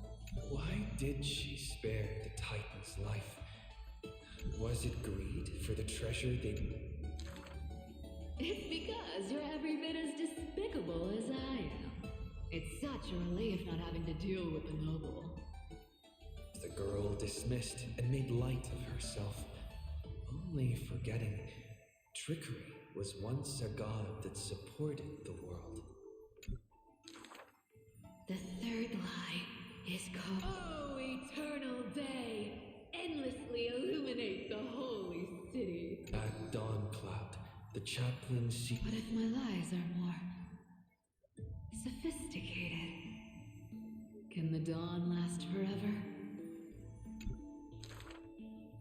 Why did she spare the Titan's life? Was it greed for the treasure they... It's because you're every bit as despicable as I am. It's such a relief not having to deal with the noble. The girl dismissed and made light of herself, only forgetting trickery was once a god that supported the world. The third lie is called Oh, eternal day! Endlessly illuminate the holy city. At dawn cloud, the chaplain What if my lies are more sophisticated? Can the dawn last forever?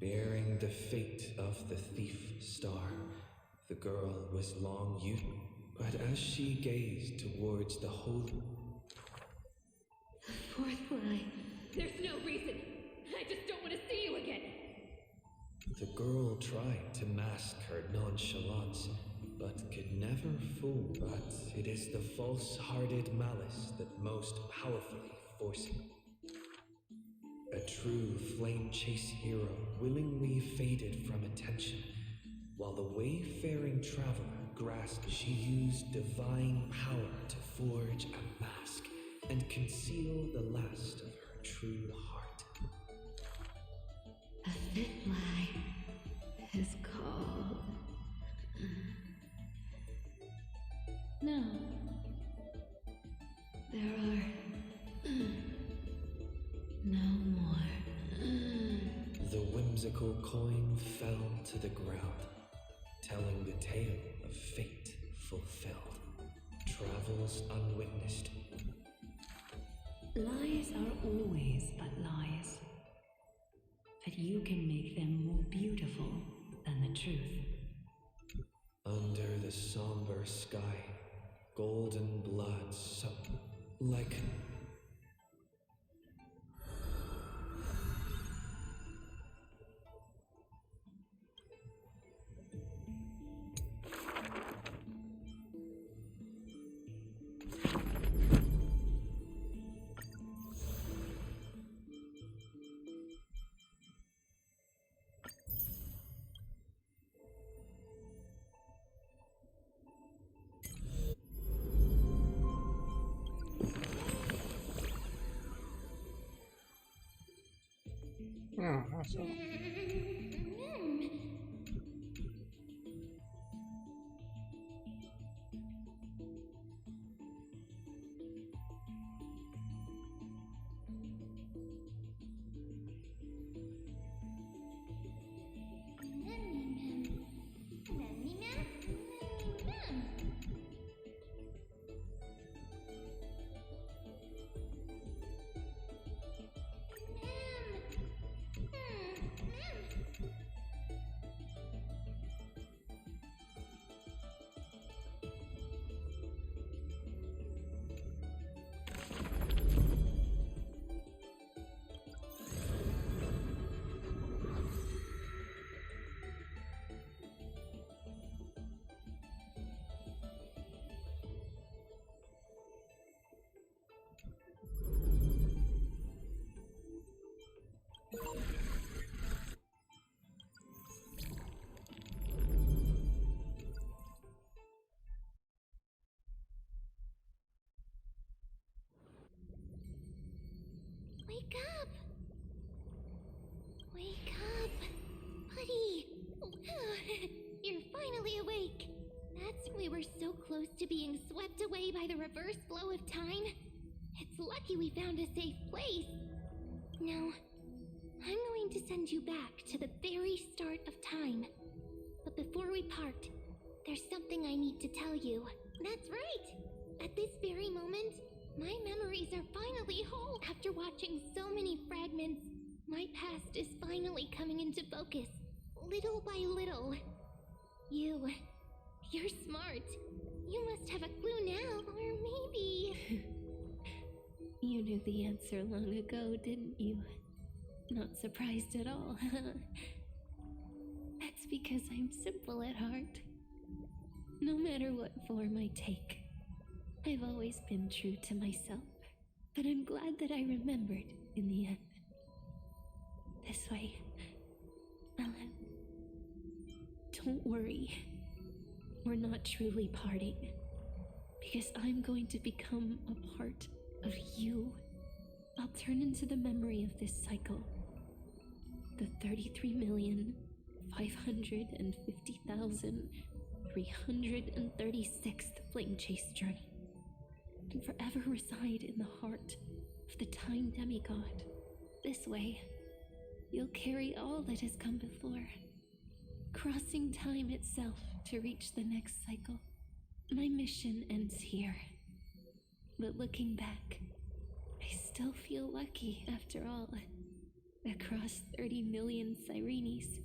Bearing the fate of the thief star, the girl was long youth, but as she gazed towards the holy... The fourth lie. There's no reason. I just don't want to see you again. The girl tried to mask her nonchalance, but could never fool. But it is the false-hearted malice that most powerfully forces. A true flame-chase hero willingly faded from attention, while the wayfaring traveler grasped. She used divine power to forge a mask and conceal the last of her true heart. A fifth lie is called... No. There are... no more. The whimsical coin fell to the ground, telling the tale of fate fulfilled. travels unwitnessed. Lies are always but lies. But you can make them more beautiful than the truth. Under the somber sky, golden blood like... Oh, that's all. Wake up! Wake up! Buddy! You're finally awake! We were so close to being swept away by the reverse flow of time. It's lucky we found a safe place. Now, I'm going to send you back to the very start of time. But before we part, there's something I need to tell you. That's right! At this very moment, my memories are finally whole. After watching so many fragments, my past is finally coming into focus, little by little. You're smart. You must have a clue now, or maybe... You knew the answer long ago, didn't you? Not surprised at all. That's because I'm simple at heart. No matter what form I take, I've always been true to myself. But I'm glad that I remembered in the end. This way, Ellen. Don't worry. We're not truly parting. Because I'm going to become a part of you. I'll turn into the memory of this cycle. The 33,550,336th Flame Chase journey. And forever reside in the heart of the Time Demigod. This way, you'll carry all that has come before, crossing time itself to reach the next cycle. My mission ends here. But looking back, I still feel lucky after all. Across 30 million Sirenes.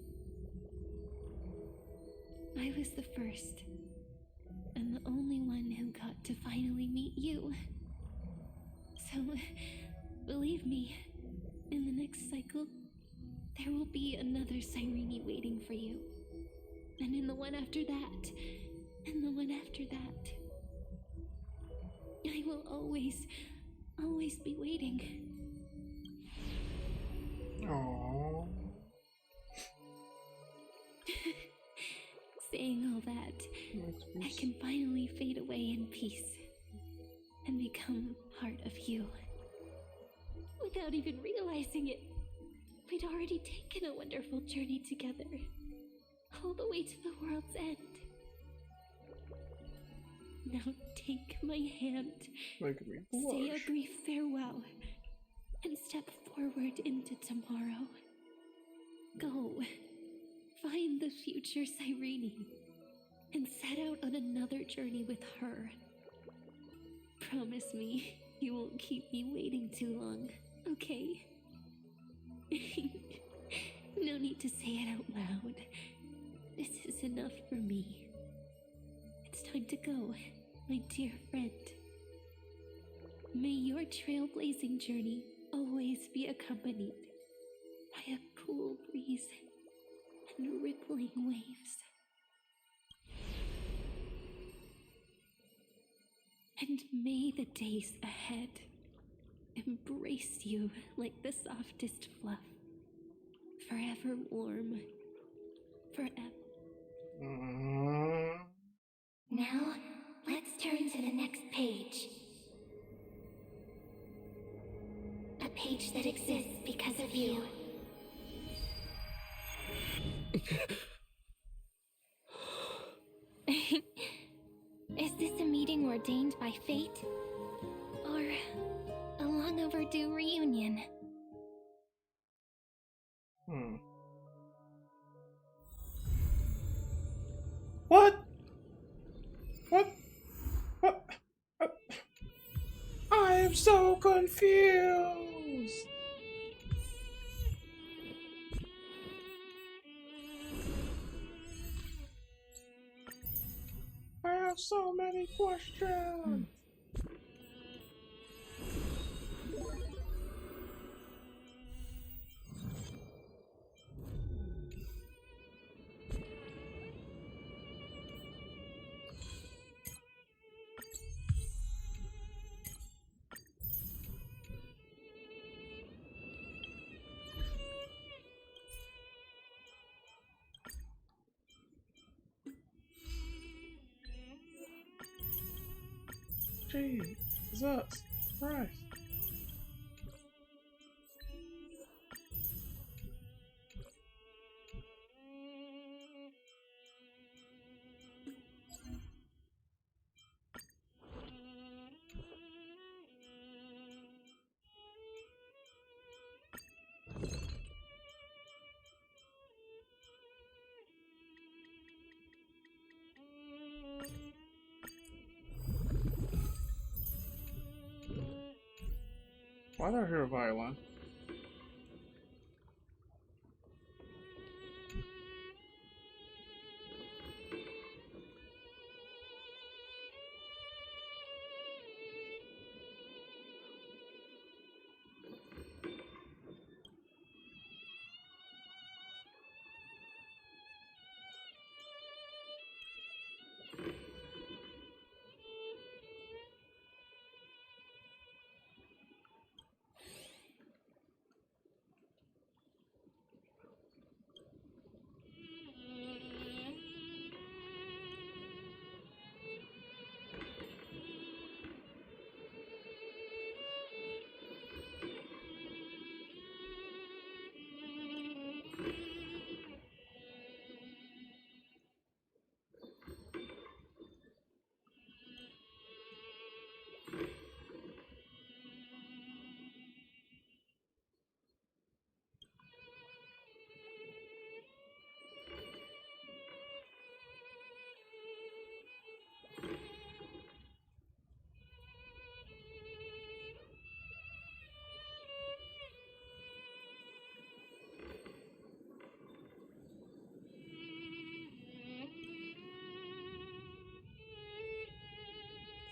I was the first, and the only one who got to finally meet you. So, believe me, in the next cycle, there will be another Cyrene waiting for you. And in the one after that, and the one after that. I will always be waiting. Aww. Saying all that, I can finally fade away in peace and become part of you. Without even realizing it, we'd already taken a wonderful journey together, all the way to the world's end. Now take my hand, say a brief farewell, and step forward into tomorrow. Go, find the future Cyrene, and set out on another journey with her. Promise me you won't keep me waiting too long, okay? No need to say it out loud. This is enough for me. It's time to go, my dear friend. May your trailblazing journey always be accompanied by a cool breeze and rippling waves. And may the days ahead embrace you like the softest fluff, forever warm, forever. Now, let's turn to the next page. A page that exists because of you. Is this a meeting ordained by fate? Or a long overdue reunion? What? What? What? I am so confused. I have so many questions. Jesus Christ. Why do I hear a violin?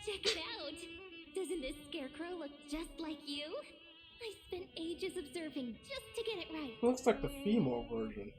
Check it out! Doesn't this scarecrow look just like you? I spent ages observing just to get it right. Looks like the female version.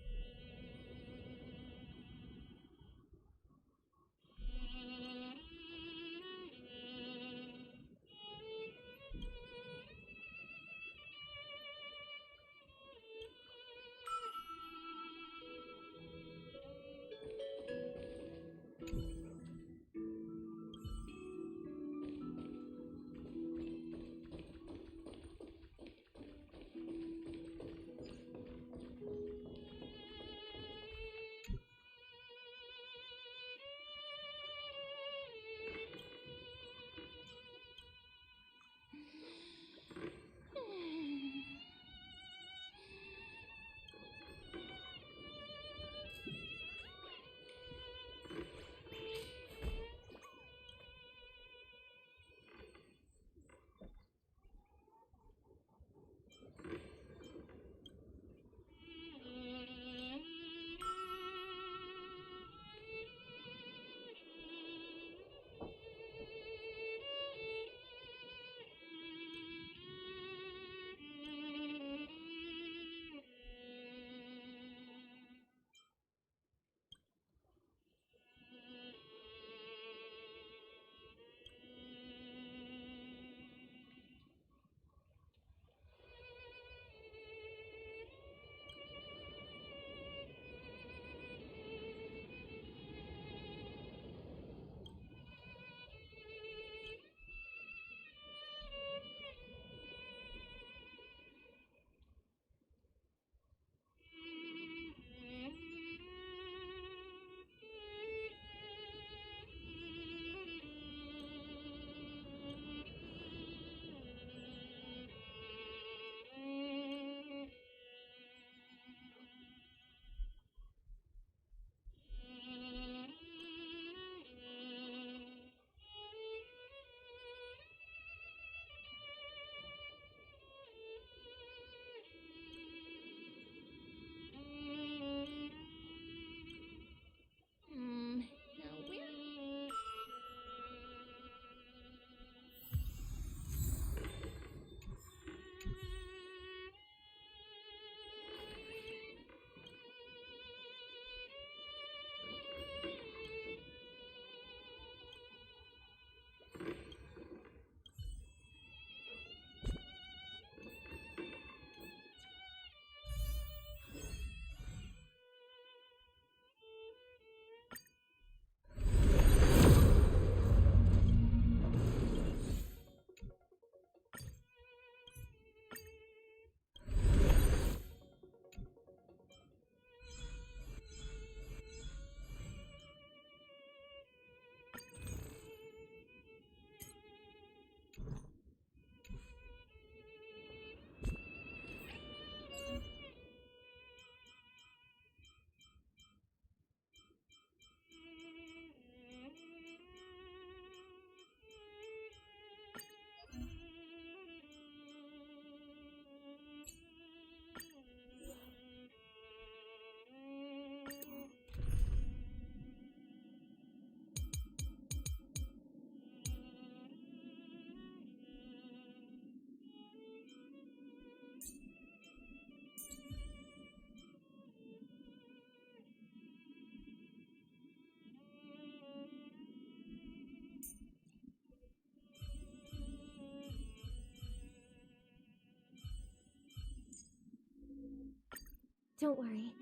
Don't worry.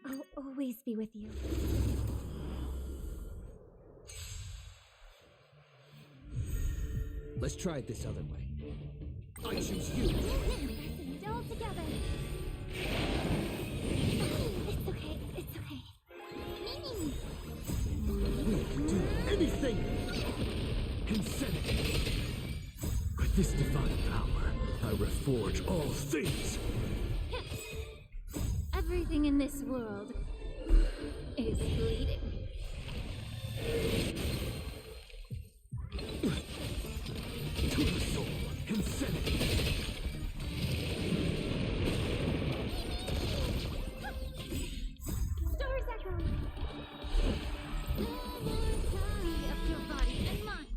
I'll always be with you. Let's try it this other way. I choose you! And all together! It's okay, it's okay. We can do anything! Insanity! With this divine power, I reforge all things! Everything in this world is bleeding. To the soul, insanity! Stars echo! Be of your body and mind.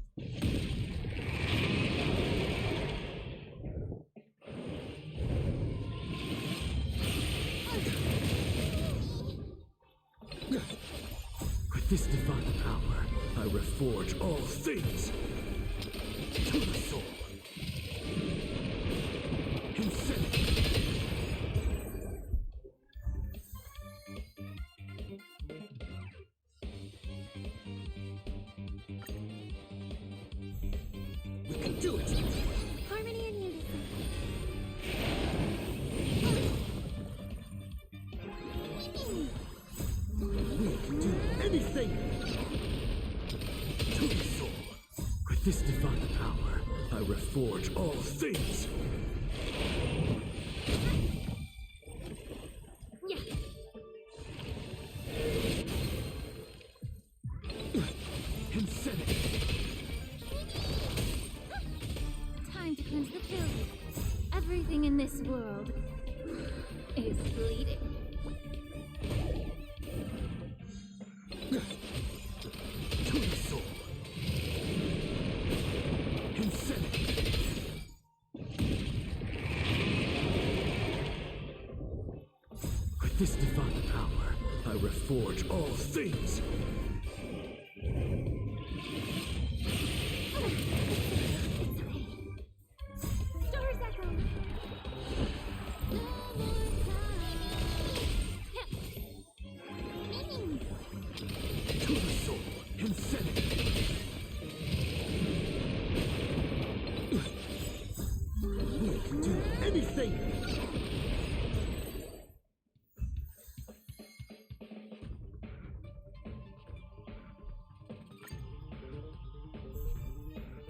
With this divine power, I reforge all things! To the soul! Insanity! We can do it! Harmony and unison. We can do anything! To the soul! With this divine power, I reforge all things! Yeah. Insanity! Time to cleanse the field. Everything in this world is bleeding. To the soul! Insanity! With this divine power, I reforge all things! Stars echo! To the soul! Insanity! We can do anything!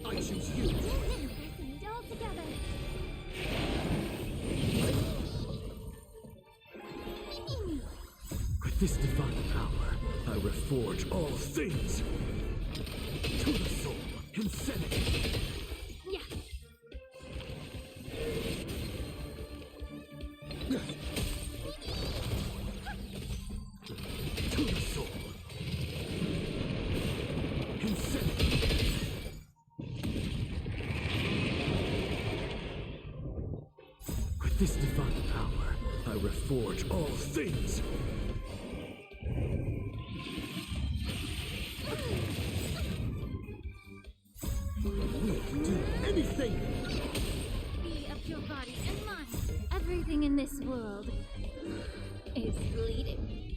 I choose you! And all together. With this divine power, I reforge all things! To the soul! Insanity! Yeah. To the soul! Insanity! With this divine power, I reforge all things! We can do anything! Be of your body and mind. Everything in this world is bleeding.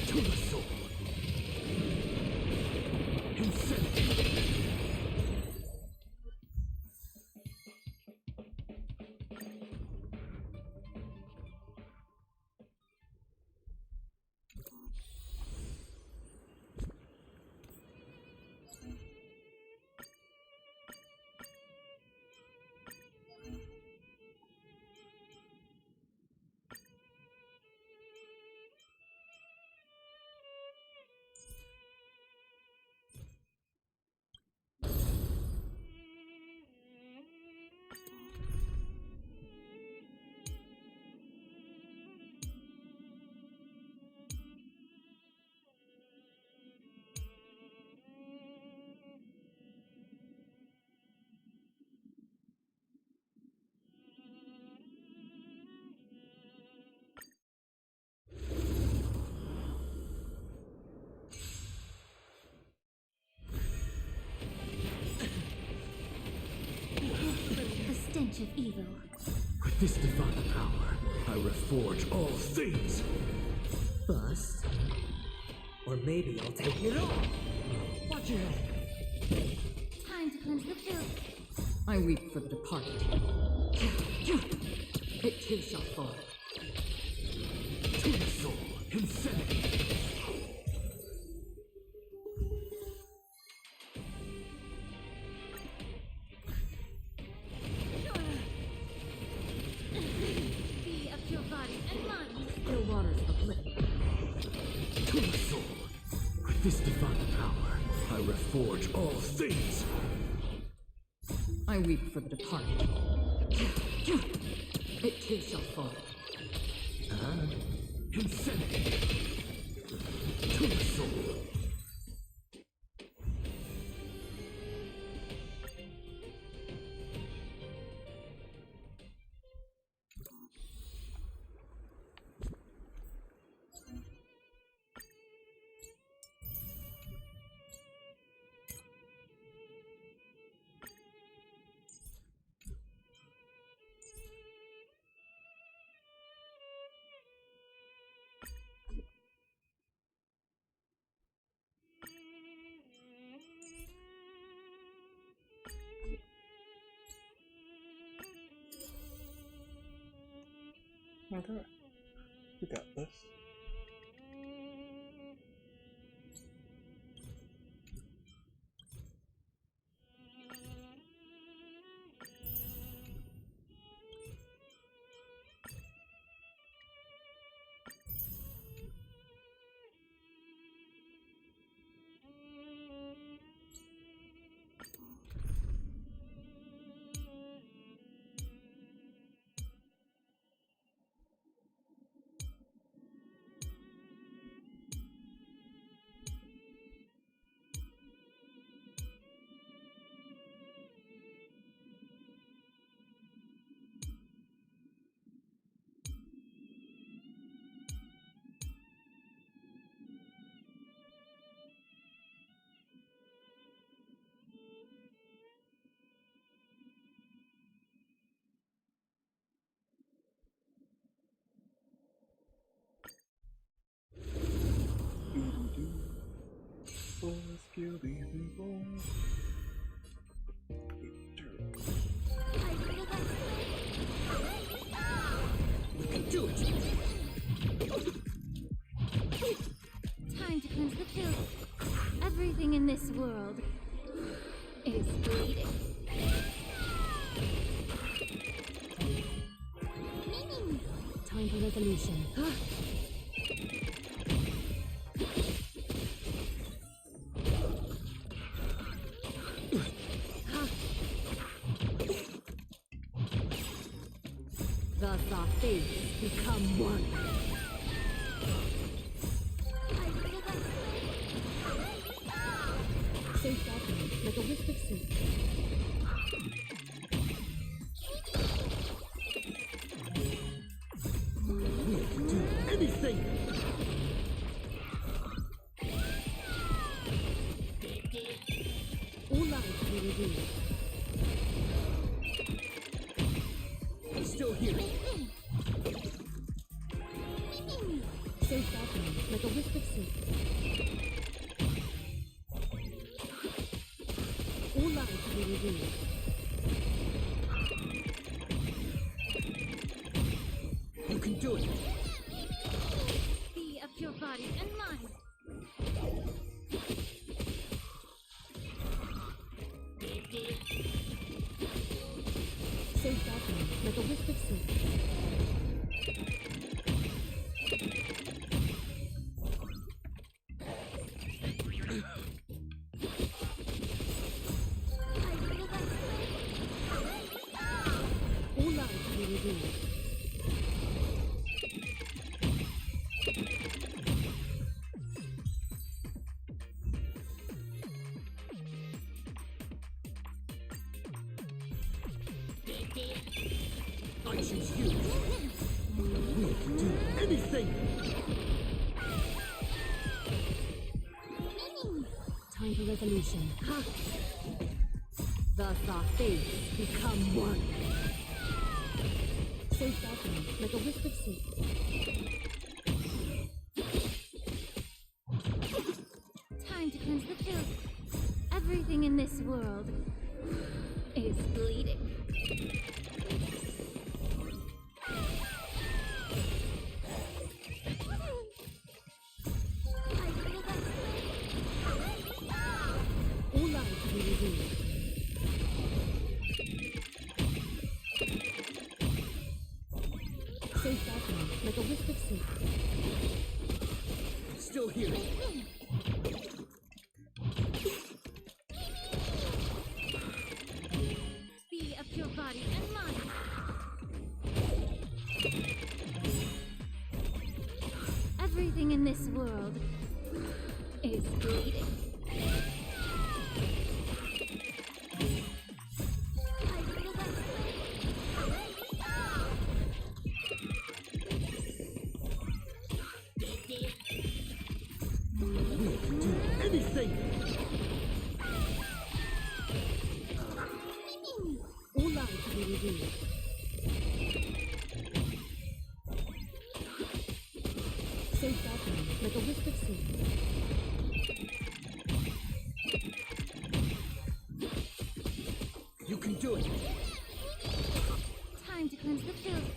To the soul! Insanity! stench of evil. With With this divine power, I reforge all things. Bust. Or maybe I'll take it off. Watch your head. Time to cleanse the filth. I weep for the departed. It too shall fall. To the soul, insanity. Be of your body and mind. Still waters of oblivion. To the soul. With this divine power, I reforge all things. I weep for the departed. It too shall fall. Insanity. To the soul. Okay. We got this. Boys kill these people. We can do it. Time to cleanse the filth. Everything in this world is bleeding. Time for resolution. Thus our fates become one. So softening, like a wisp of silk. We can do anything. All lives will be revealed. I'm still here. So softening, like a wisp of silk. All lives will be revealed. You can do it. Be of your body and mind. So softening, like a wisp of silk. All lives will be revealed. I choose you. We can do anything. Time for resolution. Thus our fates become one. So faltering, like a wisp of sleep. Time to cleanse the filth. Everything in this world is bleeding. All lies to be revealed. So faltering, like a wisp of sleep. Still here. Be of pure body and mind. Everything in this world is bleeding. Anything! All lies to be revealed. So faltering, like a wisp of sleep. You can do it! Time to cleanse the filth.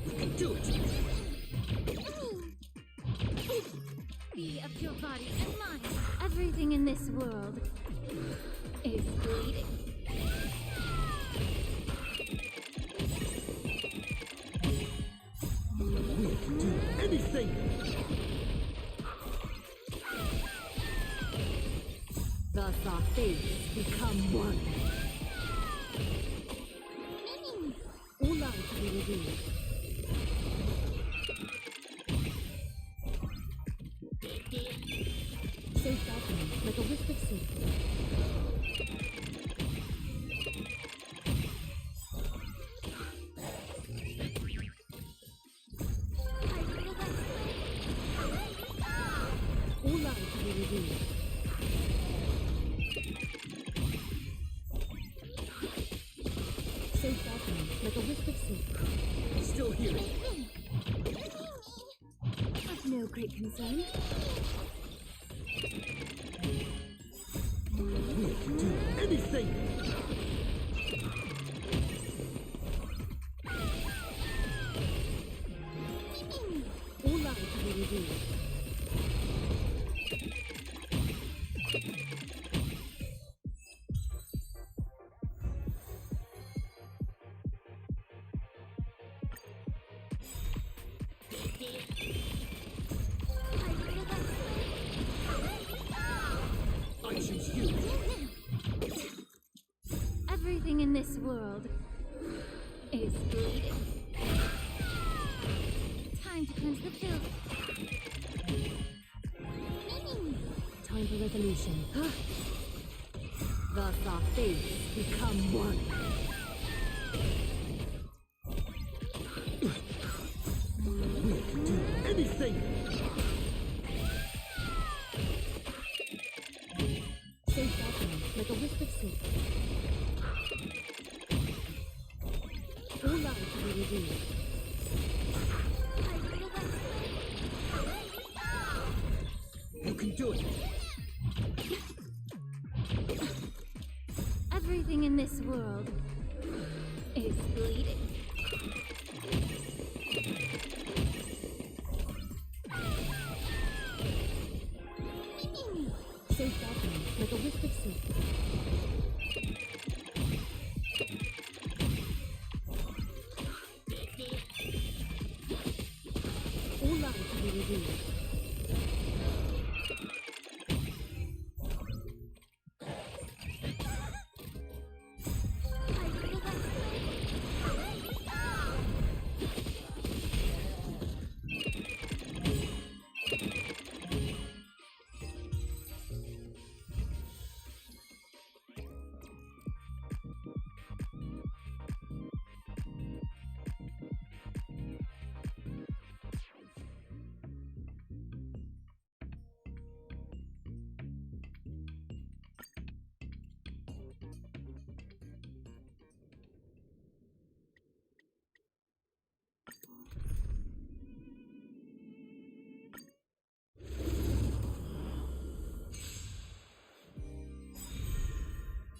You can do it! Be of pure body and mind. Everything in this world is bleeding. We can do anything! Thus our fates become one. All lies to be revealed. So faltering, like a wisp of sleep. All lies to be revealed. So faltering, like a wisp of sleep. Still here. Of no great concern. We can do anything! All lies to be revealed. I choose you! Everything in this world is bleeding. Time to cleanse the filth. Time for resolution. Thus our fates become one. We can do anything! So faltering, like a wisp of sleep. All lies to be revealed. You can do it! Everything in this world is bleeding. So faltering, like a wisp of sleep. All lies to be revealed.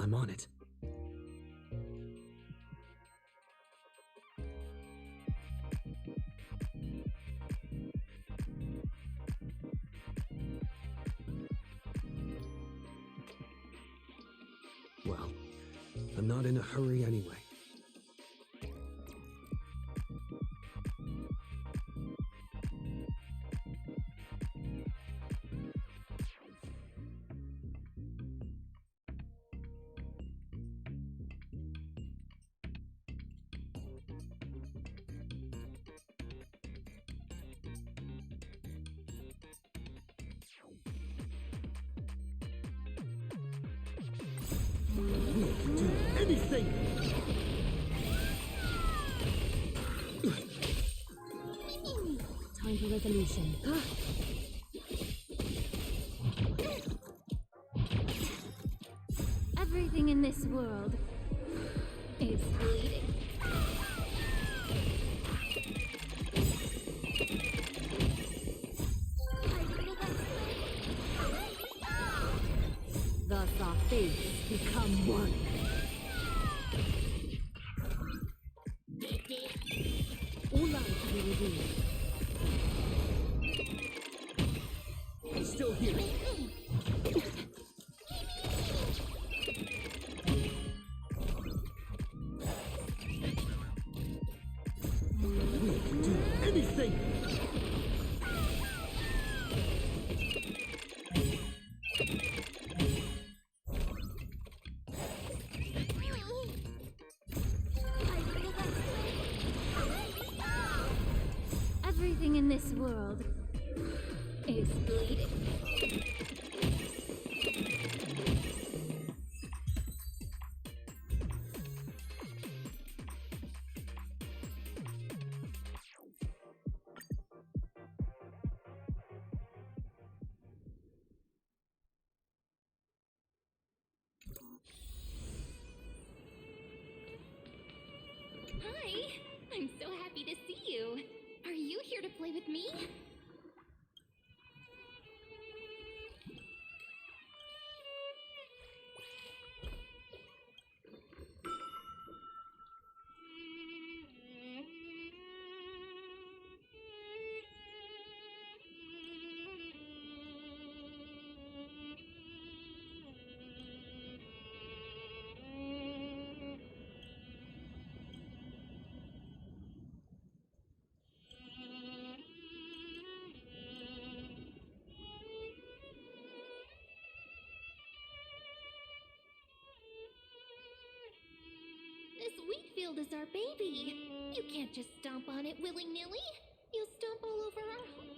I'm on it. Well, I'm not in a hurry anyway. We can do anything! Time for resolution. Everything in this world is bleeding. Thus our fates become one. All lives to be revealed. It's still here. We can do anything! Everything in this world is bleeding. Hi! I'm so happy to see you. Are you here to play with me? This wheat field is our baby. You can't just stomp on it willy-nilly. You'll stomp all over our home.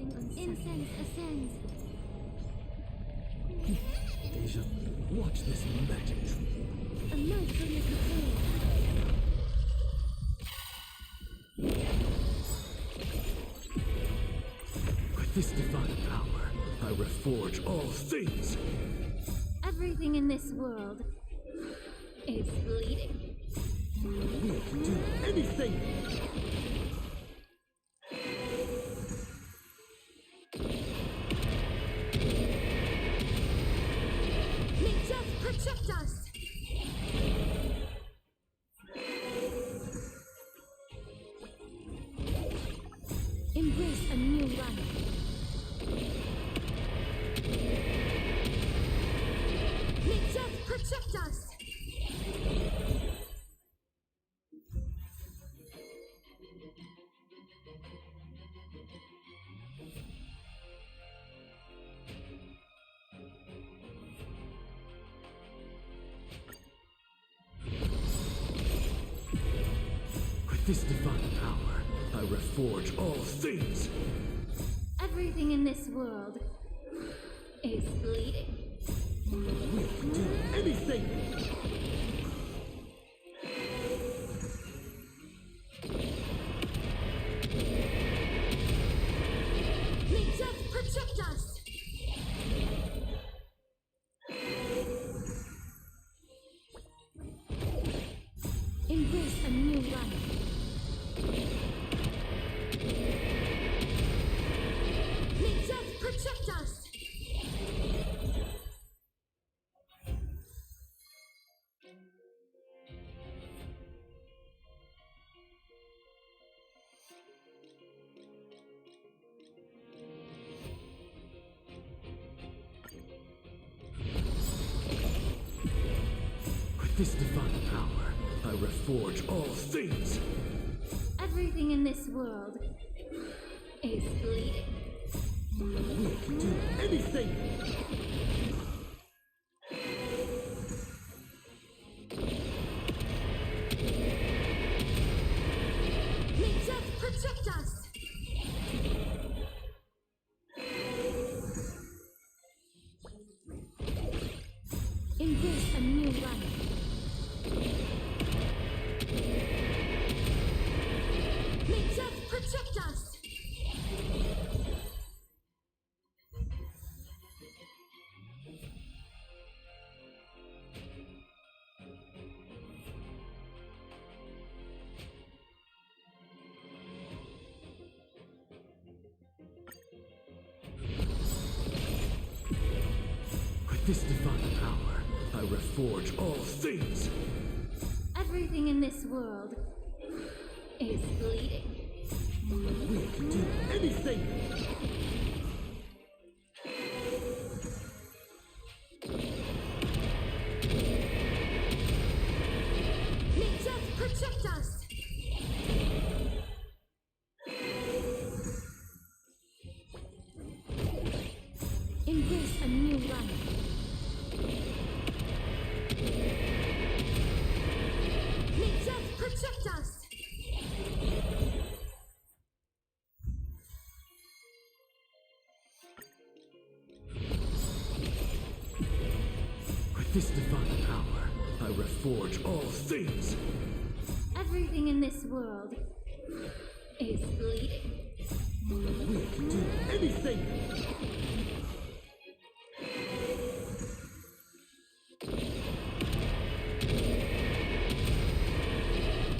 Something unsettling. Incense ascends. Deja, watch this magic. A mindfulness material. With this divine power, I reforge all things. Everything in this world is bleeding. We can do anything! May death protect us! Embrace a new life. May death protect us! With this divine power, I reforge all things. Everything in this world is bleeding. We can do anything! May death protect us! Embrace a new life. May death protect us! With this divine power, I reforge all things. Everything in this world is bleeding. We can do anything! May death protect us! Embrace a new life. May death protect us! With this divine power, I reforge all things. Everything in this world is bleeding. We can do anything! May death protect us! Embrace a new life. May death protect us! With this divine power, I reforge all things. Everything in this world is bleeding. We can do anything!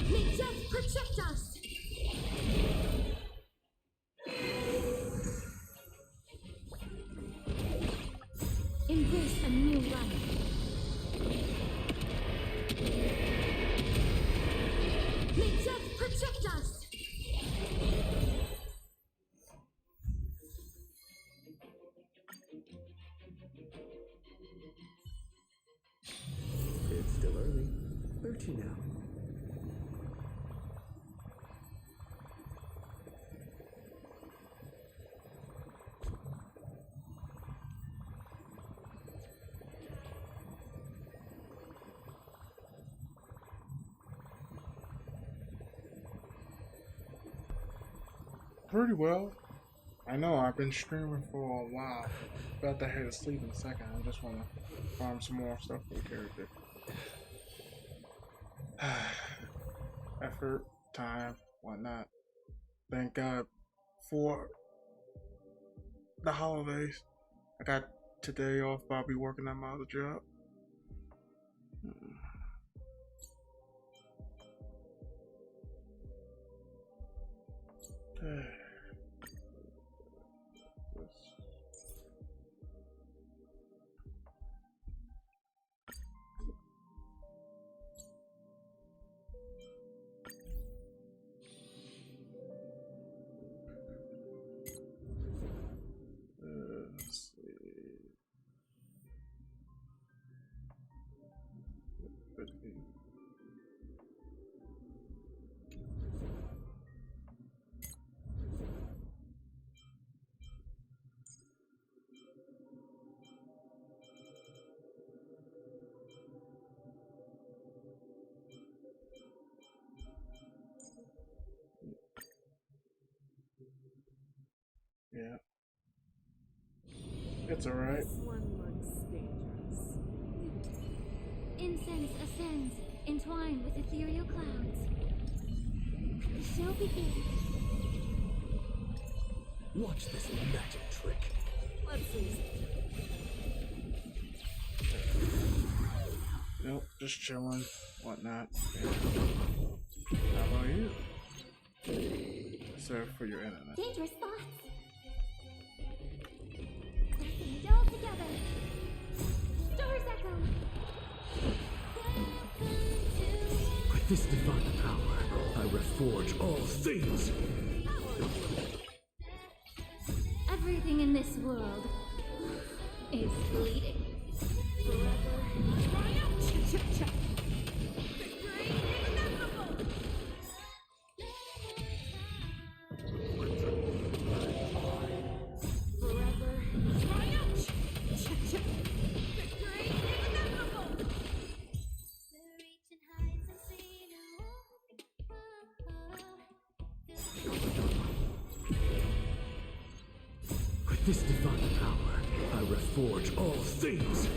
May death protect us! Embrace a new life. May death protect us! It's still early. Where to now? Pretty well. I know I've been streaming for a while. About to head to sleep in a second. I just want to farm some more stuff for the character. Effort, time, whatnot. Thank God for the holidays. I got today off, but I'll be working at my other job. Let's see. Yeah. It's alright. This one looks dangerous. Incense ascends, entwined with ethereal clouds. The show begins. Watch this magic trick. Let's see. Nope, just chilling, whatnot. Yeah. How about you? Serve for your internet. Dangerous thoughts. Listen it all together. Stars echo. With this divine power, I reforge all things. Everything in this world is bleeding. With this divine power, I reforge all things.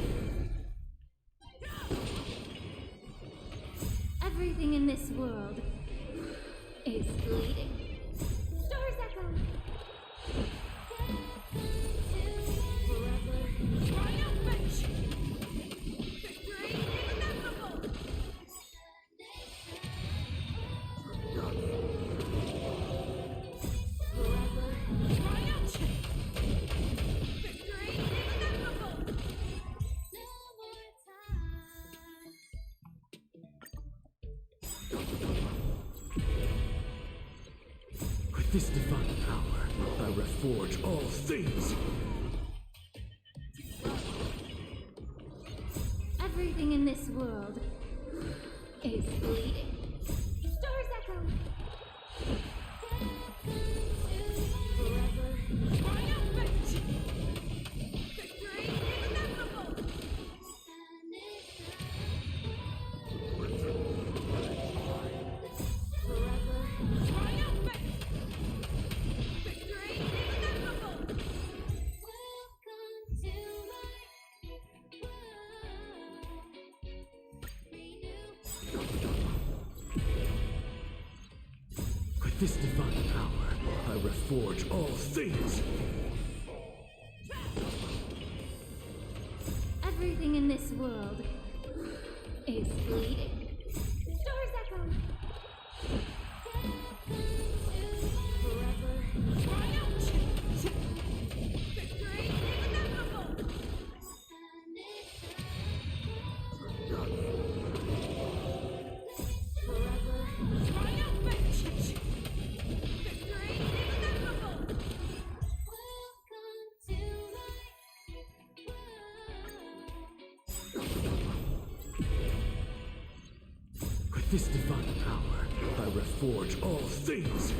Everything in this world is bleeding. Stars echo. With this divine power, I reforge all things. Everything in this world is bleeding. Stars echo. With this divine power, I reforge all things. Everything in this world is bleeding. Stars echo. With this divine power, I reforge all things.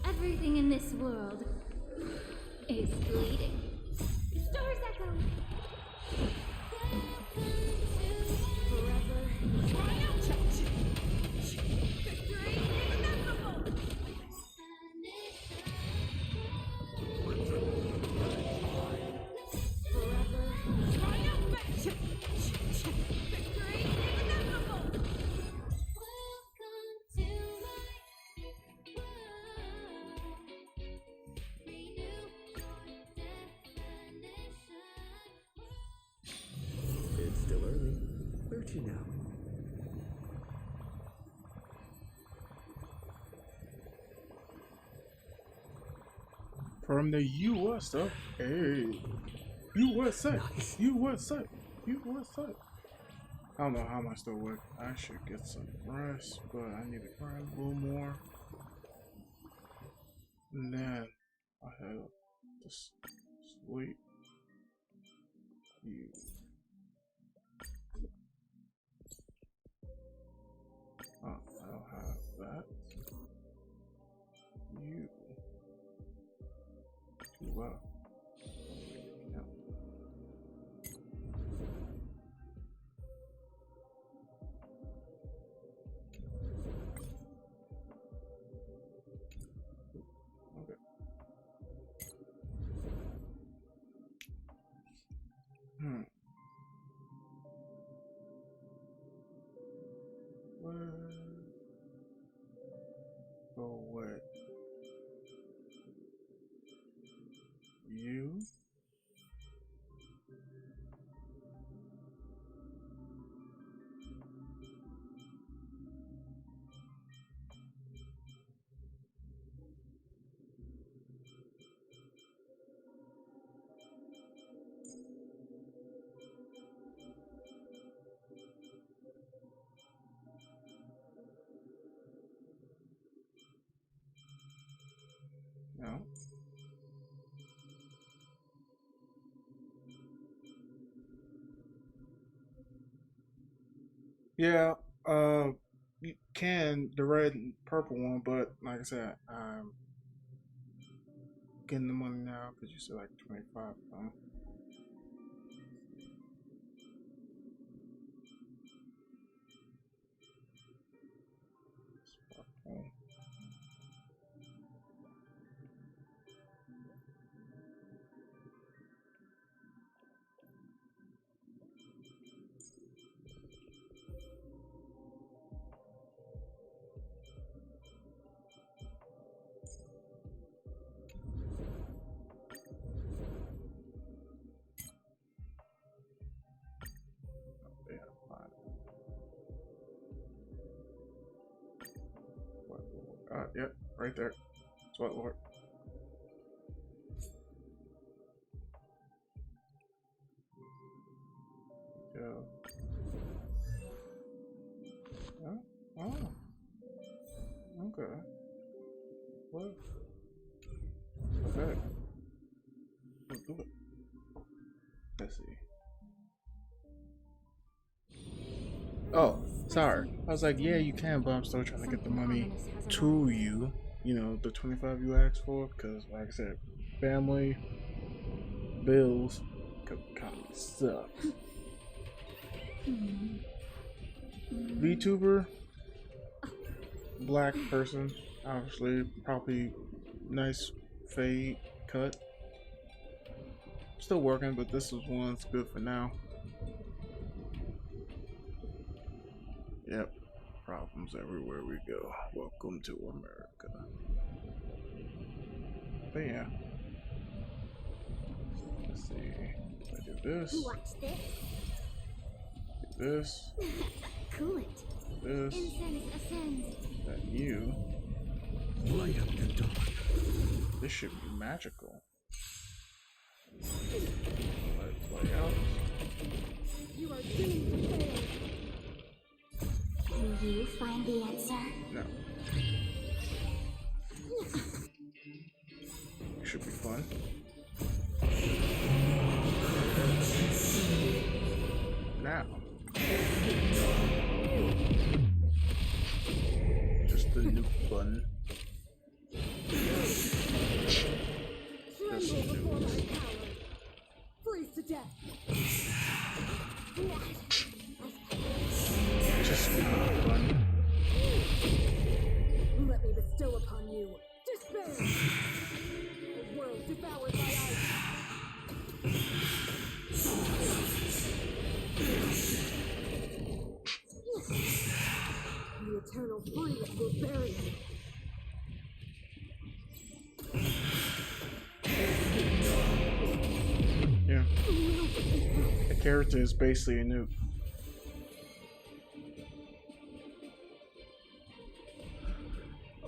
Everything in this world is bleeding. Stars echo. you know. From the USA. Hey. USA. Nice. USA. USA. I don't know how much still work. I should get some rest, but I need to grind a little more. And then I have to sleep. You. Oh, I don't have that. You. Too well. Yeah. Okay. Where? Go away. You? No. Yeah, you can the red and purple one, but like I said, I'm getting the money now because you said like 25. Sparkle. Yeah, fine. Yep, right there. Sweat Lord. Yeah. Yeah. Oh. Okay. What? The heck? Let's do it. Let's see. Oh, sorry. I was like, yeah, you can, but I'm still trying to get the money to you. You know, the 25 you asked for, because, like I said, family, bills, kind of sucks. VTuber, black person, obviously, probably nice fade cut. Still working, but this is one that's good for now. Yep. Problems everywhere we go. Welcome to America. But yeah. Let's see. I do this. Watch this. Do this. Cool it. This. Incense ascends. Then you. Light up the dark. This should be magical. Let it play out. You are doomed to fail. Will you find the answer? No. It should be fun. Now. Just the nuke button. Just nukes. Freeze to death. Just nuke button. Let me bestow upon you despair. A world devoured by ice. The eternal freeze will bury you. Yeah. The character is basically a nuke.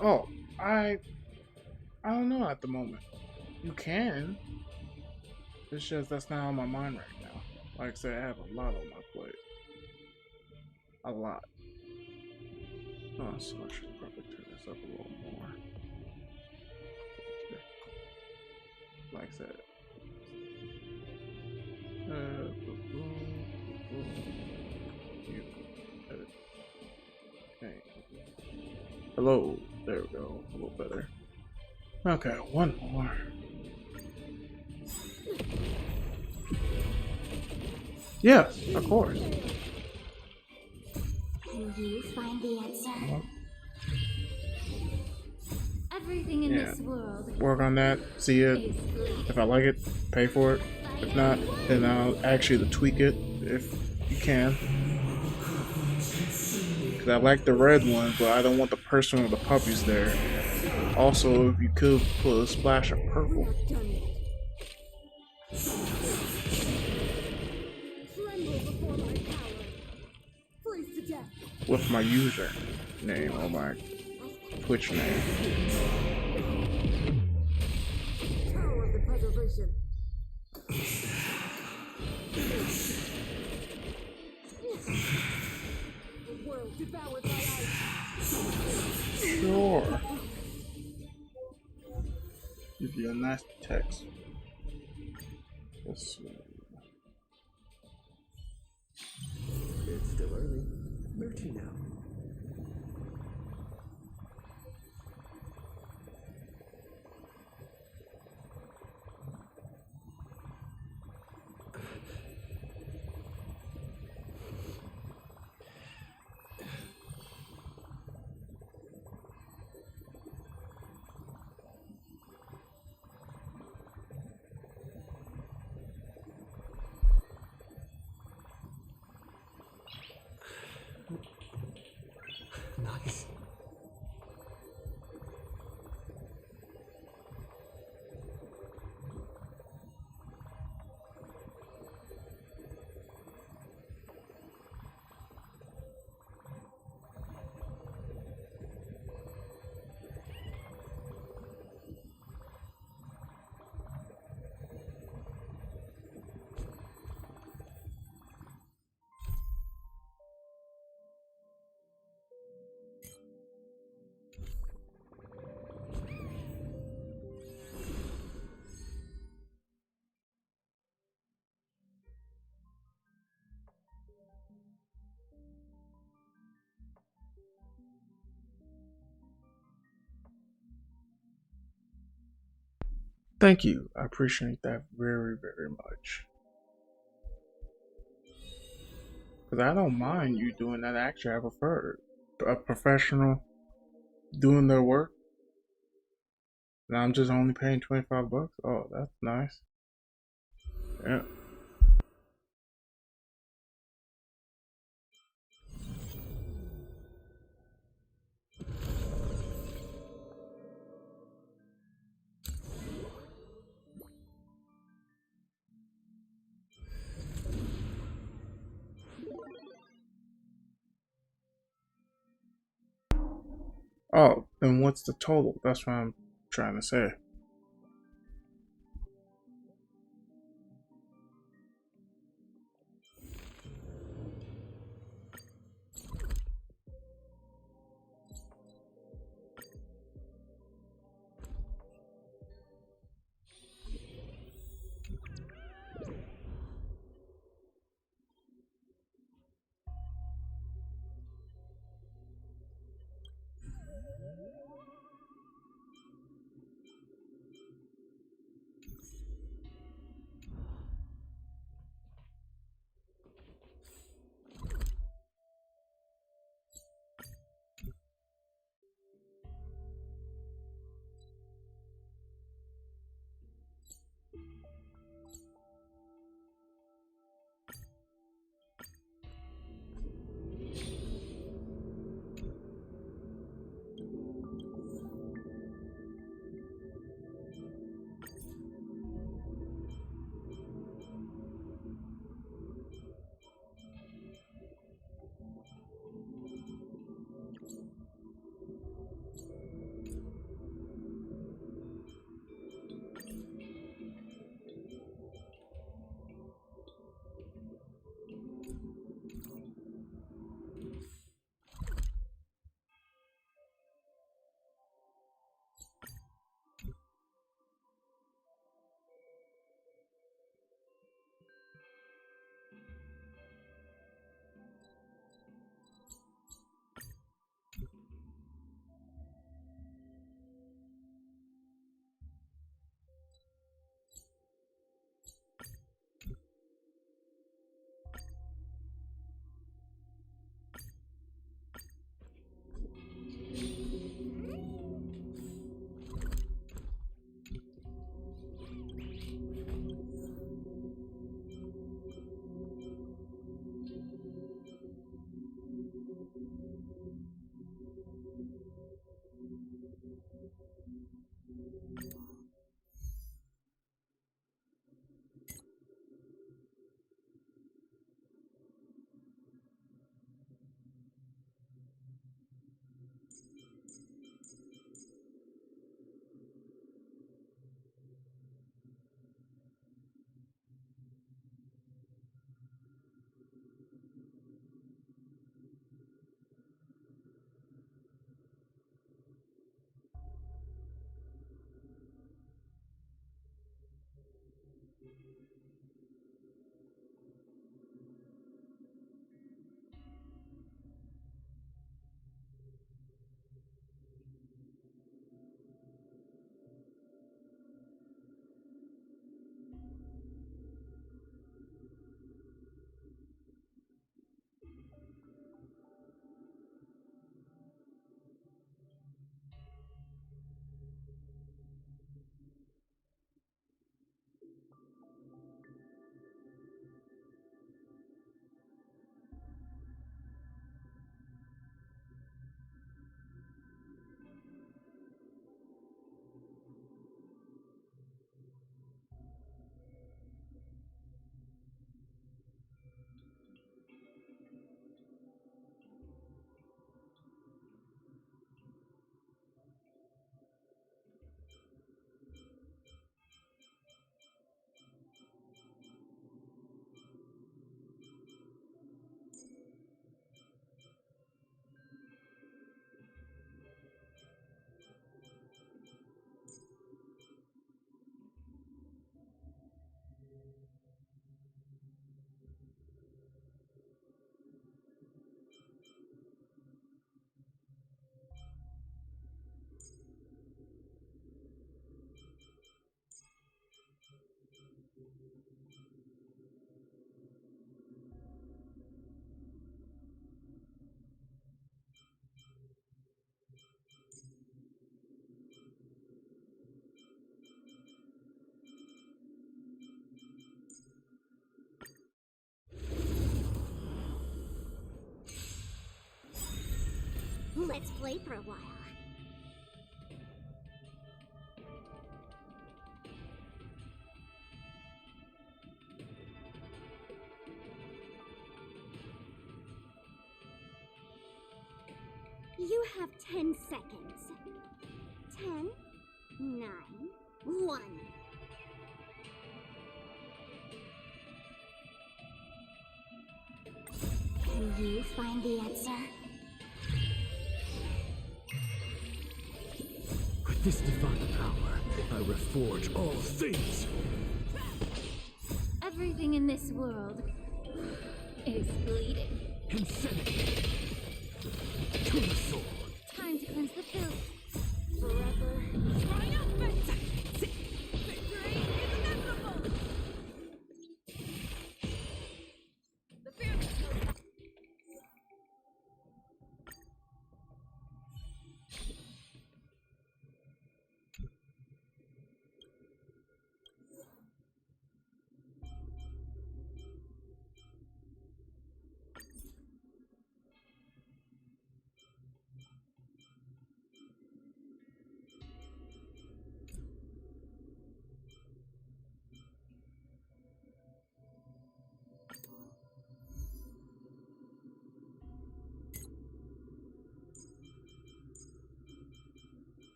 Oh, I I don't know at the moment. You can. It's just that's not on my mind right now. Like I said, I have a lot on my plate. A lot. Oh, so I should probably turn this up a little more. Like I said. Okay. Hello. There we go. A little better. Okay, one more. Yes, of course. Can you find the answer? Uh-huh. Everything in Yeah. this world Work on that. See it. is black. If I like it, pay for it. If not, then I'll ask you to tweak it if you can. Because I like the red one, but I don't want the person or the puppies there. Also, if you could put a splash of purple. With my user name or my Twitch name. Tower of the Preservation. The world devoured by ice. Sure. Give you a nice text. Let's see. It's still early. Where to now? Nice. Thank you. I appreciate that very, very much. Because I don't mind you doing that. Actually, I prefer a professional doing their work. And I'm just only paying $25. Oh, that's nice. Yeah. Oh, then what's the total? That's what I'm trying to say. Let's play for a while. You have 10 seconds. 10, 9, 1. Can you find the answer? With this divine power, I reforge all things. Everything in this world is bleeding. Insanity. To the sword. Time to cleanse the filth. Forever triumphant! Victory is inevitable! The fearless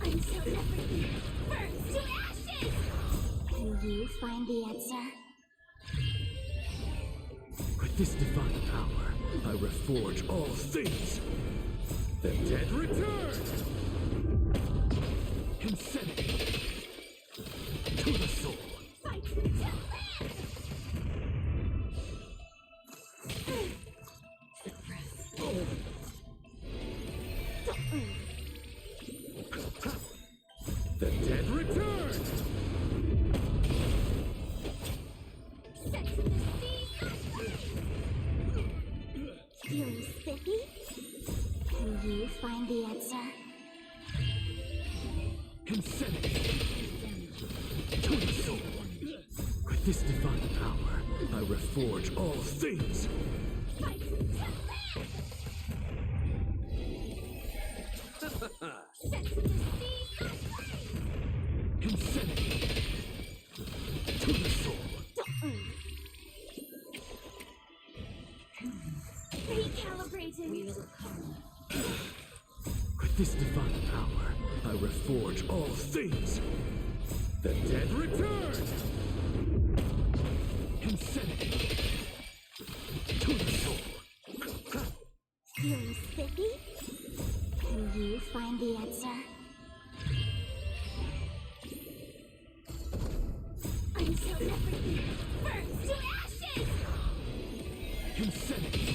Until everything burns to ashes! Can you find the answer? With this divine power, I reforge all things. The dead return! Insanity! To the sword! Fight to the land! The dead return! Set to the sea! Feeling spiffy? Can you find the answer? Insanity! To the sword! With this divine power, I reforge all things. Fight to the land! Set to the sea! Insanity! To the sword! Recalibrating! We will come. With this divine power, I reforge all things. The dead return! Insanity! To the sword! Feeling spiffy? Can you find the answer? Until everything burns to ashes! Insanity!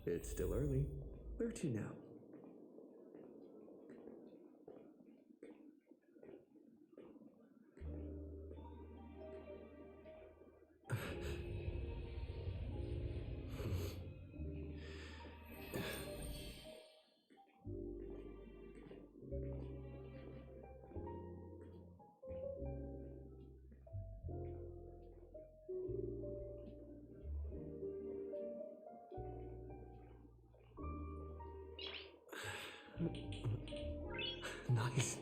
It's still early. Where to now? Nice.